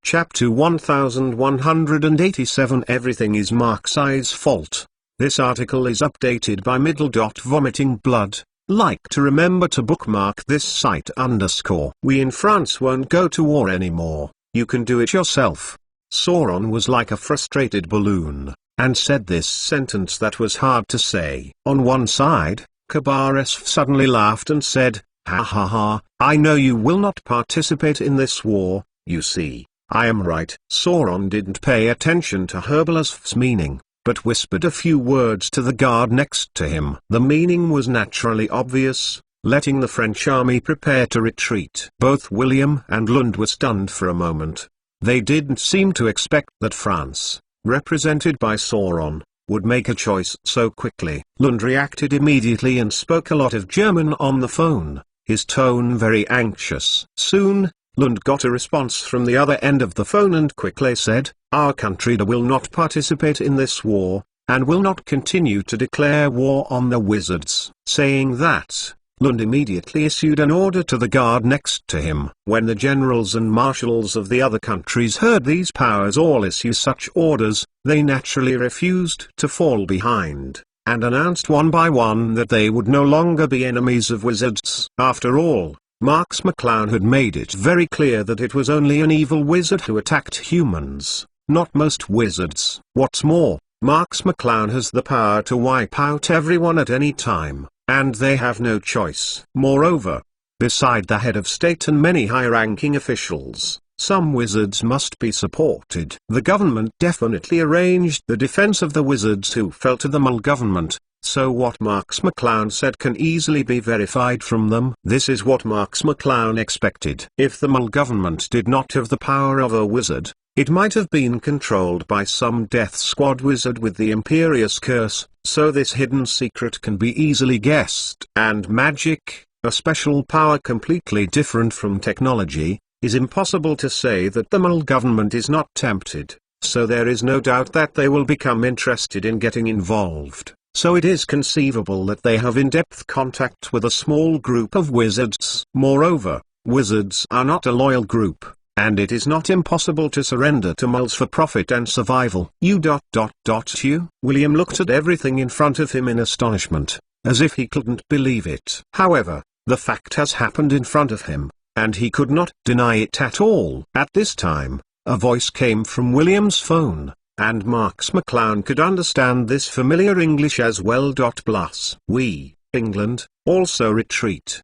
Chapter 1187 Everything is Mark's fault. This article is updated by Vomiting Blood. Like to remember to bookmark this site _ We in France won't go to war anymore. You can do it yourself. Sauron was like a frustrated balloon, and said this sentence that was hard to say. On one side, Kabaris suddenly laughed and said, "Ha ha ha, I know you will not participate in this war, you see, I am right." Sauron didn't pay attention to Herbalist's meaning, but whispered a few words to the guard next to him. The meaning was naturally obvious, letting the French army prepare to retreat. Both William and Lund were stunned for a moment. They didn't seem to expect that France, represented by Sauron, would make a choice so quickly. Lund reacted immediately and spoke a lot of German on the phone, his tone very anxious. Soon, Lund got a response from the other end of the phone and quickly said, "Our country will not participate in this war, and will not continue to declare war on the wizards." Saying that, Lund immediately issued an order to the guard next to him. When the generals and marshals of the other countries heard these powers all issue such orders, they naturally refused to fall behind, and announced one by one that they would no longer be enemies of wizards. After all, Marx McClown had made it very clear that it was only an evil wizard who attacked humans, not most wizards. What's more, Marx McClown has the power to wipe out everyone at any time, and they have no choice. Moreover, beside the head of state and many high-ranking officials, some wizards must be supported. The government definitely arranged the defense of the wizards who fell to the Mole government, so what Marx McClown said can easily be verified from them. This is what Marx McClown expected. If the Mole government did not have the power of a wizard, it might have been controlled by some death squad wizard with the Imperious Curse, so this hidden secret can be easily guessed. And magic, a special power completely different from technology, is impossible to say that the Mole government is not tempted, so there is no doubt that they will become interested in getting involved. So it is conceivable that they have in-depth contact with a small group of wizards. Moreover, wizards are not a loyal group, and it is not impossible to surrender to moles for profit and survival. William looked at everything in front of him in astonishment, as if he couldn't believe it. However, the fact has happened in front of him, and he could not deny it at all. At this time, a voice came from William's phone, and Marx McClown could understand this familiar English as well. Plus, we, England, also retreat.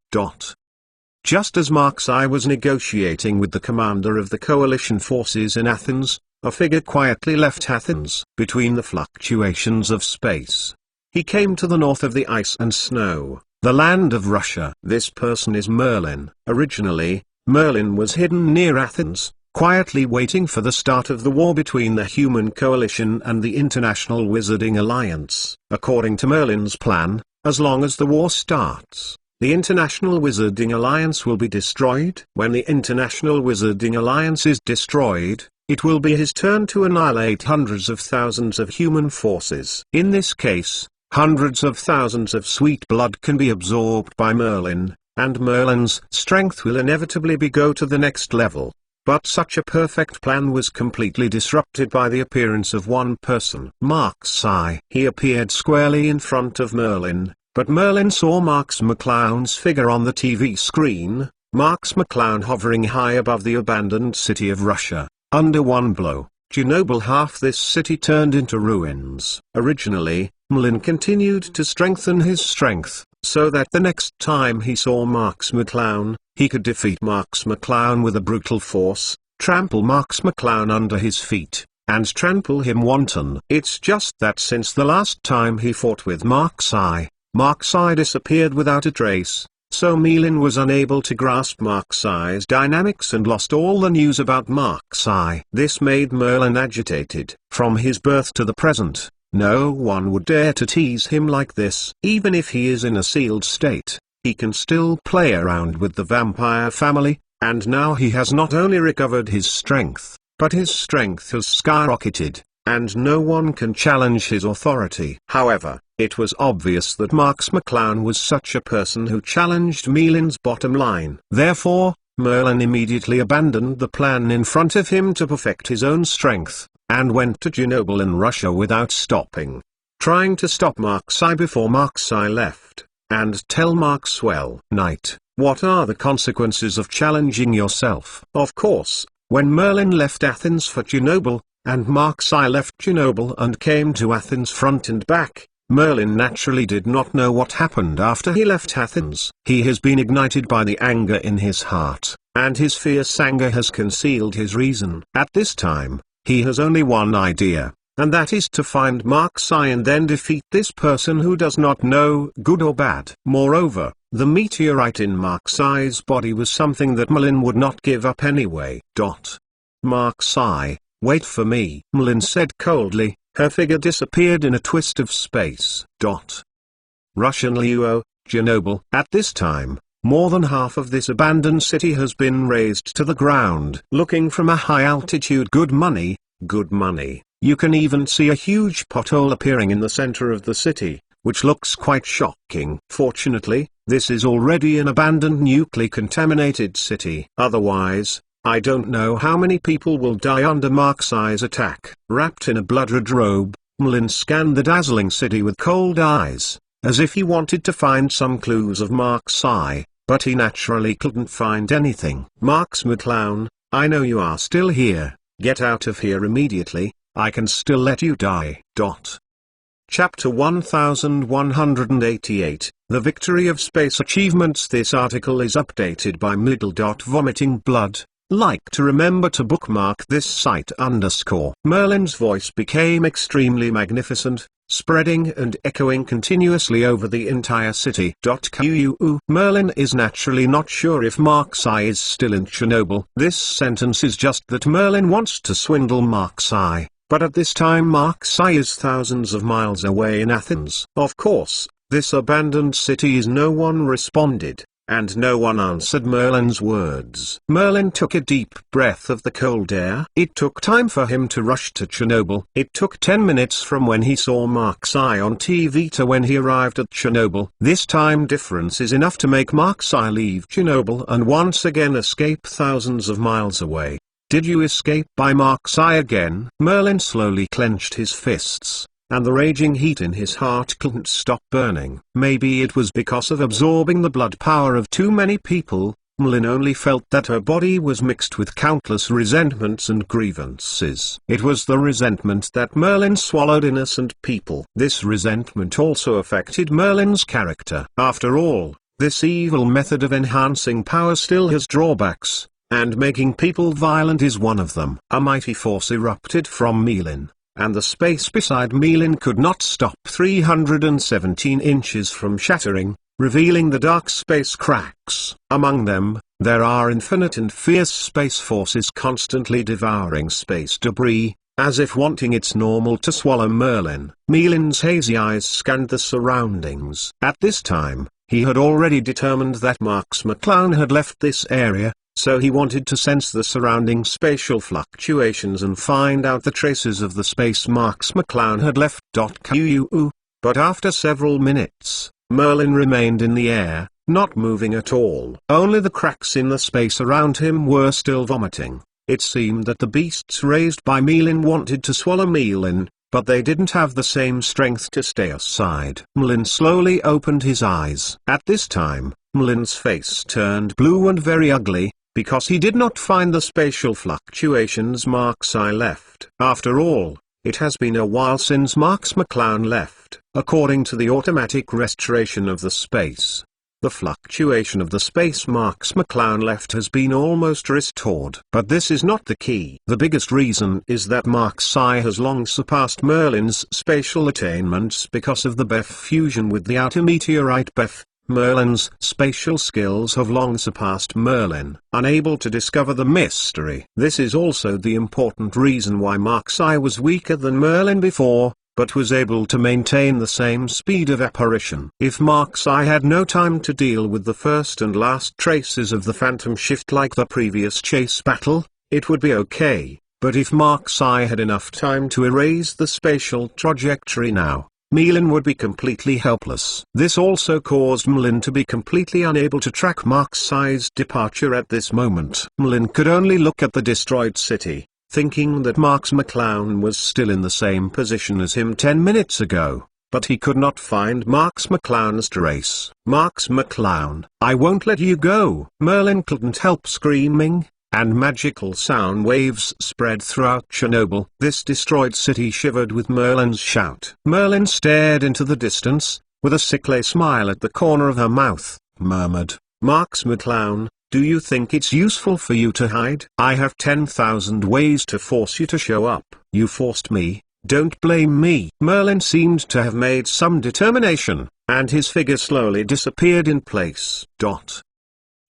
Just as Marx I was negotiating with the commander of the coalition forces in Athens, a figure quietly left Athens. Between the fluctuations of space, he came to the north of the ice and snow, the land of Russia. This person is Merlin. Originally, Merlin was hidden near Athens, quietly waiting for the start of the war between the Human Coalition and the International Wizarding Alliance. According to Merlin's plan, as long as the war starts, the International Wizarding Alliance will be destroyed. When the International Wizarding Alliance is destroyed, it will be his turn to annihilate hundreds of thousands of human forces. In this case, hundreds of thousands of sweet blood can be absorbed by Merlin, and Merlin's strength will inevitably go to the next level. But such a perfect plan was completely disrupted by the appearance of one person. Marx I. He appeared squarely in front of Merlin, but Merlin saw Marx McClown's figure on the TV screen, Marx McClown hovering high above the abandoned city of Russia. Under one blow, Chernobyl, half this city turned into ruins. Originally, Merlin continued to strengthen his strength, so that the next time he saw Marx McClown, he could defeat Marx McClown with a brutal force, trample Marx McClown under his feet, and trample him wanton. It's just that since the last time he fought with Marx I disappeared without a trace, so Merlin was unable to grasp Marx I's dynamics and lost all the news about Marx I. This made Merlin agitated. From his birth to the present, no one would dare to tease him like this. Even if he is in a sealed state, he can still play around with the vampire family, and now he has not only recovered his strength, but his strength has skyrocketed, and no one can challenge his authority. However, it was obvious that Marx McClown was such a person who challenged Merlin's bottom line. Therefore, Merlin immediately abandoned the plan in front of him to perfect his own strength, and went to Chernobyl in Russia without stopping, trying to stop Marx I before Marx I left, and tell Marx, well, Knight, what are the consequences of challenging yourself? Of course, when Merlin left Athens for Chernobyl, and Marx I left Chernobyl and came to Athens front and back, Merlin naturally did not know what happened after he left Athens. He has been ignited by the anger in his heart, and his fierce anger has concealed his reason. At this time, he has only one idea, and that is to find Marx I and then defeat this person who does not know good or bad. Moreover, the meteorite in Marx I's body was something that Merlin would not give up anyway. Marx I, wait for me, Merlin said coldly. Her figure disappeared in a twist of space. Russian Luo, Chernobyl. At this time, More than half of this abandoned city has been razed to the ground. Looking from a high altitude, good money, good money. You can even see a huge pothole appearing in the center of the city, which looks quite shocking. Fortunately, this is already an abandoned nuclear contaminated city. Otherwise, I don't know how many people will die under Mark's attack. Wrapped in a blood-red robe, Merlin scanned the dazzling city with cold eyes, as if he wanted to find some clues of Mark's, but he naturally couldn't find anything. Marks McClown, I know you are still here. Get out of here immediately. I can still let you die. Chapter 1188, The Victory of Space Achievements. This article is updated by Vomiting Blood. Like to remember to bookmark this site _ Merlin's voice became extremely magnificent, spreading and echoing continuously over the entire city. Merlin is naturally not sure if Mark's is still in Chernobyl. This sentence is just that Merlin wants to swindle Mark's, but at this time Mark's is thousands of miles away in Athens. Of course, this abandoned city is. No one responded, and no one answered Merlin's words. Merlin took a deep breath of the cold air. It took time for him to rush to Chernobyl. It took 10 minutes from when he saw Mark's on TV to when he arrived at Chernobyl. This time difference is enough to make Mark's leave Chernobyl and once again escape thousands of miles away. Did you escape by Mark's again? Merlin slowly clenched his fists, and the raging heat in his heart couldn't stop burning. Maybe it was because of absorbing the blood power of too many people. Merlin only felt that her body was mixed with countless resentments and grievances. It was the resentment that Merlin swallowed innocent people. This resentment also affected Merlin's character. After all, this evil method of enhancing power still has drawbacks, and making people violent is one of them. A mighty force erupted from Merlin, and the space beside Merlin could not stop 317 inches from shattering, revealing the dark space cracks. Among them, there are infinite and fierce space forces constantly devouring space debris, as if wanting its normal to swallow Merlin. Merlin's hazy eyes scanned the surroundings. At this time, he had already determined that Marks McClown had left this area, so he wanted to sense the surrounding spatial fluctuations and find out the traces of the space Marks McClown had left. But after several minutes, Merlin remained in the air, not moving at all. Only the cracks in the space around him were still vomiting. It seemed that the beasts raised by Merlin wanted to swallow Merlin, but they didn't have the same strength to stay aside. Merlin slowly opened his eyes. At this time, Merlin's face turned blue and very ugly, because he did not find the spatial fluctuations Mark's left. After all, it has been a while since Marks McClown left. According to the automatic restoration of the space, the fluctuation of the space Marks McClown left has been almost restored. But this is not the key. The biggest reason is that Mark's has long surpassed Merlin's spatial attainments because of the Beth fusion with the outer meteorite Beth. Merlin's spatial skills have long surpassed Merlin, unable to discover the mystery. This is also the important reason why Mark's was weaker than Merlin before, but was able to maintain the same speed of apparition. If Mark's had no time to deal with the first and last traces of the phantom shift like the previous chase battle, it would be okay, but if Mark's had enough time to erase the spatial trajectory now, Merlin would be completely helpless. This also caused Merlin to be completely unable to track Mark's departure at this moment. Merlin could only look at the destroyed city, thinking that Marks McClown was still in the same position as him 10 minutes ago, but he could not find Marks McClown's trace. Marks McClown, I won't let you go! Merlin couldn't help screaming, and magical sound waves spread throughout Chernobyl. This destroyed city shivered with Merlin's shout. Merlin stared into the distance, with a sickly smile at the corner of her mouth, murmured, Marks McClown, do you think it's useful for you to hide? I have 10,000 ways to force you to show up. You forced me, don't blame me. Merlin seemed to have made some determination, and his figure slowly disappeared in place.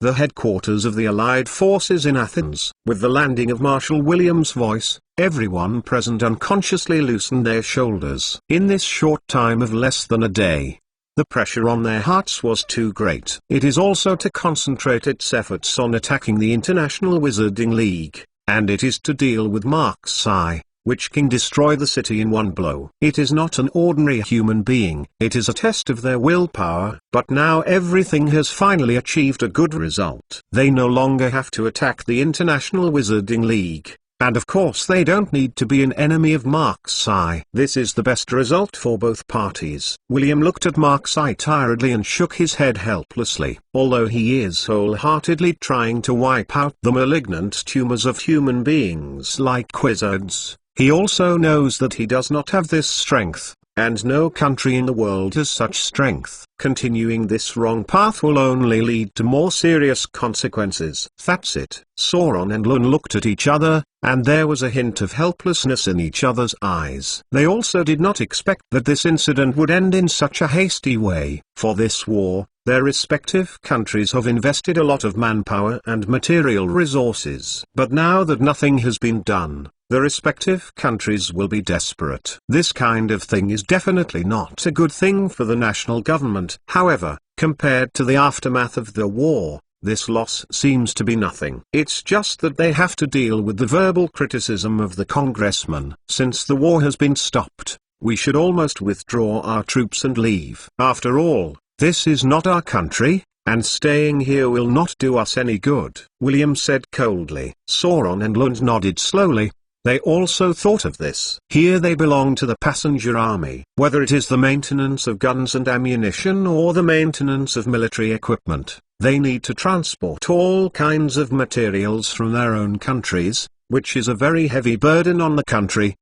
The headquarters of the Allied forces in Athens. With the landing of Marshal William's voice, everyone present unconsciously loosened their shoulders. In this short time of less than a day, The pressure on their hearts was too great. It is also to concentrate its efforts on attacking the International Wizarding League, and it is to deal with Mark-Sai, which can destroy the city in one blow. It is not an ordinary human being, it is a test of their willpower. But now everything has finally achieved a good result. They no longer have to attack the International Wizarding League, and of course they don't need to be an enemy of Mark-Sai. This is the best result for both parties. William looked at Mark-Sai tiredly and shook his head helplessly. Although he is wholeheartedly trying to wipe out the malignant tumors of human beings like wizards, he also knows that he does not have this strength, and no country in the world has such strength. Continuing this wrong path will only lead to more serious consequences. That's it. Sauron and Lun looked at each other, and there was a hint of helplessness in each other's eyes. They also did not expect that this incident would end in such a hasty way. For this war, their respective countries have invested a lot of manpower and material resources. But now that nothing has been done, the respective countries will be desperate. This kind of thing is definitely not a good thing for the national government. However, compared to the aftermath of the war, this loss seems to be nothing. It's just that they have to deal with the verbal criticism of the congressman. Since the war has been stopped, we should almost withdraw our troops and leave. After all, this is not our country, and staying here will not do us any good, William said coldly. Sauron and Lund nodded slowly. They also thought of this. Here they belong to the passenger army. Whether it is the maintenance of guns and ammunition or the maintenance of military equipment, they need to transport all kinds of materials from their own countries, which is a very heavy burden on the country.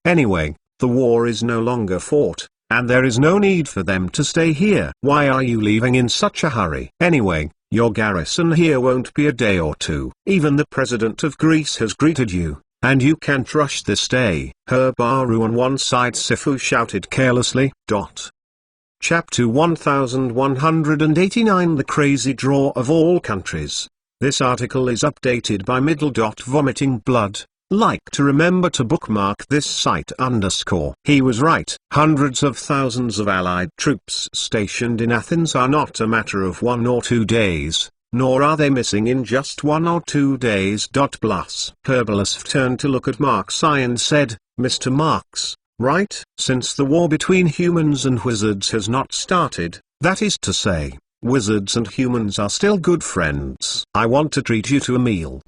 Anyway, the war is no longer fought, and there is no need for them to stay here. Why are you leaving in such a hurry? Anyway, your garrison here won't be a day or two. Even the president of Greece has greeted you, and you can't rush this day. Herbaru on one side, Sifu shouted carelessly. Chapter 1189, The Crazy Draw of All Countries. This article is updated by Vomiting Blood. Like to remember to bookmark this site _ He was right. Hundreds of thousands of allied troops stationed in Athens are not a matter of 1 or 2 days, nor are they missing in just 1 or 2 days. Herbalist turned to look at Mark-Sai and said, Mr. Marks, right? Since the war between humans and wizards has not started, that is to say, wizards and humans are still good friends. I want to treat you to a meal.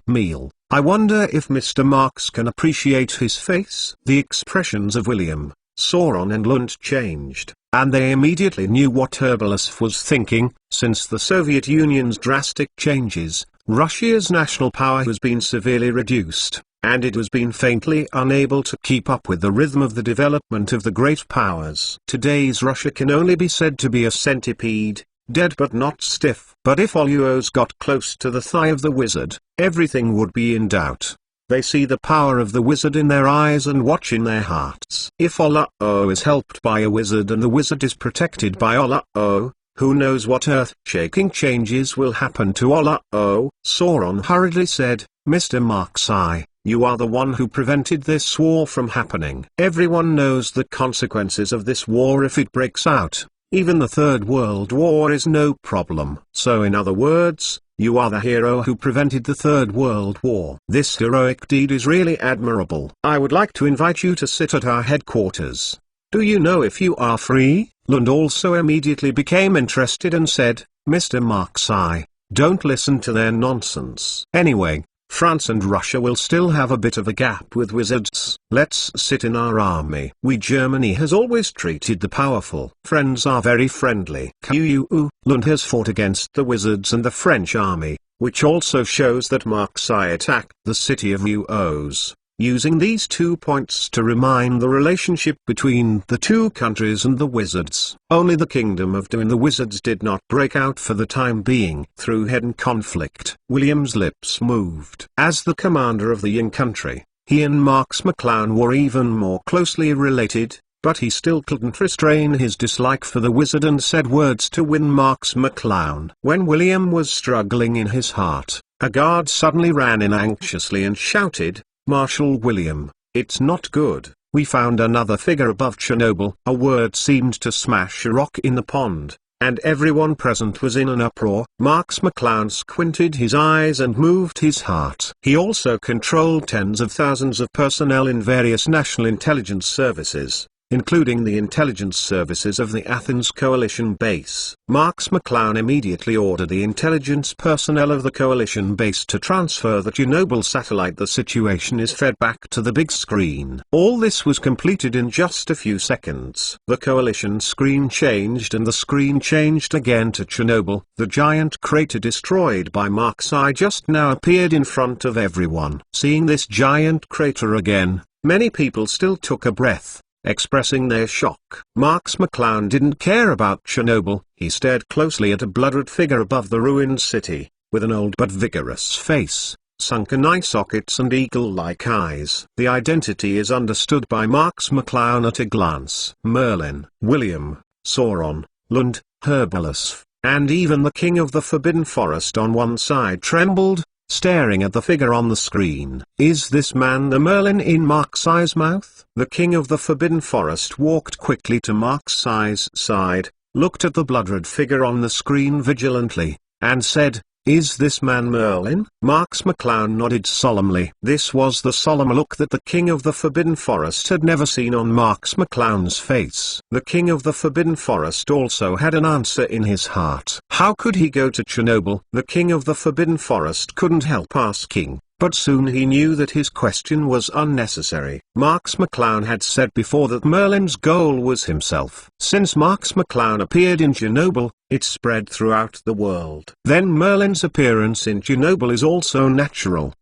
I wonder if Mr. Marks can appreciate his face. The expressions of William, Sauron and Lund changed, and they immediately knew what Herbalist was thinking. Since the Soviet Union's drastic changes, Russia's national power has been severely reduced, and it has been faintly unable to keep up with the rhythm of the development of the great powers. Today's Russia can only be said to be a centipede, dead but not stiff. But if Oluos got close to the thigh of the wizard, everything would be in doubt. They see the power of the wizard in their eyes and watch in their hearts. If Oluo is helped by a wizard and the wizard is protected by Oluo, who knows what earth-shaking changes will happen to Oluo? Sauron hurriedly said, Mr. Mark-Sai, you are the one who prevented this war from happening. Everyone knows the consequences of this war if it breaks out. Even the Third World War is no problem. So in other words, you are the hero who prevented the Third World War. This heroic deed is really admirable. I would like to invite you to sit at our headquarters. Do you know if you are free? Lund also immediately became interested and said, Mr. Mark-Sai, don't listen to their nonsense. Anyway, France and Russia will still have a bit of a gap with wizards. Let's sit in our army. Germany has always treated the powerful. Friends are very friendly. Lund has fought against the wizards and the French army, which also shows that Mark-Sai attacked the city of Uos. Using these 2 points to remind the relationship between the two countries and the wizards. Only the kingdom of Du and the wizards did not break out for the time being through hidden conflict. William's lips moved. As the commander of the Yin country, he and Marks McClown were even more closely related, but he still couldn't restrain his dislike for the wizard and said words to win Marks McClown. When William was struggling in his heart, a guard suddenly ran in anxiously and shouted, Marshal William, it's not good. we found another figure above Chernobyl. A word seemed to smash a rock in the pond, and everyone present was in an uproar. Marks McClown squinted his eyes and moved his heart. He also controlled tens of thousands of personnel in various national intelligence services, including the intelligence services of the Athens coalition base. Marks McClown immediately ordered the intelligence personnel of the coalition base to transfer the Chernobyl satellite. The situation is fed back to the big screen. All this was completed in just a few seconds. The coalition screen changed and the screen changed again to Chernobyl. The giant crater destroyed by Mark's eye just now appeared in front of everyone. Seeing this giant crater again, many people still took a breath, expressing their shock. Marks McClown didn't care about Chernobyl. He stared closely at a blood-red figure above the ruined city, with an old but vigorous face, sunken eye sockets and eagle-like eyes. The identity is understood by Marks McClown at a glance. Merlin, William, Sauron, Lund, Herbalus, and even the King of the Forbidden Forest on one side trembled, staring at the figure on the screen. Is this man the Merlin in Mark's eye's mouth? The King of the Forbidden Forest walked quickly to Mark's eye's side, looked at the blood-red figure on the screen vigilantly, and said, "Is this man Merlin?" Marks McClown nodded solemnly. This was the solemn look that the King of the Forbidden Forest had never seen on Marks McClown's face. The King of the Forbidden Forest also had an answer in his heart. How could he go to Chernobyl? The King of the Forbidden Forest couldn't help asking, but soon he knew that his question was unnecessary. Marks McClown had said before that Merlin's goal was himself. Since Marks McClown appeared in Chernobyl, it spread throughout the world. Then Merlin's appearance in Chernobyl is also natural.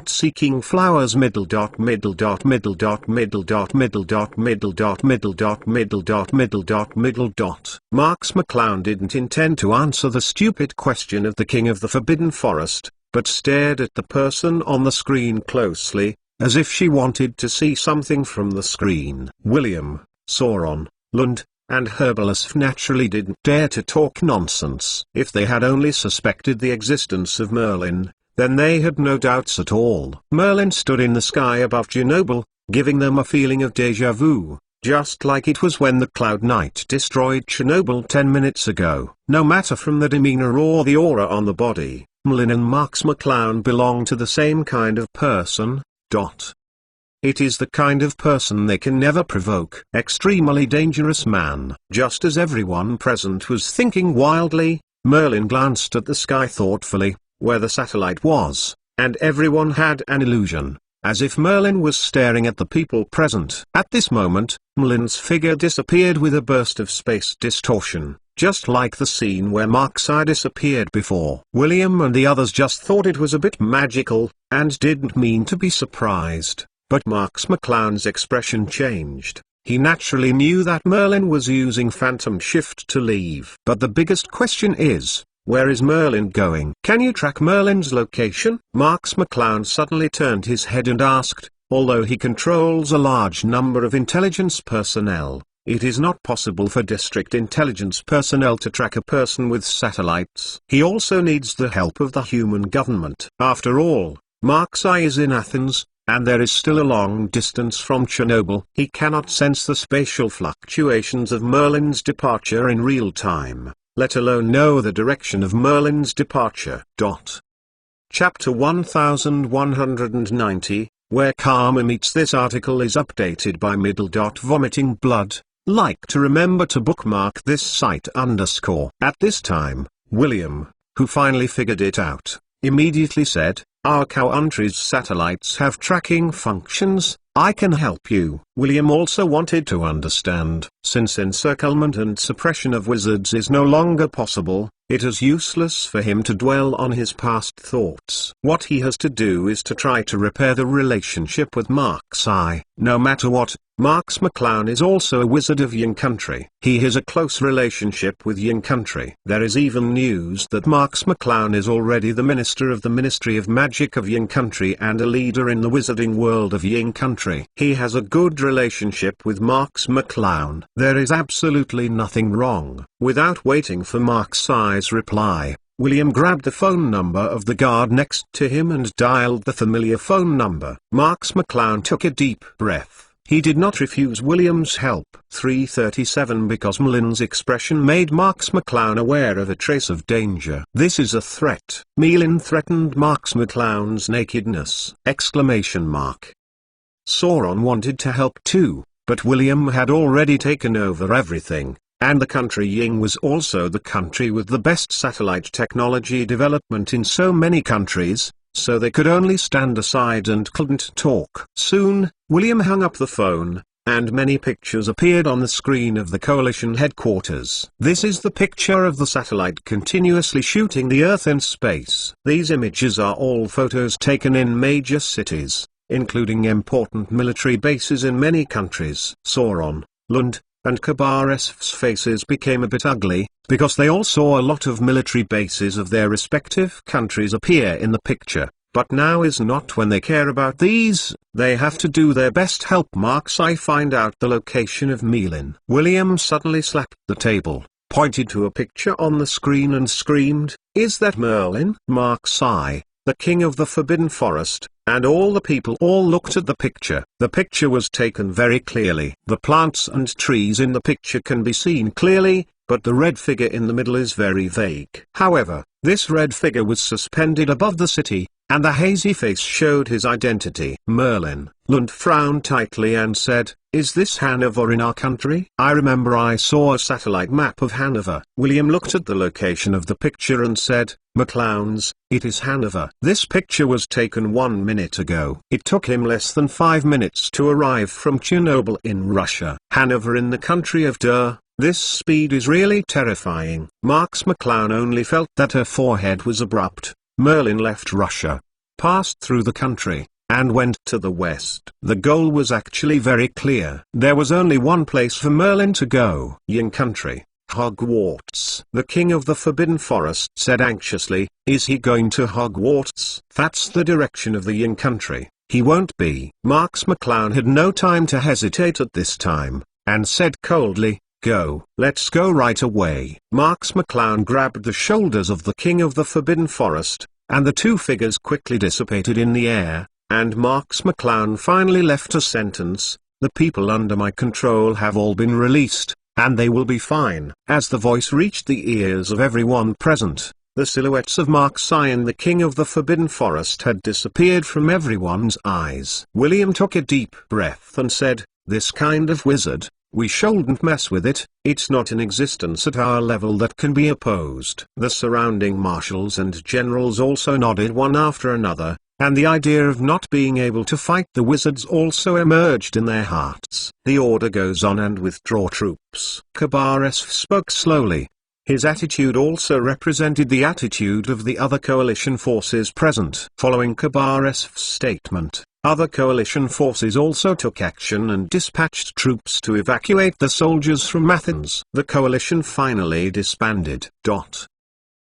Seeking flowers middle dot middle dot middle dot middle dot middle dot middle dot middle dot middle dot middle dot middle dot. Marks McClown didn't intend to answer the stupid question of the King of the Forbidden Forest, but stared at the person on the screen closely, as if she wanted to see something from the screen. William, Sauron, Lund, and Herbalus naturally didn't dare to talk nonsense. If they had only suspected the existence of Merlin, then they had no doubts at all. Merlin stood in the sky above Chernobyl, giving them a feeling of déjà vu, just like it was when the Cloud Knight destroyed Chernobyl 10 minutes ago. No matter from the demeanor or the aura on the body, Merlin and Marks McClown belong to the same kind of person. It is the kind of person they can never provoke. Extremely dangerous man. Just as everyone present was thinking wildly, Merlin glanced at the sky thoughtfully, where the satellite was, and everyone had an illusion, as if Merlin was staring at the people present. At this moment, Merlin's figure disappeared with a burst of space distortion, just like the scene where Mark's eye disappeared before. William and the others just thought it was a bit magical, and didn't mean to be surprised. But Marks McClown's expression changed. He naturally knew that Merlin was using Phantom Shift to leave. But the biggest question is, where is Merlin going? Can you track Merlin's location? Marks McClown suddenly turned his head and asked, although he controls a large number of intelligence personnel, it is not possible for district intelligence personnel to track a person with satellites. He also needs the help of the human government. After all, Mark's eye is in Athens, and there is still a long distance from Chernobyl. He cannot sense the spatial fluctuations of Merlin's departure in real time, let alone know the direction of Merlin's departure. Chapter 1190, where karma meets. This article is updated by vomiting blood. Like to remember to bookmark this site _ At this time, William, who finally figured it out, immediately said, "Our country's satellites have tracking functions, I can help you." William also wanted to understand, since encirclement and suppression of wizards is no longer possible, it is useless for him to dwell on his past thoughts. What he has to do is to try to repair the relationship with Mark's eye. No matter what, Marks McClown is also a wizard of Yin Country. He has a close relationship with Yin Country. There is even news that Marks McClown is already the minister of the Ministry of Magic of Yin Country and a leader in the wizarding world of Yin Country. He has a good relationship with Marks McClown. There is absolutely nothing wrong. Without waiting for Mark's eye's reply, William grabbed the phone number of the guard next to him and dialed the familiar phone number. Marks McClown took a deep breath. He did not refuse William's help. 337 Because Merlin's expression made Marks McClown aware of a trace of danger. This is a threat. Merlin threatened Marks McClown's nakedness! Exclamation mark. Sauron wanted to help too, but William had already taken over everything, and the country Ying was also the country with the best satellite technology development in so many countries, so they could only stand aside and couldn't talk. Soon, William hung up the phone, and many pictures appeared on the screen of the coalition headquarters. This is the picture of the satellite continuously shooting the Earth in space. These images are all photos taken in major cities, including important military bases in many countries. Sauron, Lund, and Kabares's faces became a bit ugly, because they all saw a lot of military bases of their respective countries appear in the picture. But now is not when they care about these, they have to do their best help Markseye find out the location of Merlin. William suddenly slapped the table, pointed to a picture on the screen and screamed, "Is that Merlin?" Markseye, the king of the Forbidden Forest, and all the people all looked at the picture. The picture was taken very clearly. The plants and trees in the picture can be seen clearly, but the red figure in the middle is very vague. However, this red figure was suspended above the city, and the hazy face showed his identity. Merlin, Lund frowned tightly and said, "Is this Hanover in our country? I remember I saw a satellite map of Hanover." William looked at the location of the picture and said, "McClowns, it is Hanover." This picture was taken 1 minute ago. It took him less than 5 minutes to arrive from Chernobyl in Russia. Hanover in the country of Dur. This speed is really terrifying. Marks McClown only felt that her forehead was abrupt. Merlin left Russia, passed through the country, and went to the west. The goal was actually very clear. There was only one place for Merlin to go. Ying country, Hogwarts. The king of the Forbidden Forest said anxiously, "Is he going to Hogwarts?" "That's the direction of the Ying country. He won't be." Marks McClown had no time to hesitate at this time, and said coldly, "Go. Let's go right away." Marks McClown grabbed the shoulders of the king of the Forbidden Forest, and the two figures quickly dissipated in the air, and Marks McClown finally left a sentence, "The people under my control have all been released, and they will be fine." As the voice reached the ears of everyone present, the silhouettes of Markseye and the king of the Forbidden Forest had disappeared from everyone's eyes. William took a deep breath and said, "This kind of wizard, we shouldn't mess with it. It's not in existence at our level that can be opposed." The surrounding marshals and generals also nodded one after another, and the idea of not being able to fight the wizards also emerged in their hearts. "The order goes on and withdraw troops." Kabares spoke slowly. His attitude also represented the attitude of the other coalition forces present. Following Kabares' statement, other coalition forces also took action and dispatched troops to evacuate the soldiers from Athens. The coalition finally disbanded.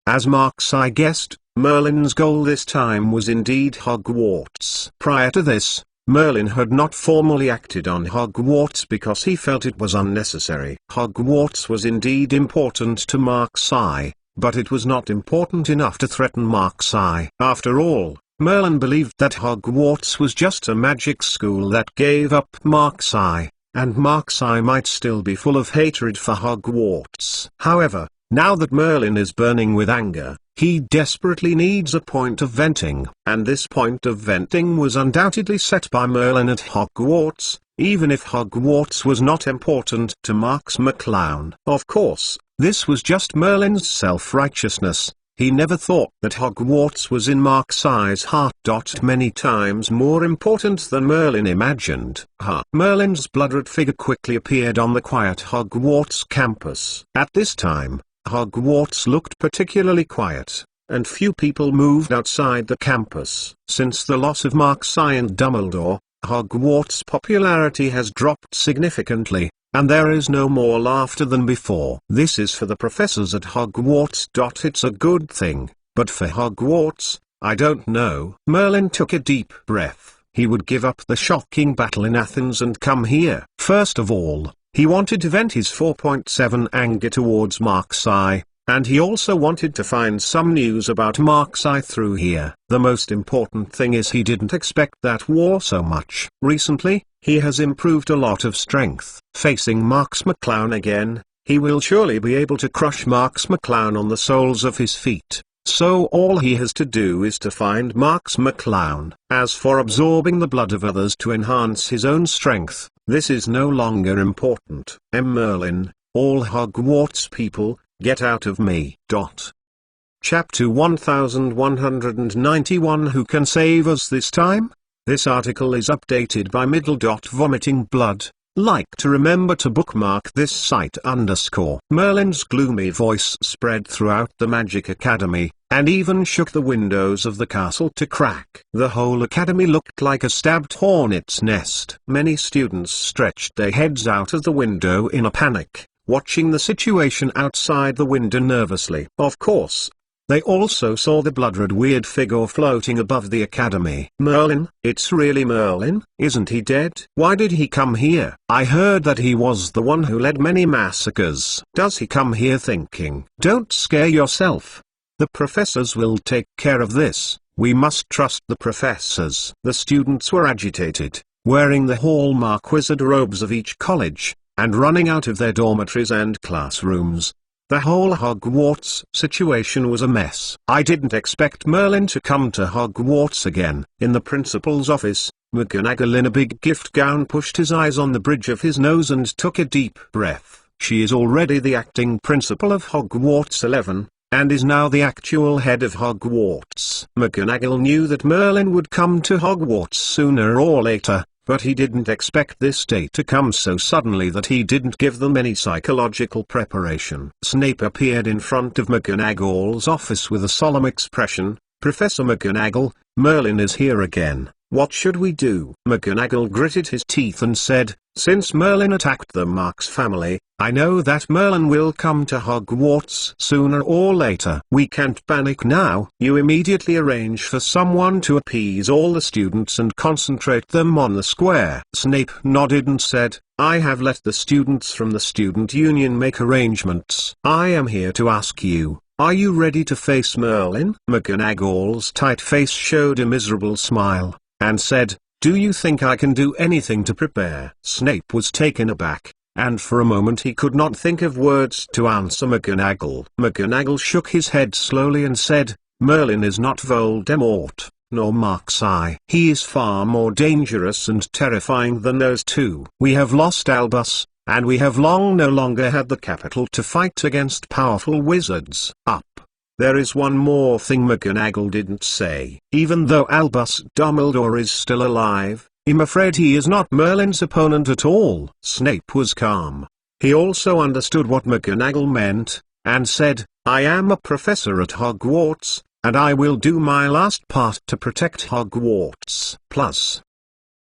As Markseye guessed, Merlin's goal this time was indeed Hogwarts. Prior to this, Merlin had not formally acted on Hogwarts because he felt it was unnecessary. Hogwarts was indeed important to Markseye, but it was not important enough to threaten Markseye. After all, Merlin believed that Hogwarts was just a magic school that gave up Markseye, and Markseye might still be full of hatred for Hogwarts. However, now that Merlin is burning with anger, he desperately needs a point of venting, and this point of venting was undoubtedly set by Merlin at Hogwarts, even if Hogwarts was not important to Marks McClown. Of course, this was just Merlin's self-righteousness. He never thought that Hogwarts was in Markseye's heart. Many times more important than Merlin imagined. Merlin's blood-red figure quickly appeared on the quiet Hogwarts campus. At this time, Hogwarts looked particularly quiet, and few people moved outside the campus. Since the loss of Markseye and Dumbledore, Hogwarts' popularity has dropped significantly, and there is no more laughter than before. This is for the professors at Hogwarts. It's a good thing, but for Hogwarts, I don't know. Merlin took a deep breath. He would give up the shocking battle in Athens and come here. First of all, he wanted to vent his 4.7 anger towards Markseye, and he also wanted to find some news about Markseye through here. The most important thing is he didn't expect that war so much. Recently, He has improved a lot of strength. Facing Marks McClown again, he will surely be able to crush Marks McClown on the soles of his feet. So all he has to do is to find Marks McClown. As for absorbing the blood of others to enhance his own strength, this is no longer important. Merlin, all Hogwarts people, get out of me. Chapter 1191. Who can save us this time? This article is updated by Vomiting Blood. Like to remember to bookmark this site _ Merlin's gloomy voice spread throughout the Magic Academy, and even shook the windows of the castle to crack. The whole academy looked like a stabbed hornet's nest. Many students stretched their heads out of the window in a panic, watching the situation outside the window nervously. Of course, they also saw the blood-red weird figure floating above the academy. Merlin? It's really Merlin? Isn't he dead? Why did he come here? I heard that he was the one who led many massacres. Does he come here thinking? Don't scare yourself. The professors will take care of this. We must trust the professors. The students were agitated, wearing the hallmark wizard robes of each college, and running out of their dormitories and classrooms. The whole Hogwarts situation was a mess. I didn't expect Merlin to come to Hogwarts again. In the principal's office, McGonagall in a big gift gown pushed his eyes on the bridge of his nose and took a deep breath. She is already the acting principal of Hogwarts 11, and is now the actual head of Hogwarts. McGonagall knew that Merlin would come to Hogwarts sooner or later, but he didn't expect this day to come so suddenly that he didn't give them any psychological preparation. Snape appeared in front of McGonagall's office with a solemn expression. Professor McGonagall, Merlin is here again. What should we do? McGonagall gritted his teeth and said, since Merlin attacked the Marks family, I know that Merlin will come to Hogwarts sooner or later. We can't panic now. You immediately arrange for someone to appease all the students and concentrate them on the square. Snape nodded and said, I have let the students from the student union make arrangements. I am here to ask you, are you ready to face Merlin? McGonagall's tight face showed a miserable smile, and said, do you think I can do anything to prepare? Snape was taken aback, and for a moment he could not think of words to answer McGonagall. McGonagall shook his head slowly and said, Merlin is not Voldemort, nor Mark's Eye. He is far more dangerous and terrifying than those two. We have lost Albus, and we have long no longer had the capital to fight against powerful wizards. There is one more thing McGonagall didn't say. Even though Albus Dumbledore is still alive, I'm afraid he is not Merlin's opponent at all. Snape was calm. He also understood what McGonagall meant, and said, I am a professor at Hogwarts, and I will do my last part to protect Hogwarts. Plus,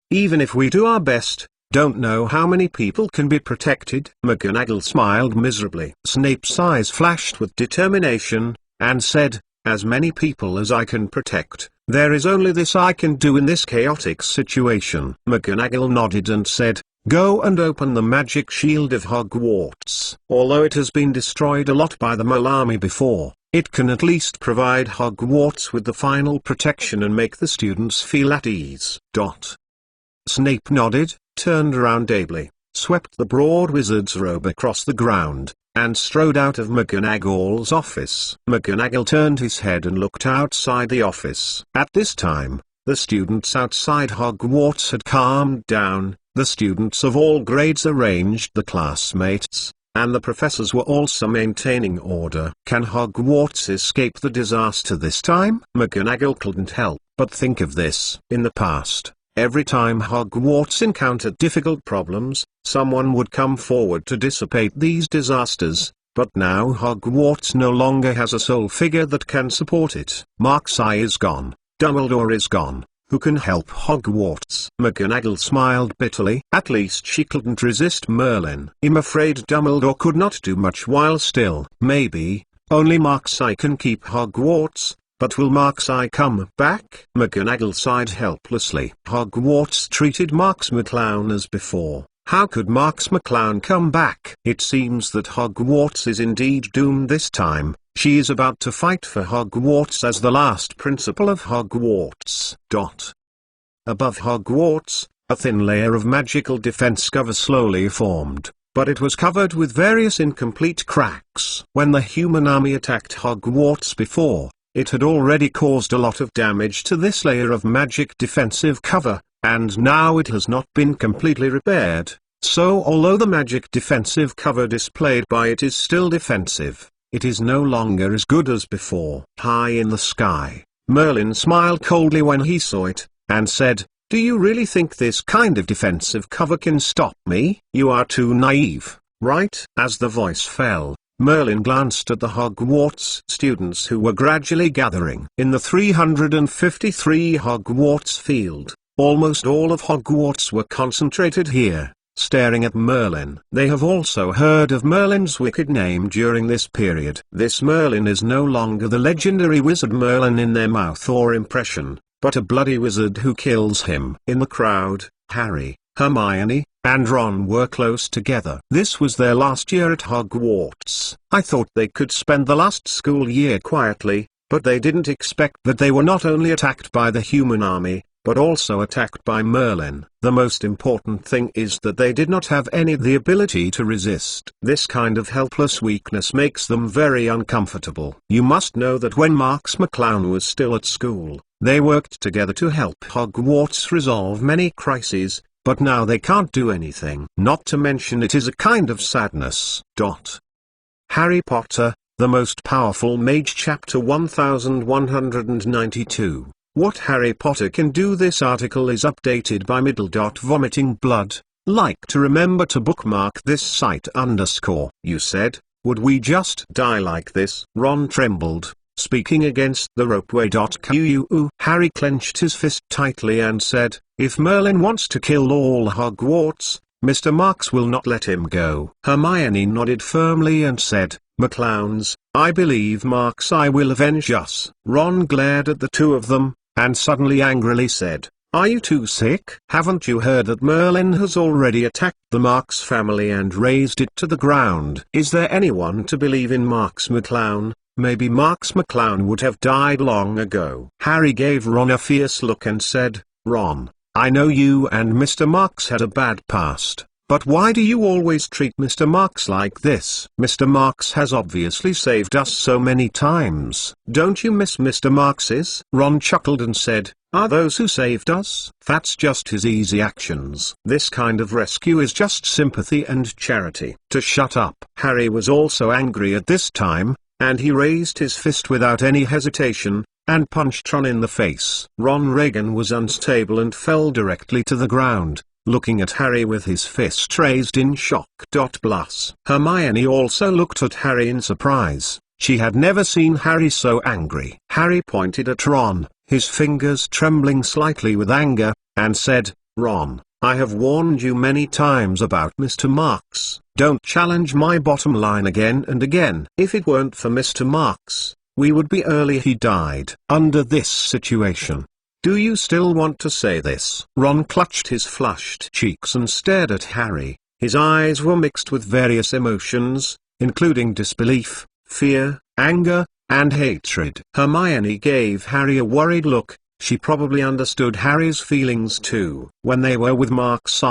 even if we do our best, don't know how many people can be protected. McGonagall smiled miserably. Snape's eyes flashed with determination, and said, as many people as I can protect. There is only this I can do in this chaotic situation. McGonagall nodded and said, go and open the magic shield of Hogwarts. Although it has been destroyed a lot by the Mole Army before, it can at least provide Hogwarts with the final protection and make the students feel at ease. Snape nodded, turned around ably, swept the broad wizard's robe across the ground, and strode out of McGonagall's office. McGonagall turned his head and looked outside the office. At this time, the students outside Hogwarts had calmed down, the students of all grades arranged the classmates, and the professors were also maintaining order. Can Hogwarts escape the disaster this time? McGonagall couldn't help but think of this. In the past, every time Hogwarts encountered difficult problems, someone would come forward to dissipate these disasters, but now Hogwarts no longer has a sole figure that can support it. Mark's Eye is gone, Dumbledore is gone, who can help Hogwarts? McGonagall smiled bitterly. At least she couldn't resist Merlin. I'm afraid Dumbledore could not do much while still. Maybe, only Mark's Eye can keep Hogwarts. But will Mark's Eye come back? McGonagall sighed helplessly. Hogwarts treated Marks McClown as before. How could Marks McClown come back? It seems that Hogwarts is indeed doomed this time. She is about to fight for Hogwarts as the last principal of Hogwarts. Above Hogwarts, A thin layer of magical defense cover slowly formed, but it was covered with various incomplete cracks. When the human army attacked Hogwarts before, it had already caused a lot of damage to this layer of magic defensive cover, and now it has not been completely repaired. So although the magic defensive cover displayed by it is still defensive, it is no longer as good as before. High in the sky, Merlin smiled coldly when he saw it, and said, "Do you really think this kind of defensive cover can stop me? You are too naive, right?" As the voice fell, Merlin glanced at the Hogwarts students who were gradually gathering in the 353 Hogwarts field. Almost all of Hogwarts were concentrated here, staring at Merlin. They have also heard of Merlin's wicked name during this period. This Merlin is no longer the legendary wizard Merlin in their mouth or impression, but a bloody wizard who kills him. In the crowd, Harry, Hermione, and Ron were close together. This was their last year at Hogwarts. I thought they could spend the last school year quietly, but they didn't expect that they were not only attacked by the human army, but also attacked by Merlin. The most important thing is that they did not have the ability to resist. This kind of helpless weakness makes them very uncomfortable. You must know that when Marks McClown was still at school, they worked together to help Hogwarts resolve many crises, but now they can't do anything. Not to mention it is a kind of sadness. Harry Potter, the Most Powerful Mage, Chapter 1192. What Harry Potter can do. This article is updated by Vomiting Blood. Like to remember to bookmark this site _ You said, would we just die like this? Ron trembled, speaking against the ropeway. Harry clenched his fist tightly and said, if Merlin wants to kill all Hogwarts, Mr. Marks will not let him go. Hermione nodded firmly and said, McClowns, I believe Marks I will avenge us. Ron glared at the two of them, and suddenly angrily said, are you too sick? Haven't you heard that Merlin has already attacked the Marks family and razed it to the ground? Is there anyone to believe in Marks McClown? Maybe Marks McClown would have died long ago. Harry gave Ron a fierce look and said, Ron, I know you and Mr. Marks had a bad past, but why do you always treat Mr. Marks like this? Mr. Marks has obviously saved us so many times. Don't you miss Mr. Marks's? Ron chuckled and said, are those who saved us? That's just his easy actions. This kind of rescue is just sympathy and charity. To shut up. Harry was also angry at this time, and he raised his fist without any hesitation, and punched Ron in the face. Ron Reagan was unstable and fell directly to the ground, looking at Harry with his fist raised in shock. Hermione also looked at Harry in surprise. She had never seen Harry so angry. Harry pointed at Ron, his fingers trembling slightly with anger, and said, Ron, I have warned you many times about Mr. Marks. Don't challenge my bottom line again and again. If it weren't for Mr. Marks, we would be early. He died under this situation. Do you still want to say this? Ron clutched his flushed cheeks and stared at Harry. His eyes were mixed with various emotions, including disbelief, fear, anger, and hatred. Hermione gave Harry a worried look. She probably understood Harry's feelings too. When they were with Marks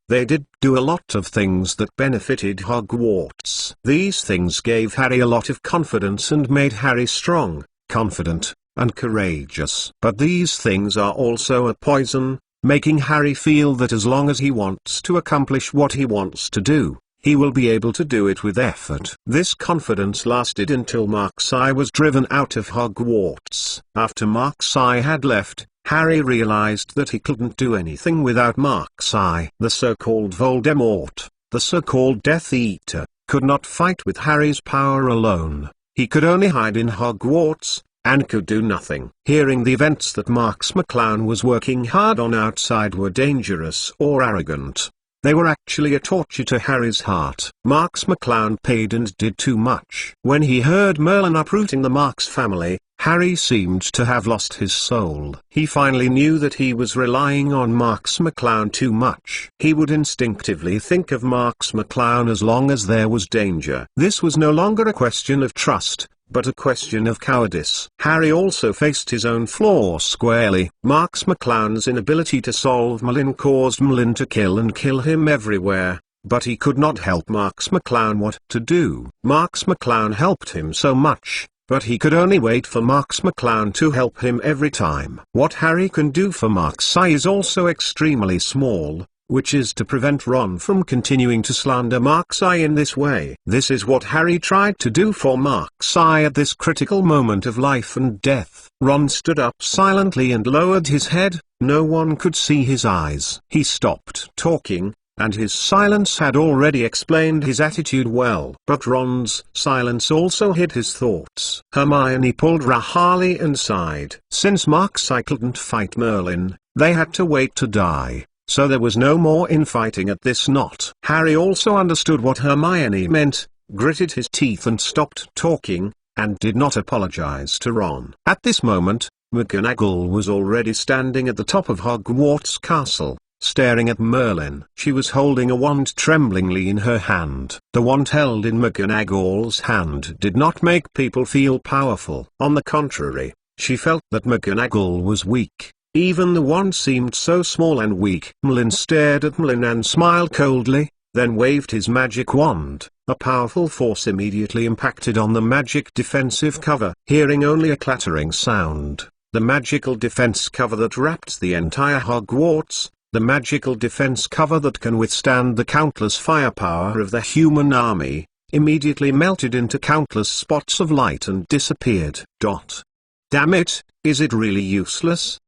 they did do a lot of things that benefited Hogwarts. These things gave Harry a lot of confidence and made Harry strong, confident, and courageous. But these things are also a poison, making Harry feel that as long as he wants to accomplish what he wants to do, he will be able to do it with effort. This confidence lasted until Marks was driven out of Hogwarts. After Marks had left, Harry realized that he couldn't do anything without Marks. The so-called Voldemort, the so-called Death Eater, could not fight with Harry's power alone. He could only hide in Hogwarts, and could do nothing. Hearing the events that Marks McClown was working hard on outside were dangerous or arrogant. They were actually a torture to Harry's heart. Marks McClown paid and did too much. When he heard Merlin uprooting the Marks family, Harry seemed to have lost his soul. He finally knew that he was relying on Marks McClown too much. He would instinctively think of Marks McClown as long as there was danger. This was no longer a question of trust, but a question of cowardice. Harry also faced his own flaw squarely. Marks McClown's inability to solve Merlin caused Merlin to kill him everywhere, but he could not help Marks McClown what to do. Marks McClown helped him so much, but he could only wait for Marks McClown to help him every time. What Harry can do for Marks is also extremely small, which is to prevent Ron from continuing to slander Marks in this way. This is what Harry tried to do for Marks at this critical moment of life and death. Ron stood up silently and lowered his head. No one could see his eyes. He stopped talking, and his silence had already explained his attitude well. But Ron's silence also hid his thoughts. Hermione pulled Rahali inside. Since Marks couldn't fight Merlin, they had to wait to die. So there was no more infighting at this knot. Harry also understood what Hermione meant, gritted his teeth and stopped talking, and did not apologize to Ron. At this moment, McGonagall was already standing at the top of Hogwarts Castle, staring at Merlin. She was holding a wand tremblingly in her hand. The wand held in McGonagall's hand did not make people feel powerful. On the contrary, she felt that McGonagall was weak. Even the wand seemed so small and weak. Merlin stared at Merlin and smiled coldly, then waved his magic wand. A powerful force immediately impacted on the magic defensive cover. Hearing only a clattering sound, the magical defense cover that wrapped the entire Hogwarts, the magical defense cover that can withstand the countless firepower of the human army, immediately melted into countless spots of light and disappeared. Damn it, is it really useless?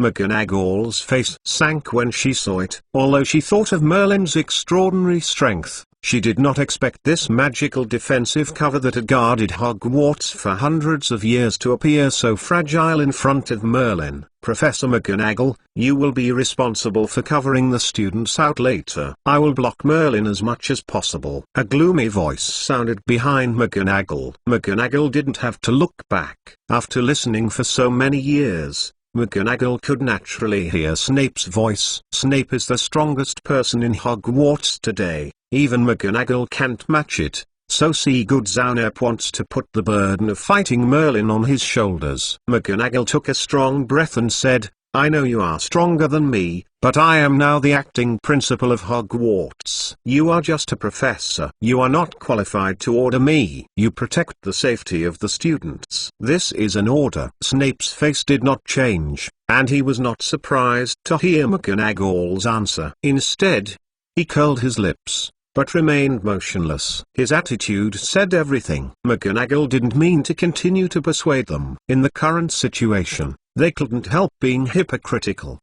McGonagall's face sank when she saw it. Although she thought of Merlin's extraordinary strength, she did not expect this magical defensive cover that had guarded Hogwarts for hundreds of years to appear so fragile in front of Merlin. Professor McGonagall, you will be responsible for covering the students out later. I will block Merlin as much as possible. A gloomy voice sounded behind McGonagall. McGonagall didn't have to look back. After listening for so many years, McGonagall could naturally hear Snape's voice. Snape is the strongest person in Hogwarts today. Even McGonagall can't match it, so Sigurd Zaunep wants to put the burden of fighting Merlin on his shoulders. McGonagall took a strong breath and said, I know you are stronger than me, but I am now the acting principal of Hogwarts. You are just a professor. You are not qualified to order me. You protect the safety of the students. This is an order. Snape's face did not change, and he was not surprised to hear McGonagall's answer. Instead, he curled his lips, but remained motionless. His attitude said everything. McGonagall didn't mean to continue to persuade them. In the current situation, they couldn't help being hypocritical.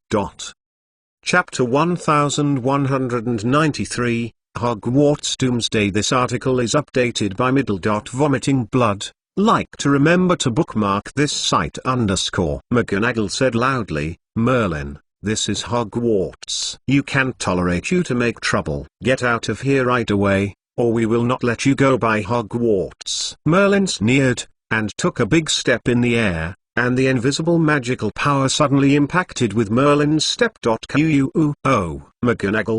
Chapter 1193, Hogwarts Doomsday. This article is updated by Vomiting Blood. Like to remember to bookmark this site _ McGonagall said loudly, Merlin, this is Hogwarts. You can't tolerate you to make trouble. Get out of here right away, or we will not let you go by Hogwarts. Merlin sneered, and took a big step in the air, and the invisible magical power suddenly impacted with Merlin's step. McGonagall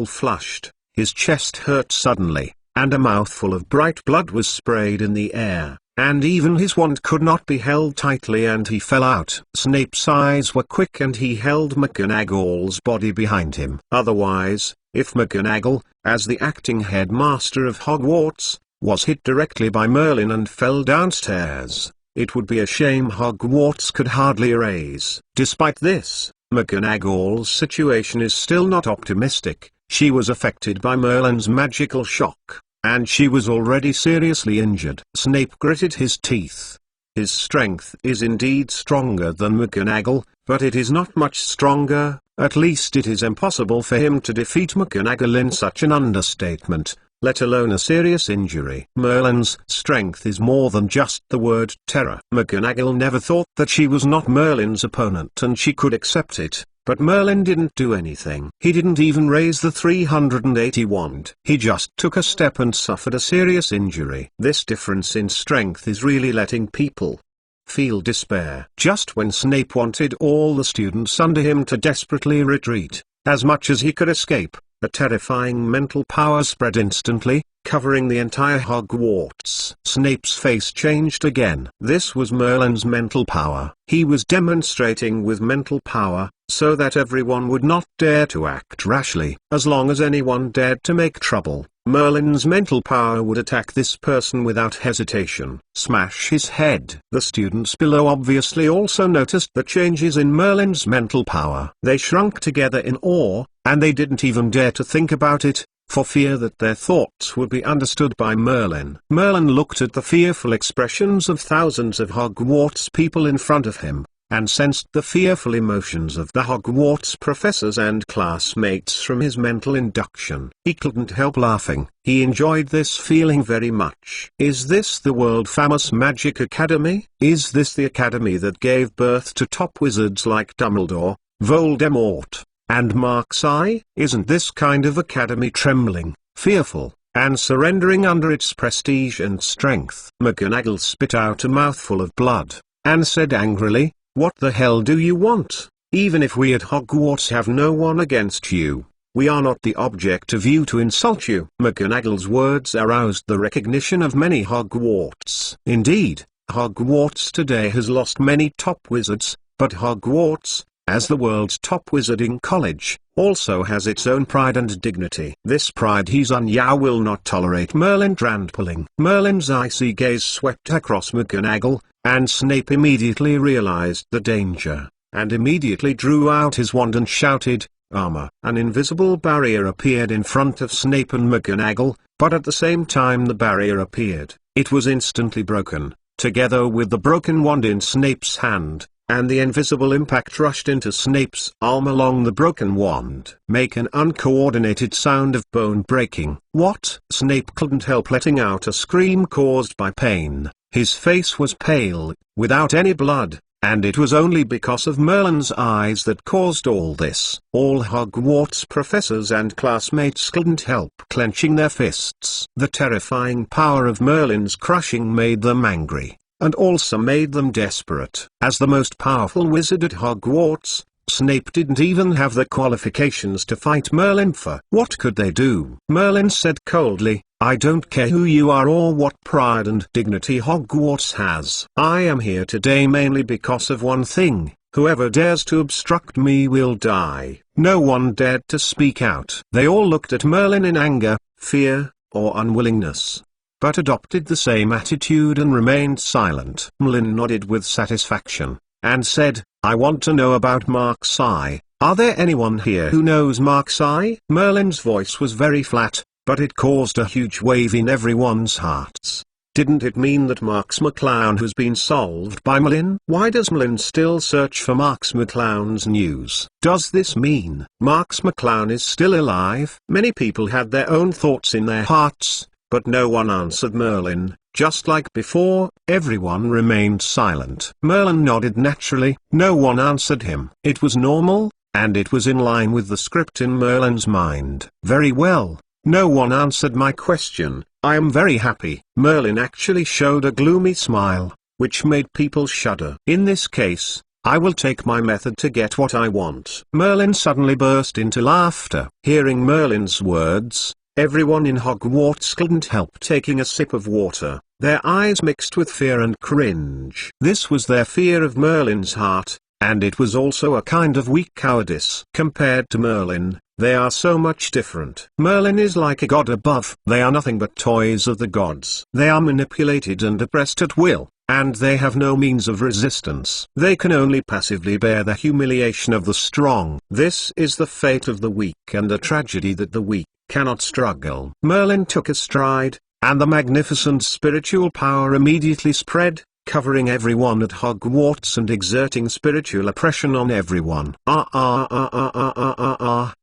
flushed, his chest hurt suddenly, and a mouthful of bright blood was sprayed in the air, and even his wand could not be held tightly and he fell out. Snape's eyes were quick and he held McGonagall's body behind him. Otherwise, if McGonagall, as the acting headmaster of Hogwarts, was hit directly by Merlin and fell downstairs, it would be a shame Hogwarts could hardly erase. Despite this, McGonagall's situation is still not optimistic. She was affected by Merlin's magical shock, and she was already seriously injured. Snape gritted his teeth. His strength is indeed stronger than McGonagall, but it is not much stronger. At least it is impossible for him to defeat McGonagall in such an understatement, let alone a serious injury. Merlin's strength is more than just the word terror. McGonagall never thought that she was not Merlin's opponent and she could accept it, but Merlin didn't do anything. He didn't even raise the 380 wand. He just took a step and suffered a serious injury. This difference in strength is really letting people feel despair. Just when Snape wanted all the students under him to desperately retreat, as much as he could escape, a terrifying mental power spread instantly, covering the entire Hogwarts. Snape's face changed again. This was Merlin's mental power. He was demonstrating with mental power, so that everyone would not dare to act rashly. As long as anyone dared to make trouble, Merlin's mental power would attack this person without hesitation. Smash his head. The students below obviously also noticed the changes in Merlin's mental power. They shrunk together in awe, and they didn't even dare to think about it, for fear that their thoughts would be understood by Merlin. Merlin looked at the fearful expressions of thousands of Hogwarts people in front of him, and sensed the fearful emotions of the Hogwarts professors and classmates from his mental induction. He couldn't help laughing. He enjoyed this feeling very much. Is this the world-famous Magic Academy? Is this the academy that gave birth to top wizards like Dumbledore, Voldemort, and Marks-Eye? Isn't this kind of academy trembling, fearful, and surrendering under its prestige and strength? McGonagall spit out a mouthful of blood, and said angrily, "What the hell do you want? Even if we at Hogwarts have no one against you, we are not the object of you to insult you." McGonagall's words aroused the recognition of many Hogwarts. Indeed, Hogwarts today has lost many top wizards, but Hogwarts, as the world's top wizarding college, also has its own pride and dignity. This pride will not tolerate Merlin hand-pulling. Merlin's icy gaze swept across McGonagall, and Snape immediately realized the danger, and immediately drew out his wand and shouted, "Armor!" An invisible barrier appeared in front of Snape and McGonagall, but at the same time the barrier appeared, it was instantly broken, together with the broken wand in Snape's hand, and the invisible impact rushed into Snape's arm along the broken wand. Make an uncoordinated sound of bone breaking. What? Snape couldn't help letting out a scream caused by pain. His face was pale, without any blood, and it was only because of Merlin's eyes that caused all this. All Hogwarts professors and classmates couldn't help clenching their fists. The terrifying power of Merlin's crushing made them angry, and also made them desperate. As the most powerful wizard at Hogwarts, Snape didn't even have the qualifications to fight Merlin for. What could they do? Merlin said coldly, "I don't care who you are or what pride and dignity Hogwarts has. I am here today mainly because of one thing: whoever dares to obstruct me will die." No one dared to speak out. They all looked at Merlin in anger, fear, or unwillingness, but adopted the same attitude and remained silent. Merlin nodded with satisfaction, and said, "I want to know about Marks-Eye. Are there anyone here who knows Marks-Eye?" Merlin's voice was very flat, but it caused a huge wave in everyone's hearts. Didn't it mean that Marks McClown has been solved by Merlin? Why does Merlin still search for Marks McClown's news? Does this mean Marks McClown is still alive? Many people had their own thoughts in their hearts, but no one answered Merlin. Just like before, everyone remained silent. Merlin nodded naturally. No one answered him. It was normal, and it was in line with the script in Merlin's mind. Very well. No one answered my question. I am very happy. Merlin actually showed a gloomy smile, which made people shudder. In this case, I will take my method to get what I want. Merlin suddenly burst into laughter. Hearing Merlin's words, everyone in Hogwarts couldn't help taking a sip of water, their eyes mixed with fear and cringe. This was their fear of Merlin's heart, and it was also a kind of weak cowardice. Compared to Merlin, they are so much different. Merlin is like a god above. They are nothing but toys of the gods. They are manipulated and oppressed at will, and they have no means of resistance. They can only passively bear the humiliation of the strong. This is the fate of the weak and the tragedy that the weak cannot struggle. Merlin took a stride, and the magnificent spiritual power immediately spread, covering everyone at Hogwarts and exerting spiritual oppression on everyone.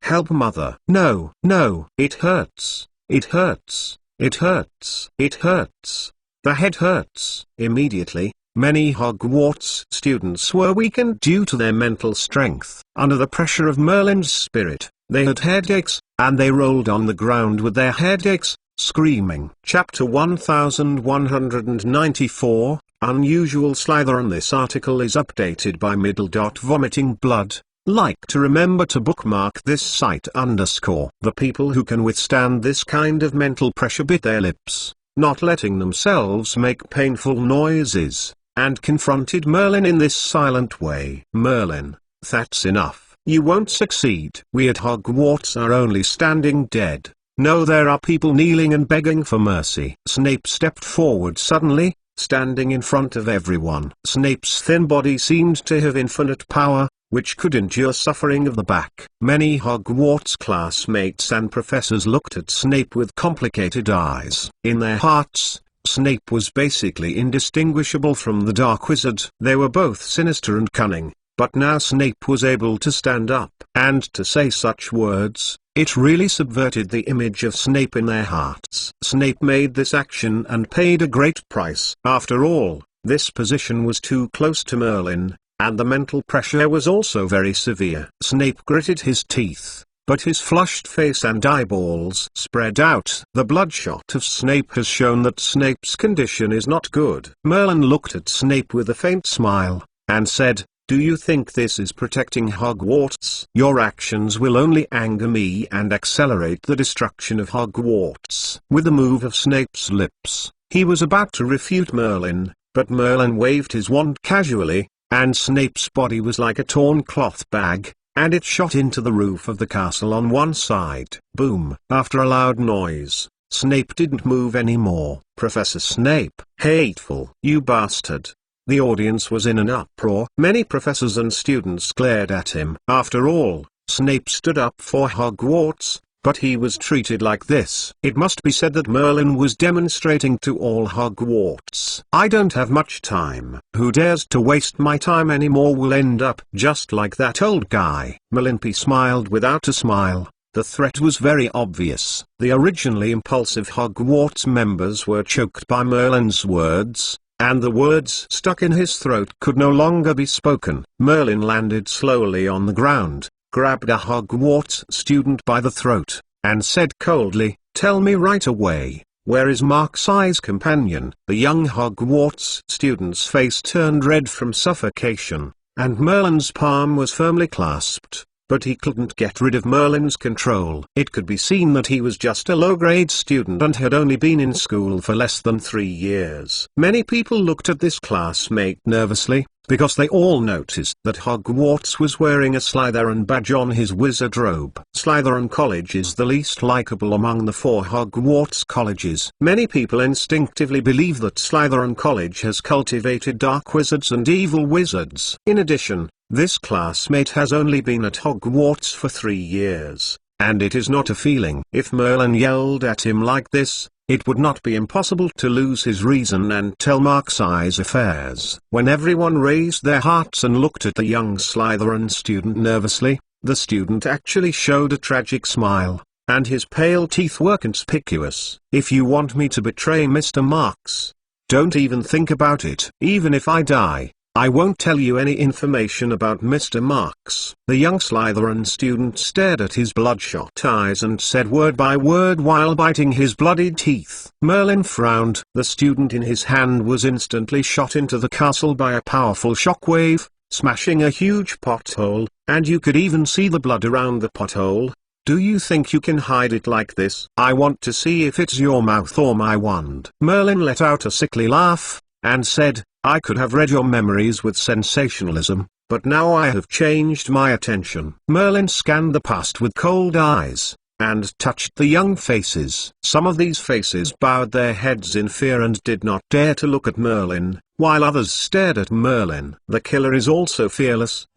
Help, mother. No, no, it hurts. It hurts. It hurts. It hurts. The head hurts. Immediately, many Hogwarts students were weakened due to their mental strength. Under the pressure of Merlin's spirit, they had headaches, and they rolled on the ground with their headaches, screaming. Chapter 1194, Unusual Slytherin. This article is updated by Vomiting Blood, Like to remember to bookmark this site _ The people who can withstand this kind of mental pressure bit their lips, not letting themselves make painful noises, and confronted Merlin in this silent way. Merlin, that's enough. You won't succeed. We at Hogwarts are only standing dead. No, there are people kneeling and begging for mercy. Snape stepped forward suddenly, standing in front of everyone. Snape's thin body seemed to have infinite power, which could endure suffering of the back. Many Hogwarts classmates and professors looked at Snape with complicated eyes. In their hearts, Snape was basically indistinguishable from the Dark Wizard. They were both sinister and cunning, but now Snape was able to stand up and to say such words. It really subverted the image of Snape in their hearts. Snape made this action and paid a great price. After all, this position was too close to Merlin, and the mental pressure was also very severe. Snape gritted his teeth, but his flushed face and eyeballs spread out. The bloodshot of Snape has shown that Snape's condition is not good. Merlin looked at Snape with a faint smile, and said, "Do you think this is protecting Hogwarts? Your actions will only anger me and accelerate the destruction of Hogwarts." With a move of Snape's lips, he was about to refute Merlin, but Merlin waved his wand casually, and Snape's body was like a torn cloth bag, and it shot into the roof of the castle on one side. Boom! After a loud noise, Snape didn't move anymore. "Professor Snape, hateful, you bastard." The audience was in an uproar. Many professors and students glared at him. After all, Snape stood up for Hogwarts, but he was treated like this. It must be said that Merlin was demonstrating to all Hogwarts. "I don't have much time. Who dares to waste my time anymore will end up just like that old guy." Merlin smiled without a smile. The threat was very obvious. The originally impulsive Hogwarts members were choked by Merlin's words, and the words stuck in his throat could no longer be spoken. Merlin landed slowly on the ground, grabbed a Hogwarts student by the throat, and said coldly, "Tell me right away, where is Mark's companion?" The young Hogwarts student's face turned red from suffocation, and Merlin's palm was firmly clasped, but he couldn't get rid of Merlin's control. It could be seen that he was just a low-grade student and had only been in school for less than 3 years. Many people looked at this classmate nervously, because they all noticed that Hogwarts was wearing a Slytherin badge on his wizard robe. Slytherin College is the least likable among the 4 Hogwarts colleges. Many people instinctively believe that Slytherin College has cultivated dark wizards and evil wizards. In addition, this classmate has only been at Hogwarts for 3 years, and it is not a feeling. If Merlin yelled at him like this, it would not be impossible to lose his reason and tell Mark's affairs. When everyone raised their hearts and looked at the young Slytherin student nervously, the student actually showed a tragic smile, and his pale teeth were conspicuous. "If you want me to betray Mr. Marks, don't even think about it. Even if I die, I won't tell you any information about Mr. Marks." The young Slytherin student stared at his bloodshot eyes and said word by word while biting his bloody teeth. Merlin frowned. The student in his hand was instantly shot into the castle by a powerful shockwave, smashing a huge pothole, and you could even see the blood around the pothole. "Do you think you can hide it like this? I want to see if it's your mouth or my wand." Merlin let out a sickly laugh, and said, "I could have read your memories with sensationalism, but now I have changed my attention." Merlin scanned the past with cold eyes, and touched the young faces. Some of these faces bowed their heads in fear and did not dare to look at Merlin, while others stared at Merlin. "The killer is also fearless.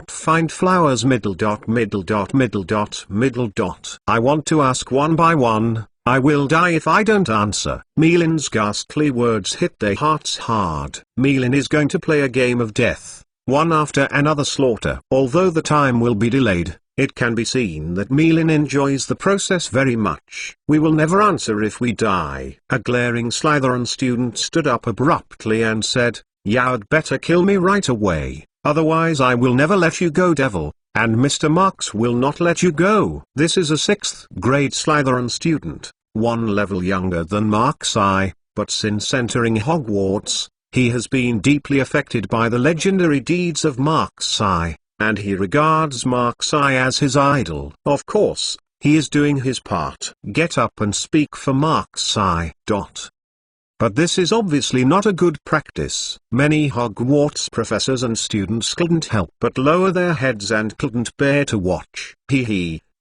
Find flowers. I want to ask one by one. I will die if I don't answer." Merlin's ghastly words hit their hearts hard. Merlin is going to play a game of death, one after another slaughter. Although the time will be delayed, it can be seen that Merlin enjoys the process very much. "We will never answer if we die." A glaring Slytherin student stood up abruptly and said, "You'd better kill me right away, otherwise I will never let you go, devil. And Mr. Marks will not let you go." This is a 6th grade Slytherin student, 1 level younger than Mark's but since entering Hogwarts, he has been deeply affected by the legendary deeds of Mark's and he regards Mark's eye as his idol. Of course, he is doing his part. Get up and speak for Mark's eye. But this is obviously not a good practice. Many Hogwarts professors and students couldn't help but lower their heads and couldn't bear to watch.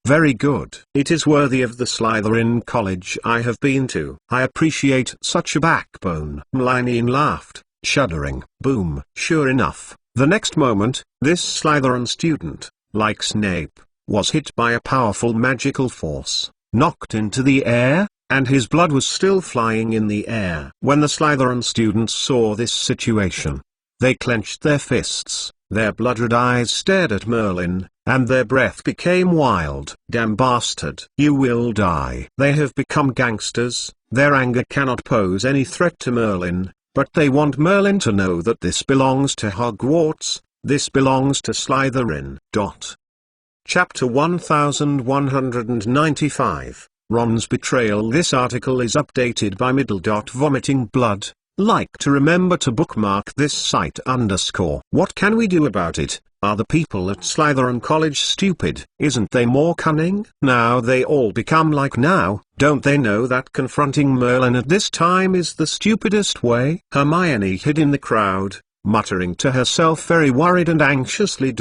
Very good. It is worthy of the Slytherin college I have been to. I appreciate such a backbone. Merlin laughed, shuddering. Boom. Sure enough, the next moment, this Slytherin student, like Snape, was hit by a powerful magical force, knocked into the air, and his blood was still flying in the air. When the Slytherin students saw this situation, they clenched their fists, their blood-red eyes stared at Merlin, and their breath became wild. Damn bastard. You will die. They have become gangsters. Their anger cannot pose any threat to Merlin, but they want Merlin to know that this belongs to Hogwarts, this belongs to Slytherin. Chapter 1195, Ron's Betrayal. This article is updated by Vomiting Blood. Like to remember to bookmark this site _ What can we do about it? Are the people at Slytherin College stupid? Isn't they more cunning? Now they all become like now. Don't they know that confronting Merlin at this time is the stupidest way? Hermione hid in the crowd, muttering to herself, very worried and anxiously.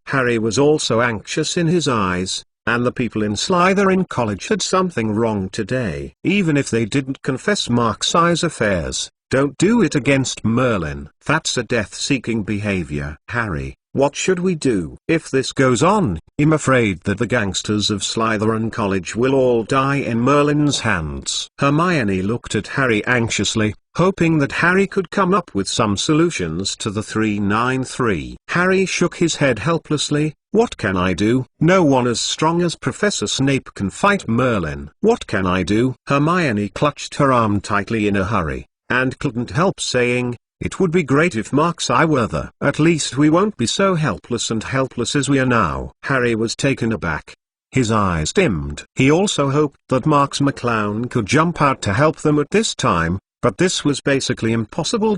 Harry was also anxious in his eyes, and the people in Slytherin College had something wrong today. Even if they didn't confess Mark's eye's affairs, don't do it against Merlin. That's a death-seeking behavior. Harry, what should we do? If this goes on, I'm afraid that the gangsters of Slytherin College will all die in Merlin's hands. Hermione looked at Harry anxiously, hoping that Harry could come up with some solutions to the 393. Harry shook his head helplessly. What can I do? No one as strong as Professor Snape can fight Merlin. What can I do? Hermione clutched her arm tightly in a hurry, and couldn't help saying, it would be great if Mark's eye were there. At least we won't be so helpless as we are now. Harry was taken aback. His eyes dimmed. He also hoped that Mark's McClown could jump out to help them at this time, but this was basically impossible.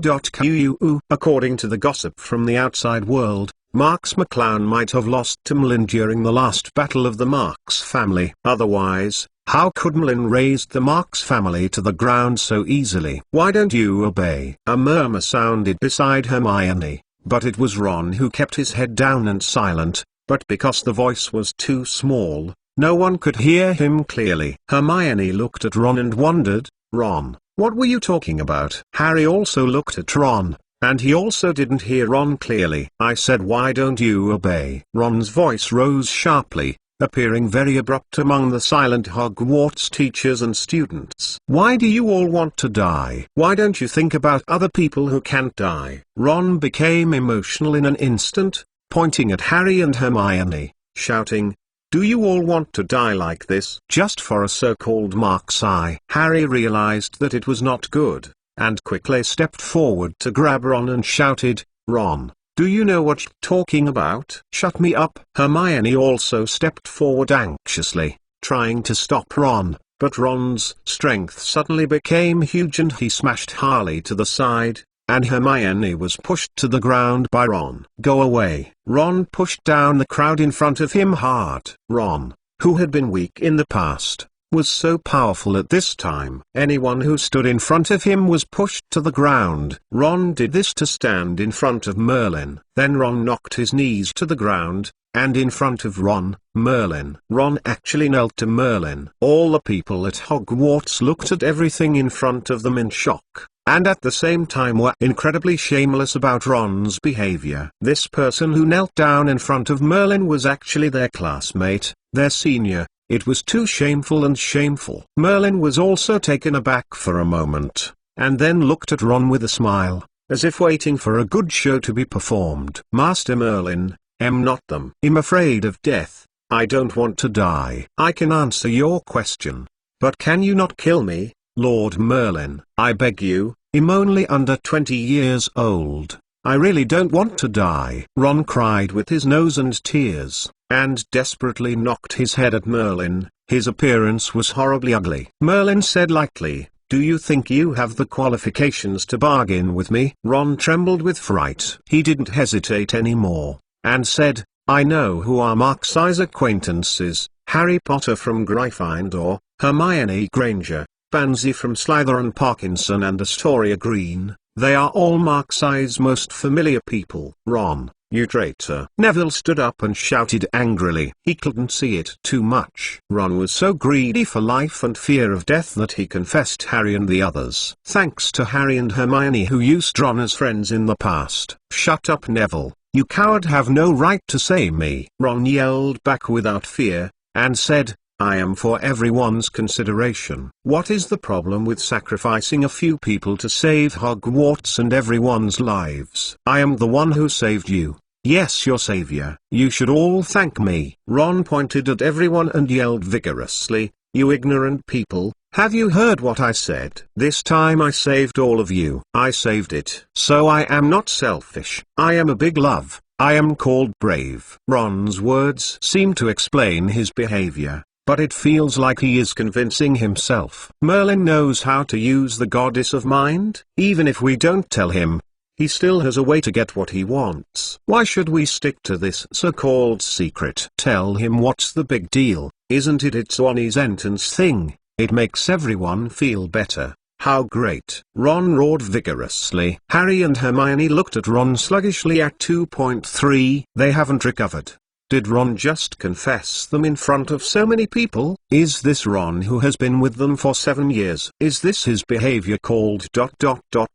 According to the gossip from the outside world, Mark's McClown might have lost to Merlin during the last battle of the Marks family. Otherwise, how could Merlin raise the Marks family to the ground so easily? Why don't you obey? A murmur sounded beside Hermione, but it was Ron who kept his head down and silent, but because the voice was too small, no one could hear him clearly. Hermione looked at Ron and wondered, Ron, what were you talking about? Harry also looked at Ron, and he also didn't hear Ron clearly. I said, why don't you obey? Ron's voice rose sharply, appearing very abrupt among the silent Hogwarts teachers and students. Why do you all want to die? Why don't you think about other people who can't die? Ron became emotional in an instant, pointing at Harry and Hermione, shouting, do you all want to die like this? Just for a so-called Mark's eye? Harry realized that it was not good, and quickly stepped forward to grab Ron and shouted, Ron, do you know what you're talking about? Shut me up. Hermione also stepped forward anxiously, trying to stop Ron, but Ron's strength suddenly became huge and he smashed Harley to the side, and Hermione was pushed to the ground by Ron. Go away. Ron pushed down the crowd in front of him hard. Ron, who had been weak in the past, was so powerful at this time. Anyone who stood in front of him was pushed to the ground. Ron did this to stand in front of Merlin. Then Ron knocked his knees to the ground, and in front of Ron, Ron actually knelt to Merlin. All the people at Hogwarts looked at everything in front of them in shock, and at the same time were incredibly shameless about Ron's behavior. This person who knelt down in front of Merlin was actually their classmate, their senior. It was too shameful and shameful. Merlin was also taken aback for a moment, and then looked at Ron with a smile, as if waiting for a good show to be performed. Master Merlin, am not them. I'm afraid of death. I don't want to die. I can answer your question. But can you not kill me, Lord Merlin? I beg you, I'm only under 20 years old. I really don't want to die. Ron cried with his nose and tears, and desperately knocked his head at Merlin. His appearance was horribly ugly. Merlin said lightly, do you think you have the qualifications to bargain with me? Ron trembled with fright. He didn't hesitate anymore. and said, "I know who are Mark's acquaintances: Harry Potter from Gryffindor, Hermione Granger, Pansy from Slytherin, Parkinson and Astoria Green. They are all Mark's most familiar people." "Ron, you traitor!" Neville stood up and shouted angrily. He couldn't see it too much. Ron was so greedy for life and fear of death that he confessed Harry and the others. Thanks to Harry and Hermione, who used Ron as friends in the past. "Shut up, Neville, you coward, have no right to say me," Ron yelled back without fear, and said, "I am for everyone's consideration." What is the problem with sacrificing a few people to save Hogwarts and everyone's lives? I am the one who saved you. Yes, your savior. You should all thank me. Ron pointed at everyone and yelled vigorously, "You ignorant people, have you heard what I said? This time I saved all of you. I saved it. So I am not selfish. I am a big love. I am called brave." Ron's words seem to explain his behavior, but it feels like he is convincing himself. Merlin knows how to use the goddess of mind. Even if we don't tell him, he still has a way to get what he wants. Why should we stick to this so-called secret? Tell him what's the big deal, isn't it? It's Ronnie's entrance thing. It makes everyone feel better. How great! Ron roared vigorously. Harry and Hermione looked at Ron sluggishly. At 2.3, they haven't recovered. Did Ron just confess them in front of so many people? Is this Ron who has been with them for 7 years? Is this his behavior called ...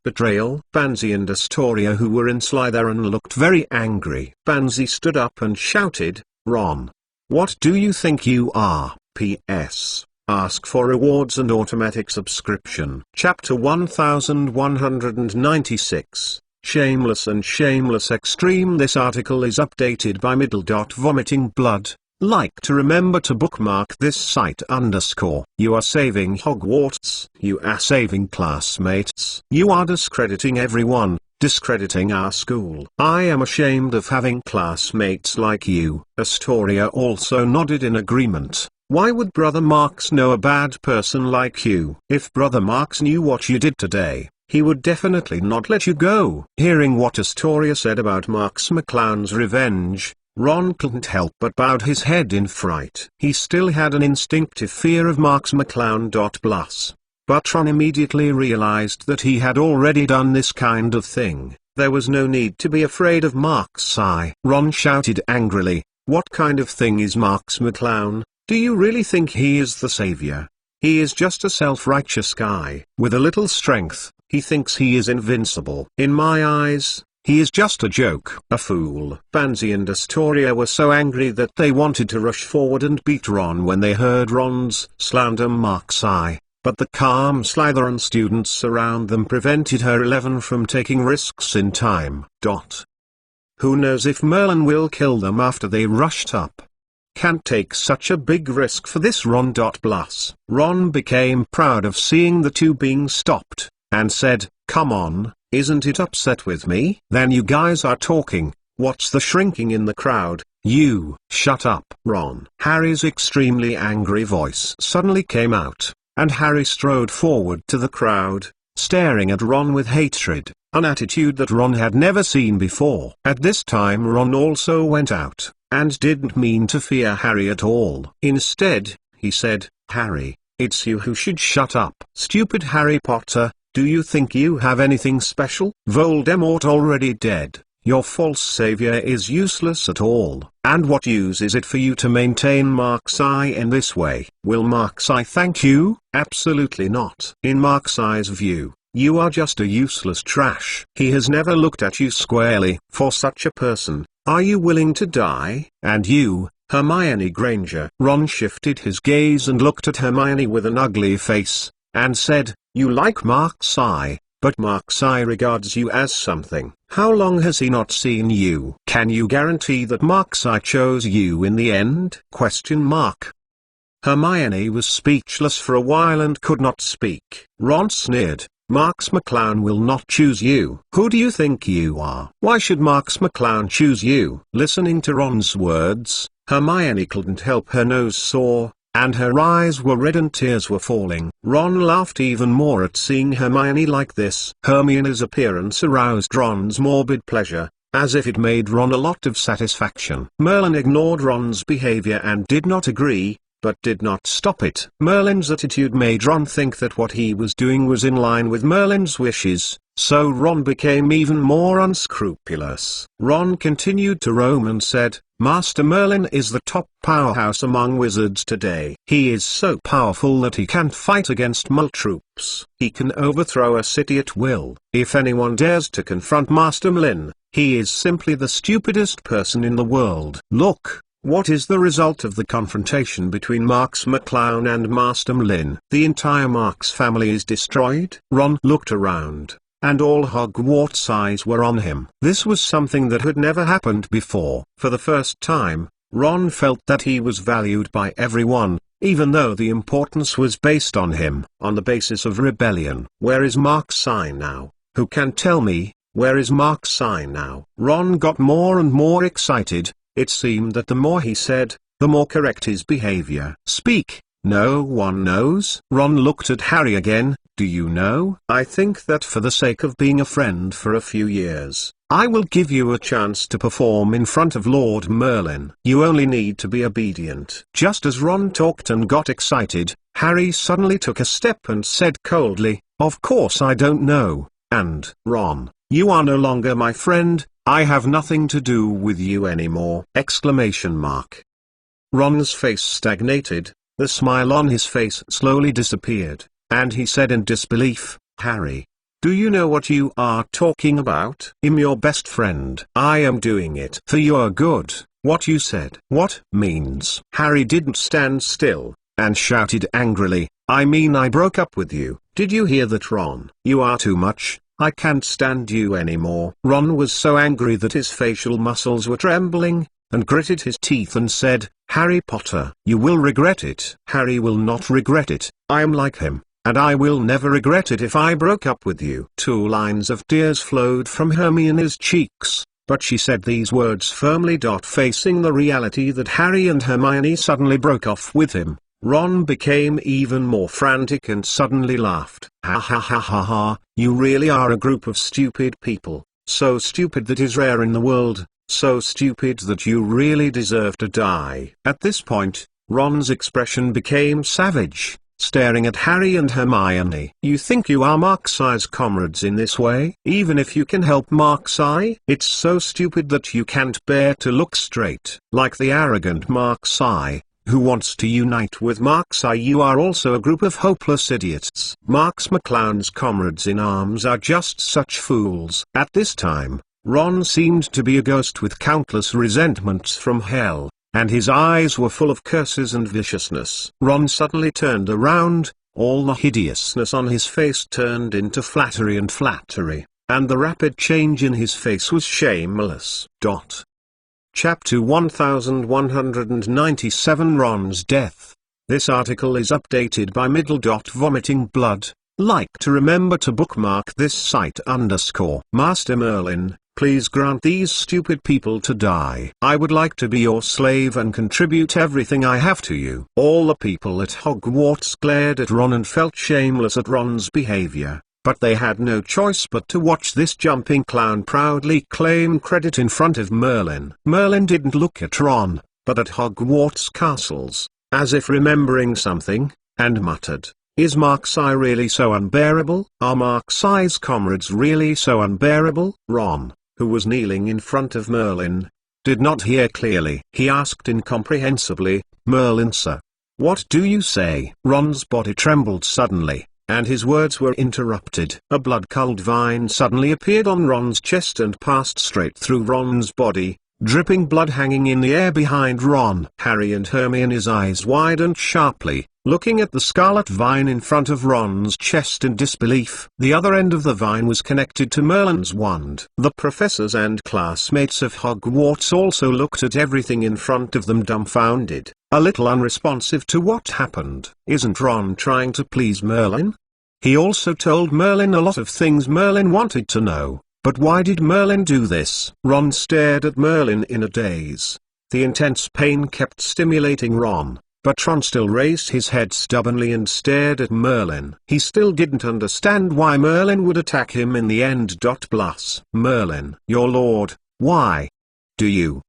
betrayal? Pansy and Astoria, who were in Slytherin, looked very angry. Pansy stood up and shouted, "Ron, what do you think you are? P.S. Ask for rewards and automatic subscription." Chapter 1196. Shameless and Shameless Extreme. This article is updated by Vomiting Blood. Like to remember to bookmark this site _ You are saving Hogwarts. You are saving classmates. You are discrediting everyone, discrediting our school. I am ashamed of having classmates like you. Astoria also nodded in agreement. Why would Brother Marks know a bad person like you? If Brother Marks knew what you did today, he would definitely not let you go. Hearing what Astoria said about Marks McClown's revenge, Ron couldn't help but bowed his head in fright. He still had an instinctive fear of Marks McClown. But Ron immediately realized that he had already done this kind of thing. There was no need to be afraid of Marks. Ron shouted angrily, "What kind of thing is Marks McClown? Do you really think he is the savior? He is just a self-righteous guy. With a little strength, he thinks he is invincible. In my eyes, he is just a joke, a fool." Pansy and Astoria were so angry that they wanted to rush forward and beat Ron when they heard Ron's slander Marks. But the calm Slytherin students around them prevented her 11 from taking risks in time. Who knows if Merlin will kill them after they rushed up. Can't take such a big risk for this Ron. Ron became proud of seeing the two being stopped, and said, "Come on, isn't it upset with me? Then you guys are talking. What's the shrinking in the crowd? You, shut up." Ron. Harry's extremely angry voice suddenly came out, and Harry strode forward to the crowd, staring at Ron with hatred, an attitude that Ron had never seen before. At this time Ron also went out, and didn't mean to fear Harry at all. Instead, he said, "Harry, it's you who should shut up." "Stupid Harry Potter, do you think you have anything special? Voldemort already dead. Your false savior is useless at all. And what use is it for you to maintain Mark's eye in this way? Will Mark's eye thank you? Absolutely not. In Mark's eye's view, you are just a useless trash. He has never looked at you squarely. For such a person, are you willing to die? And you, Hermione Granger?" Ron shifted his gaze and looked at Hermione with an ugly face, and said, "You like Mark's eye, but Mark's eye regards you as something. How long has he not seen you? Can you guarantee that Mark's eye chose you in the end? ? Hermione was speechless for a while and could not speak. Ron sneered, "Marks McClown will not choose you. Who do you think you are? Why should Marks McClown choose you?" Listening to Ron's words, Hermione couldn't help her nose sore, and her eyes were red and tears were falling. Ron laughed even more at seeing Hermione like this. Hermione's appearance aroused Ron's morbid pleasure, as if it made Ron a lot of satisfaction. Merlin ignored Ron's behavior and did not agree, but did not stop it. Merlin's attitude made Ron think that what he was doing was in line with Merlin's wishes, so Ron became even more unscrupulous. Ron continued to roam and said, "Master Merlin is the top powerhouse among wizards today. He is so powerful that he can fight against mole troops. He can overthrow a city at will. If anyone dares to confront Master Merlin, he is simply the stupidest person in the world." Look, what is the result of the confrontation between Marx McClown and Master Merlin? The entire Marx family is destroyed. Ron looked around, and all Hogwarts' eyes were on him. This was something that had never happened before. For the first time, Ron felt that he was valued by everyone, even though the importance was based on him. On the basis of rebellion. Where is Marxi now? Who can tell me, where is Marxi now? Ron got more and more excited. It seemed that the more he said, the more correct his behavior. Speak. No one knows. Ron looked at Harry again. Do you know? I think that for the sake of being a friend for a few years, I will give you a chance to perform in front of Lord Merlin. You only need to be obedient. Just as Ron talked and got excited, Harry suddenly took a step and said coldly, "Of course I don't know, and Ron, you are no longer my friend. I have nothing to do with you anymore!" Exclamation mark. Ron's face stagnated, the smile on his face slowly disappeared, and he said in disbelief, "Harry, do you know what you are talking about? I'm your best friend. I am doing it for your good." What you said? What means? Harry didn't stand still, and shouted angrily, "I mean I broke up with you. Did you hear that, Ron? You are too much. I can't stand you anymore." Ron was so angry that his facial muscles were trembling, and gritted his teeth and said, "Harry Potter, you will regret it." Harry will not regret it. I am like him, and I will never regret it if I broke up with you. 2 lines of tears flowed from Hermione's cheeks, but she said these words firmly. Facing the reality that Harry and Hermione suddenly broke off with him, Ron became even more frantic and suddenly laughed. "Ha ha ha ha ha, you really are a group of stupid people, so stupid that is rare in the world, so stupid that you really deserve to die." At this point, Ron's expression became savage, staring at Harry and Hermione. "You think you are Marxi's comrades in this way? Even if you can help Marxi? It's so stupid that you can't bear to look straight. Like the arrogant Marxi, who wants to unite with Marxi. You are also a group of hopeless idiots. Marx McClown's comrades in arms are just such fools." At this time, Ron seemed to be a ghost with countless resentments from hell, and his eyes were full of curses and viciousness. Ron suddenly turned around, all the hideousness on his face turned into flattery, and the rapid change in his face was shameless. Chapter 1197 Ron's Death. This article is updated by Vomiting Blood. Like to remember to bookmark this site _ Master Merlin, please grant these stupid people to die. I would like to be your slave and contribute everything I have to you. All the people at Hogwarts glared at Ron and felt shameless at Ron's behavior, but they had no choice but to watch this jumping clown proudly claim credit in front of Merlin. Merlin didn't look at Ron, but at Hogwarts castles, as if remembering something, and muttered, "Is Marxi really so unbearable? Are Marxi's comrades really so unbearable?" Ron, who was kneeling in front of Merlin, did not hear clearly. He asked incomprehensibly, "Merlin, sir, what do you say?" Ron's body trembled suddenly, and his words were interrupted. A blood-colored vine suddenly appeared on Ron's chest and passed straight through Ron's body, dripping blood hanging in the air behind Ron. Harry and Hermione's eyes widened sharply, looking at the scarlet vine in front of Ron's chest in disbelief. The other end of the vine was connected to Merlin's wand. The professors and classmates of Hogwarts also looked at everything in front of them dumbfounded, a little unresponsive to what happened. Isn't Ron trying to please Merlin? He also told Merlin a lot of things Merlin wanted to know, but why did Merlin do this? Ron stared at Merlin in a daze. The intense pain kept stimulating Ron, but Ron still raised his head stubbornly and stared at Merlin. He still didn't understand why Merlin would attack him in the end. Bless Merlin, your lord, Why? Do you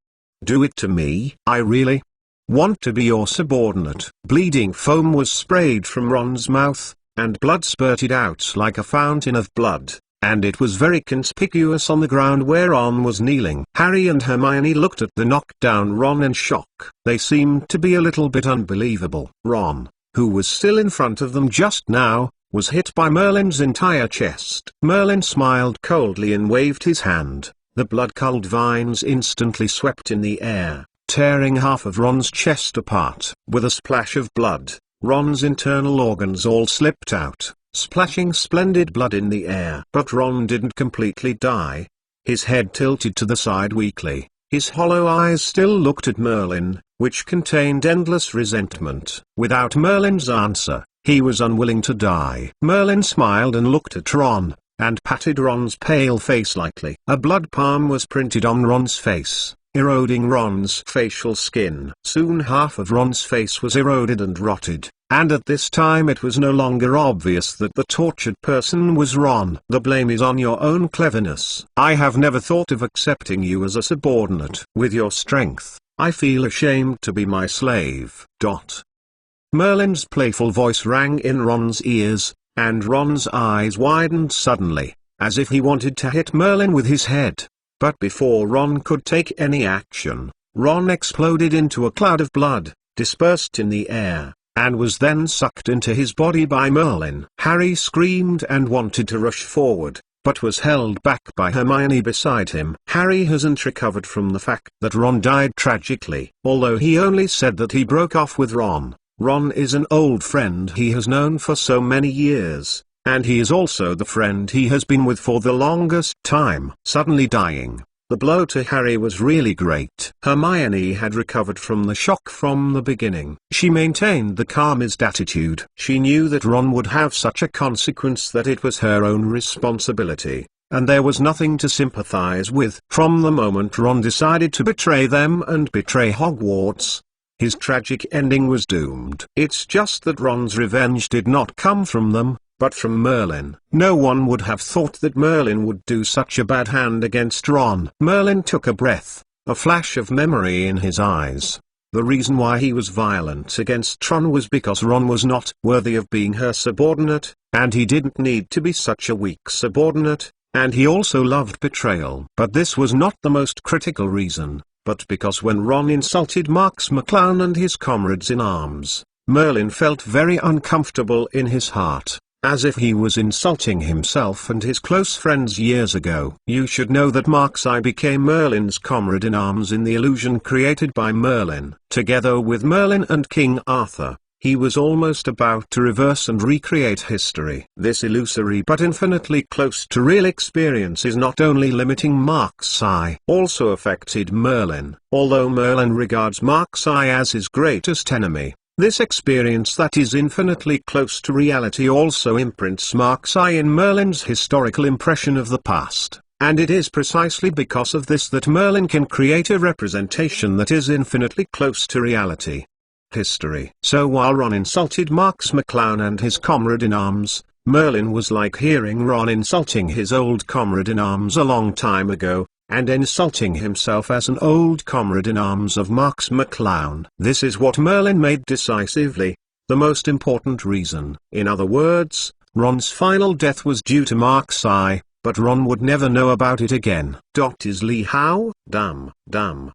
do it to me? I really want to be your subordinate. Bleeding foam was sprayed from Ron's mouth, and blood spurted out like a fountain of blood, and it was very conspicuous on the ground where Ron was kneeling. Harry and Hermione looked at the knockdown Ron in shock. They seemed to be a little bit unbelievable. Ron, who was still in front of them just now, was hit by Merlin's entire chest. Merlin smiled coldly and waved his hand. The blood-colored vines instantly swept in the air, tearing half of Ron's chest apart. With a splash of blood, Ron's internal organs all slipped out, splashing splendid blood in the air. But Ron didn't completely die. His head tilted to the side weakly. His hollow eyes still looked at Merlin, which contained endless resentment. Without Merlin's answer, he was unwilling to die. Merlin smiled and looked at Ron, and patted Ron's pale face lightly. A blood palm was printed on Ron's face, eroding Ron's facial skin. Soon half of Ron's face was eroded and rotted, and at this time it was no longer obvious that the tortured person was Ron. The blame is on your own cleverness. I have never thought of accepting you as a subordinate. With your strength, I feel ashamed to be my slave. Merlin's playful voice rang in Ron's ears, and Ron's eyes widened suddenly, as if he wanted to hit Merlin with his head. But before Ron could take any action, Ron exploded into a cloud of blood, dispersed in the air, and was then sucked into his body by Merlin. Harry screamed and wanted to rush forward, but was held back by Hermione beside him. Harry hasn't recovered from the fact that Ron died tragically. Although he only said that he broke off with Ron, Ron is an old friend he has known for so many years, and he is also the friend he has been with for the longest time. Suddenly dying, the blow to Harry was really great. Hermione had recovered from the shock from the beginning. She maintained the calmest attitude. She knew that Ron would have such a consequence that it was her own responsibility, and there was nothing to sympathize with. From the moment Ron decided to betray them and betray Hogwarts, his tragic ending was doomed. It's just that Ron's revenge did not come from them, but from Merlin. No one would have thought that Merlin would do such a bad hand against Ron. Merlin took a breath, a flash of memory in his eyes. The reason why he was violent against Ron was because Ron was not worthy of being her subordinate, and he didn't need to be such a weak subordinate, and he also loved betrayal. But this was not the most critical reason, but because when Ron insulted Marks McClown and his comrades in arms, Merlin felt very uncomfortable in his heart, as if he was insulting himself and his close friends years ago. You should know that Marks-I became Merlin's comrade in arms in the illusion created by Merlin. Together with Merlin and King Arthur, he was almost about to reverse and recreate history. This illusory but infinitely close to real experience is not only limiting Marks-I, also affected Merlin. Although Merlin regards Marks-I as his greatest enemy, this experience that is infinitely close to reality also imprints Marks-I in Merlin's historical impression of the past, and it is precisely because of this that Merlin can create a representation that is infinitely close to reality. History. So while Ron insulted Marks McClown and his comrade in arms, Merlin was like hearing Ron insulting his old comrade in arms a long time ago, and insulting himself as an old comrade in arms of Marks McClown. This is what Merlin made decisively the most important reason. In other words, Ron's final death was due to Marks-I, but Ron would never know about it again. Is Lee how? Damn.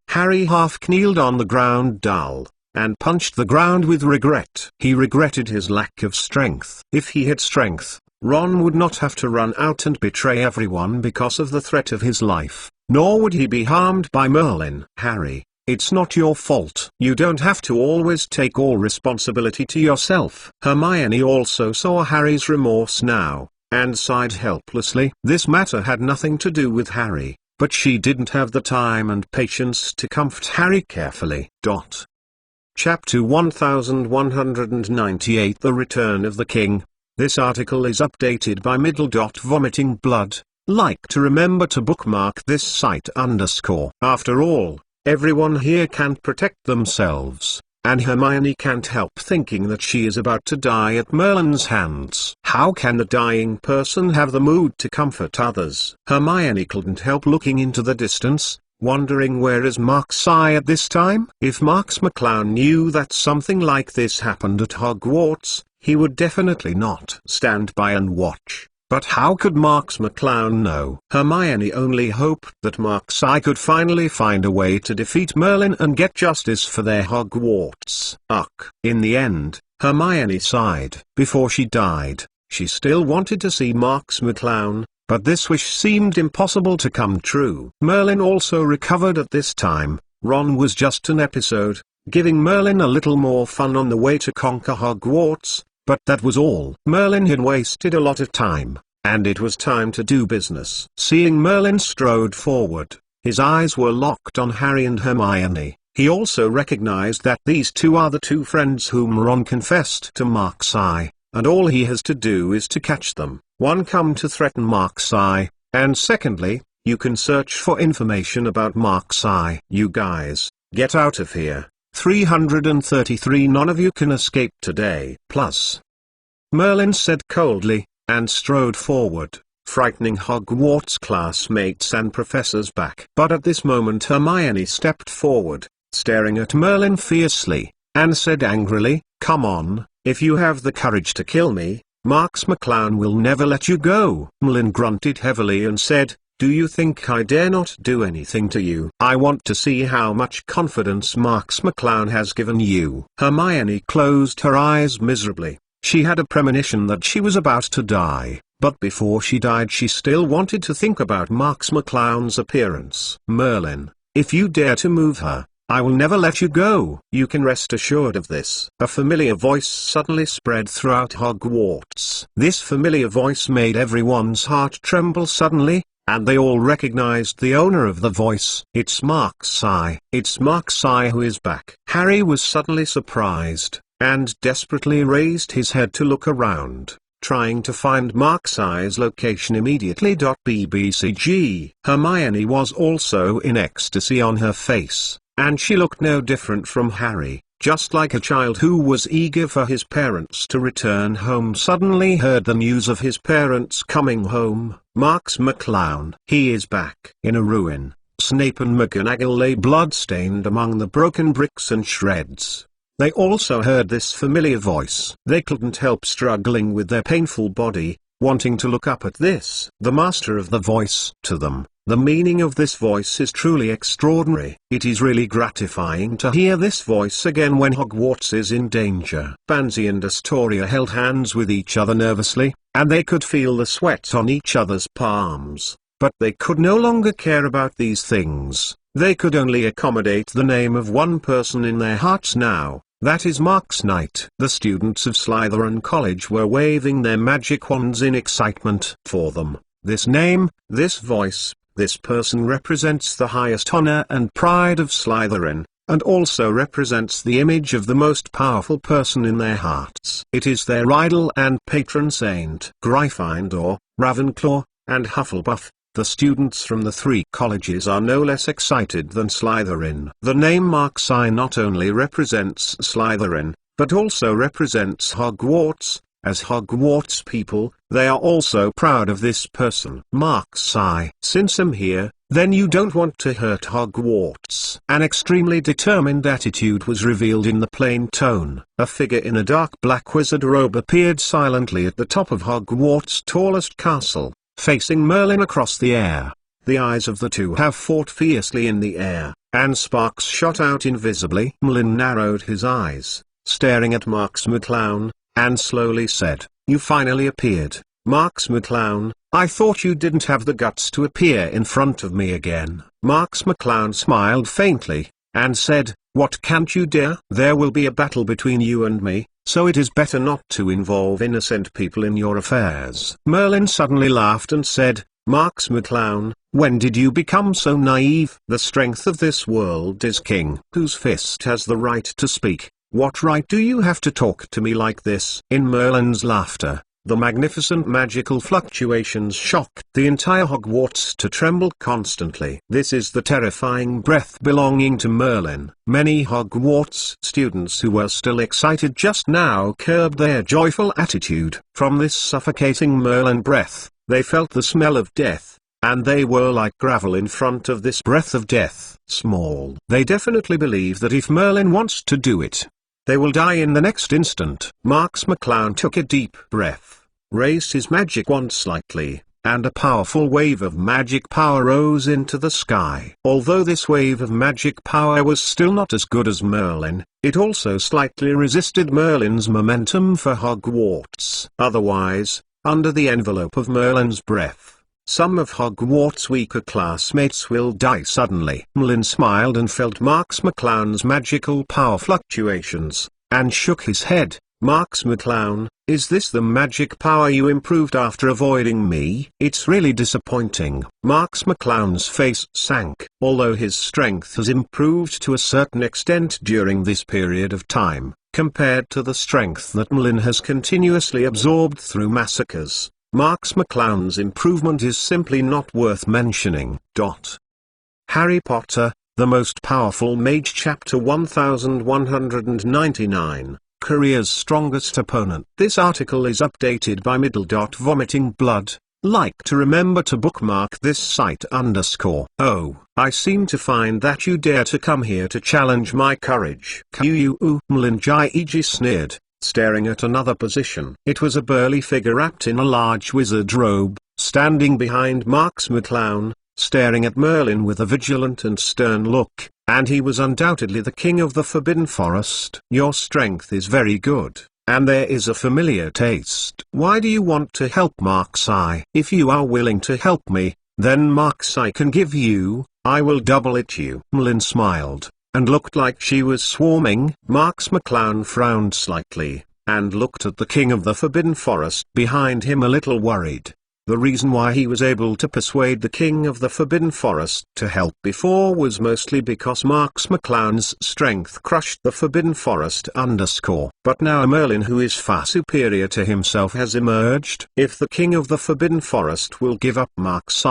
Harry half-kneeled on the ground dull, and punched the ground with regret. He regretted his lack of strength. If he had strength, Ron would not have to run out and betray everyone because of the threat of his life, nor would he be harmed by Merlin. Harry, it's not your fault. You don't have to always take all responsibility to yourself. Hermione also saw Harry's remorse now, and sighed helplessly. This matter had nothing to do with Harry, but she didn't have the time and patience to comfort Harry carefully. Chapter 1198 The Return of the King. This article is updated by Vomiting Blood. Like to remember to bookmark this site _. After all, everyone here can't protect themselves. and Hermione can't help thinking that she is about to die at Merlin's hands. How can a dying person have the mood to comfort others? Hermione couldn't help looking into the distance, wondering where is Mark's eye at this time? If Marks McClown knew that something like this happened at Hogwarts, he would definitely not stand by and watch. But how could Marks McClown know? Hermione only hoped that Mark's eye could finally find a way to defeat Merlin and get justice for their Hogwarts. In the end, Hermione sighed. Before she died, she still wanted to see Marks McClown, but this wish seemed impossible to come true. Merlin also recovered at this time. Ron was just an episode, giving Merlin a little more fun on the way to conquer Hogwarts. But that was all. Merlin had wasted a lot of time, and it was time to do business. Seeing Merlin strode forward, his eyes were locked on Harry and Hermione. He also recognized that these two are the two friends whom Ron confessed to Mark's eye, and all he has to do is to catch them. One, come to threaten Mark's eye, and secondly, you can search for information about Mark's eye. You guys, get out of here. 333. None of you can escape today. Plus, Merlin said coldly, and strode forward, frightening Hogwarts classmates and professors back. But at this moment Hermione stepped forward, staring at Merlin fiercely, and said angrily, "Come on, if you have the courage to kill me, Marks McClown will never let you go." Merlin grunted heavily and said, "Do you think I dare not do anything to you? I want to see how much confidence Marks McClown has given you." Hermione closed her eyes miserably. She had a premonition that she was about to die, but before she died she still wanted to think about Marks McClown's appearance. "Merlin, if you dare to move her, I will never let you go. You can rest assured of this." A familiar voice suddenly spread throughout Hogwarts. This familiar voice made everyone's heart tremble suddenly, and they all recognized the owner of the voice. It's Mark's eye. It's Mark's eye who is back. Harry was suddenly surprised, and desperately raised his head to look around, trying to find Mark's eye's location immediately. BBCG. Hermione was also in ecstasy on her face, and she looked no different from Harry. Just like a child who was eager for his parents to return home suddenly heard the news of his parents coming home. Marks McClown. He is back. In a ruin, Snape and McGonagall lay blood-stained among the broken bricks and shreds. They also heard this familiar voice. They couldn't help struggling with their painful body, wanting to look up at this, the master of the voice, to them. The meaning of this voice is truly extraordinary. It is really gratifying to hear this voice again when Hogwarts is in danger. Pansy and Astoria held hands with each other nervously, and they could feel the sweat on each other's palms. But they could no longer care about these things. They could only accommodate the name of one person in their hearts now. That is Mark's Knight. The students of Slytherin College were waving their magic wands in excitement. For them, this name, this voice, this person represents the highest honor and pride of Slytherin, and also represents the image of the most powerful person in their hearts. It is their idol and patron saint. Gryffindor, Ravenclaw, and Hufflepuff, the students from the three colleges, are no less excited than Slytherin. The name Mark's eye not only represents Slytherin, but also represents Hogwarts. As Hogwarts people, they are also proud of this person. Mark's eye. Since I'm here, then you don't want to hurt Hogwarts. An extremely determined attitude was revealed in the plain tone. A figure in a dark black wizard robe appeared silently at the top of Hogwarts' tallest castle, facing Merlin across the air. The eyes of the two have fought fiercely in the air, and sparks shot out invisibly. Merlin narrowed his eyes, staring at Marks McClown, and slowly said, "You finally appeared, Marks McClown. I thought you didn't have the guts to appear in front of me again." Marks McClown smiled faintly, and said, "What can't you dare? There will be a battle between you and me, so it is better not to involve innocent people in your affairs." Merlin suddenly laughed and said, "Marks McClown, when did you become so naive? The strength of this world is king, whose fist has the right to speak. What right do you have to talk to me like this?" In Merlin's laughter, The magnificent magical fluctuations shocked the entire Hogwarts to tremble constantly. This is the terrifying breath belonging to Merlin. Many Hogwarts students who were still excited just now curbed their joyful attitude. From this suffocating Merlin breath, they felt the smell of death, and they were like gravel in front of this breath of death. Small. They definitely believe that if Merlin wants to do it, they will die in the next instant. Marks McClown took a deep breath, raised his magic wand slightly, and a powerful wave of magic power rose into the sky. Although this wave of magic power was still not as good as Merlin, it also slightly resisted Merlin's momentum for Hogwarts. Otherwise, under the envelope of Merlin's breath, some of Hogwarts' weaker classmates will die suddenly. Merlin smiled and felt Marks McClown's magical power fluctuations, and shook his head. Marks McClown, is this the magic power you improved after avoiding me? It's really disappointing. Marks McClown's face sank. Although his strength has improved to a certain extent during this period of time, compared to the strength that Merlin has continuously absorbed through massacres, Marks McClown's improvement is simply not worth mentioning. Harry Potter, The Most Powerful Mage Chapter 1199, Career's Strongest Opponent. This article is updated by Vomiting Blood. Like to remember to bookmark this site _ Oh, I seem to find that you dare to come here to challenge my courage. Merlin Jaiji sneered, staring at another position. It was a burly figure wrapped in a large wizard robe, standing behind Marks McClown, staring at Merlin with a vigilant and stern look, and he was undoubtedly the king of the Forbidden Forest. Your strength is very good, and there is a familiar taste. Why do you want to help Marks? If you are willing to help me, then Marks I can give you, I will double it you. Merlin smiled, and looked like she was swarming. Marks McClown frowned slightly, and looked at the king of the Forbidden Forest behind him a little worried. The reason why he was able to persuade the king of the Forbidden Forest to help before was mostly because Marks McClown's strength crushed the Forbidden Forest _ But now Merlin, who is far superior to himself, has emerged. If the king of the Forbidden Forest will give up Marks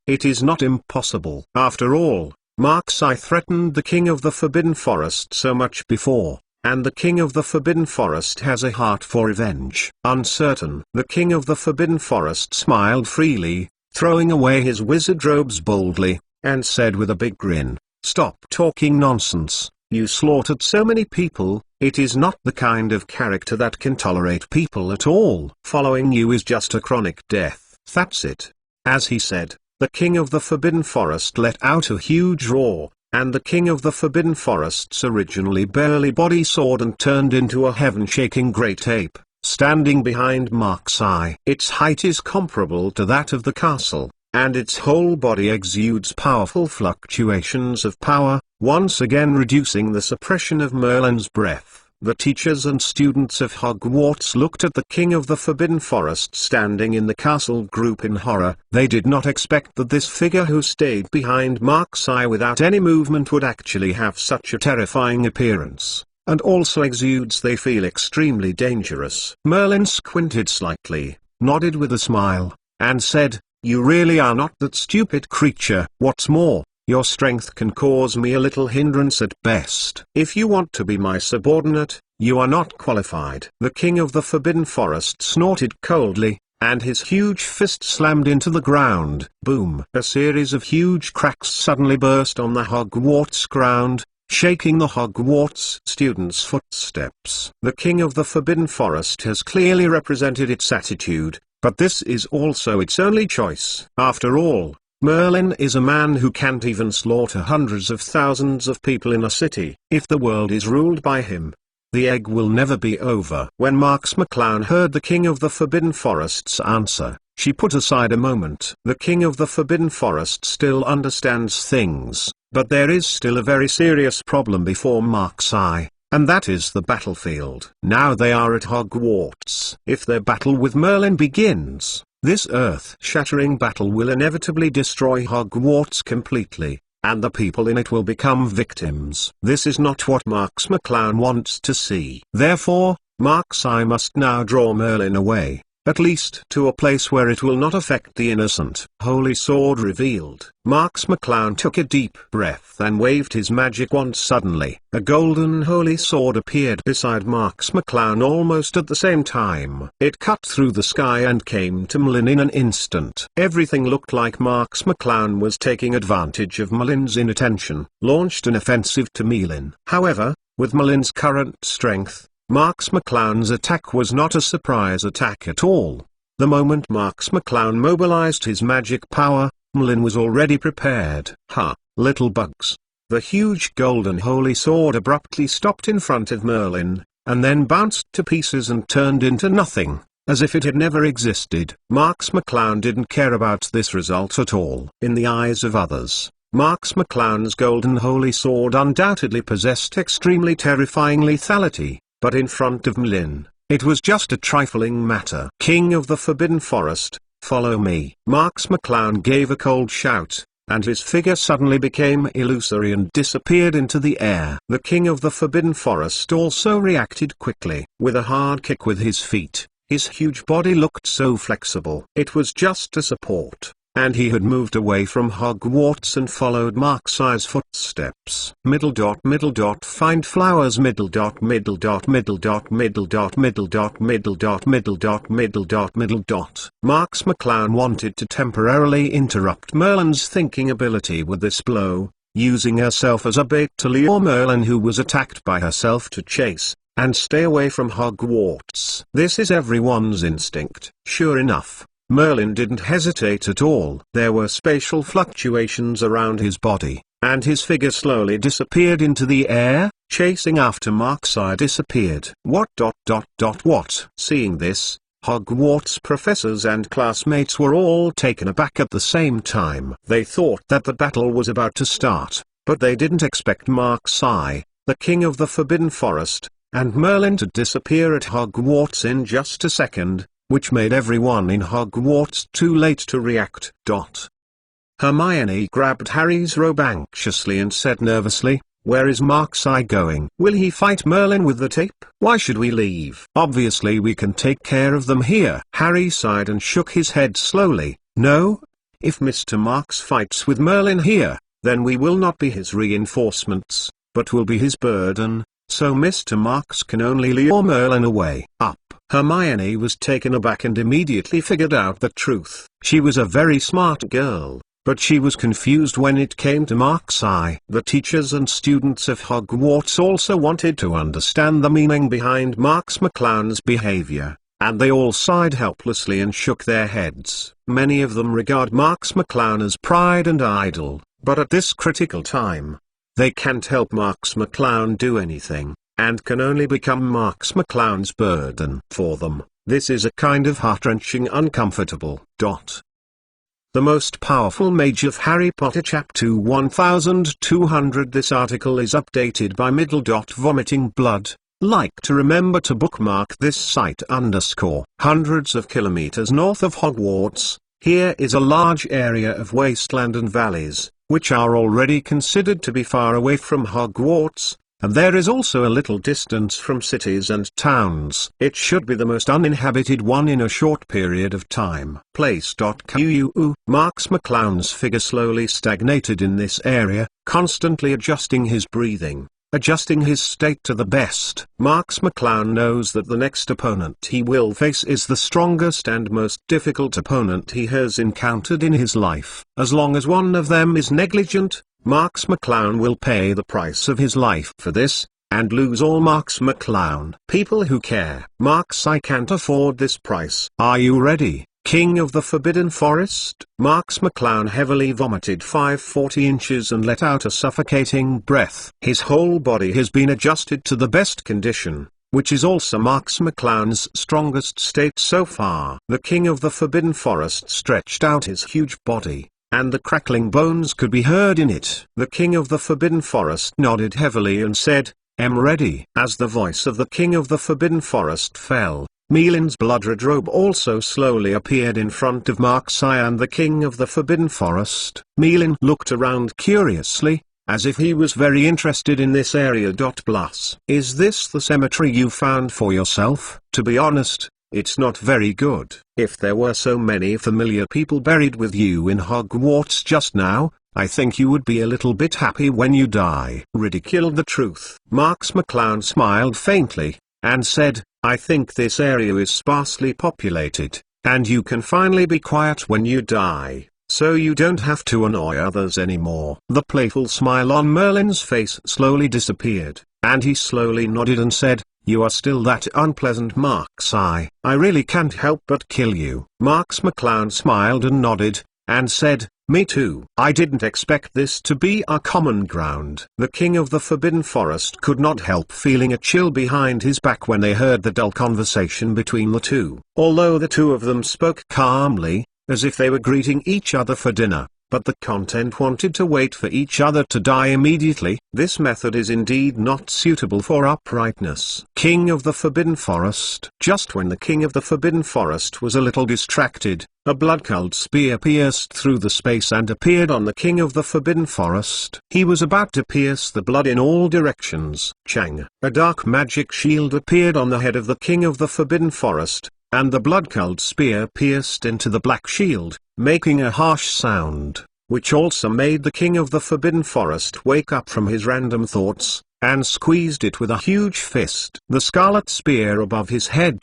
it is not impossible. After all, Marks threatened the king of the Forbidden Forest so much before, and the king of the Forbidden Forest has a heart for revenge. Uncertain, the king of the Forbidden Forest smiled freely, throwing away his wizard robes boldly, and said with a big grin, "Stop talking nonsense, you slaughtered so many people, it is not the kind of character that can tolerate people at all. Following you is just a chronic death. That's it." As he said, the king of the Forbidden Forest let out a huge roar, and the king of the Forbidden Forest's originally barely body soared and turned into a heaven-shaking great ape, standing behind Marks Its height is comparable to that of the castle, and its whole body exudes powerful fluctuations of power, once again reducing the suppression of Merlin's breath. The teachers and students of Hogwarts looked at the king of the Forbidden Forest standing in the castle group in horror. They did not expect that this figure who stayed behind Marks without any movement would actually have such a terrifying appearance, and also exudes they feel extremely dangerous. Merlin squinted slightly, nodded with a smile, and said, "You really are not that stupid creature. What's more, your strength can cause me a little hindrance at best. If you want to be my subordinate, you are not qualified." The king of the Forbidden Forest snorted coldly, and his huge fist slammed into the ground. Boom! A series of huge cracks suddenly burst on the Hogwarts ground, shaking the Hogwarts students' footsteps. The king of the Forbidden Forest has clearly represented its attitude, but this is also its only choice. After all, Merlin is a man who can't even slaughter hundreds of thousands of people in a city. If the world is ruled by him, the egg will never be over. When Marks McClown heard the king of the Forbidden Forest's answer, she put aside a moment. The king of the Forbidden Forest still understands things, but there is still a very serious problem before Marks and that is the battlefield. Now they are at Hogwarts. If their battle with Merlin begins, this earth-shattering battle will inevitably destroy Hogwarts completely, and the people in it will become victims. This is not what Marks McClown wants to see. Therefore, Marks must now draw Merlin away, at least to a place where it will not affect the innocent. Holy sword revealed. Marks McClown took a deep breath and waved his magic wand. Suddenly, a golden holy sword appeared beside Marks McClown almost at the same time. It cut through the sky and came to Merlin in an instant. Everything looked like Marks McClown was taking advantage of Merlin's inattention, launched an offensive to Merlin. However, with Merlin's current strength, Marks McClown's attack was not a surprise attack at all. The moment Marks McClown mobilized his magic power, Merlin was already prepared. Ha, little bugs. The huge golden holy sword abruptly stopped in front of Merlin, and then bounced to pieces and turned into nothing, as if it had never existed. Marks McClown didn't care about this result at all. In the eyes of others, Marks McClown's golden holy sword undoubtedly possessed extremely terrifying lethality, but in front of Merlin, it was just a trifling matter. King of the Forbidden Forest, follow me. Marks McClown gave a cold shout, and his figure suddenly became illusory and disappeared into the air. The King of the Forbidden Forest also reacted quickly. With a hard kick with his feet, his huge body looked so flexible. It was just a support, and he had moved away from Hogwarts and followed Marks's footsteps. Find flowers. Middle dot. Marks McClown wanted to temporarily interrupt Merlin's thinking ability with this blow, using herself as a bait to lure Merlin, who was attacked by herself, to chase and stay away from Hogwarts. This is everyone's instinct. Sure enough, Merlin didn't hesitate at all. There were spatial fluctuations around his body, and his figure slowly disappeared into the air, chasing after Marks. I disappeared. What? Seeing this, Hogwarts professors and classmates were all taken aback at the same time. They thought that the battle was about to start, but they didn't expect Marks, the King of the Forbidden Forest, and Merlin to disappear at Hogwarts in just a second, which made everyone in Hogwarts too late to react. Hermione grabbed Harry's robe anxiously and said nervously, "Where is Marks going? Will he fight Merlin with the tape? Why should we leave? Obviously we can take care of them here." Harry sighed and shook his head slowly. "No, if Mr. Marks fights with Merlin here, then we will not be his reinforcements, but will be his burden, so Mr. Marks can only lure Merlin away." Hermione was taken aback and immediately figured out the truth. She was a very smart girl, but she was confused when it came to Marks. The teachers and students of Hogwarts also wanted to understand the meaning behind Marks McClown's behavior, and they all sighed helplessly and shook their heads. Many of them regard Marks McClown as pride and idol, but at this critical time, they can't help Marks McClown do anything, and can only become Marks McClown's burden for them. This is a kind of heart-wrenching uncomfortable. The most powerful mage of Harry Potter Chapter 1200. This article is updated by vomiting blood. Like to remember to bookmark this site _ hundreds of kilometers north of Hogwarts. Here is a large area of wasteland and valleys, which are already considered to be far away from Hogwarts, and there is also a little distance from cities and towns. It should be the most uninhabited one in a short period of time. Place. Marks McClown's figure slowly stagnated in this area, constantly adjusting his breathing, adjusting his state to the best. Marks McClown knows that the next opponent he will face is the strongest and most difficult opponent he has encountered in his life. As long as one of them is negligent, Marks McClown will pay the price of his life for this, and lose all. Marks McClown. People who care. Marks, I can't afford this price. Are you ready, King of the Forbidden Forest? Marks McClown heavily vomited 540 inches and let out a suffocating breath. His whole body has been adjusted to the best condition, which is also Marks McClown's strongest state so far. The King of the Forbidden Forest stretched out his huge body, and the crackling bones could be heard in it. The King of the Forbidden Forest nodded heavily and said, "Am ready." As the voice of the King of the Forbidden Forest fell, Merlin's blood-red robe also slowly appeared in front of Marks and the King of the Forbidden Forest. Merlin looked around curiously, as if he was very interested in this area. Plus, is this the cemetery you found for yourself? To be honest, It's not very good. If there were so many familiar people buried with you in Hogwarts just now, I think you would be a little bit happy when you die. Ridiculed the truth. Marks McClown smiled faintly, and said, I think this area is sparsely populated, and you can finally be quiet when you die, so you don't have to annoy others anymore. The playful smile on Merlin's face slowly disappeared, and he slowly nodded and said, you are still that unpleasant, Marks. I really can't help but kill you. Marks McClown smiled and nodded, and said, me too. I didn't expect this to be our common ground. The King of the Forbidden Forest could not help feeling a chill behind his back when they heard the dull conversation between the two. Although the two of them spoke calmly, as if they were greeting each other for dinner, but the content wanted to wait for each other to die immediately. This method is indeed not suitable for uprightness. King of the Forbidden Forest. Just when the King of the Forbidden Forest was a little distracted, a blood-colored spear pierced through the space and appeared on the King of the Forbidden Forest. He was about to pierce the blood in all directions. Chang! A dark magic shield appeared on the head of the King of the Forbidden Forest, and the blood-colored spear pierced into the black shield, making a harsh sound, which also made the King of the Forbidden Forest wake up from his random thoughts, and squeezed it with a huge fist. The scarlet spear above his head.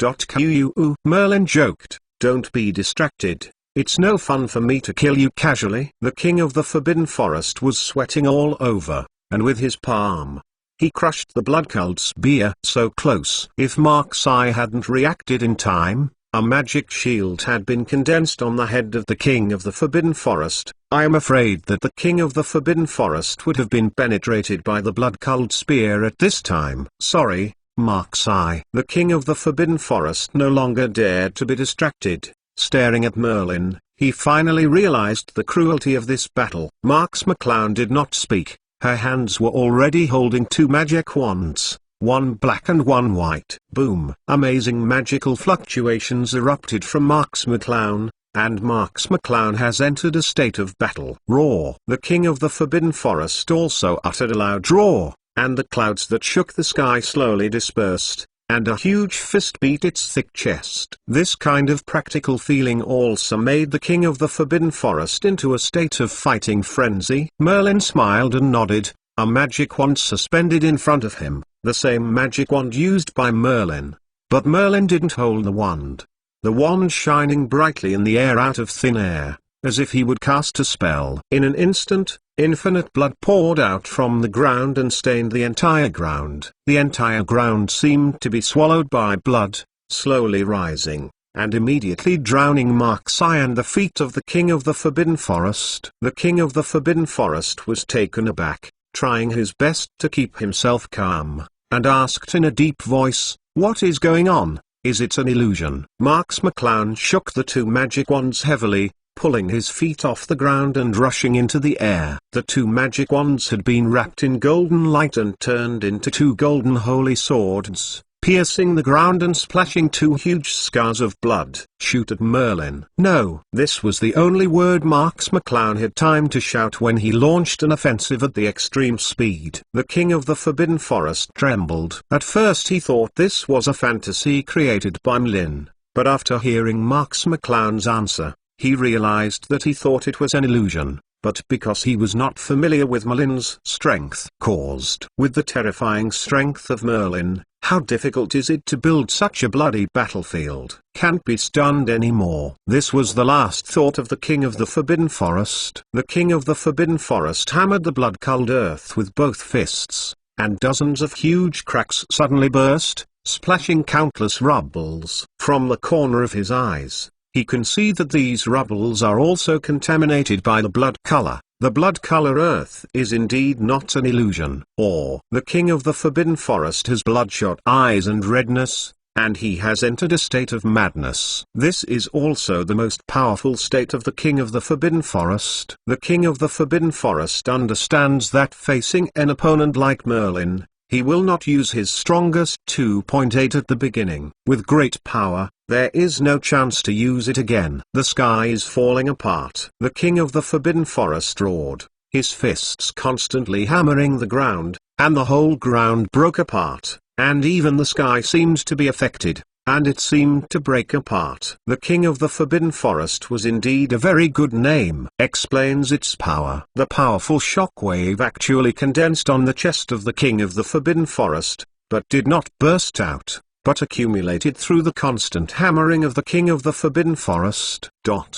Merlin joked, don't be distracted, it's no fun for me to kill you casually. The King of the Forbidden Forest was sweating all over, and with his palm, he crushed the blood-colored spear so close. If Mark's eye hadn't reacted in time, a magic shield had been condensed on the head of the King of the Forbidden Forest. I am afraid that the King of the Forbidden Forest would have been penetrated by the blood-colored spear at this time. Sorry, Mark's eye. The King of the Forbidden Forest no longer dared to be distracted. Staring at Merlin, he finally realized the cruelty of this battle. Marks McClown did not speak. Her hands were already holding two magic wands, one black and one white. Boom! Amazing magical fluctuations erupted from Marks McClown, and Marks McClown has entered a state of battle. Roar! The King of the Forbidden Forest also uttered a loud roar, and the clouds that shook the sky slowly dispersed, and a huge fist beat its thick chest. This kind of practical feeling also made the King of the Forbidden Forest into a state of fighting frenzy. Merlin smiled and nodded, a magic wand suspended in front of him, the same magic wand used by Merlin. But Merlin didn't hold the wand. The wand shining brightly in the air out of thin air, as if he would cast a spell. In an instant, infinite blood poured out from the ground and stained the entire ground. The entire ground seemed to be swallowed by blood, slowly rising, and immediately drowning Mark's eye and the feet of the King of the Forbidden Forest. The King of the Forbidden Forest was taken aback, trying his best to keep himself calm, and asked in a deep voice, what is going on? Is it an illusion? Marks McClown shook the two magic wands heavily, pulling his feet off the ground and rushing into the air. The two magic wands had been wrapped in golden light and turned into two golden holy swords, piercing the ground and splashing two huge scars of blood. Shoot at Merlin. No! This was the only word Marks McClown had time to shout when he launched an offensive at the extreme speed. The King of the Forbidden Forest trembled. At first he thought this was a fantasy created by Merlin, but after hearing Marks McClown's answer, he realized that he thought it was an illusion, but because he was not familiar with Merlin's strength caused with the terrifying strength of Merlin, how difficult is it to build such a bloody battlefield? Can't be stunned anymore. This was the last thought of the King of the Forbidden Forest. The King of the Forbidden Forest hammered the blood-colored earth with both fists, and dozens of huge cracks suddenly burst, splashing countless rubbles from the corner of his eyes. He can see that these rubbles are also contaminated by the blood color. The blood color earth is indeed not an illusion. Or the King of the Forbidden Forest has bloodshot eyes and redness, and he has entered a state of madness. This is also the most powerful state of the King of the Forbidden Forest. The King of the Forbidden Forest understands that facing an opponent like Merlin, he will not use his strongest 2.8 at the beginning. With great power, there is no chance to use it again. The sky is falling apart. The King of the Forbidden Forest roared, his fists constantly hammering the ground, and the whole ground broke apart, and even the sky seemed to be affected. and it seemed to break apart. The King of the Forbidden Forest was indeed a very good name. Explains its power. The powerful shockwave actually condensed on the chest of the King of the Forbidden Forest, but did not burst out, but accumulated through the constant hammering of the King of the Forbidden Forest.